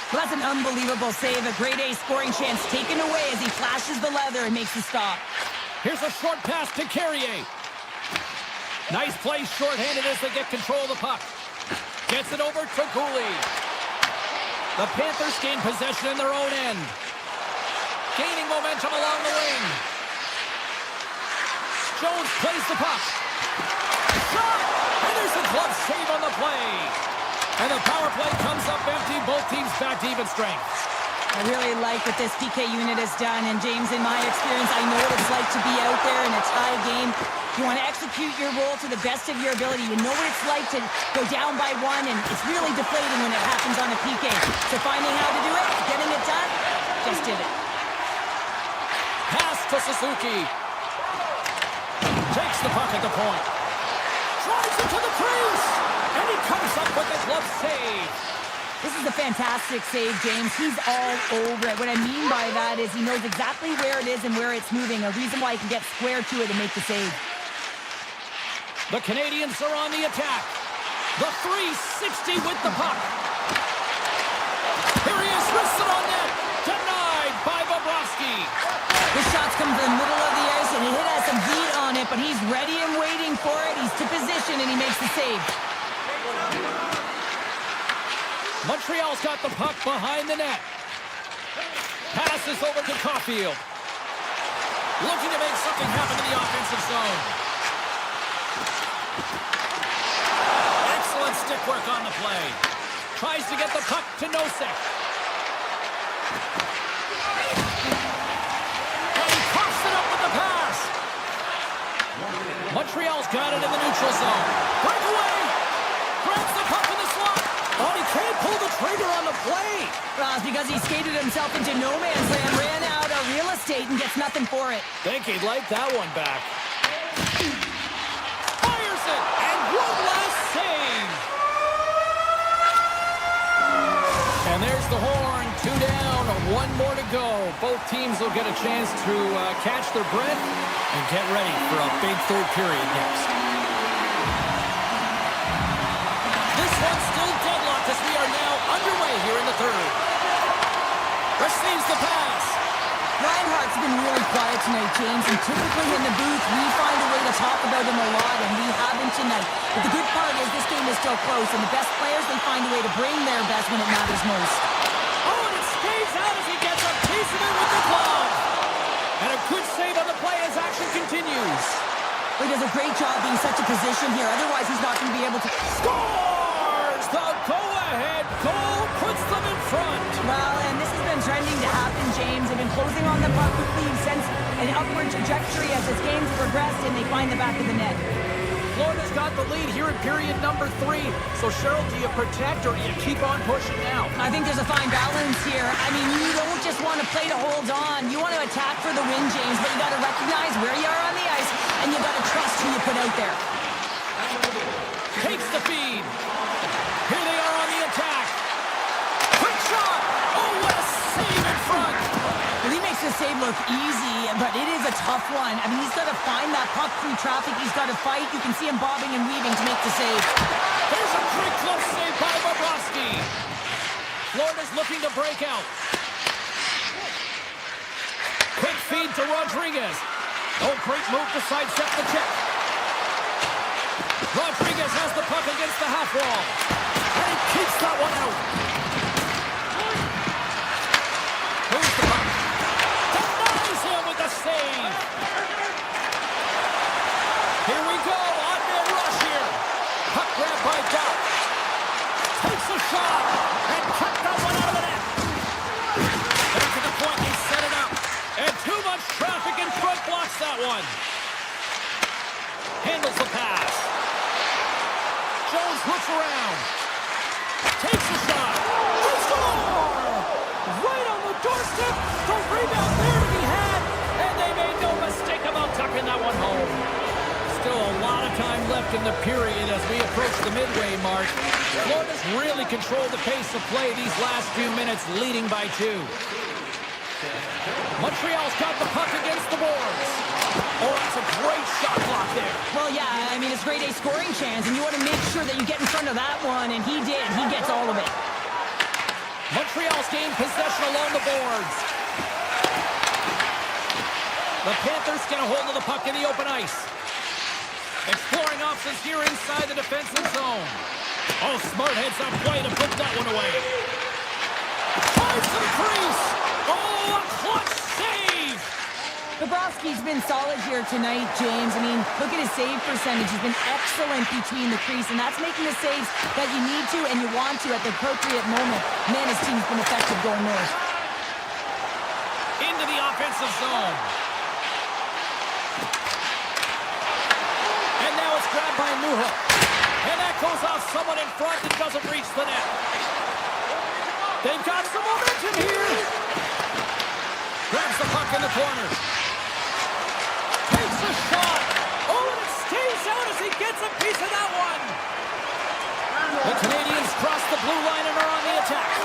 Well, that's an unbelievable save. A grade A scoring chance taken away as he flashes the leather and makes the stop. Here's a short pass to Carrier. Nice play shorthanded as they get control of the puck. Gets it over to Cooley. The Panthers gain possession in their own end. Gaining momentum along the wing. Jones plays the puck. Shot! And there's a glove save on the play. And the power play comes up empty. Both teams back to even strength. I really like what this PK unit has done, and James, in my experience, I know what it's like to be out there in a tie game. You want to execute your role to the best of your ability. You know what it's like to go down by one, and it's really deflating when it happens on a PK. So finding how to do it, getting it done, just did it. Pass to Suzuki. Takes the puck at the point. Drives it to the crease. And he comes up with a glove save. This is a fantastic save, James. He's all over it. What I mean by that is he knows exactly where it is and where it's moving. A reason why he can get square to it and make the save. The Canadiens are on the attack. The 360 with the puck. Here he is, wristed on net. Denied by Bobrovsky. This shot's come to the middle of the ice, and it has some heat on it, but he's ready and waiting for it. He's to position, and he makes the save. Montreal's got the puck behind the net. Passes over to Caulfield. Looking to make something happen in the offensive zone. Excellent stick work on the play. Tries to get the puck to Nosek. And he coughs it up with the pass. Montreal's got it in the neutral zone. Breakaway. Grabs the puck in the slot. Oh, he can't pull the trigger on the play. Well, it's because he skated himself into no man's land, ran out of real estate, and gets nothing for it. Think he'd like that one back. Fires it, and one last save. And there's the horn. 2 down, 1 more to go. Both teams will get a chance to catch their breath and get ready for a big third period next. This one's still deadlocked as we are now underway here in the third. Receives the pass. Reinhart's been really quiet tonight, James, and typically in the booth, we find a way to talk about him a lot, and we haven't tonight. But the good part is this game is still close, and the best players, they find a way to bring their best when it matters most. Oh, and it stays out as he gets a piece of it with the glove. And a good save on the play as action continues. He does a great job being such a position here, otherwise he's not going to be able to... Scores! The go-ahead goal puts them in front. Well, and this has been trending to happen, James. They've been closing on the puck quickly. You've sensed an upward trajectory as this game's progressed, and they find the back of the net. Florida's got the lead here in period number 3. So, Cheryl, do you protect or do you keep on pushing now? I think there's a fine balance here. I mean, you don't just want to play to hold on. You want to attack for the win, James, but you got to recognize where you are on the ice, and you got to trust who you put out there. Takes the feed. Here they are on the attack. Quick shot. Oh, what a save in front. Well, he makes the save look easy, but it is a tough one. I mean, he's got to find that puck through traffic. He's got to fight. You can see him bobbing and weaving to make the save. There's a great close save by Bobrovsky. Florida's looking to break out. Quick feed to Rodriguez. Oh, great move to sidestep the check. Rodriguez has the puck against the half wall. And he keeps that one out. Moves the puck. Denies him with the save. Here we go. On-man rush here. Puck grab by Doc. Takes a shot. And cut that one out of the net. Back to the point. He set it up. And too much traffic in front blocks that one. Handles the pass. Jones looks around. Takes a shot. They score! Right on the doorstep. The rebound there to be had. And they made no mistake about tucking that one home. Still a lot of time left in the period as we approach the midway mark. Florida's really controlled the pace of play these last few minutes, leading by 2. Montreal's got the puck against the boards. Oh, that's a great shot clock there. Well, yeah, I mean, it's grade A scoring chance, and you want to make sure that you get in front of that one, and he did. He gets all of it. Montreal's gained possession along the boards. The Panthers get a hold of the puck in the open ice. Exploring options here inside the defensive zone. Oh, smart heads up play to put that one away. Tries to the crease. Oh, a clutch save. Bobrovsky's been solid here tonight, James. I mean, look at his save percentage. He's been excellent between the crease, and that's making the saves that you need to and you want to at the appropriate moment. Man, his team's been effective going north. Panthers zone. And now it's grabbed by Newhook. And that goes off someone in front that doesn't reach the net. They've got some momentum here. Grabs the puck in the corner. Takes a shot. Oh, and it stays out as he gets a piece of that one. The Canadiens cross the blue line and are on the attack.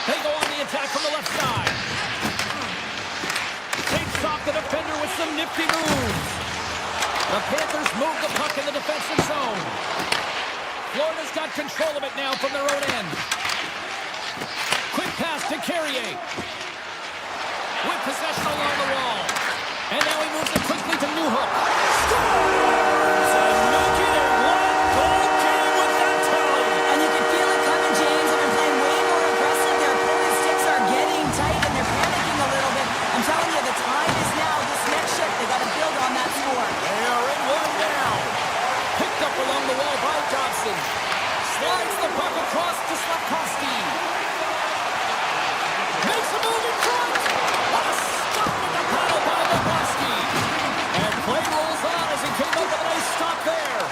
They go on the attack from the left side. Takes off the defender with some nifty moves. The Panthers move the puck in the defensive zone. Florida's got control of it now from their own end. Quick pass to Carrier. With possession along the wall. And now he moves it quickly to Newhook. Scores! A no-hitter, one-goal game with that tally. And you can feel it coming, James. They've been playing way more aggressive. Their opponent's sticks are getting tight, and they're panicking a little bit. I'm telling you, the time is now. This next shift, they got to build on that score. They are in one now. Picked up along the wall by Dobson. Slides the puck across to Slafkovsky. Makes a move in front. What a stop with the paddle by Slafkovsky. And play rolls on as he came up with a nice stop there.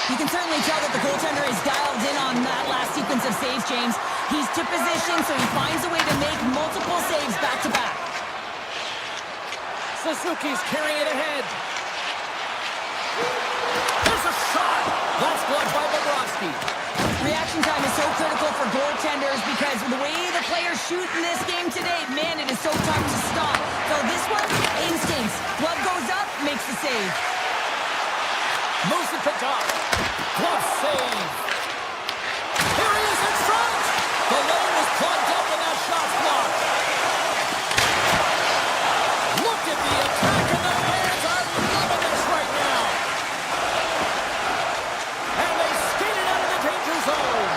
You can certainly tell that the goaltender is dialed in on that last sequence of saves, James. He's to position, so he finds a way to make multiple saves back-to-back. Suzuki's carrying it ahead. There's a shot. That's blocked by Bobrovsky. Reaction time is so critical for goaltenders because the way the players shoot in this game today, man, it is so tough to stop. So this one, instincts. Glove goes up, makes the save. Moves it picked up. Glove save. Here he is in front. The lane was plugged up and that shot's blocked. Look at the attack and the fans are loving this right now. And they skated out of the danger zone.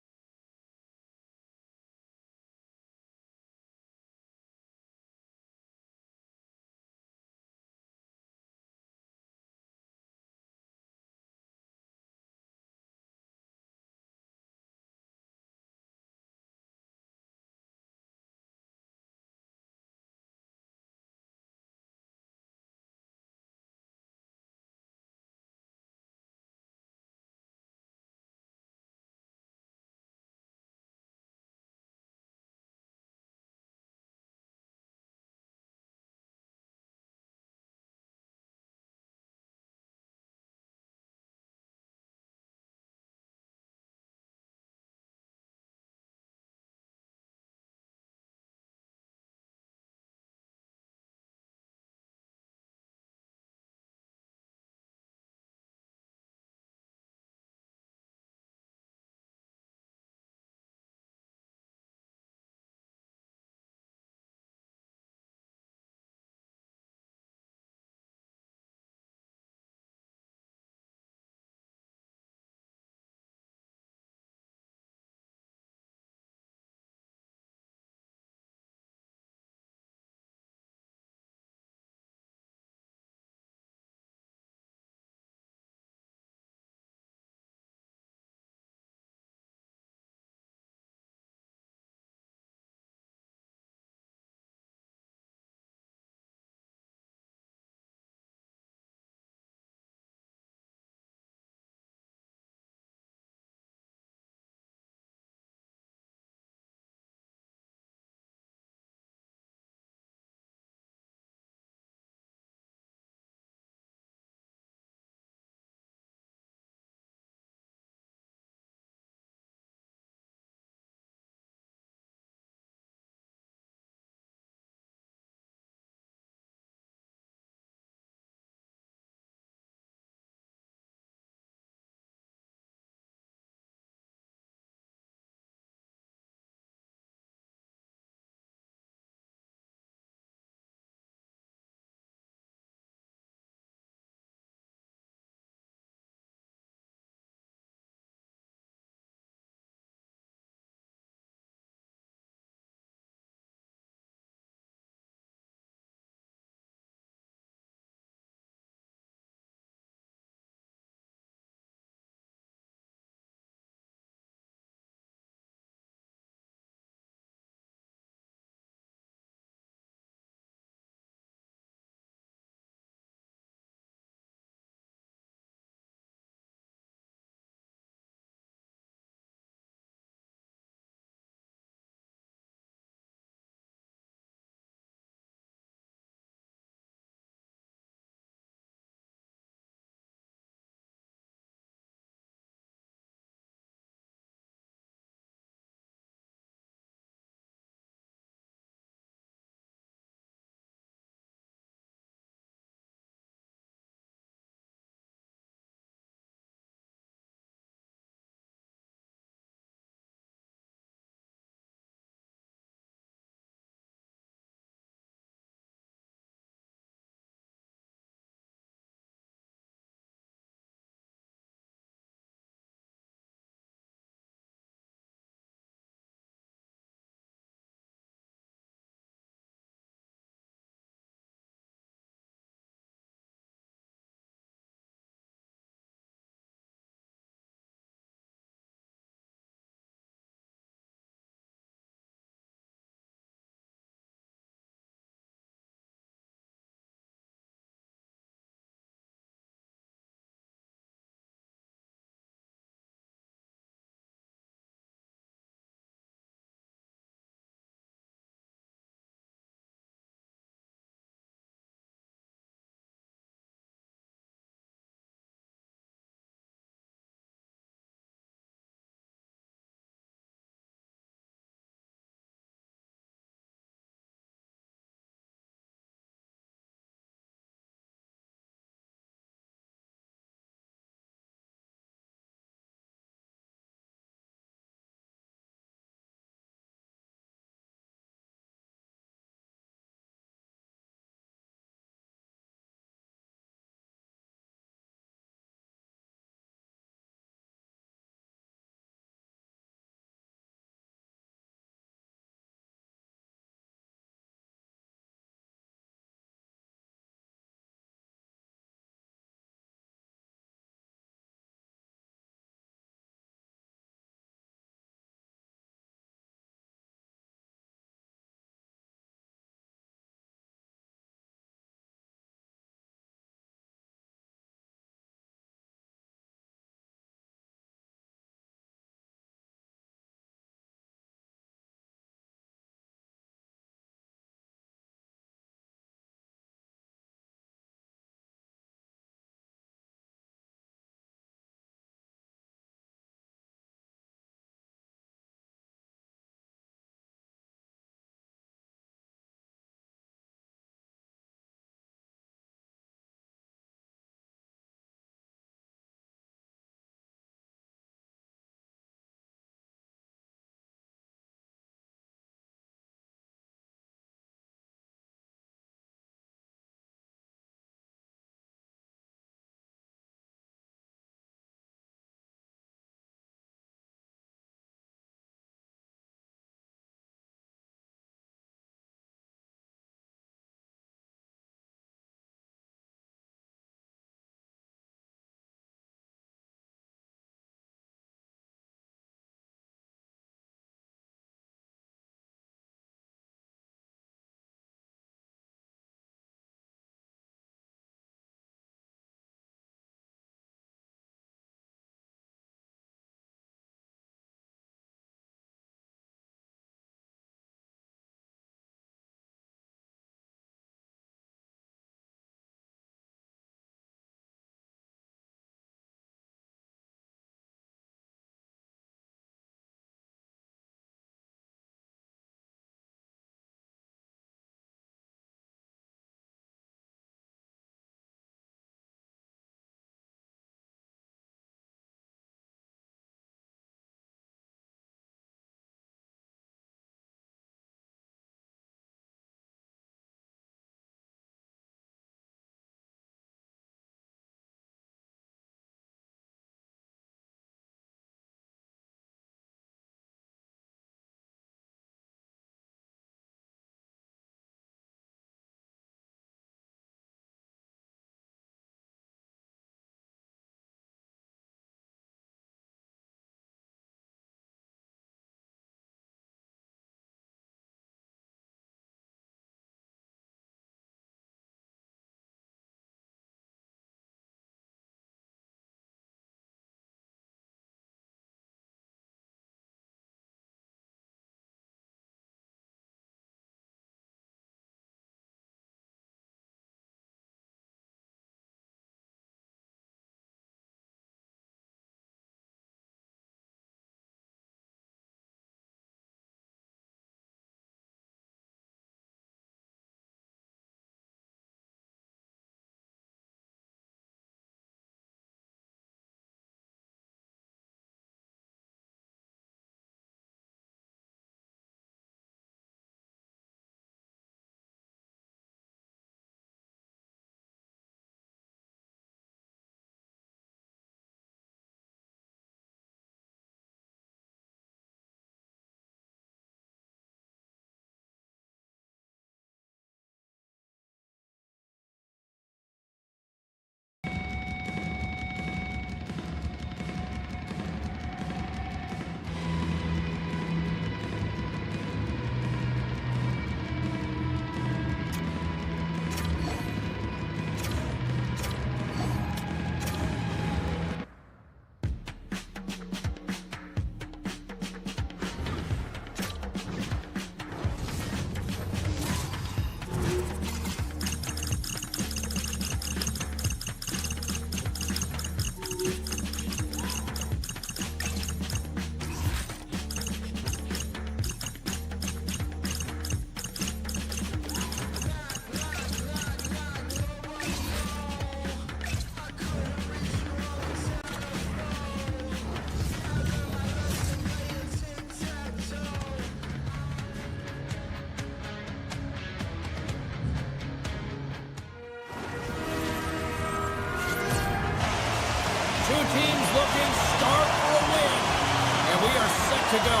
right to go.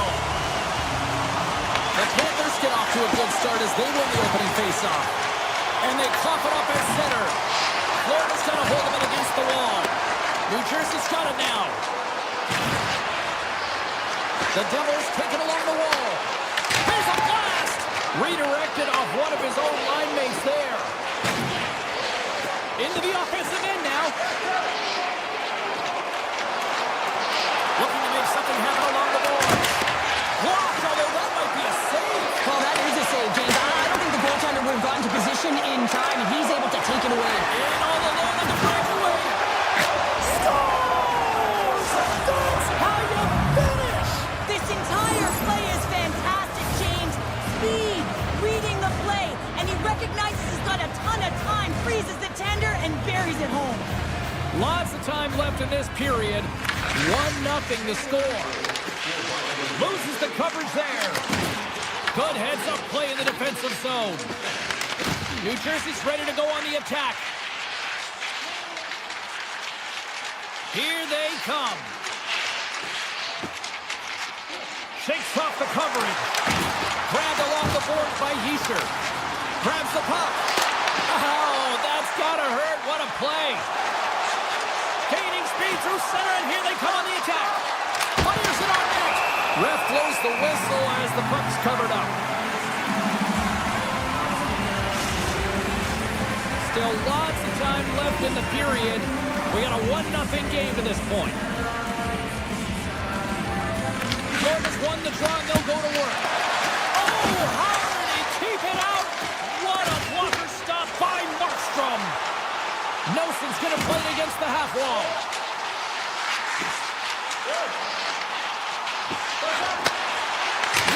The Panthers get off to a good start as they win the opening faceoff. And they cough it up at center. Florida's got a hold of it against the wall. New Jersey's got it now. The Devils take it along the wall. Here's a blast! Redirected off one of his own line mates there. Into the offensive end now. Looking to make something happen along the boards. Blocked, although that might be a save. Well, that is a save, James. I don't think the goaltender would have gotten to position in time, and he's able to take it away. In all alone on the breakaway. Scores! That's how you finish! This entire play is fantastic, James. Speed, reading the play, and he recognizes he's got a ton of time, freezes the tender, and buries it home. Lots of time left in this period. 1-0 to score. Loses the coverage there. Good heads-up play in the defensive zone. New Jersey's ready to go on the attack. Here they come. Shakes off the coverage. Grabbed along the boards by Yeacher. Grabs the puck. Oh, that's gotta hurt. What a play. Gaining speed through center, and here they come on the attack. Fires it on net. Ref blows the whistle as the puck's covered up. Still lots of time left in the period. We got a 1-0 game to this point. Florida's won the draw, and they'll go to work. Oh, how did he keep it out? What a blocker stop by Markstrom. Nelson's going to play it against the half wall.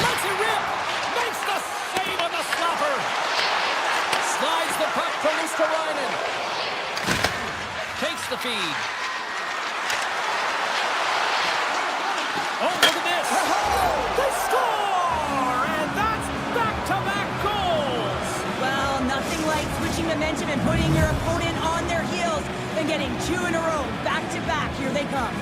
Lets it rip. Makes the save on the slapper. Slides the puck from Ristolainen. Takes the feed. Oh, look at this. They score! And that's back-to-back goals! Well, nothing like switching momentum and putting your opponent on their heels than getting 2 in a row, back-to-back. Here they come.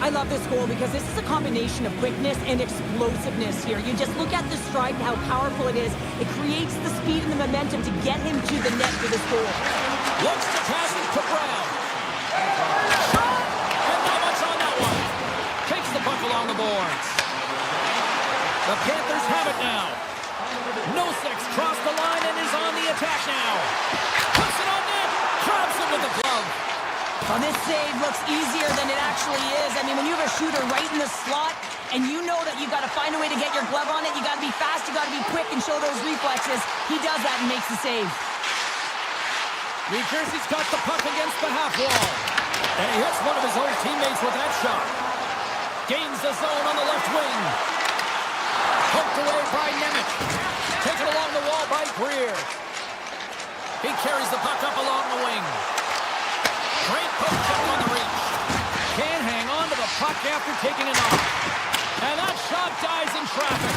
I love this goal because this is a combination of quickness and explosiveness here. You just look at the strike and how powerful it is. It creates the speed and the momentum to get him to the net for this goal. Looks to pass it to Brown. Shot! And not much on that one. Takes the puck along the boards. The Panthers have it now. Nosek crossed the line and is on the attack now. Puts it on net. Drops it with the glove. Well, this save looks easier than it actually is. I mean, when you have a shooter right in the slot and you know that you've got to find a way to get your glove on it, you got to be fast, you got to be quick and show those reflexes. He does that and makes the save. New Jersey's got the puck against the half wall. And he hits one of his own teammates with that shot. Gains the zone on the left wing. Poked away by Nemec. Taken along the wall by Greer. He carries the puck up along the wing. Great poke check on the reach. Can't hang on to the puck after taking it off. And that shot dies in traffic.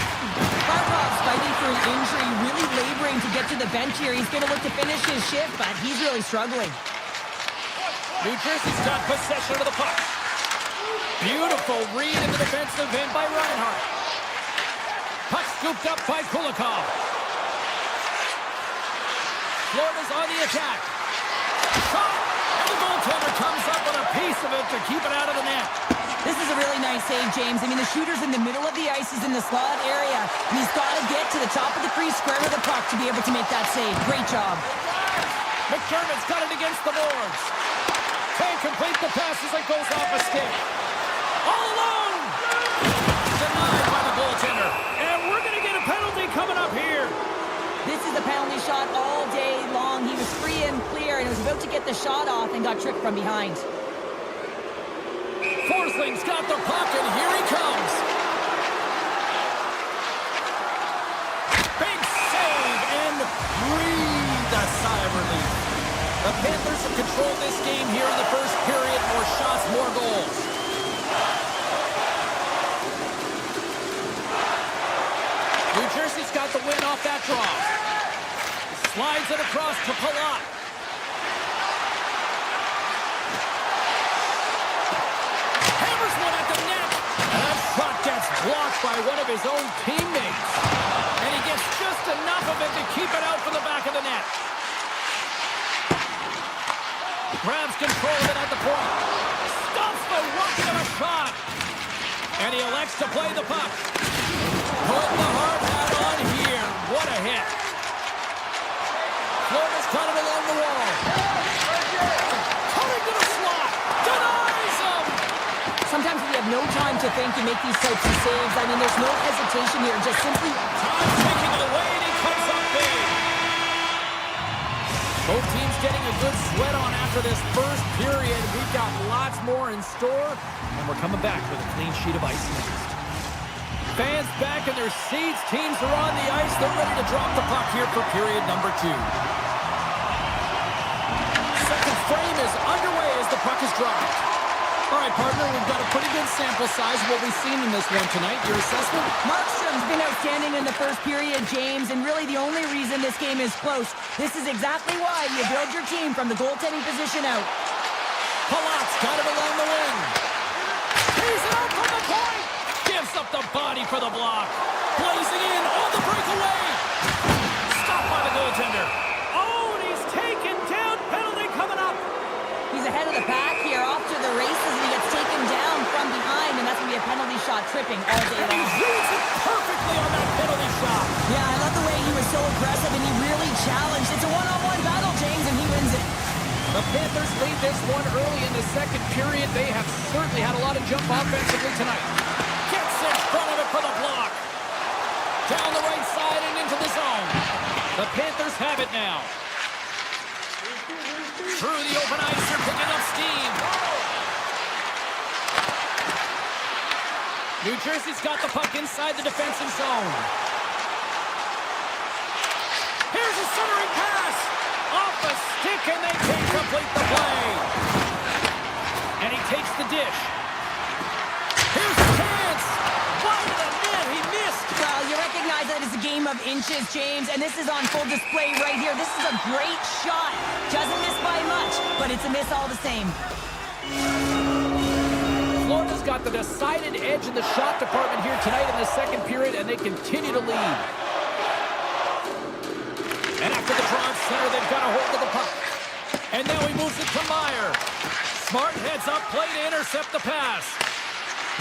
Barkov's fighting for an injury, really laboring to get to the bench here. He's going to look to finish his shift, but he's really struggling. New Jersey's got possession of the puck. Beautiful read in the defensive end by Reinhart. Puck scooped up by Kulikov. Florida's on the attack. Shot! And the goaltender comes up with a piece of it to keep it out of the net. This is a really nice save, James. I mean, the shooter's in the middle of the ice. He's in the slot area. And he's got to get to the top of the crease, square with the puck to be able to make that save. Great job. McDermott's got it against the boards. Can't complete the pass as it goes off a stick. All alone! Denied by the goaltender. And we're going to get a penalty coming up here. This is a penalty shot all day long. He was free and clear and was about to get the shot off and got tricked from behind. Forsling's got the puck, and here he comes. Big save, and breathe a sigh of relief. The Panthers have controlled this game here in the first period. More shots, more goals. New Jersey's got the win off that draw. Slides it across to Palat. Hammers one at the net. by one of his own teammates. And he gets just enough of it to keep it out from the back of the net. Grabs control of it at the point. Stops the rocket of a shot. And he elects to play the puck. Put the hard hat on here. What a hit. Florida's got it along the wall. Cutting to the slot. Denies him. Sometimes we have no time to think and make these types of saves. I mean, there's no hesitation here. Just simply... Time taking it away, and he comes up big. Both teams getting a good sweat on after this first period. We've got lots more in store, and we're coming back with a clean sheet of ice next. Fans back in their seats. Teams are on the ice. They're ready to drop the puck here for period number 2. Second frame is underway as the puck is dropped. All right, partner, we've got a pretty good sample size of what we've seen in this one tonight. Your assessment? Markstrom's been outstanding in the first period, James, and really the only reason this game is close. This is exactly why you build your team from the goaltending position out. Palat's got it along the wing. He's out from the point. Gives up the body for the block. Blazing in on the breakaway. Stopped by the goaltender. Oh, and he's taken down. Penalty coming up. He's ahead of the pack here, off to the races, and he gets taken down from behind, and that's going to be a penalty shot tripping all day He long. reads it perfectly on that penalty shot. Yeah, I love the way he was so aggressive, and he really challenged. It's a one-on-one battle, James, and he wins it. The Panthers lead this one early in the second period. They have certainly had a lot of jump offensively tonight. Gets in front of it for the block. Down the right side and into the zone. The Panthers have it now. Through the open ice, they're picking up steam. New Jersey's got the puck inside the defensive zone. Here's a centering pass. Off the stick, and they can't complete the play. And he takes the dish. Here's the chance. Wide of the net, he missed. Well, you recognize that it's a game of inches, James, and this is on full display right here. This is a great shot. Doesn't miss by much, but it's a miss all the same. Florida's got the decided edge in the shot department here tonight in the second period, and they continue to lead. And after the draw center, they've got a hold of the puck. And now he moves it to Meyer. Smart heads up, play to intercept the pass.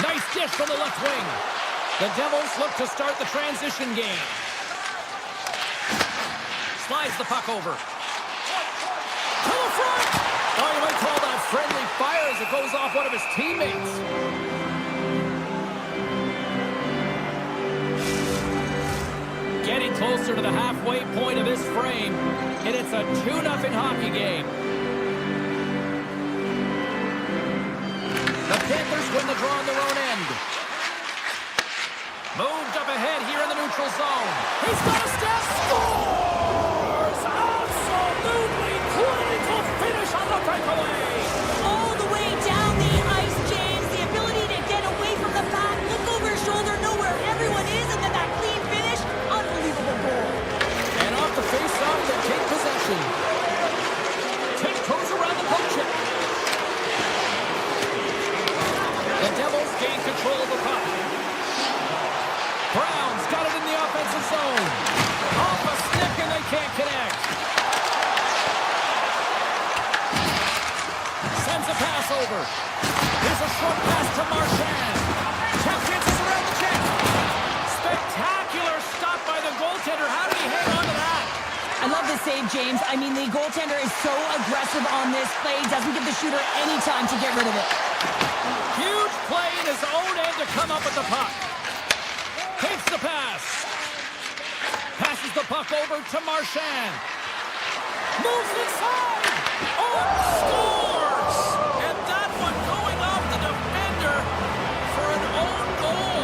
Nice dish from the left wing. The Devils look to start the transition game. Slides the puck over. To the front! Oh, you might call that friendly fire as it goes off one of his teammates. Getting closer to the halfway point of this frame, and it's a 2-0 hockey game. The Panthers win the draw on their own end. Moved up ahead here in the neutral zone. He's got a step. Scores! Absolutely clinical finish on the breakaway. All the way down the ice, James. The ability to get away from the pack, look over his shoulder, know where everyone is, and then that clean finish. Unbelievable goal. And off the face-off, they take possession. Tiptoes around the poke check. The Devils gain control of the puck. Brown's got it in the offensive zone. Off a stick, and they can't connect. Sends a pass over. Here's a short pass to Marchand. Tap chances around the check. Spectacular stop by the goaltender. How did he hang on to that? I love this save, James. I mean, the goaltender is so aggressive on this play. Doesn't give the shooter any time to get rid of it. Huge play in his own end to come up with the puck. Takes the pass. Passes the puck over to Marchand. Moves inside. Oh, scores! And that one going off the defender for an own goal.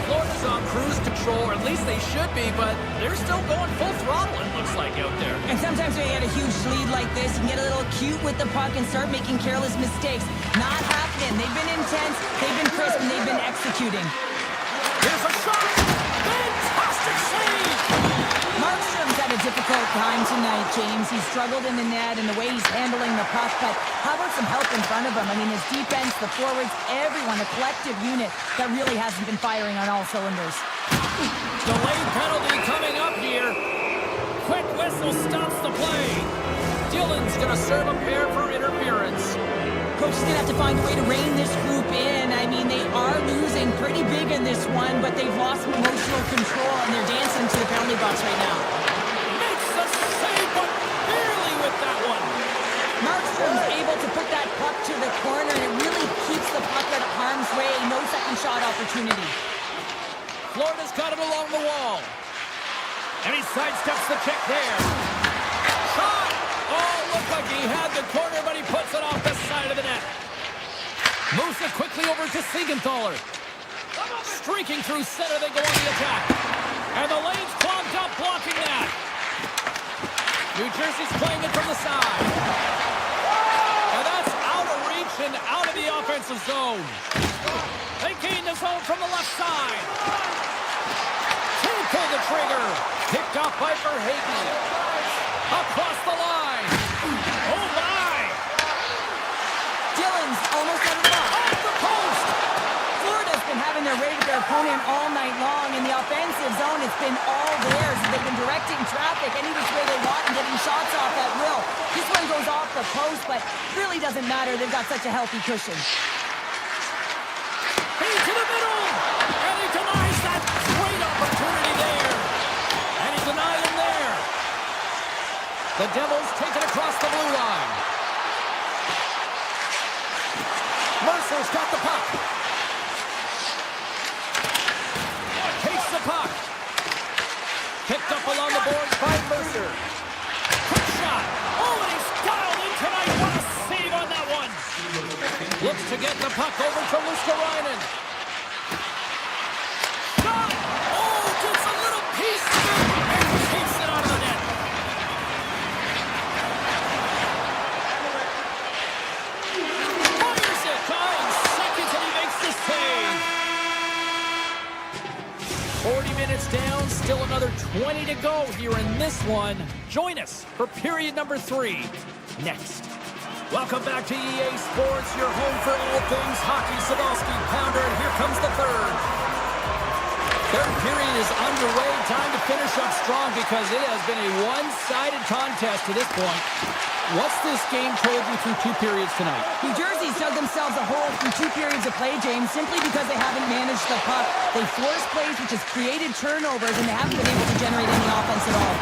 Florida's on cruise control, or at least they should be, but they're still going full throttle, it looks like, out there. And sometimes when you get a huge lead like this, you can get a little cute with the puck and start making careless mistakes. Not happening. They've been intense, they've been crisp, and they've been executing. Here's a shot. Fantastic save. Markstrom's had a difficult time tonight, James. He's struggled in the net and the way he's handling the puck, but how about some help in front of him. I mean, his defense, the forwards, everyone, a collective unit that really hasn't been firing on all cylinders. Delayed penalty coming up here. Quick whistle stops the play. Dillon's going to serve a pair for interference. Coach is going to have to find a way to rein this group in. I mean, they are losing pretty big in this one, but they've lost emotional control, and they're dancing to the penalty box right now. Makes a save, but barely with that one. Markstrom's able to put that puck to the corner, and it really keeps the puck out of harm's way. No second shot opportunity. Florida's got it along the wall. And he sidesteps the check there. Shot! Oh, looked like he had the corner, but he puts it off the side of the net. Moves it quickly over to Siegenthaler. Streaking through center, they go on the attack. And the lane's clogged up, blocking that. New Jersey's playing it from the side. And that's out of reach and out of the offensive zone. They gain the zone from the left side. Can't pull the trigger. Picked off by Verhaeghe. Across the line. Oh, my. Dillon's almost out of the box. Off the post. Florida's been having their way with their opponent all night long. In the offensive zone, it's been all theirs. They've been directing traffic any which way they want and getting shots off at will. This one goes off the post, but really doesn't matter. They've got such a healthy cushion. Into the middle. And he denies that great opportunity there. And he denied him there. The Devils take it across the blue line. Mercer's got the puck. Takes the puck. Picked up along the boards by Mercer. Quick shot. Oh, and he's dialed in tonight. What a save on that one. Looks to get the puck over to Luskarainen. Shot. Oh, gets a little piece of it and takes it out of the net. Fires it. 9 seconds and he makes the save. 40 minutes down, still another 20 to go here in this one. Join us for period number 3 next. Welcome back to EA Sports, your home for all things hockey. Sabalski, Pounder, and here comes the third. Third period is underway. Time to finish up strong because it has been a one-sided contest to this point. What's this game told you through 2 periods tonight? New Jersey's dug themselves a hole through 2 periods of play, James, simply because they haven't managed the puck. They forced plays, which has created turnovers, and they haven't been able to generate any offense at all.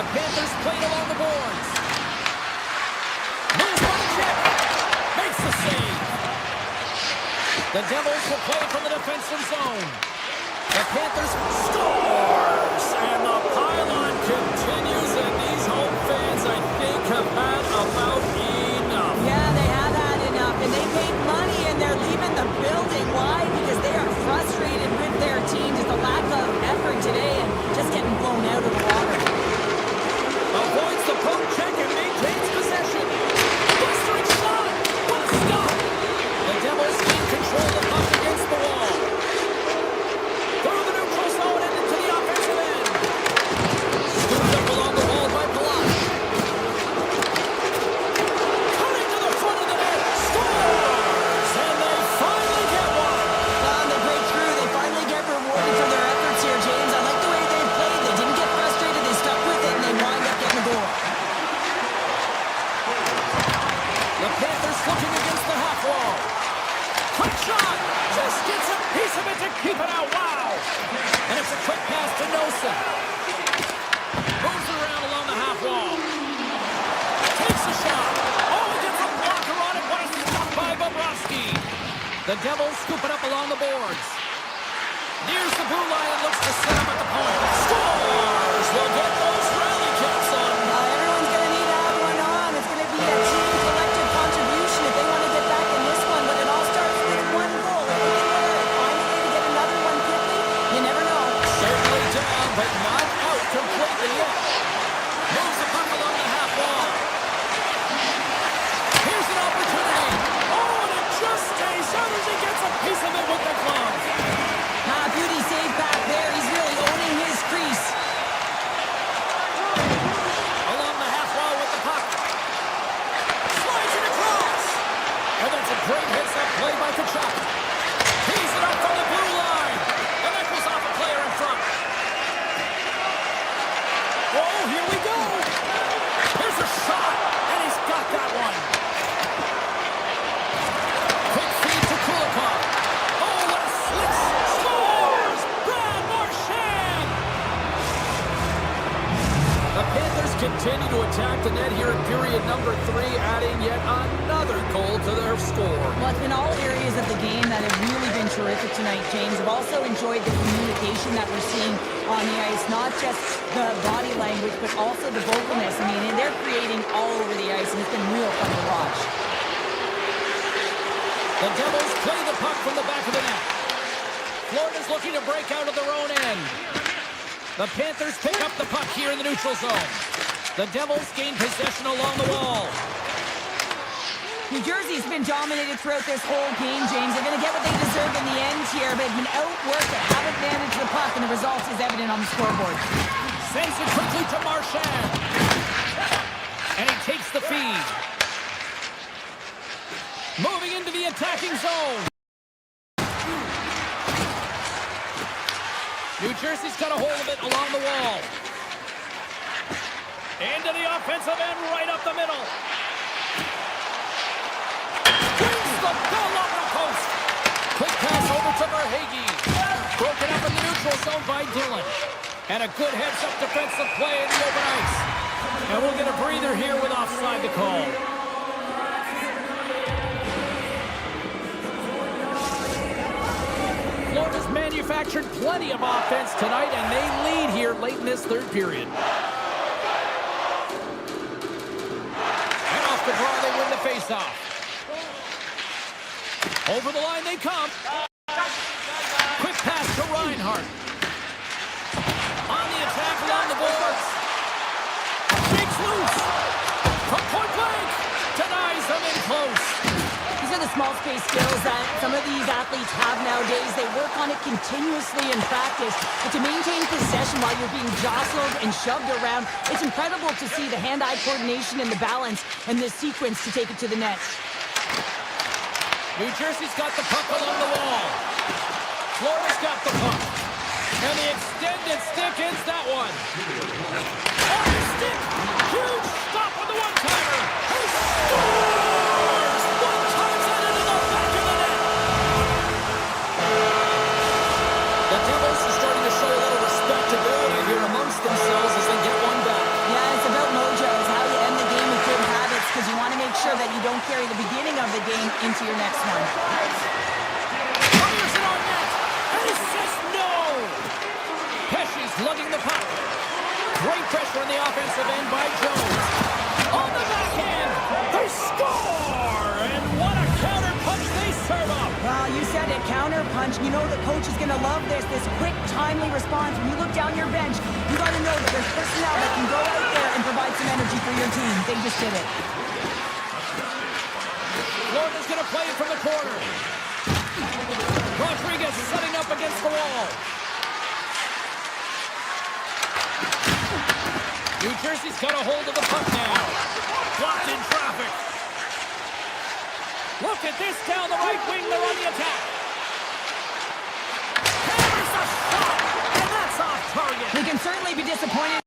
The Panthers played along the boards. Moves on the check. Makes the save. The Devils will play from the defensive zone. The Panthers scores. And the pylon continues. And these home fans, I think, have had about enough. Yeah, they have had enough. And they paid money, and they're leaving the building. Why? Because they are frustrated with their team. Just a lack of effort today and just getting blown out of the water. Avoids the poke check and maintains possession. Blistering shot. What a stop. The Devils in control of the puck against the wall. Through the neutral zone and into the offensive end. Scooped up along the wall by Palat. Cutting to the front of the net. Scores! And they finally get one. They break through. They finally get rewarded for their efforts here, James. I like the way they played. They didn't get frustrated. They stuck with it, and they wind up getting a goal. The Panthers looking against the half wall. Quick shot! Just gets a piece of it to keep it out. Wow! And it's a quick pass to Nosa. Moves around along the half wall. Takes a shot. Oh, he gets a blocker on it, but it's stopped by Bobrovsky. The Devils scoop it up along the boards. Nears the blue line and looks to set him at the point. Scores! We'll get those rally caps on. Everyone's going to need to have one on. It's going to be a team collective contribution if they want to get back in this one. But it all starts with one goal. If they can find a way to get another one quickly, you never know. Certainly down, but not out completely yet. Moves the puck along the half wall. Here's an opportunity. Oh, and it just stays out as he gets a piece of it with the glove. Beauty save back there. He's really owning his crease. Along the half wall with the puck. Great hits-up play by Kachuk. Tees it up from the blue line. And that goes off a player in front. Oh, here we go. Here's a shot, and he's got that one. Quick feed to Kulikov. Oh, what a slip. Scores! Brad Marchand! The Panthers continue to attack the net here in period number 3, adding yet another goal to their score. Well, it's been all areas of the game that have really been terrific tonight, James. I've also enjoyed the communication that we're seeing on the ice, not just the body language, but also the vocalness. I mean, and they're creating all over the ice, and it's been real fun to watch. The Devils play the puck from the back of the net. Florida's looking to break out of their own end. The Panthers pick up the puck here in the neutral zone. The Devils gain possession along the wall. New Jersey's been dominated throughout this whole game, James. They're going to get what they deserve in the end here, but they've been outworked. They haven't managed the puck, and the result is evident on the scoreboard. Sends it quickly to Marchand. And he takes the feed. Moving into the attacking zone. New Jersey's got a hold of it along the wall. Into the offensive end, right up the middle. Brings the ball off the post. Quick pass over to Verhaeghe. Broken up in the neutral zone by Dillon. And a good heads-up defensive play in the open ice. And we'll get a breather here with offside to call. Florida's manufactured plenty of offense tonight, and they lead here late in this third period. And off the draw, they win the faceoff. Over the line they come. Quick pass to Reinhart. On the attack along the boards. Shakes loose. From point blank. Denies them in close. These are the small space skills that some of these athletes have nowadays. They work on it continuously in practice. But to maintain possession while you're being jostled and shoved around, it's incredible to see the hand-eye coordination and the balance and the sequence to take it to the net. New Jersey's got the puck along the wall. Florida's got the puck. And the extended stick ends that one. On the stick. Huge stop with the one-timer. He scores! One-times it into the back of the net. The Devils are starting to show a little respectability here amongst themselves as they get one back. Yeah, it's about mojo. It's how you end the game with good habits, because you want to make sure that you don't carry the beginning of the game into your next one. Fires it on net. And he says no. Pesci's lugging the puck. Great pressure on the offensive end by Jones. On the backhand. They score. And what a counter punch they serve up. Well, you said it, counter punch. You know the coach is going to love this quick, timely response. When you look down your bench, you got to know that there's personnel that can go out there and provide some energy for your team. They just did it. Florida's going to play it from the corner. Rodriguez setting up against the wall. New Jersey's got a hold of the puck now. Blocked in traffic. Look at this down the right wing. They're on the attack. Hammers a shot, and that's off target. They can certainly be disappointed.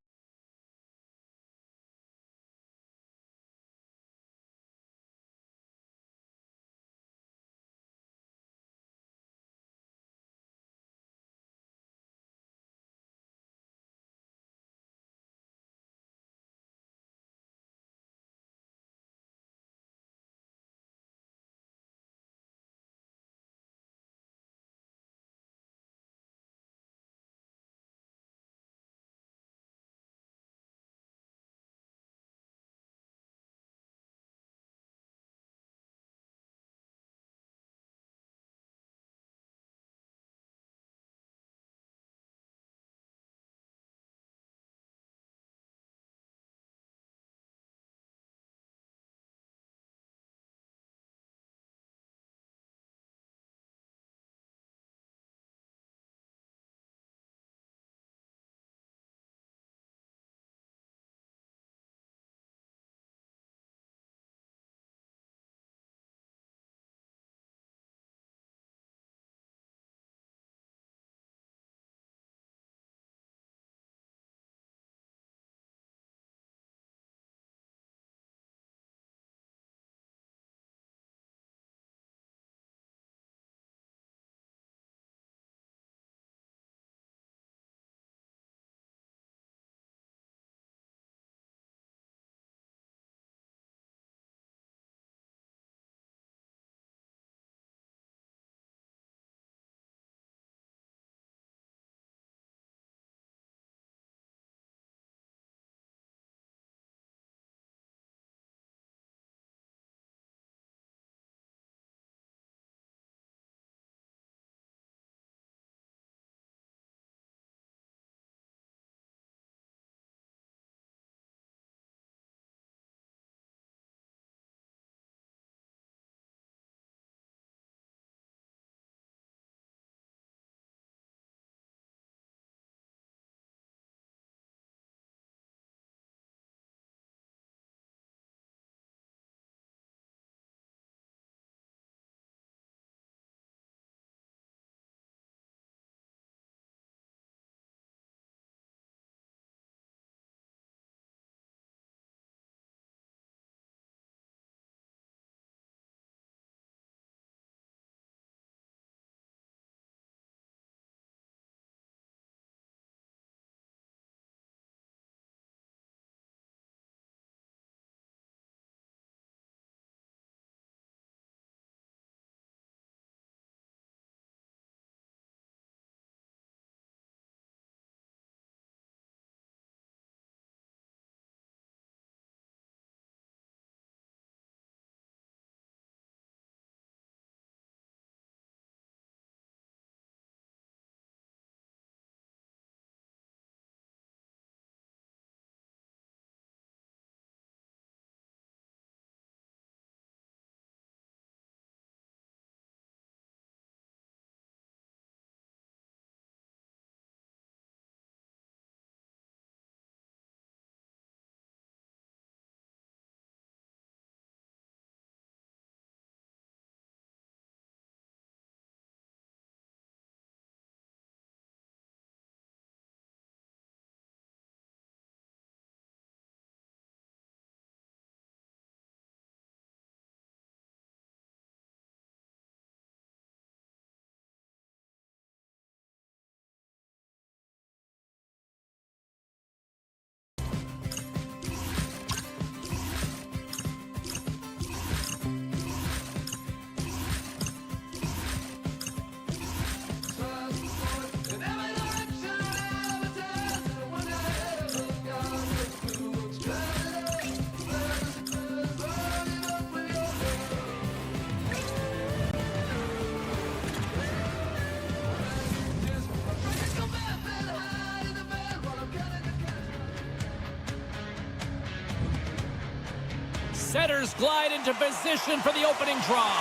setters glide into position for the opening draw.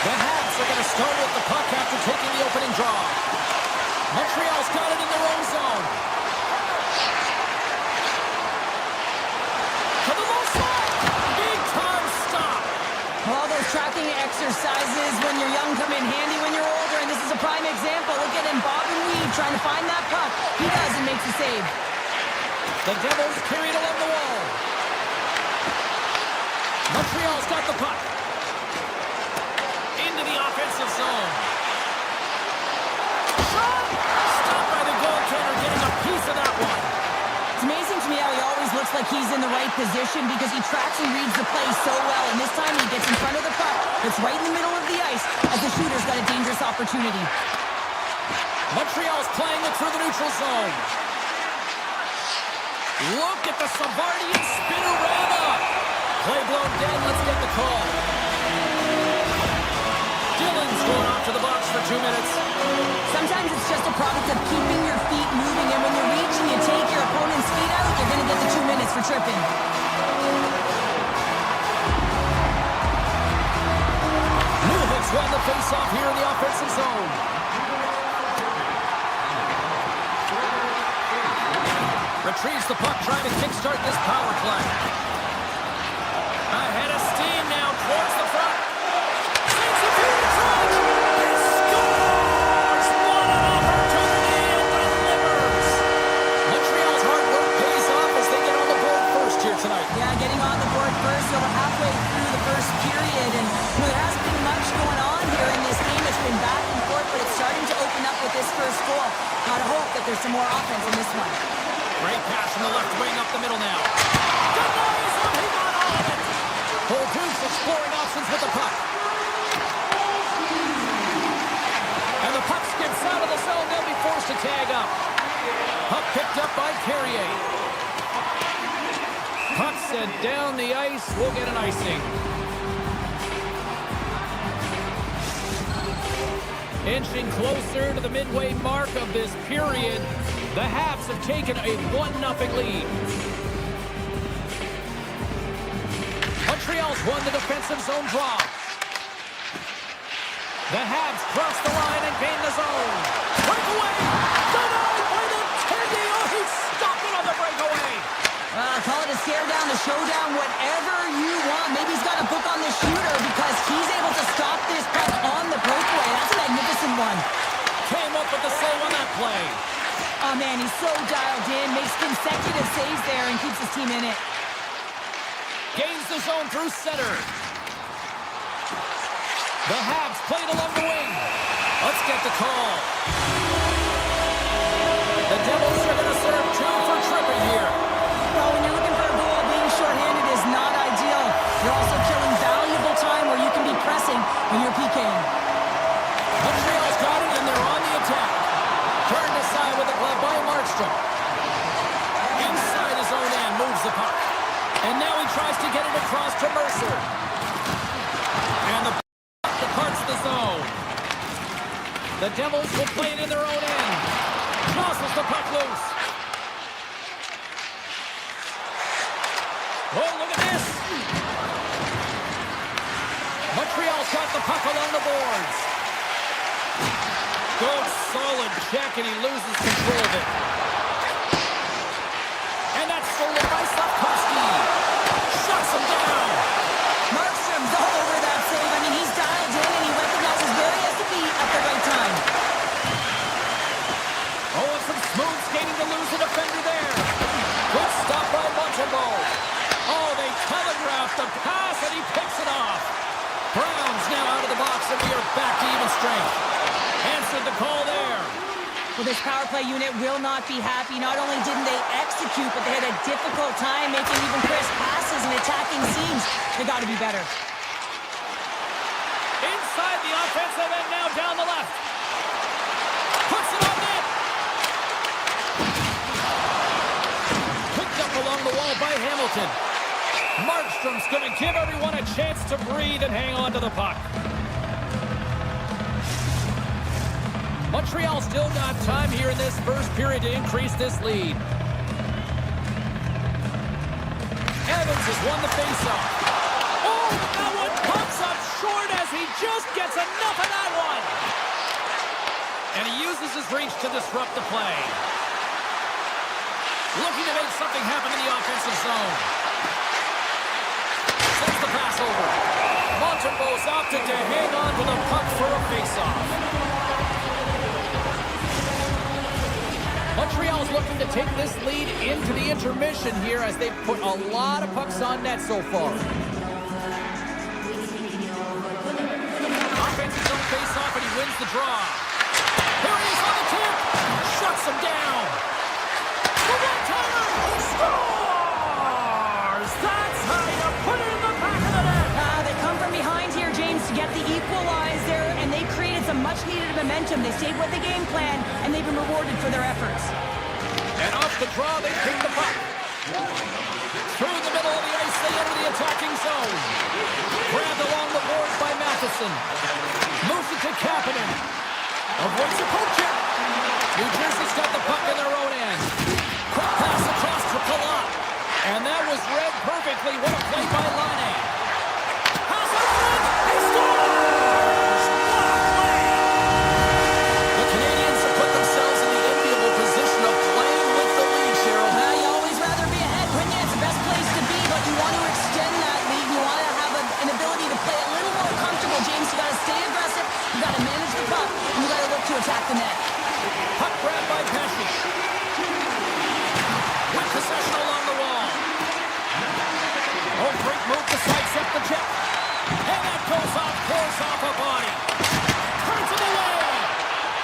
The Habs are going to start with the puck after taking the opening draw. Montreal's got it in their own zone. To the low side. Big time stop. All those tracking exercises when you're young come in handy when you're older, and this is a prime example. Look at him, Bob and Weed, trying to find that puck. He does and makes the save. The Devils carry it along the wall. Montreal's got the puck. Into the offensive zone. Shot! Stopped by the goaltender, getting a piece of that one. It's amazing to me how he always looks like he's in the right position because he tracks and reads the play so well. And this time he gets in front of the puck. It's right in the middle of the ice as the shooter's got a dangerous opportunity. Montreal's playing it through the neutral zone. Look at the Savardian spinorama. Play blown dead. Let's get the call. Dylan's going off to the box for 2 minutes. Sometimes it's just a product of keeping your feet moving, and when you reach and you take your opponent's feet out, you're going to get the 2 minutes for tripping. Newhook's won the face-off here in the offensive zone. Retrieves the puck, trying to kickstart this power play. Ahead of steam now towards the front. Sends it through the front. He scores! What an opportunity and delivers. Montreal's hard work pays off as they get on the board first here tonight. Yeah, getting on the board first, so we're halfway through the first period, and there hasn't been much going on here in this game. It's been back and forth, but it's starting to open up with this first goal. Gotta hope that there's some more offense in this one. Great pass from the left wing up the middle now. Denies him, he got all of it. Deuce exploring options with the puck. And the puck skips out of the zone. They'll be forced to tag up. Puck picked up by Carrier. Puck sent down the ice. We'll get an icing. Inching closer to the midway mark of this period. The Habs have taken a 1-0 lead. Montreal's won the defensive zone draw. The Habs cross the line and gain the zone. Breakaway! Denied by the Teddy! Oh, he stopped it on the breakaway! Call it a stare down, a showdown, whatever you want. Maybe he's got a book on the shooter because he's able to stop this puck on the breakaway. That's a magnificent one. Came up with the save on that play. Oh, man, he's so dialed in, makes consecutive saves there and keeps his team in it. Gains the zone through center. The Habs played along the wing. Let's get the call. The Devils are going to serve 2 for tripping here. Well, when you're looking for a goal, being shorthanded is not ideal. You're also killing valuable time where you can be pressing when you're PKing. Montreal's got it, and they're on the attack. Turned aside with a glove by Markstrom. Inside his own end, moves the puck. And now he tries to get it across to Mercer. And the puck departs the zone. The Devils will play it in their own end. Tosses the puck loose. Oh, look at this. Montreal's got the puck along the boards. Good, solid check, and he loses control of it. And that's stolen by Slavkovsky. Shuts him down. Markstrom's all over that save. I mean, he's dialed in, and he recognizes where he has to be at the right time. Oh, and some smooth skating to lose the defender there. Good stop by Montembeault. Oh, they telegraphed the pass, and he picks it off. Brown's now out of the box, and we are back to even strength. Answered the call there. Well, this power play unit will not be happy. Not only didn't they execute, but they had a difficult time making even crisp passes and attacking seams. They got to be better. Inside the offensive end, now down the left. Puts it on net. Picked up along the wall by Hamilton. Markstrom's going to give everyone a chance to breathe and hang on to the puck. Montreal still got time here in this first period to increase this lead. has won the faceoff. Oh, that one pops up short as he just gets enough of that one. And he uses his reach to disrupt the play. Looking to make something happen in the offensive zone. Sends the pass over. Montreal's opted to hang on to the puck for a faceoff. Montreal's looking to take this lead into the intermission here as they've put a lot of pucks on net so far. Offensive zone face-off, and he wins the draw. Here he is on the tip. Shuts him down. The one-timer scores! That's how you put it in the back of the net. They come from behind here, James, to get the equalizer, and they created some much-needed momentum. They stayed with the game plan, and they've been rewarded for their efforts. And off the draw, they pick the puck. Through the middle of the ice, they enter the attacking zone. Grabbed along the boards by Matheson. Moves it to Kapanen. Avoids a poke check. New Jersey's got the puck in their own end. Quick pass across to Palat. And that was read perfectly. What a play by Laine. Pass out front. He scores! What a play! The Canadiens have put themselves in the enviable position of playing with the lead, Cheryl. You always rather be ahead, wouldn't you? It's the best place to be, but you want to extend that lead. You want to have an ability to play a little more comfortable, James. You got to stay aggressive. You got to manage the puck. And you got to look to attack the net. Puck grab by Pesci. With possession along the wall. Oh, great move to sidestep the check. And that goes off, pulls off a body. Turns it away.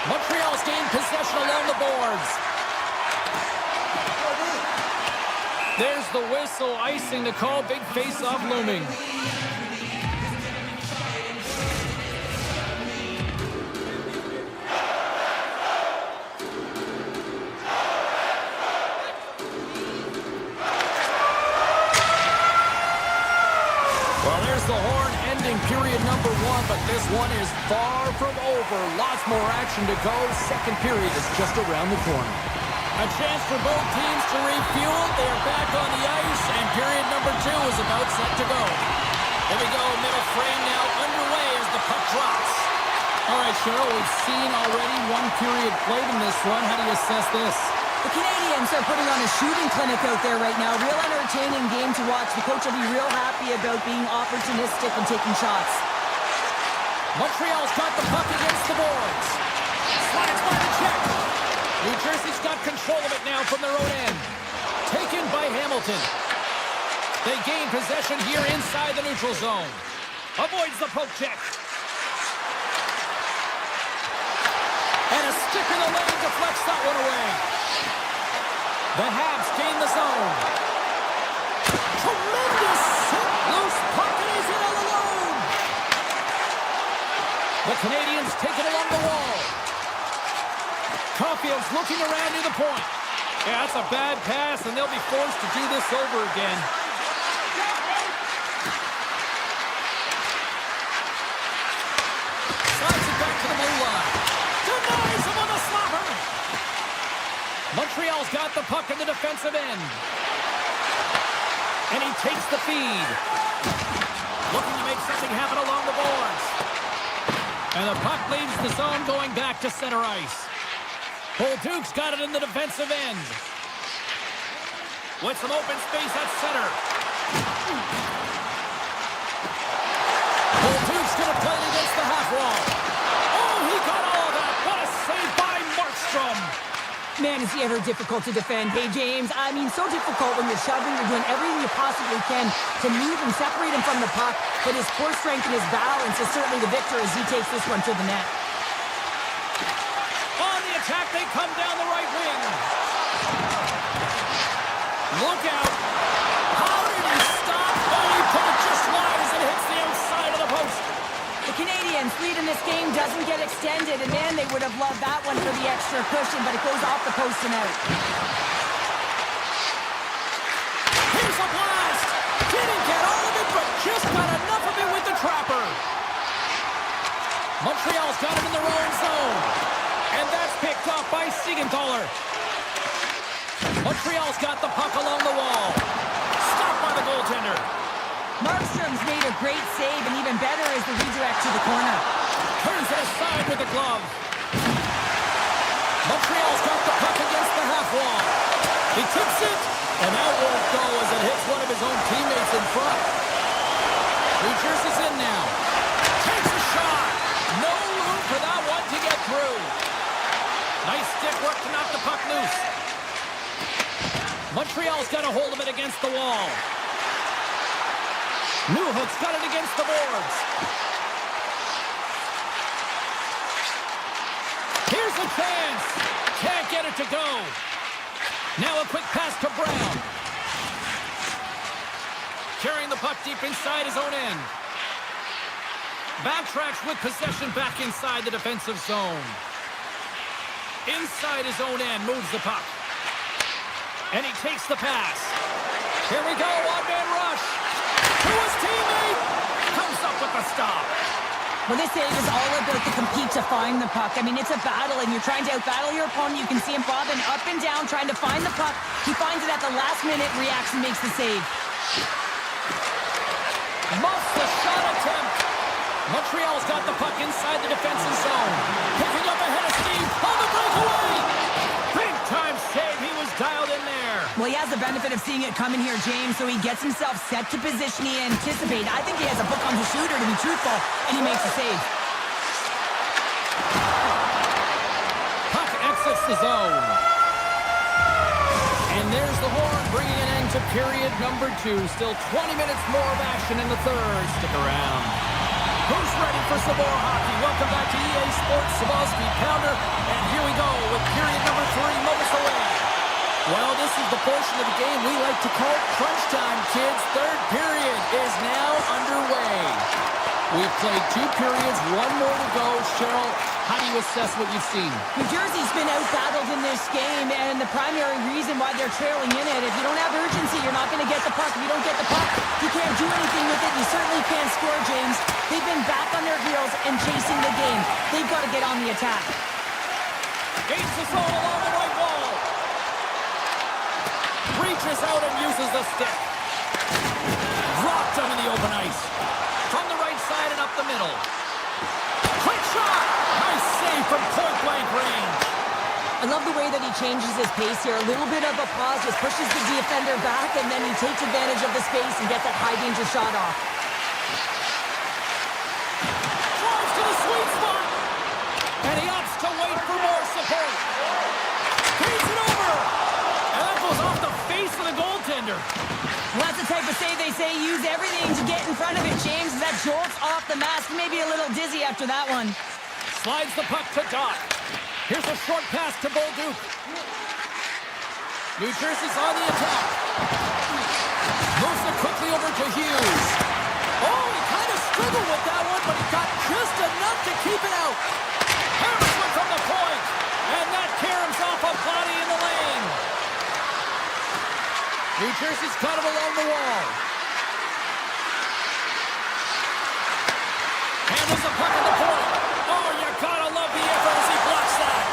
Montreal's gained possession along the boards. There's the whistle, icing to call. Big face-off looming. The horn ending period number 1, but this one is far from over. Lots more action to go. Second period is just around the corner. A chance for both teams to refuel. They are back on the ice, and period number 2 is about set to go. There we go. Middle frame now underway as the puck drops. All right, Cheryl, we've seen already one period played in this one. How do you assess this? The Canadiens are putting on a shooting clinic out there right now. Real entertaining game to watch. The coach will be real happy about being opportunistic and taking shots. Montreal's got the puck against the boards. Slides by the check. New Jersey's got control of it now from their own end. Taken by Hamilton. They gain possession here inside the neutral zone. Avoids the poke check. And a stick in the lane deflects that one away. The Habs gain the zone. Tremendous hit. Loose puck, and he's in all alone. The Canadiens take it along the wall. Caulfield's looking around near the point. Yeah, that's a bad pass, and they'll be forced to do this over again. Slides it back to the blue line. Denies him on the slapper. Montreal's got the puck in the defensive end. And he takes the feed. Looking to make something happen along the boards. And the puck leaves the zone going back to center ice. Bolduc's got it in the defensive end. With some open space at center. Bolduc's going to play it against the half wall. Oh, he got all of that. What a save by Markstrom. Man, is he ever difficult to defend. Hey, James, I mean, so difficult when you're shoving, you're doing everything you possibly can to move and separate him from the puck, but his core strength and his balance is certainly the victor as he takes this one to the net. On the attack, they come down the right wing. Look out. How did he stop? Oh, he put it just wide as it hits the outside of the post. The Canadiens' lead in this game doesn't get extended, and man, they would have loved that one for the extra cushion, but it goes off the post and out. Here's a blast! Didn't get all of it, but just got enough of it with the trapper. Montreal's got him in their own zone. And that's picked off by Siegenthaler. Montreal's got the puck along the wall. Stopped by the the goaltender. Markstrom's made a great save, and even better is the redirect to the corner. Turns it aside with the glove. Montreal's got the puck against the half wall. He tips it, and out won't go as it hits one of his own teammates in front. New Jersey's in now. Takes a shot. No room for that one to get through. Nice stick work to knock the puck loose. Montreal's got a hold of it against the wall. Newhook's got it against the boards. Here's a chance. Can't get it to go. Now a quick pass to Brown. Carrying the puck deep inside his own end. Backtracks with possession back inside the defensive zone. Inside his own end, moves the puck. And he takes the pass. Here we go, one-man rush. To his teammate. Comes up with the stop. Well, this save is all about the compete to find the puck. I mean, it's a battle, and you're trying to out-battle your opponent. You can see him bobbing up and down, trying to find the puck. He finds it at the last minute, reacts and makes the save. Muffs the shot attempt. Montreal's got the puck inside the defensive zone. Picking up ahead of Steve on the breakaway. Big time save. He was dialed in there. Well, he has the benefit of seeing it coming here, James, so he gets himself set to position he anticipated. I think he has a book on the shooter, to be truthful, and he makes a save. Puck exits the zone. And there's the horn, bringing an end to period number 2. Still 20 minutes more of action in the third. Stick around. Who's ready for some more hockey? Welcome back to EA Sports Sabalski Pounder. And here we go with period number 3 moments away. Well, this is the portion of the game we like to call crunch time, kids. Third period is now underway. We've played 2 periods, 1 more to go. Cheryl, how do you assess what you've seen? New Jersey's been out-battled in this game, and the primary reason why they're trailing in it, if you don't have urgency, you're not going to get the puck. If you don't get the puck, you can't do anything with it. You certainly can't score, James. They've been back on their heels and chasing the game. They've got to get on the attack. Gains the zone along the right wall. Reaches out and uses the stick. Dropped him in the open ice. From the right side and up the middle. Quick shot! Nice save from point-blank range. I love the way that he changes his pace here. A little bit of a pause, just pushes the defender back, and then he takes advantage of the space and gets that high-danger shot off. Drives to the sweet spot. And he opts to wait for more support. Feeds it over. And that goes off the face of the goaltender. Well, that's the type of save they say use everything to get in front of it, James. That jolts off the mask. Maybe a little dizzy after that one. Slides the puck to Doc. Here's a short pass to Bolduc. New Jersey's on the attack. Moves it quickly over to Hughes. Oh, he kind of struggled with that one, but he got just enough to keep it out. Harrison from the point. And that caroms off a body in the lane. New Jersey's got him along the wall. Handles the puck at the point. Oh, you gotta love the effort as he blocks that.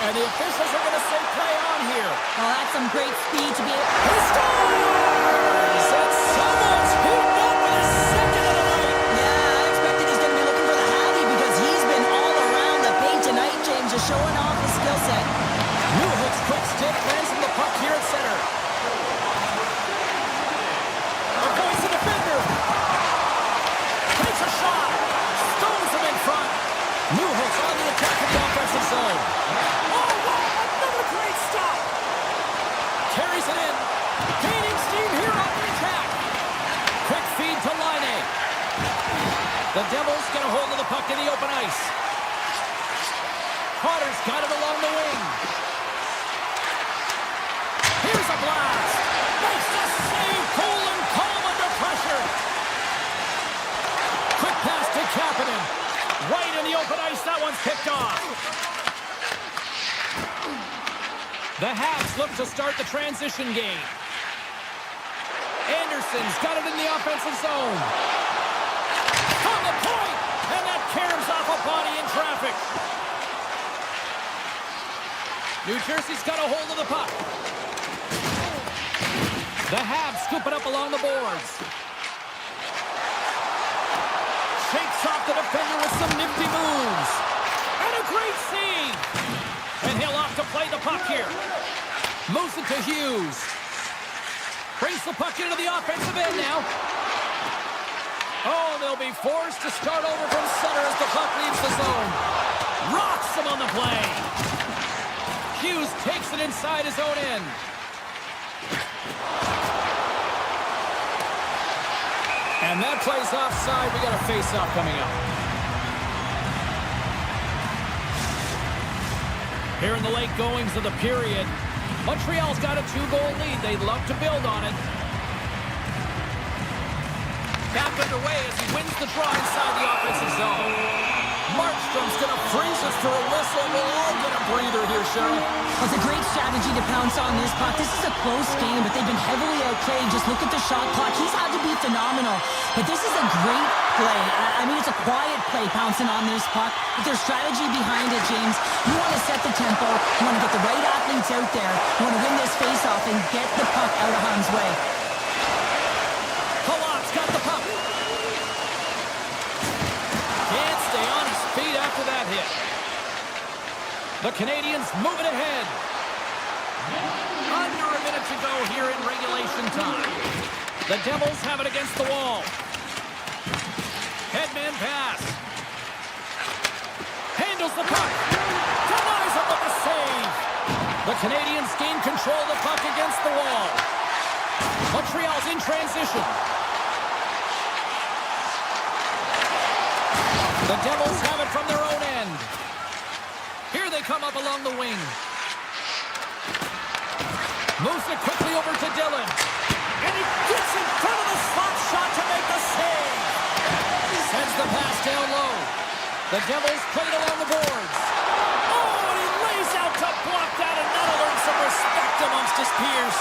And the officials are gonna say play on here. Oh, that's some great speed to be able... He scores! And someone's heating up with his second of the night. Yeah, I expected he's going to be looking for the Hattie because he's been all around the paint tonight, James, just showing off his skill set. Newhook's quick stick lands in the puck here at center. Avoids the defender. Takes a shot. Stones him in front. Newhook's on the attack in the offensive zone. Oh, wow! Another great stop. Carries it in. Gaining steam here on the attack. Quick feed to Laine. The Devils get a hold of the puck in the open ice. Carter's got it along the wing. Here's a blast. Makes the save. Cool and calm under pressure. Quick pass to Kapanen. Right in the open ice. That one's picked off. The Habs look to start the transition game. Anderson's got it in the offensive zone. From the point. And that caroms off a body in traffic. New Jersey's got a hold of the puck. The Habs scoop it up along the boards. Shakes off the defender with some nifty moves. And a great save. And he'll opt to play the puck here. Moves it to Hughes. Brings the puck into the offensive end now. Oh, they'll be forced to start over from center as the puck leaves the zone. Rocks him on the play. Hughes takes it inside his own end. And that play's offside. We got a face-off coming up. Here in the late goings of the period, Montreal's got a 2-goal lead. They'd love to build on it. Back underway as he wins the draw inside the offensive zone. Markstrom's going to freeze us for a whistle. We'll all get a breather here, Cheryl. Well, it's a great strategy to pounce on this puck. This is a close game, but they've been heavily outplayed. Just look at the shot clock. He's had to be phenomenal. But this is a great play. I mean, it's a quiet play pouncing on this puck. But there's strategy behind it, James. You want to set the tempo. You want to get the right athletes out there. You want to win this faceoff and get the puck out of harm's way. Palat's got the puck. Can't stay on his feet after that hit. The Canadiens moving ahead. Under a minute to go here in regulation time. The Devils have it against the wall. Headman pass. Handles the puck. Denies him with the save. The Canadiens gain control of the puck against the wall. Montreal's in transition. The Devils have it from their own end. Here they come up along the wing. Moves it quickly over to Dillon. And he gets in front of the slot shot to make the save. Sends the pass down low. The Devils play it along the boards. Oh, and he lays out to block that, and that'll earn some respect amongst his peers.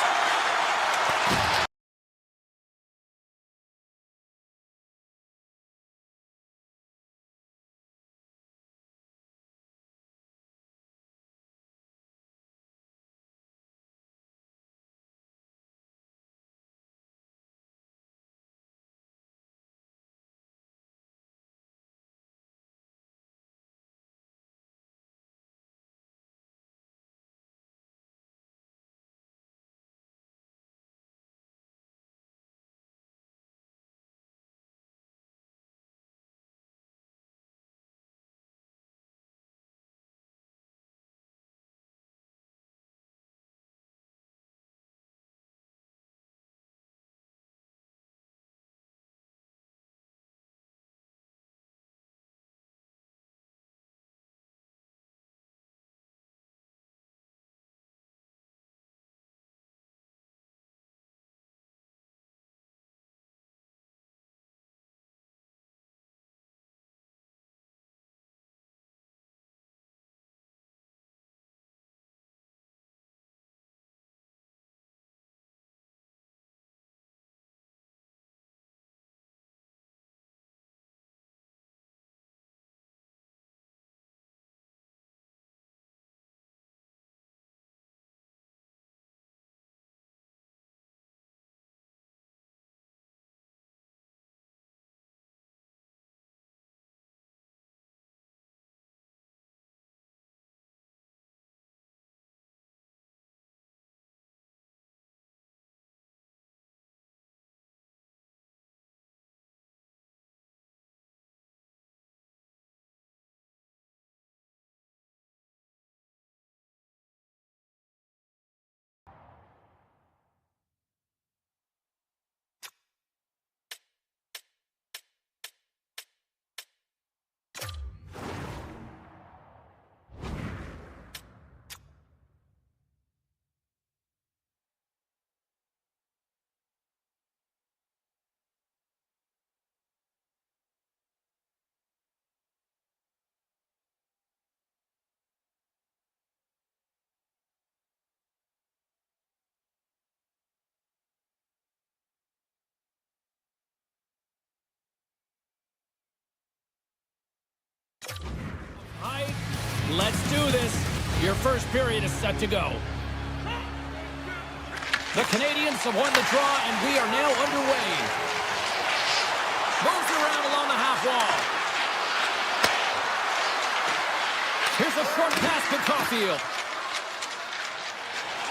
Let's do this. Your first period is set to go. The Canadiens have won the draw, and we are now underway. Moves around along the half wall. Here's a short pass to Caulfield.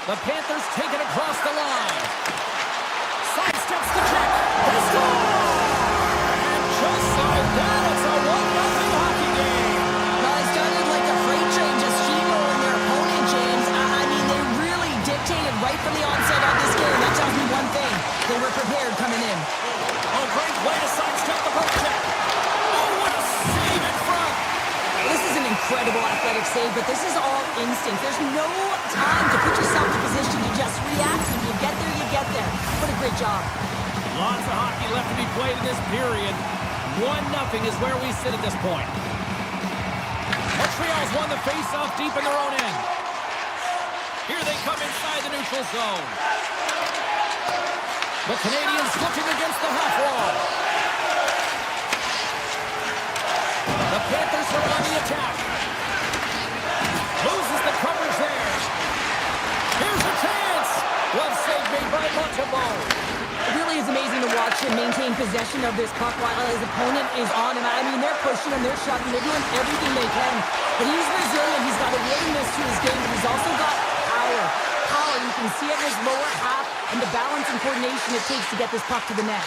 The Panthers take it across the line. Sidesteps the check. They score! And just like that, it's a 1-0 hockey game. Well, it started like a freight train just steamrolling their opponent, James. I mean, they really dictated right from the onset of this game. That tells me one thing. They were prepared coming in. Oh, great way to sidestep the poke check. Oh, what a save in front. This is an incredible athletic save, but this is all instinct. There's no time to put yourself in position to just react. When you get there, you get there. What a great job. Lots of hockey left to be played in this period. 1-0 is where we sit at this point. Montreal's won the face-off deep in their own end. Here they come inside the neutral zone. The Canadiens looking against the half wall. The Panthers are on the attack. Loses the coverage there. Here's a chance. One save made by Montreal. It really is amazing to watch him maintain possession of this puck while his opponent is on him. I mean, they're pushing him, they're shutting, they're doing everything they can. But he's resilient. He's got a willingness to his game, but he's also got power. Power, you can see it in his lower half and the balance and coordination it takes to get this puck to the net.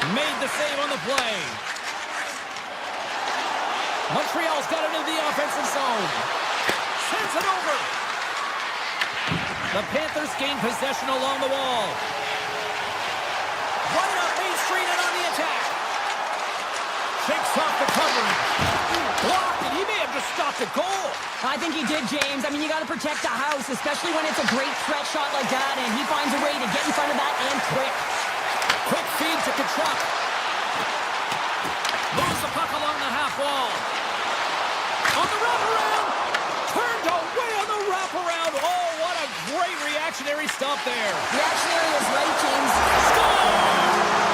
Made the save on the play. Montreal's got it into the offensive zone. Sends it over. The Panthers gain possession along the wall. Running up Main Street and on the attack. Shakes off the coverage. Blocked, and he may have just stopped a goal. I think he did, James. I mean, you got to protect the house, especially when it's a great threat shot like that, and he finds a way to get in front of that and quick. Quick feed to Kachuk. Moves the puck along the half wall. On the wraparound. Turned away on the wraparound. Oh, what a great reactionary stop there. Reactionary is right, James. Score!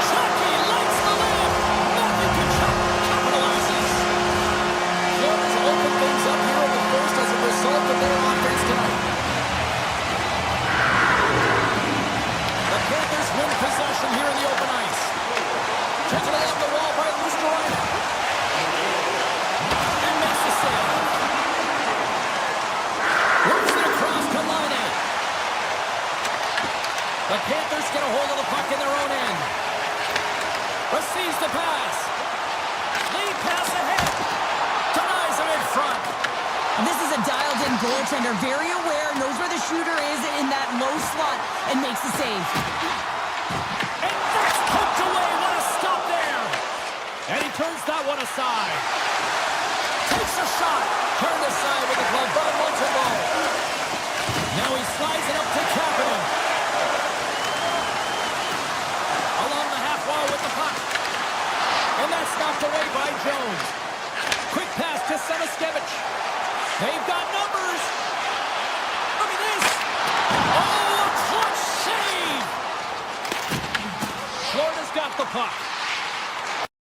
Chucky lights the lid. Nothing Kachuk capitalizes. Florida's opened things up here in the first as a result of their offense tonight. The Panthers win possession here in the open ice. Taken along the wall by Lustrine. And makes the save. Works it across to Laine. The Panthers get a hold of the puck in their own end. Receives the pass. Lead pass ahead. Denies him in front. This is a dialed-in goaltender, very aware, knows where the shooter is in that low slot, and makes the save. And that's poked away. What a stop there. And he turns that one aside. Takes a shot. Turned aside with the glove by Montreal. Now he slides it up to Kapanen. Along the half wall with the puck. And that's knocked away by Jones. Quick pass to Semiskevich. They've got numbers. Look at this. Oh, a clutch save. Florida's got the puck.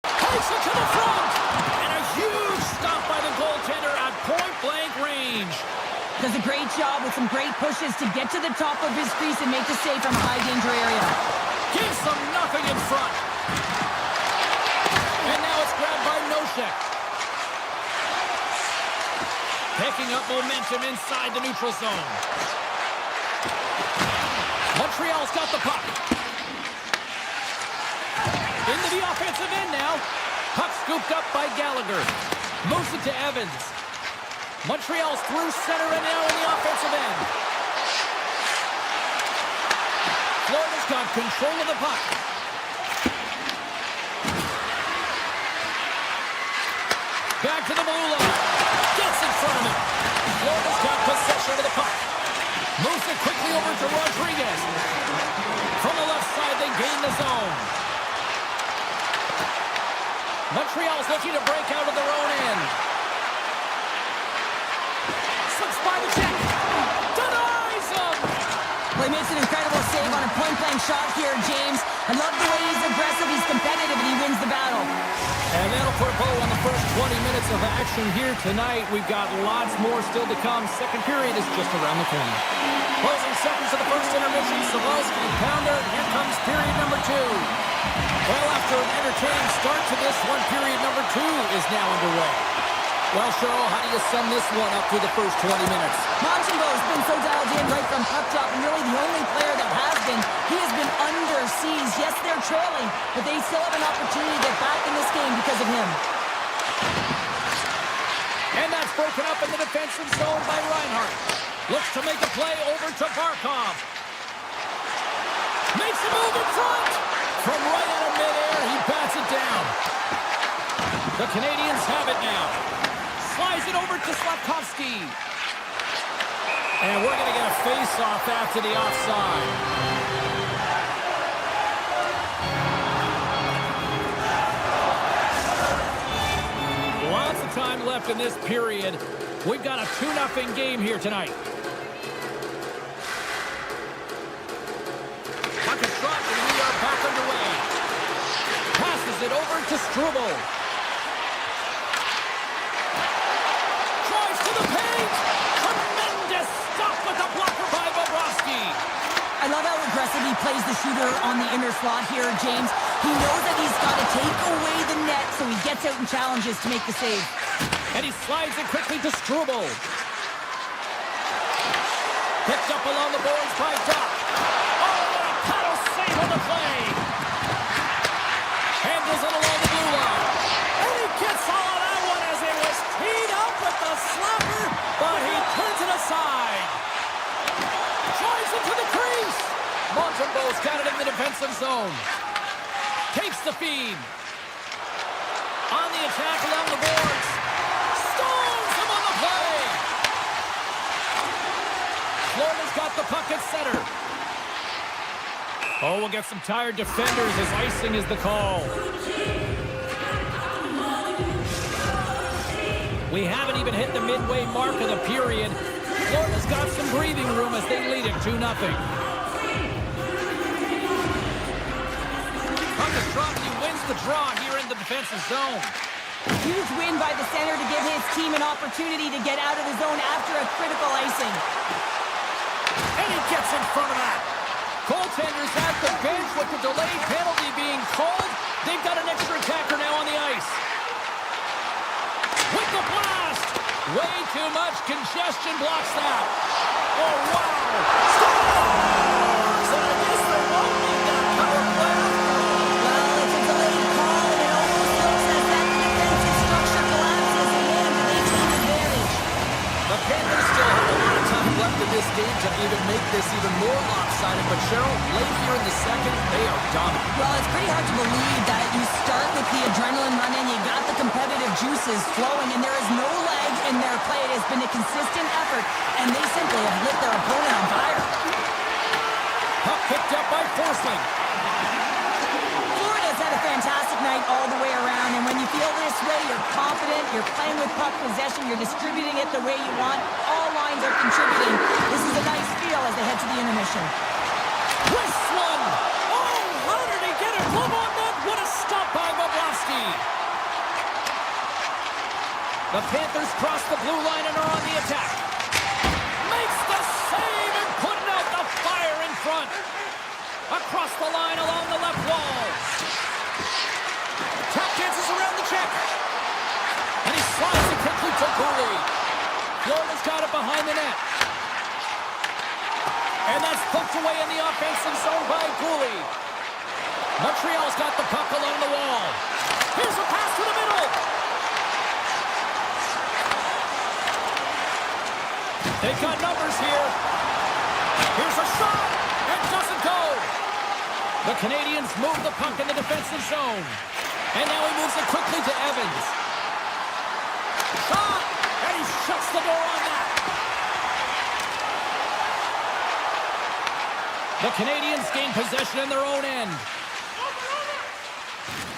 Takes it to the front. And a huge stop by the goaltender at point-blank range. Does a great job with some great pushes to get to the top of his crease and make the save from a high-danger area. Gives them nothing in front. And now it's grabbed by Nosek. Picking up momentum inside the neutral zone. Montreal's got the puck. Into the offensive end now. Puck scooped up by Gallagher. Moves it to Evans. Montreal's through center and now in the offensive end. Florida's got control of the puck. Back to the blue line. Gets in front of him. Florida's got possession of the puck. Moves it quickly over to Rodriguez. From the left side, they gain the zone. Montreal's looking to break out of their own end. Slips by the check. Denies him. Well, he makes an incredible save on a point-blank shot here, James. I love the way he's aggressive, he's competitive, and he wins the battle. And that'll put a bow on the first 20 minutes of action here tonight. We've got lots more still to come. Second period is just around the corner. Closing seconds of the first intermission. Savalsky, pounder. Here comes period number 2. Well, after an entertaining start to this one, period number 2 is now underway. Well, Cheryl, how do you sum this one up through the first 20 minutes? Montreal's been so dialed in right from puck drop, and really the only player that has been. He has been under siege. Yes, they're trailing, but they still have an opportunity to get back in this game because of him. And that's broken up in the defensive zone by Reinhart. Looks to make a play over to Barkov. Makes a move in front. From right out of midair, he bats it down. The Canadiens have it now. Slides it over to Slavkovsky. And we're going to get a face-off after the offside. Lots of time left in this period. We've got a 2-0 game here tonight. Puck is dropped and we are back underway. Passes it over to Struble. Drives to the paint. Tremendous stop with the blocker by Bobrovsky. I love how aggressive he plays the shooter on the inner slot here, James. He knows that he's got to take away the net, so he gets out and challenges to make the save. And he slides it quickly to Struble. Picked up along the boards by Doc. Oh, what a paddle save on the play. Handles it along the blue line. And he gets all of that one as it was teed up with the slapper, but he turns it aside. Drives into the crease. Montembeau's got it in the defensive zone. Takes the feed. On the attack along the boards. Stones him on the play. Florida's got the puck at center. Oh, we'll get some tired defenders as icing is the call. We haven't even hit the midway mark of the period. Florida's got some breathing room as they lead it 2-0. Puck is dropped. He wins the draw here in the defensive zone. Huge win by the center to give his team an opportunity to get out of the zone after a critical icing. And he gets in front of that. Goaltenders at the bench with the delayed penalty being called. They've got an extra attacker now on the ice. With the blast. Way too much congestion blocks that. Oh, wow. Scores! And I guess they won't need that power play. Well, it's a delayed call, and it almost looks as that the defensive structure collapses again, and they take advantage. The Panthers still have a lot of time left in this game to even make this even more lopsided. But Cheryl, late here in the second, they are dominant. Well, it's pretty hard to believe that you start with the adrenaline running, you got the competitive juices flowing, and there is no lag in their play. It has been a consistent effort, and they simply have lit their opponent on fire. Puck picked up by Forsling. Florida's had a fantastic night all the way around, and when you feel this way, you're confident, you're playing with puck possession, you're distributing it the way you want. All lines are contributing. This is a nice feel as they head to the intermission. Twists one. Oh, how did he get a glove on that? What a stop by Bobrovsky. The Panthers cross the blue line and are on the attack. Makes the save and putting out the fire in front. Across the line along the left wall. Tap dances around the check. And he slides it quickly to Cooley. Florida's got it behind the net. And that's poked away in the offensive zone by Cooley. Montreal's got the puck along the wall. Here's a pass to the middle. They've got numbers here. Here's a shot. It doesn't go. The Canadiens move the puck in the defensive zone. And now he moves it quickly to Evans. Shot. And he shuts the door on that. The Canadiens gain possession in their own end.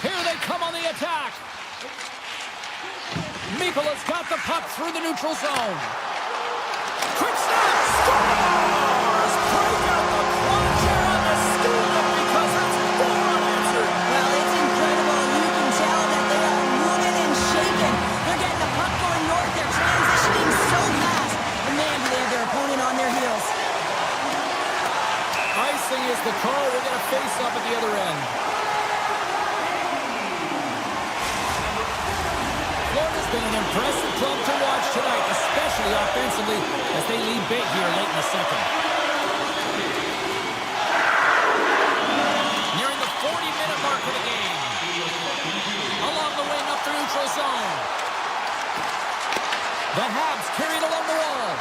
Here they come on the attack. Mikola's got the puck through the neutral zone. Quick snap. Scores! Break out the guessing is the call. We'll get a face-up at the other end. Florida's been an impressive club to watch tonight, especially offensively, as they lead big here late in the second. Nearing the 40-minute mark of the game. Along the wing up the neutral zone. The Habs carried along the wall.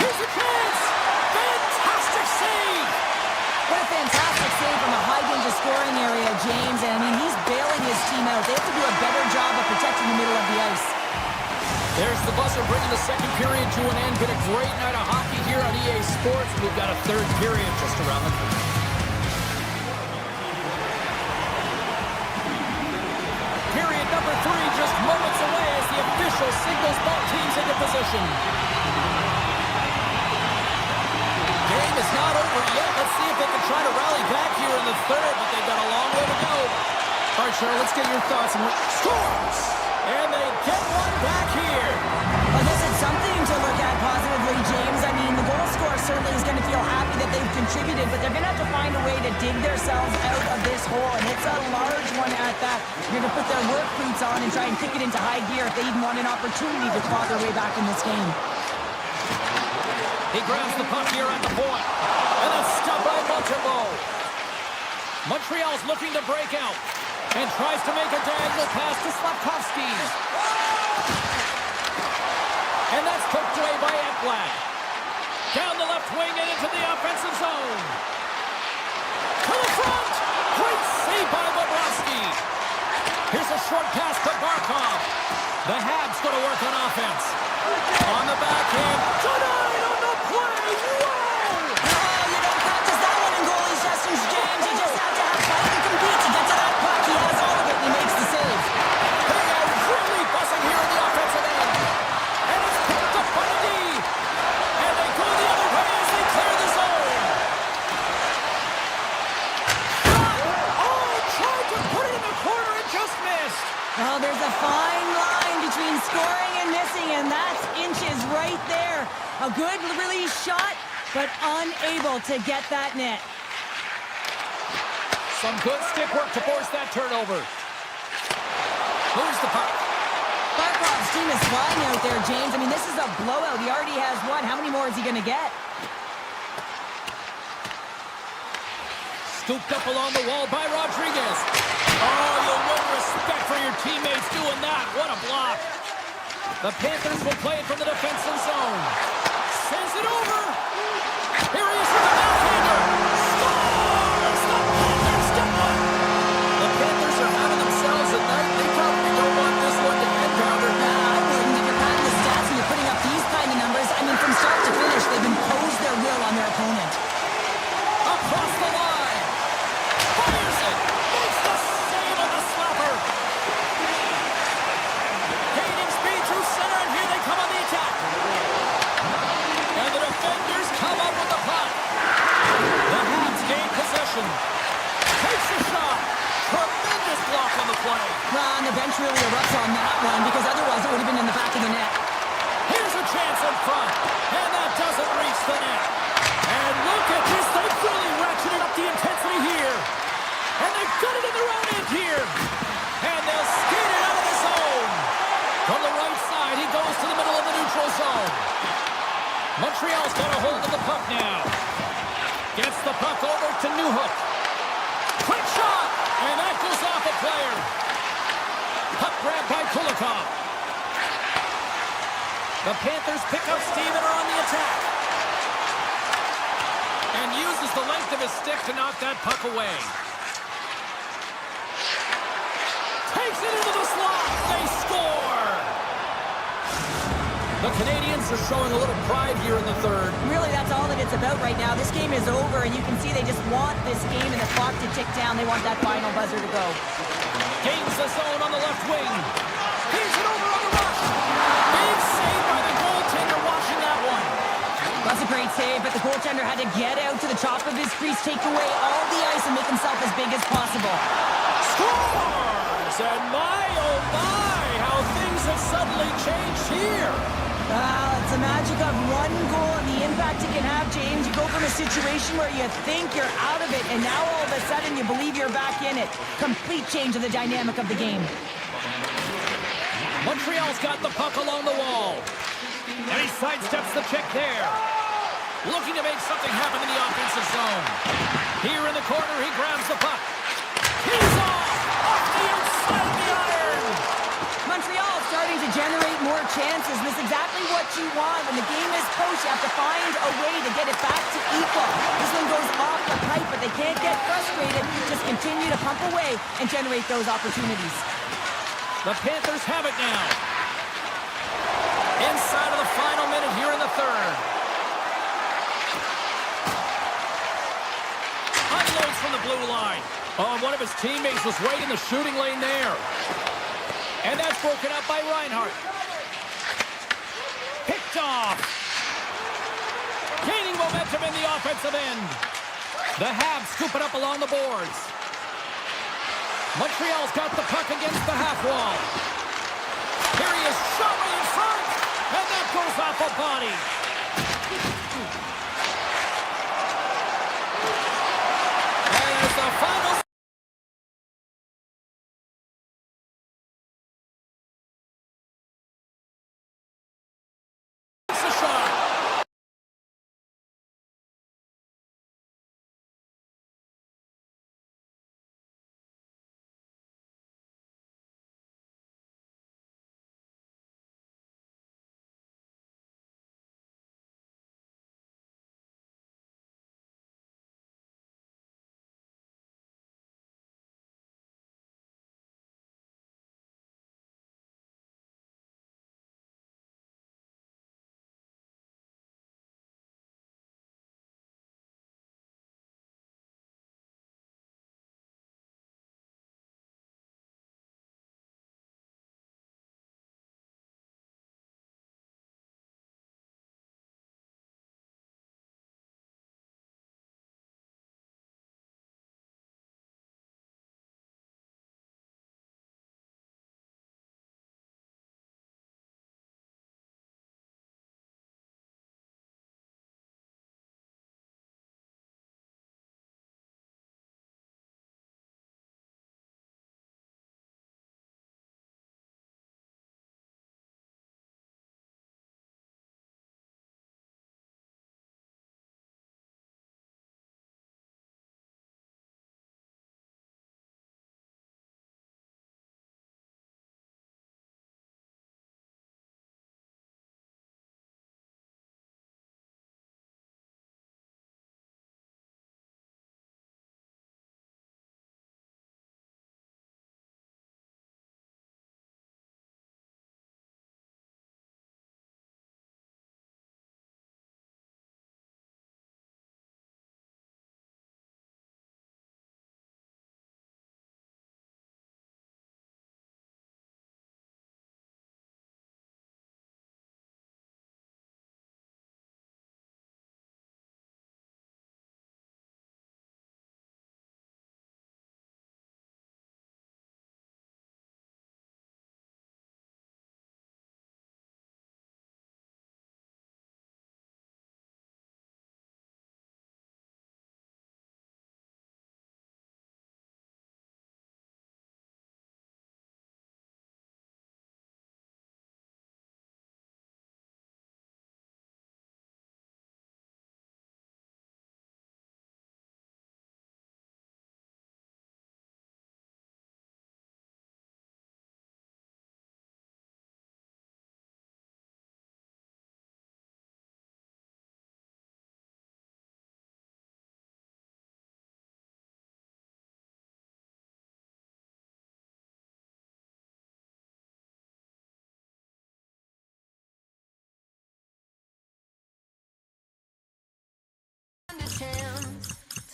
Here's a chance! Fantastic save! What a fantastic save from a high-danger scoring area, James. And, I mean, he's bailing his team out. They have to do a better job of protecting the middle of the ice. There's the buzzer bringing the second period to an end. Been a great night of hockey here on EA Sports. We've got a third period just around the corner. Period number 3 just moments away as the official signals both teams into position. Game is not over yet. Let's see if they can try to rally back here in the third, but they've got a long way to go. All right, Cheryl, let's get your thoughts. Scores! And they get one back here. Well, this is something to look at positively, James. I mean, the goal scorer certainly is going to feel happy that they've contributed, but they're going to have to find a way to dig themselves out of this hole, and it's a large one at that. They're going to put their work boots on and try and kick it into high gear if they even want an opportunity to claw their way back in this game. He grabs the puck here at the point. And it's stopped by Montreal. Montreal's looking to break out. And tries to make a diagonal pass to Slavkovsky. And that's poked away by Ekblad. Down the left wing and into the offensive zone. To the front. Great save by Bobrovsky. Here's a short pass to Barkov. The Habs go to work on offense. On the backhand. Tonight on the play. Wow! Oh, you don't practice that one in goalie sessions, James. You just have to have fun and compete to get to that puck. He has all of it and he makes the save. They are really buzzing here in the offensive end. And it's picked up by the D. And they go the other way as they clear the zone. Shot! Oh, tried to put it in the corner and just missed. Well, there's a fine line between scoring and missing, and that's inches right there. A good release shot, but unable to get that net. Some good stick work to force that turnover. Moves the puck. Barkov's team is flying out there, James. I mean, this is a blowout. He already has one. How many more is he going to get? Scooped up along the wall by Rodriguez. Oh, you'll win respect for your teammates doing that. What a block. The Panthers will play it from the defensive zone. Sends it over. Here he is with the backhander. Scores! The Panthers get one. The Panthers are having themselves a night. They probably don't want this one to end, Pounder. I wouldn't. If you're padding the stats and you're putting up these kind of numbers, I mean, from start to finish, they've imposed their will on their opponent. Across the line. Fires it. Makes the save on the slapper. Gaining speed through center, and here they come on the attack. And the defenders come up with the puck. The Habs gain possession. Takes a shot. Tremendous block on the play. Well, and the bench really erupts on that one, because otherwise it would have been in the back of the net. Here's a chance in front. And that doesn't reach the net. And look at this. They've really ratcheted up the intensity here. And they've got it in their own end here. And they'll skate it out of the zone. From the right side, he goes to the middle of the neutral zone. Montreal's got a hold of the puck now. Gets the puck over to Newhook. Quick shot. And that goes off a player. Puck grabbed by Kulikov. The Panthers pick up steam and are on the attack. And uses the length of his stick to knock that puck away. Takes it into the slot. They score. The Canadiens are showing a little pride here in the third. Really, that's all that it's about right now. This game is over, and you can see they just want this game and the clock to tick down. They want that final buzzer to go. Gains the zone on the left wing. He's it over on the rush. Big save by the goaltender watching that one. That's a great save, but the goaltender had to get out to the top of his crease, take away all the ice, and make himself as big as possible. Scores! And my, oh my, how things have suddenly changed here. It's the magic of one goal and the impact it can have, James. You go from a situation where you think you're out of it, and now all of a sudden you believe you're back in it. Complete change of the dynamic of the game. Montreal's got the puck along the wall. And he sidesteps the check there. Looking to make something happen in the offensive zone. Here in the corner, he grabs the puck. He's off the outside of the iron. Montreal starting to generate more chances. This is exactly what you want. When the game is close, you have to find a way to get it back to equal. This one goes off the pipe, but they can't get frustrated. Just continue to pump away and generate those opportunities. The Panthers have it now. Inside of the final minute here in the third. Unloads from the blue line. Oh, one of his teammates was right in the shooting lane there. And that's broken up by Reinhart. Picked off. Gaining momentum in the offensive end. The Habs scoop it up along the boards. Montreal's got the puck against the half wall. Here he is, showing in front. And that goes off a body. And as the final...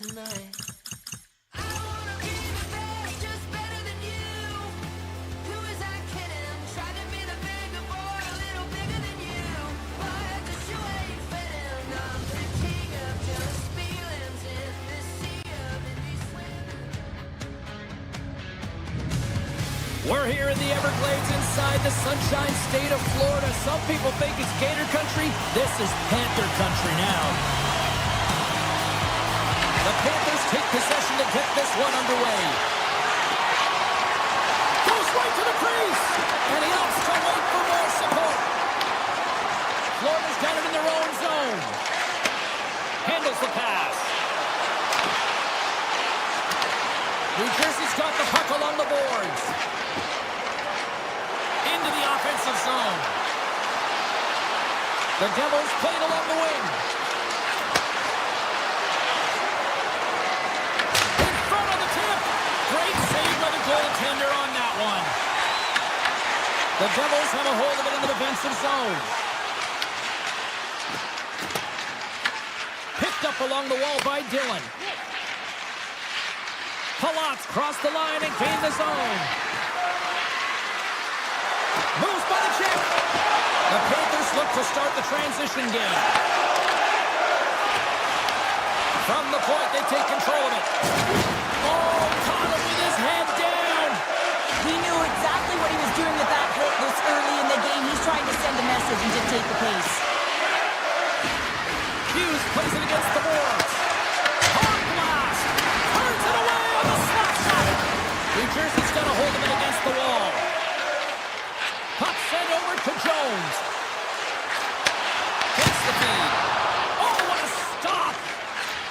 Tonight. I wanna be the best, just better than you. Who is that kidding? Tried to be the bigger boy, a little bigger than you. But just you ain't fitting. I'm the king of just feelings in this sea of indie swimming. We're here in the Everglades inside the Sunshine State of Florida. Some people think it's Gator country. This is Panther country now. The Panthers take possession to get this one underway. Goes right to the crease. And he opts to wait for more support. Florida's got it in their own zone. Handles the pass. New Jersey's got the puck along the boards. Into the offensive zone. The Devils play it along the wing. In front of the tip. Great save by the goaltender on that one. The Devils have a hold of it in the defensive zone. Picked up along the wall by Dillon. Palat's crossed the line and gained the zone. Moves by the chip. The Panthers look to start the transition game. From the point, they take control of it. Oh, caught him with his head down. We knew exactly what he was doing with that hit this early in the game. He's trying to send a message and dictate the pace. Hughes plays it against the boards. Hard blast. Turns it away on the slap shot. New Jersey's got a hold of it against the wall. Puck sent over to Jones. Takes the feed. Oh, what a stop.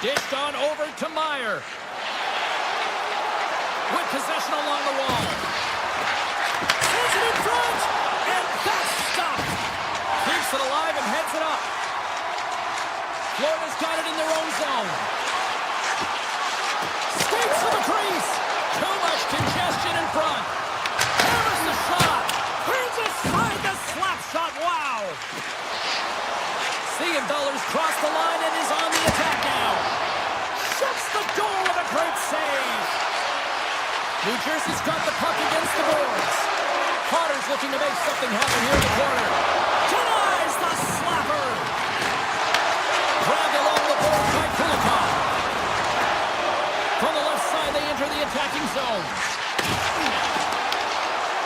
Dished on over to Meyer. With possession along the wall. Sends it in front. And that's stopped. Keeps it alive and heads it up. Florida's got it in their own zone. Skates to the crease. Too much congestion in front. Hammers the shot. Turns aside the slap shot. Wow. Siegenthaler's crossed the line and is on the attack now. Shuts the door with a great save. New Jersey's got the puck against the boards. Carter's looking to make something happen here in the corner. Denies the slapper. Dragged along the board by Kulikov. From the left side, they enter the attacking zone.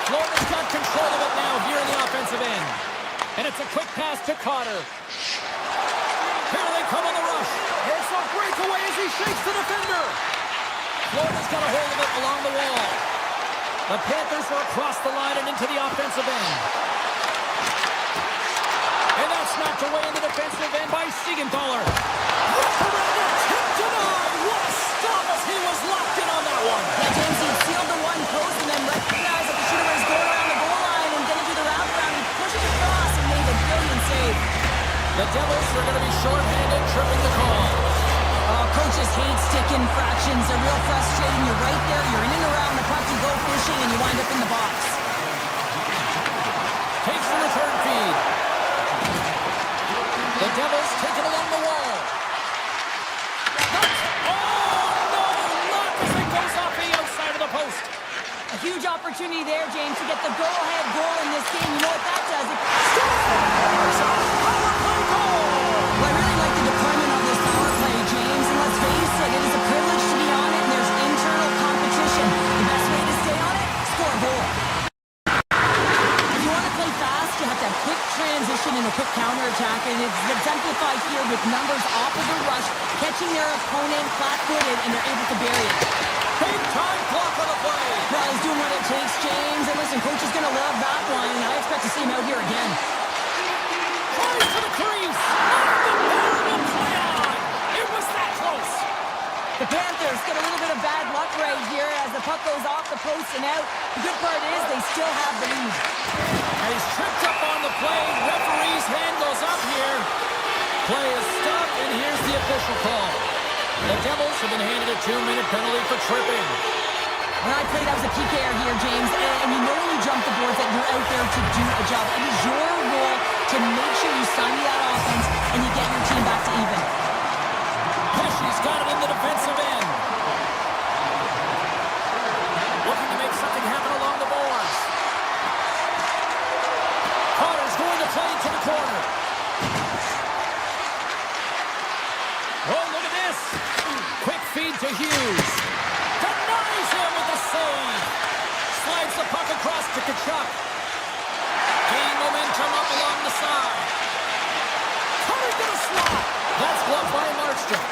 Florida's got control of it now here in the offensive end. And it's a quick pass to Carter. Here they come on the rush. It's a breakaway as he shakes the defender. Florida's got a hold of it along the wall. The Panthers are across the line and into the offensive end. And that's knocked away in the defensive end by Siegenthaler. Wraparound tip denied. What a stop as he was locked in on that one. Yeah, James, he sealed the one post and then recognized that the shooter was going around the goal line and going to do the wraparound. He pushes across and made a brilliant save. The Devils are going to be short-handed, tripping the call. Coaches hate stick infractions. They're real frustrating. You're right there. You're in and around the puck. You go fishing and you wind up in the box. Takes the return feed. The Devils take it along the wall. Oh, no! Not as it goes off the outside of the post. A huge opportunity there, James, to get the go-ahead goal in this game. You know what that does? It scores! Power play goal! Well, I really like the deployment of this power play, James. And let's face it, it is a privilege to be on it, and there's internal competition. The best way to stay on it, score a goal. If you want to play fast, you have to have quick transition and a quick counterattack, and it's exemplified here with numbers off of the rush, catching their opponent flat-footed, and they're able to bury it. Big time block on the play. Well, he's doing what it takes, James. And listen, coach is going to love that one. I expect to see him out here again. Tries to the crease. Off the barrel, play on. It was that close. The Panthers get a little bit of bad luck right here as the puck goes off the post and out. The good part is they still have the lead. And he's tripped up on the play. Referee's hand goes up here. Play is stopped, and here's the official call. The Devils have been handed a 2-minute penalty for tripping. When I played, I was a PKer here, James, and you know when you jump the boards that you're out there to do a job. It is your role to make sure you stymie that offense and you get your team back to even. Pesci's got it in the defensive end. Looking to make something happen along the boards. Carter's going to play to the corner. Oh, look at this. Quick feed to Hughes. Denies him with the save. Slides the puck across to Kachuk. Gain momentum up along the side. Cutter to the slot. That's blocked by Markstrom.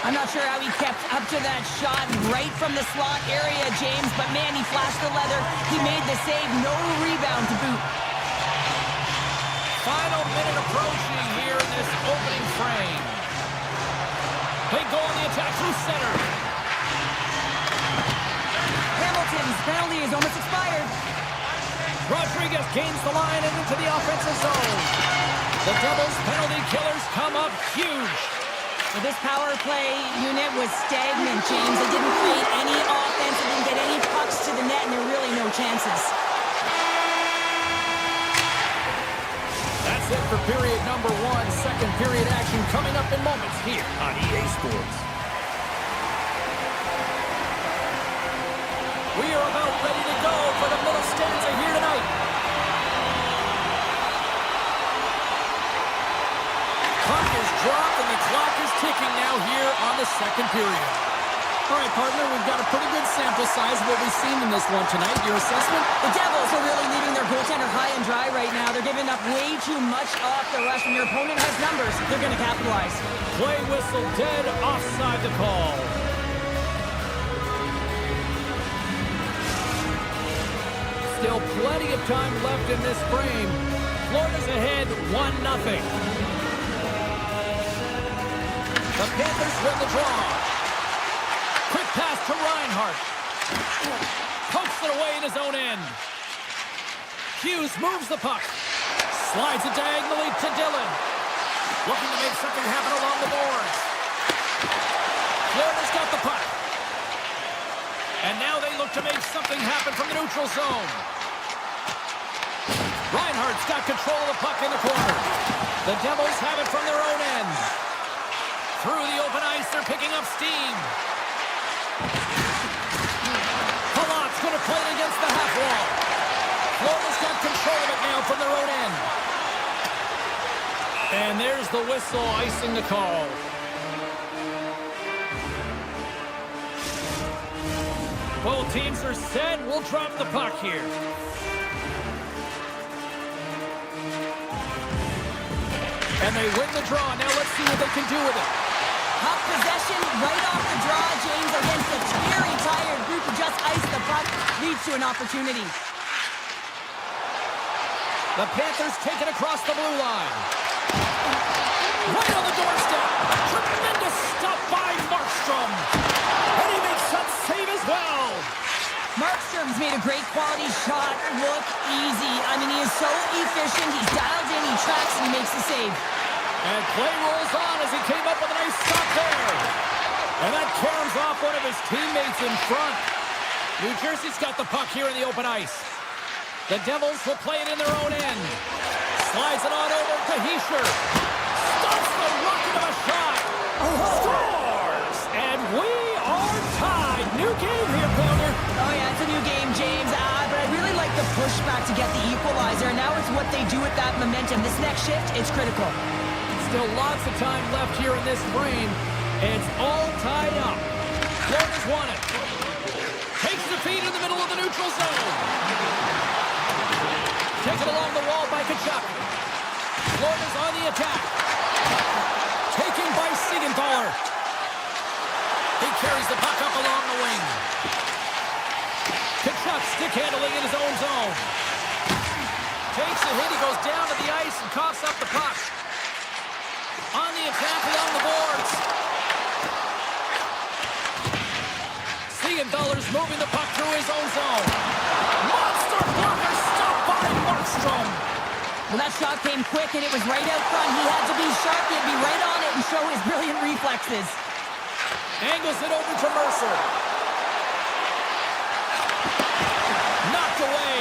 I'm not sure how he kept up to that shot right from the slot area, James, but man, he flashed the leather. He made the save, no rebound to boot. Final minute approaching here in this opening frame. They go on the attack through center. Hamilton's penalty is almost expired. Rodriguez gains the line and into the offensive zone. The Devils' penalty killers come up huge. Well, this power play unit was stagnant, James. They didn't create any offense. They didn't get any pucks to the net, and there were really no chances. That's it for period number 1. Second period action coming up in moments here on EA Sports. We are about ready to go for the middle stanza here tonight. Puck is dropped and the clock is ticking now here on the second period. All right, partner, we've got a pretty good sample size of what we've seen in this one tonight. Your assessment? The Devils are really leaving their goaltender high and dry right now. They're giving up way too much off the rush. When your opponent has numbers, they're going to capitalize. Play whistle dead, offside the call. Still plenty of time left in this frame. Florida's ahead 1-0. The Panthers win the draw. Quick pass to Reinhart. Pokes it away in his own end. Hughes moves the puck. Slides it diagonally to Dillon. Looking to make something happen along the boards. Florida's got the puck. And now they look to make something happen from the neutral zone. Reinhart's got control of the puck in the corner. The Devils have it from their own end. Through the open ice, they're picking up steam. Palat's going to play it against the half wall. Florida's got control of it now from their own end. And there's the whistle icing the call. Both teams are set. We'll drop the puck here. And they win the draw. Now let's see what they can do with it. Puck possession right off the draw, James, against a very tired group who just iced the puck, leads to an opportunity. The Panthers take it across the blue line. Right on the doorstep. Tremendous stop by Markstrom. And he makes that save as well. Markstrom's made a great quality shot look easy. I mean, he is so efficient. He's dialed in, he tracks, and he makes the save. And play rolls on as he came up with a nice stop there. And that caroms off one of his teammates in front. New Jersey's got the puck here in the open ice. The Devils will play it in their own end. Slides it on over to Hischier. Stops the rocket of a shot. Scores! And we are tied. New game here, Pounder. Oh, yeah, it's a new game, James. But I really like the pushback to get the equalizer. And now it's what they do with that momentum. This next shift, it's critical. Still lots of time left here in this frame. It's all tied up. Florida's won it. Takes the feed in the middle of the neutral zone. Taken along the wall by Kachuk. Florida's on the attack. Taken by Siegenthaler. He carries the puck up along the wing. Kachuk stick handling in his own zone. Takes the hit. He goes down to the ice and coughs up the puck. On the attack along the boards. Siegenthaler's moving the puck through his own zone. Monster blocker stopped by Markstrom. Well, that shot came quick, and it was right out front. He had to be sharp. He had to be right on it and show his brilliant reflexes. Angles it over to Mercer. Knocked away.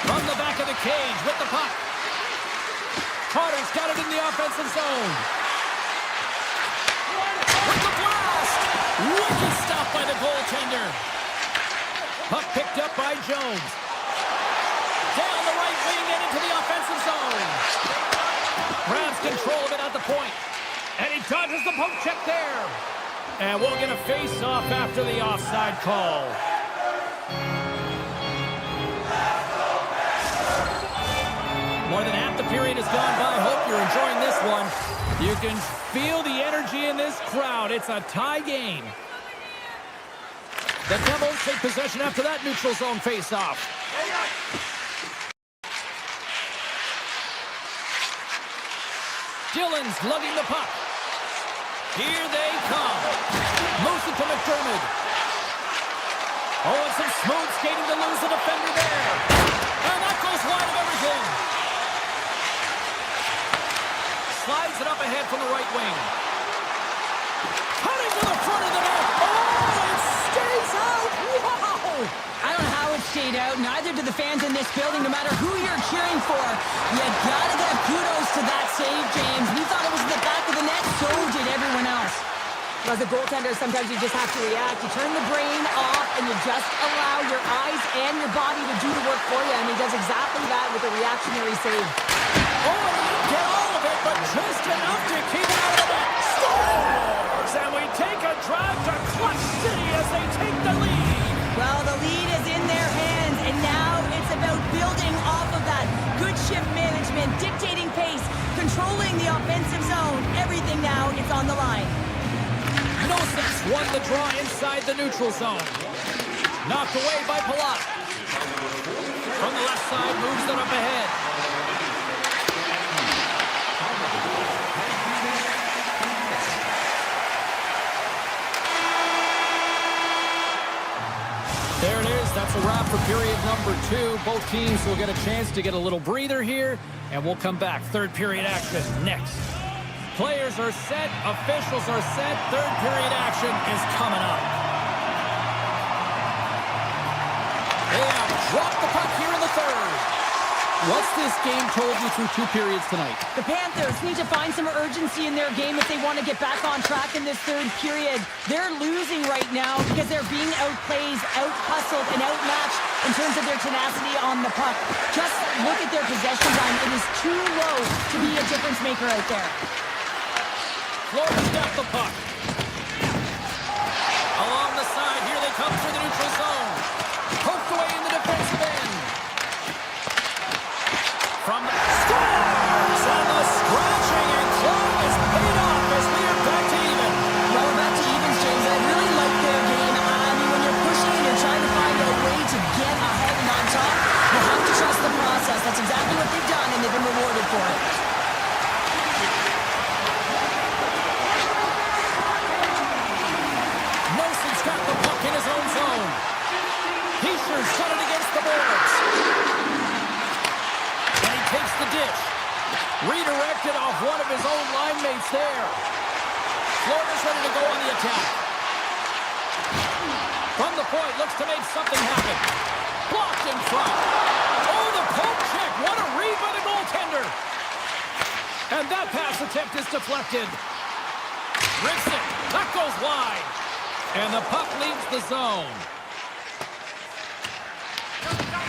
From the back of the cage with the puck. Carter's got it in the offensive zone. With the blast! Wicked stop by the goaltender. Puck picked up by Jones. Down the right wing and into the offensive zone. Grabs control of it at the point. And he dodges the poke check there. And we'll get a face-off after the offside call. the period has gone by. Hope you're enjoying this one. You can feel the energy in this crowd. It's a tie game. The Devils take possession after that neutral zone face-off. Dillon's lugging the puck. Here they come. Moves it to McDermott. Oh, and some smooth skating to lose the defender there. And that goes wide of everything. Slides it up ahead from the right wing. Cutting to the front of the net. Oh, it stays out. Wow. I don't know how it stayed out. Neither do the fans in this building, no matter who you're cheering for. You gotta give kudos to that save, James. We thought it was in the back of the net. So did everyone else. As a goaltender, sometimes you just have to react. You turn the brain off, and you just allow your eyes and your body to do the work for you. And he does exactly that with a reactionary save. Oh, and he didn't get all of it, but just enough to keep it out of the net. Scores! And we take a drive to Clutch City as they take the lead. Well, the lead is in their hands, and now it's about building off of that. Good shift management, dictating pace, controlling the offensive zone. Everything now is on the line. Nosek won the draw inside the neutral zone. Knocked away by Palat. From the left side, moves it up ahead. There it is. That's a wrap for period number 2. Both teams will get a chance to get a little breather here, and we'll come back. Third period action next. Players are set. Officials are set. Third period action is coming up. They have dropped the puck here in the third. What's this game told you through 2 periods tonight? The Panthers need to find some urgency in their game if they want to get back on track in this third period. They're losing right now because they're being outplayed, out-hustled, and outmatched in terms of their tenacity on the puck. Just look at their possession time. It is too low to be a difference maker out there. Florida's got the puck. Along the side, here they come through the neutral zone. Poked away in the defensive end. From the scores! And the scratching and clawing is paid off as we are back to even. Well, we're back to evens, James. I really like their game. I mean, when you're pushing and you're trying to find a way to get ahead and on top, you have to trust the process. That's exactly what they've done, and they've been rewarded for it. Got the puck in his own zone. Heischer's got it against the boards. And he takes the dish. Redirected off one of his own line mates there. Florida's ready to go on the attack. From the point, looks to make something happen. Blocked in front. Oh, the poke check. What a read by the goaltender. And that pass attempt is deflected. Rips it. That goes wide. And the puck leaves the zone.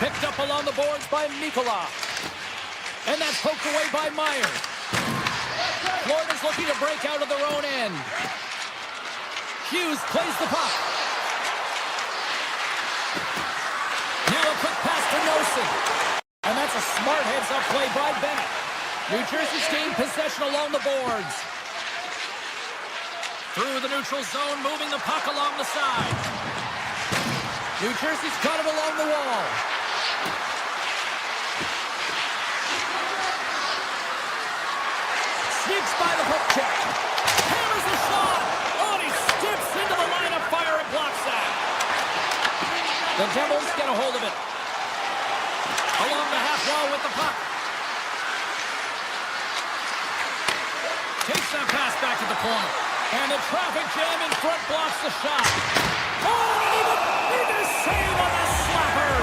Picked up along the boards by Mikkola. And that's poked away by Meyer. Florida's looking to break out of their own end. Hughes plays the puck. Now a quick pass to Nosek. And that's a smart heads-up play by Bennett. New Jersey's gained possession along the boards. Through the neutral zone, moving the puck along the side. New Jersey's got it along the wall. Sneaks by the hook check. Hammers the shot. Oh, and he steps into the line of fire and blocks that. The Devils get a hold of it. Along the half wall with the puck. Takes that pass back to the point. And the traffic jam in front blocks the shot. Oh, and even bigger save on the slapper.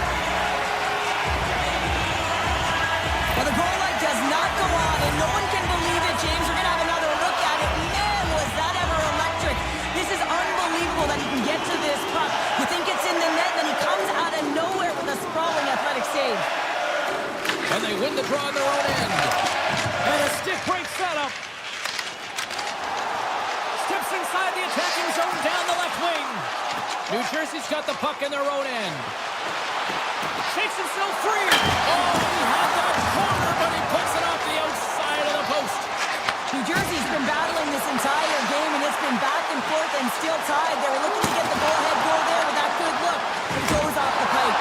Well, the goal light does not go on, and no one can believe it, James. We're going to have another look at it. Man, was that ever electric. This is unbelievable that he can get to this puck. You think it's in the net, then he comes out of nowhere with a sprawling athletic save. And they win the draw on their own end. And a stick break setup. Steps inside the attacking zone down the left wing. New Jersey's got the puck in their own end. Shakes himself free. Oh, he had that corner, but he puts it off the outside of the post. New Jersey's been battling this entire game, and it's been back and forth and still tied. They were looking to get the go-ahead goal there with that good look. It goes off the pipe.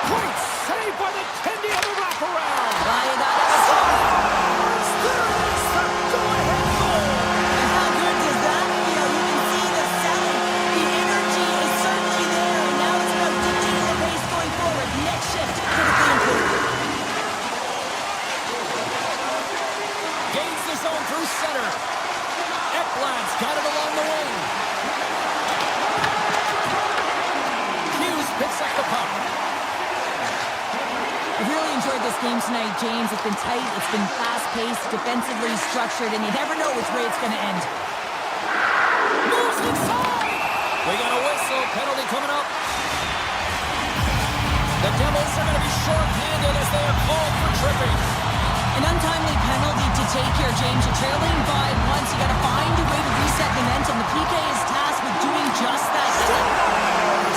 Great save by the Candy on the wraparound. You gotta Scores! There is the go-ahead goal. And how good does that feel? You can see the selling. The energy is certainly there, and now it's about dictating the pace going forward. Next shift, critically important. Gains the zone through center. Ekblad's got it along the wing. Hughes picks up the puck. I've really enjoyed this game tonight, James. It's been tight, it's been fast-paced, defensively structured, and you never know which way it's going to end. Moves inside. We got a whistle. Penalty coming up. The Devils are going to be short-handed as they are called for tripping. An untimely penalty to take here, James. You're trailing by once. You got to find a way to reset momentum. The PK is tasked with doing just that.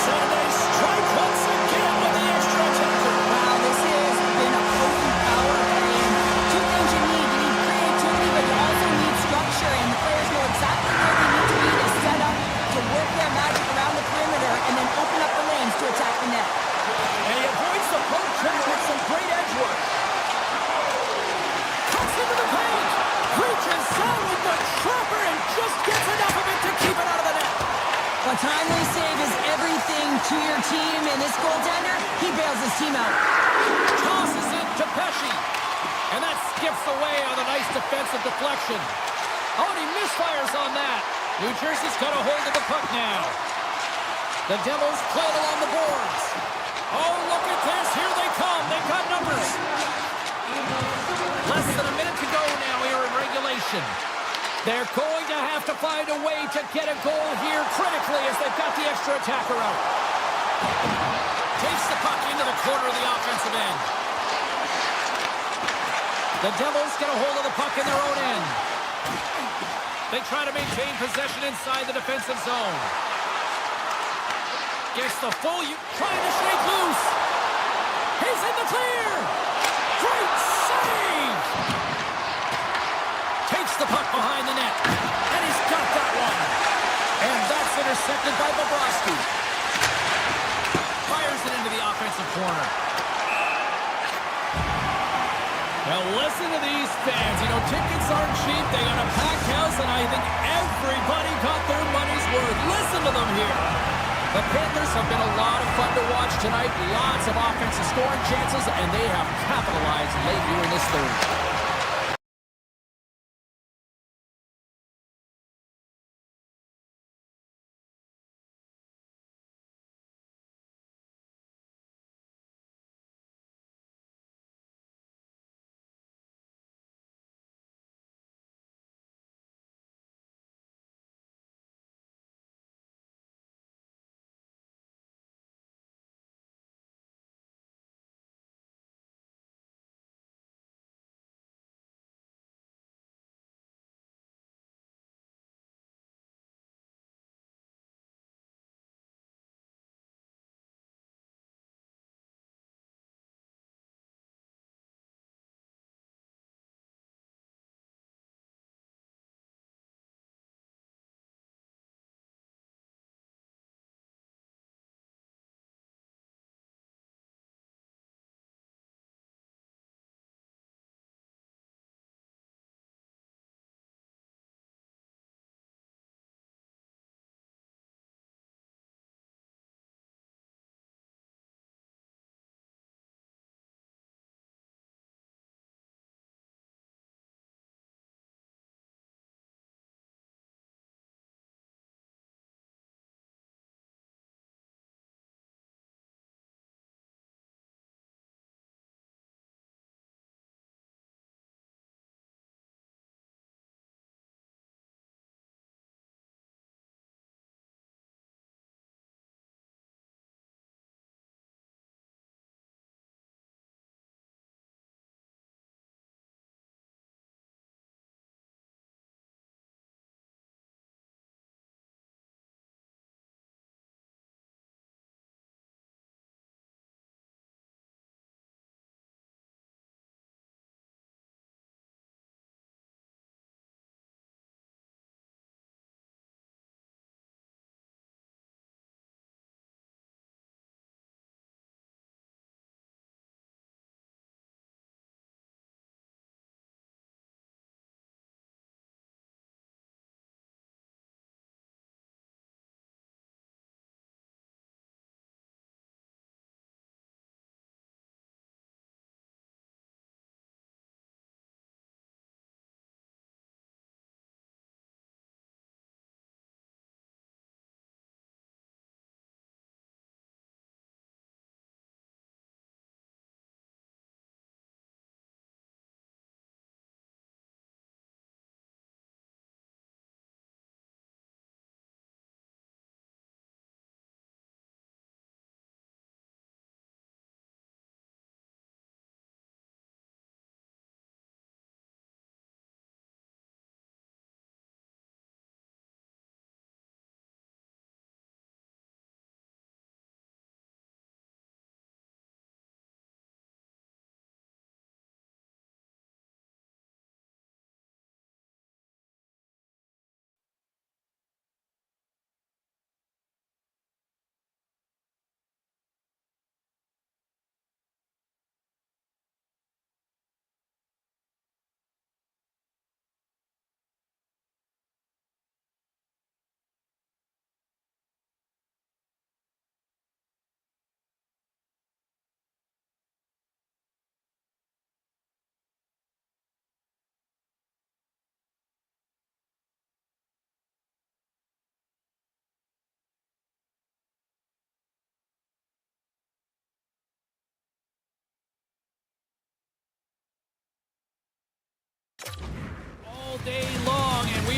And they strike once again with the extra attacker. Wow, this has been a potent power play. And two things you need. You need creativity, but you also need structure. And the players know exactly where they need to be to set up, to work their magic around the perimeter, and then open up the lanes to attack the net. And he avoids the poke check with some great edge work. Cuts into the paint. Reaches out with the trapper and just gets enough of it to keep it out of the net. A timely save is everything to your team, and this goaltender, he bails his team out. Tosses it to Pesci. And that skips away on a nice defensive deflection. Oh, and he misfires on that. New Jersey's got a hold of the puck now. The Devils play it along the boards. Oh, look at this. Here they come. They've got numbers. Less than a minute to go now here in regulation. They're going to have to find a way to get a goal here critically as they've got the extra attacker out. Takes the puck into the corner of the offensive end. The Devils get a hold of the puck in their own end. They try to maintain possession inside the defensive zone. Gets the full, trying to shake loose. He's in the clear. Great save. Takes the puck behind the net. And he's got that one. And that's intercepted by Bobrovsky. Fires it into the offensive corner. Now listen to these fans. You know, tickets aren't cheap. They got a packed house, and I think everybody got their money's worth. Listen to them here. The Panthers have been a lot of fun to watch tonight. Lots of offensive scoring chances, and they have capitalized late here in this third.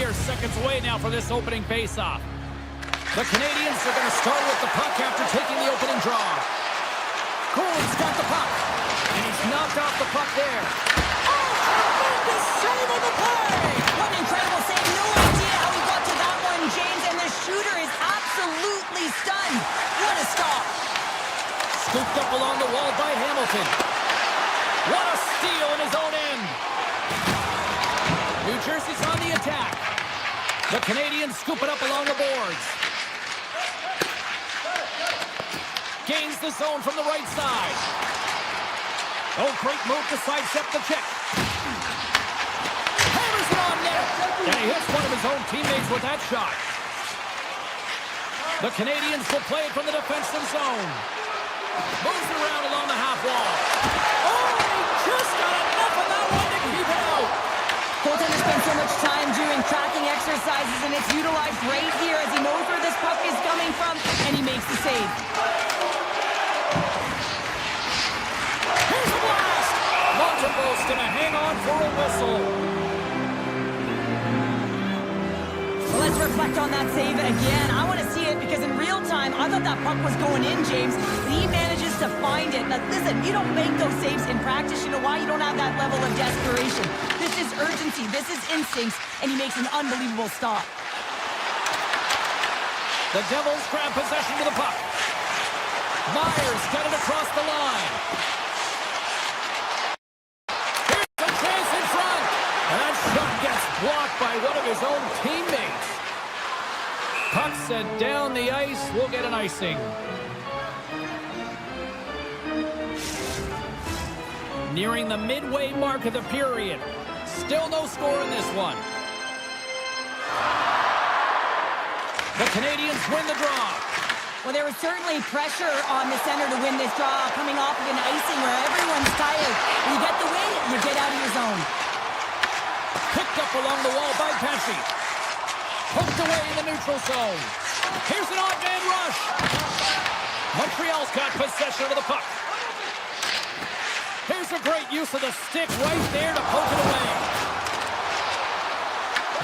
We are seconds away now for this opening face-off. The Canadiens are going to start with the puck after taking the opening draw. Cooley's got the puck, and he's knocked off the puck there. Oh, tremendous save on the play! What an incredible save. No idea how he got to that one, James, and the shooter is absolutely stunned. What a stop. Scooped up along the wall by Hamilton. What a steal in his own end. New Jersey's on the attack. The Canadiens scoop it up along the boards. Gains the zone from the right side. Oh, great move to sidestep the check. Hammers it on net. And he hits one of his own teammates with that shot. The Canadiens will play it from the defensive zone. Moves it around along the half wall. Oh, he just got enough of that one to keep it out. Goaltender spends so much time doing tracking exercises, and it's utilized right here as he knows where this puck is coming from, and he makes the save. Here's a blast! Montreal's gonna hang on for a whistle. Well, let's reflect on that save again. I want to see it because in real time, I thought that puck was going in, James. He manages to find it. Now, listen, you don't make those saves in practice. You know why? You don't have that level of desperation. This is urgency. This is instincts, and he makes an unbelievable stop. The Devils grab possession of the puck. Myers got it across the line. Here's a chance in front. And that shot gets blocked by one of his own teammates. Puck set down the ice. We'll get an icing. Nearing the midway mark of the period. Still no score in this one. The Canadiens win the draw. Well, there was certainly pressure on the center to win this draw, coming off of an icing where everyone's tired. You get the win, you get out of your zone. Picked up along the wall by Pesci. Poked away in the neutral zone. Here's an odd man rush. Montreal's got possession of the puck. Here's a great use of the stick right there to poke it away.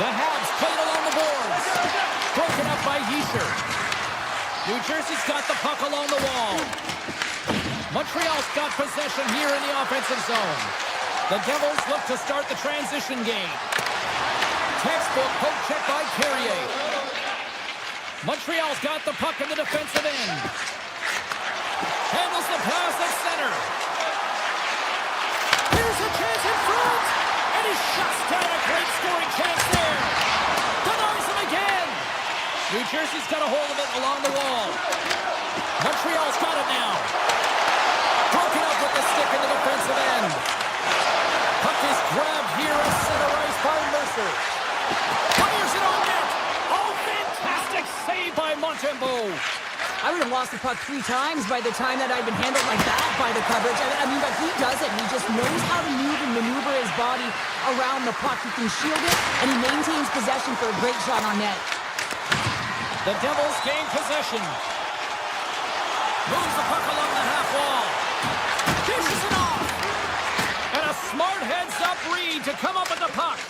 The Habs played along the boards. Broken up by Hischier. New Jersey's got the puck along the wall. Montreal's got possession here in the offensive zone. The Devils look to start the transition game. Textbook poke check by Carrier. Montreal's got the puck in the defensive end. Handles the pass at center. Here's a chance in front. And he shuts down a great scoring chance there. Denies him again. New Jersey's got a hold of it along the wall. Montreal's got it now. Broken up with the stick in the defensive end. Puck is grabbed here at center ice by Mercer. Fires it on net. Oh, fantastic save by Montembeault. I would have lost the puck 3 times by the time that I'd been handled like that by the coverage. I mean, but he does it. He just knows how to move and maneuver his body around the puck. He can shield it, and he maintains possession for a great shot on net. The Devils gain possession. Moves the puck along the half wall. Dishes it off. And a smart heads-up read to come up with the puck.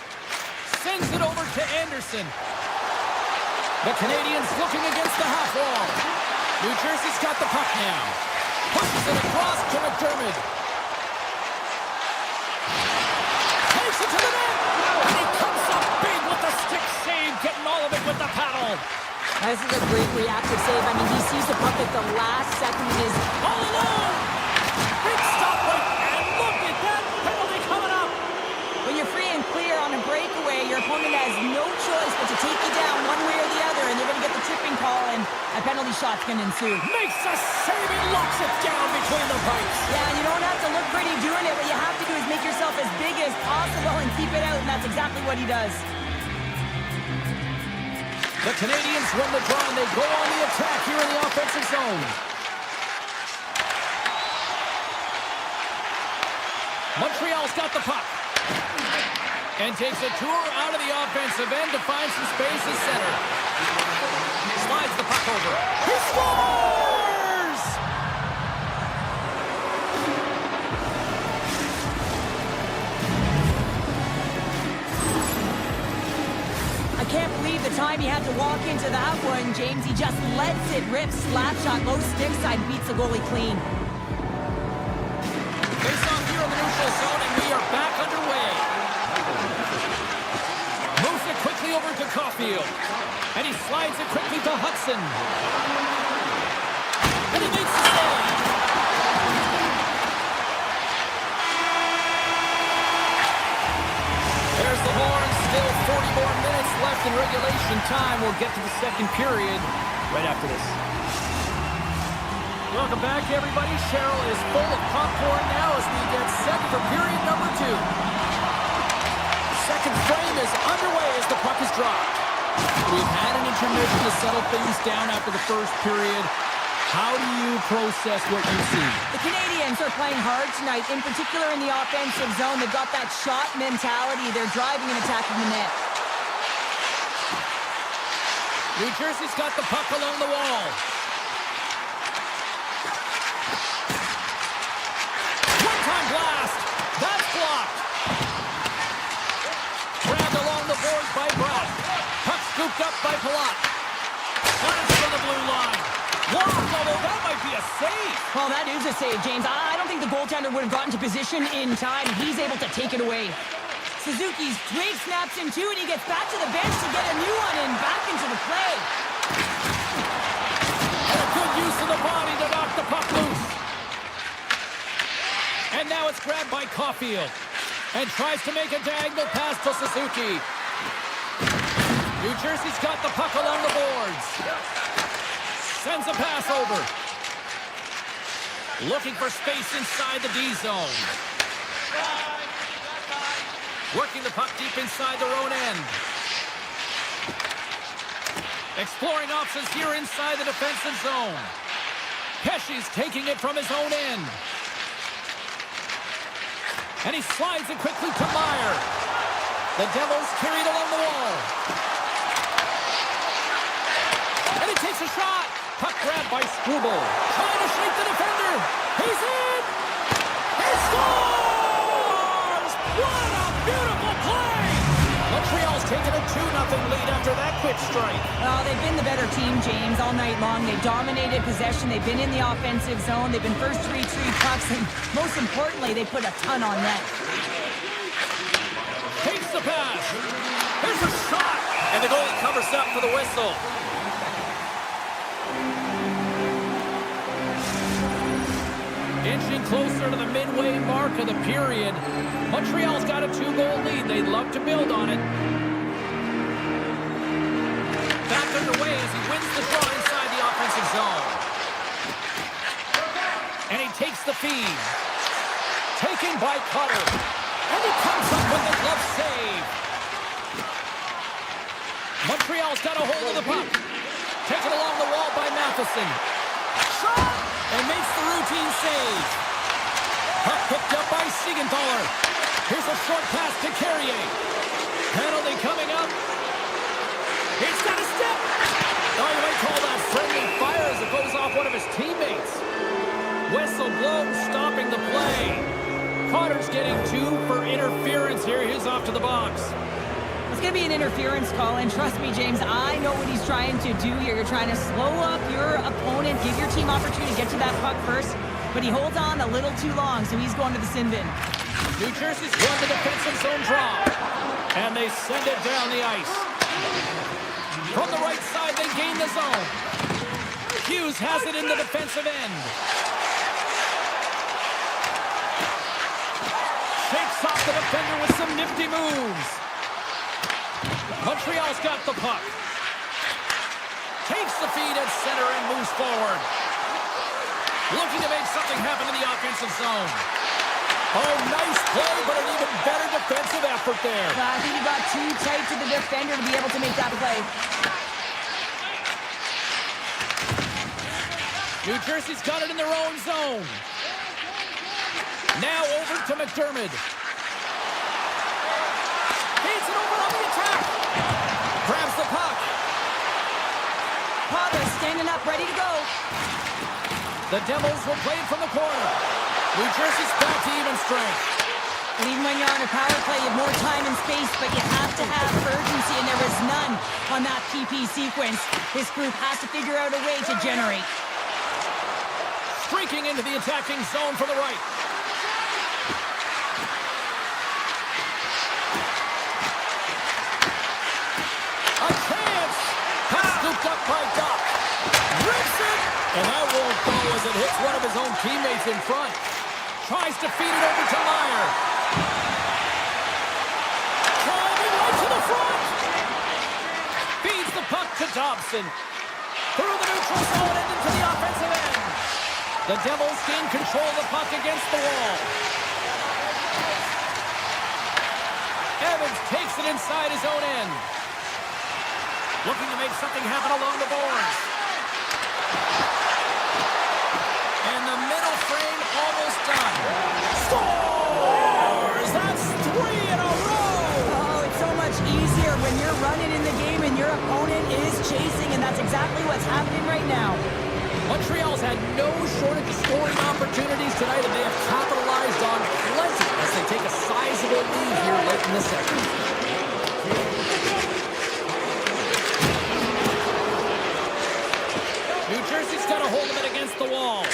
Sends it over to Anderson. The Canadiens looking against the half wall. New Jersey's got the puck now. Pushes it across to McDermott. Takes it to the net. And he comes up big with the stick save, getting all of it with the paddle. This is a great reactive save. I mean, he sees the puck at the last second and is all alone. Big stop right, and look at that penalty coming up. When you're free and clear on a breakaway, your opponent has no choice but to take you down one way or the other, and you're going to get the tripping call, and a penalty shot's going to ensue. Makes a save and locks it down between the pipes. Yeah, and you don't have to look pretty doing it. What you have to do is make yourself as big as possible and keep it out, and that's exactly what he does. The Canadiens win the draw, and they go on the attack here in the offensive zone. Montreal's got the puck. And takes a tour out of the offensive end to find some space at center. Slides the puck over. He scores! I the time he had to walk into that one, James. He just lets it rip. Slap shot, low stick side, beats the goalie clean. Face off here in the neutral zone, and we are back underway. Moves it quickly over to Caulfield. And he slides it quickly to Hudson. And he makes the save. There's the horn. Still 40 more minutes left in regulation time. We'll get to the second period right after this. Welcome back, everybody. Cheryl is full of popcorn now as we get set for period number 2. Second frame is underway as the puck is dropped. We've had an intermission to settle things down after the first period. How do you process what you see? The Canadiens are playing hard tonight, in particular in the offensive zone. They've got that shot mentality. They're driving and attacking the net. New Jersey's got the puck along the wall. One-time blast. That's blocked. Grabbed along the boards by Brock. Puck scooped up by Palat. Turns to the blue line. Blocked, although that might be a save. Well, that is a save, James. I don't think the goaltender would have gotten to position in time. He's able to take it away. Suzuki's twig snaps in two, and he gets back to the bench to get a new one and back into the play. And a good use of the body to knock the puck loose. And now it's grabbed by Caulfield. And tries to make a diagonal pass to Suzuki. New Jersey's got the puck along the boards. Sends a pass over. Looking for space inside the D zone. Working the puck deep inside their own end. Exploring options here inside the defensive zone. Pesci's taking it from his own end. And he slides it quickly to Meyer. The Devils carried along the wall. And he takes a shot. Puck grabbed by Struble. Trying to shake the defender. He's in. He scores! What a beautiful play! Montreal's taken a 2-0 lead after that quick strike. Oh, they've been the better team, James, all night long. They've dominated possession. They've been in the offensive zone. They've been first to retrieve pucks. And most importantly, they put a ton on net. Takes the pass. Here's a shot. And the goalie covers up for the whistle. Inching closer to the midway mark of the period. Montreal's got a 2-goal lead. They'd love to build on it. Back underway as he wins the draw inside the offensive zone. And he takes the feed. Taken by Cutter. And he comes up with a glove save. Montreal's got a hold of the puck. Taken along the wall by Matheson. Shot! And makes the routine save. Puck picked up by Siegenthaler. Here's a short pass to Carrier. Penalty coming up. He's got a step. Oh, you might call that friendly fire as it goes off one of his teammates. Whistle blows, stopping the play. Cotter's getting 2 for interference here. He's off to the box. It's going to be an interference call, and trust me, James, I know what he's trying to do here. You're trying to slow up your opponent, give your team opportunity to get to that puck first, but he holds on a little too long, so he's going to the sin bin. New Jersey's won the defensive zone draw, and they send it down the ice. From the right side, they gain the zone. Hughes has it in the defensive end. Shakes off the defender with some nifty moves. Montreal's got the puck. Takes the feed at center and moves forward. Looking to make something happen in the offensive zone. Oh, nice play, but an even better defensive effort there. I think he got too tight to the defender to be able to make that play. New Jersey's got it in their own zone. Now over to McDermott. Feeds it over on the attack. Grabs the puck. Potter standing up, ready to go. The Devils will play it from the corner. New Jersey's back to even strength. But even when you're on a power play, you have more time and space, but you have to have urgency, and there was none on that PP sequence. This group has to figure out a way to generate. Streaking into the attacking zone from the right. A chance! Pass scooped up by Doc. Rips it! And that won't go as it hits one of his own teammates in front. Tries to feed it over to Meyer. Driving right to the front. Feeds the puck to Dobson. Through the neutral zone and into the offensive end. The Devils gain control of the puck against the wall. Evans takes it inside his own end. Looking to make something happen along the boards. And the middle frame almost done. Scores! That's 3 in a row! Oh, it's so much easier when you're running in the game and your opponent is chasing, and that's exactly what's happening right now. Montreal's had no shortage of scoring opportunities tonight, and they have capitalized on plenty as they take a sizable lead here late in the second. New Jersey's got a hold of it against the wall.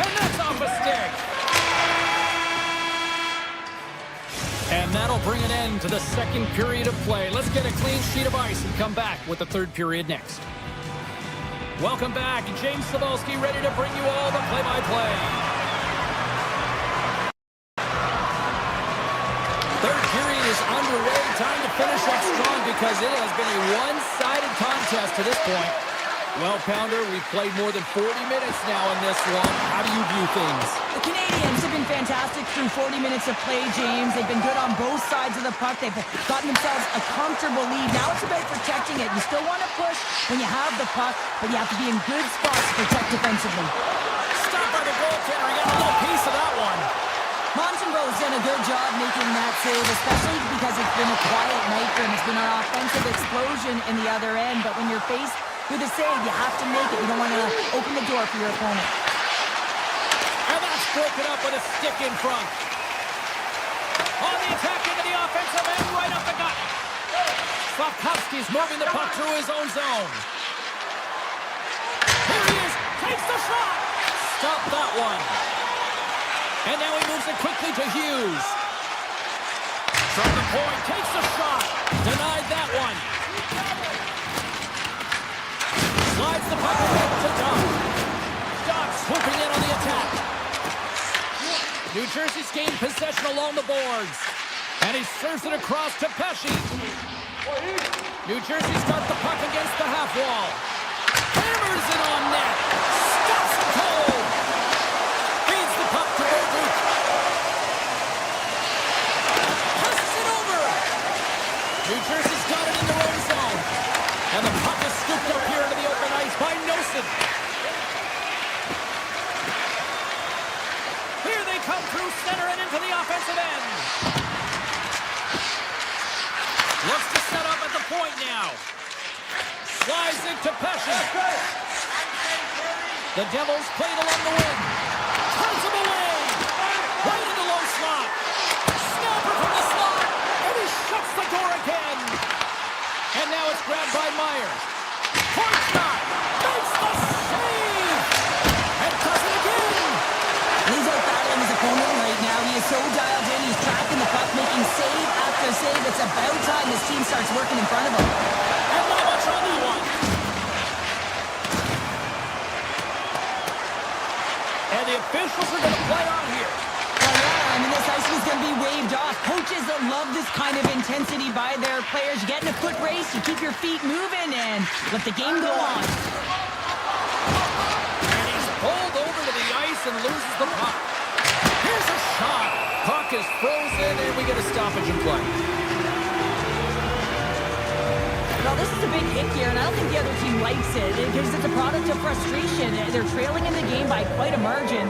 And that's off a stick. And that'll bring an end to the second period of play. Let's get a clean sheet of ice and come back with the third period next. Welcome back. James Cybulski ready to bring you all the play-by-play. Third period is underway. Time to finish up strong because it has been a one-sided contest to this point. Well, Pounder, we've played more than 40 minutes now in this one. How do you view things? The Canadiens have been fantastic through 40 minutes of play, James. They've been good on both sides of the puck. They've gotten themselves a comfortable lead. Now it's about protecting it. You still want to push when you have the puck, but you have to be in good spots to protect defensively. Stop by the goaltender. He got a little piece of that one. Montembeau's done a good job making that save, especially because it's been a quiet night for him. It's been an offensive explosion in the other end, but when you're faced with a save, you have to make it. You don't want to open the door for your opponent. And that's broken up with a stick in front. On the attack into the offensive end, right up the gut. Slavkovsky's moving the puck through his own zone. Here he is, takes the shot. Stop that one. And now he moves it quickly to Hughes. From the point, takes the shot. Denied that one. Slides the puck ahead to Doc. Doc swooping in on the attack. New Jersey's gained possession along the boards. And he serves it across to Pesci. New Jersey's got the puck against the half wall. Hammers it on net. Stops it cold. Feeds the puck to Bolduc. Passes it over. New Jersey's got it in the own zone. And the puck is scooped up here into the open ice by Nosen. Here they come through center and into the offensive end. Looks to set up at the point now. Slides it to Pesci. The Devils played along the wing. Turns him away. Right in the low slot. Snapper from the slot. And he shuts the door again. And now it's grabbed by Meyer. Point shot. Makes the save. And does it again. He's out battling his opponent right now. He is so dialed in. He's tracking the puck, making save after save. It's about time his team starts working in front of him. And not much on that one. And the officials are going to play on here. Well, yeah, I mean, this ice is going to be waved off. Coaches that love this kind of intensity by their players. You get in a foot race, you keep your feet moving, and let the game go on. And he's pulled over to the ice and loses the puck. Here's a shot. Puck is frozen, and we get a stoppage in play. Well, this is a big hit here, and I don't think the other team likes it because it's a product of frustration. They're trailing in the game by quite a margin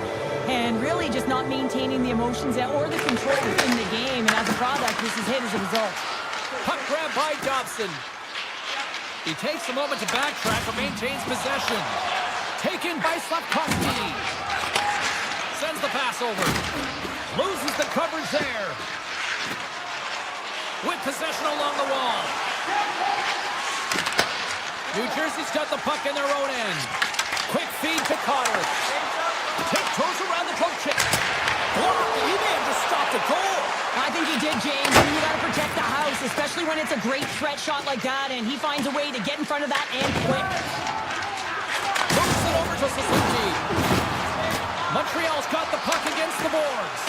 and really just not maintaining the emotions or the control within the game. And as a product, this is hit as a result. Puck grab by Dobson. He takes a moment to backtrack but maintains possession. Taken by Slavkovsky. sends the pass over. Loses the coverage there. With possession along the wall. New Jersey's got the puck in their own end. Quick feed to Cotter. Tiptoes around the poke check. He may have just stopped a goal. I think he did, James. And you got to protect the house, especially when it's a great threat shot like that, and he finds a way to get in front of that and quick. Moves it over to Suzuki. Montreal's got the puck against the boards.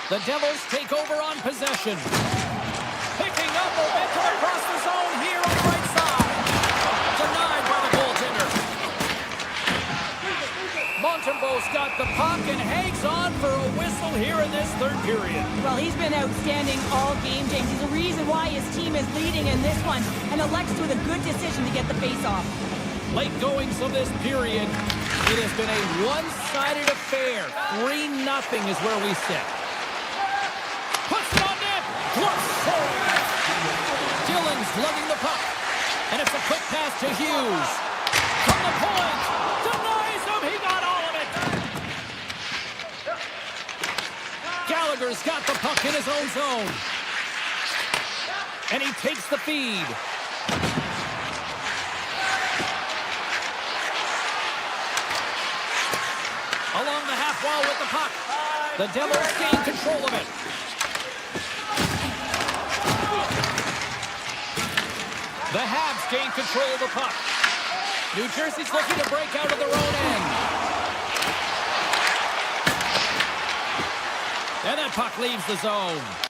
The Devils take over on possession. Picking up momentum across the zone here on the right side. Denied by the goaltender. Montembeau's got the puck and hangs on for a whistle here in this third period. Well, he's been outstanding all game, James. He's the reason why his team is leading in this one, and elects with a good decision to get the face-off. Late goings of this period, it has been a one-sided affair. 3-0 is where we sit. Puts it on net. Glove save. Dillon's lugging the puck. And it's a quick pass to Hughes. From the point. Denies him. He got all of it. Gallagher's got the puck in his own zone. And he takes the feed. Along the half wall with the puck. The Devils gain control of it. The Habs gain control of the puck. New Jersey's looking to break out of their own end. And that puck leaves the zone.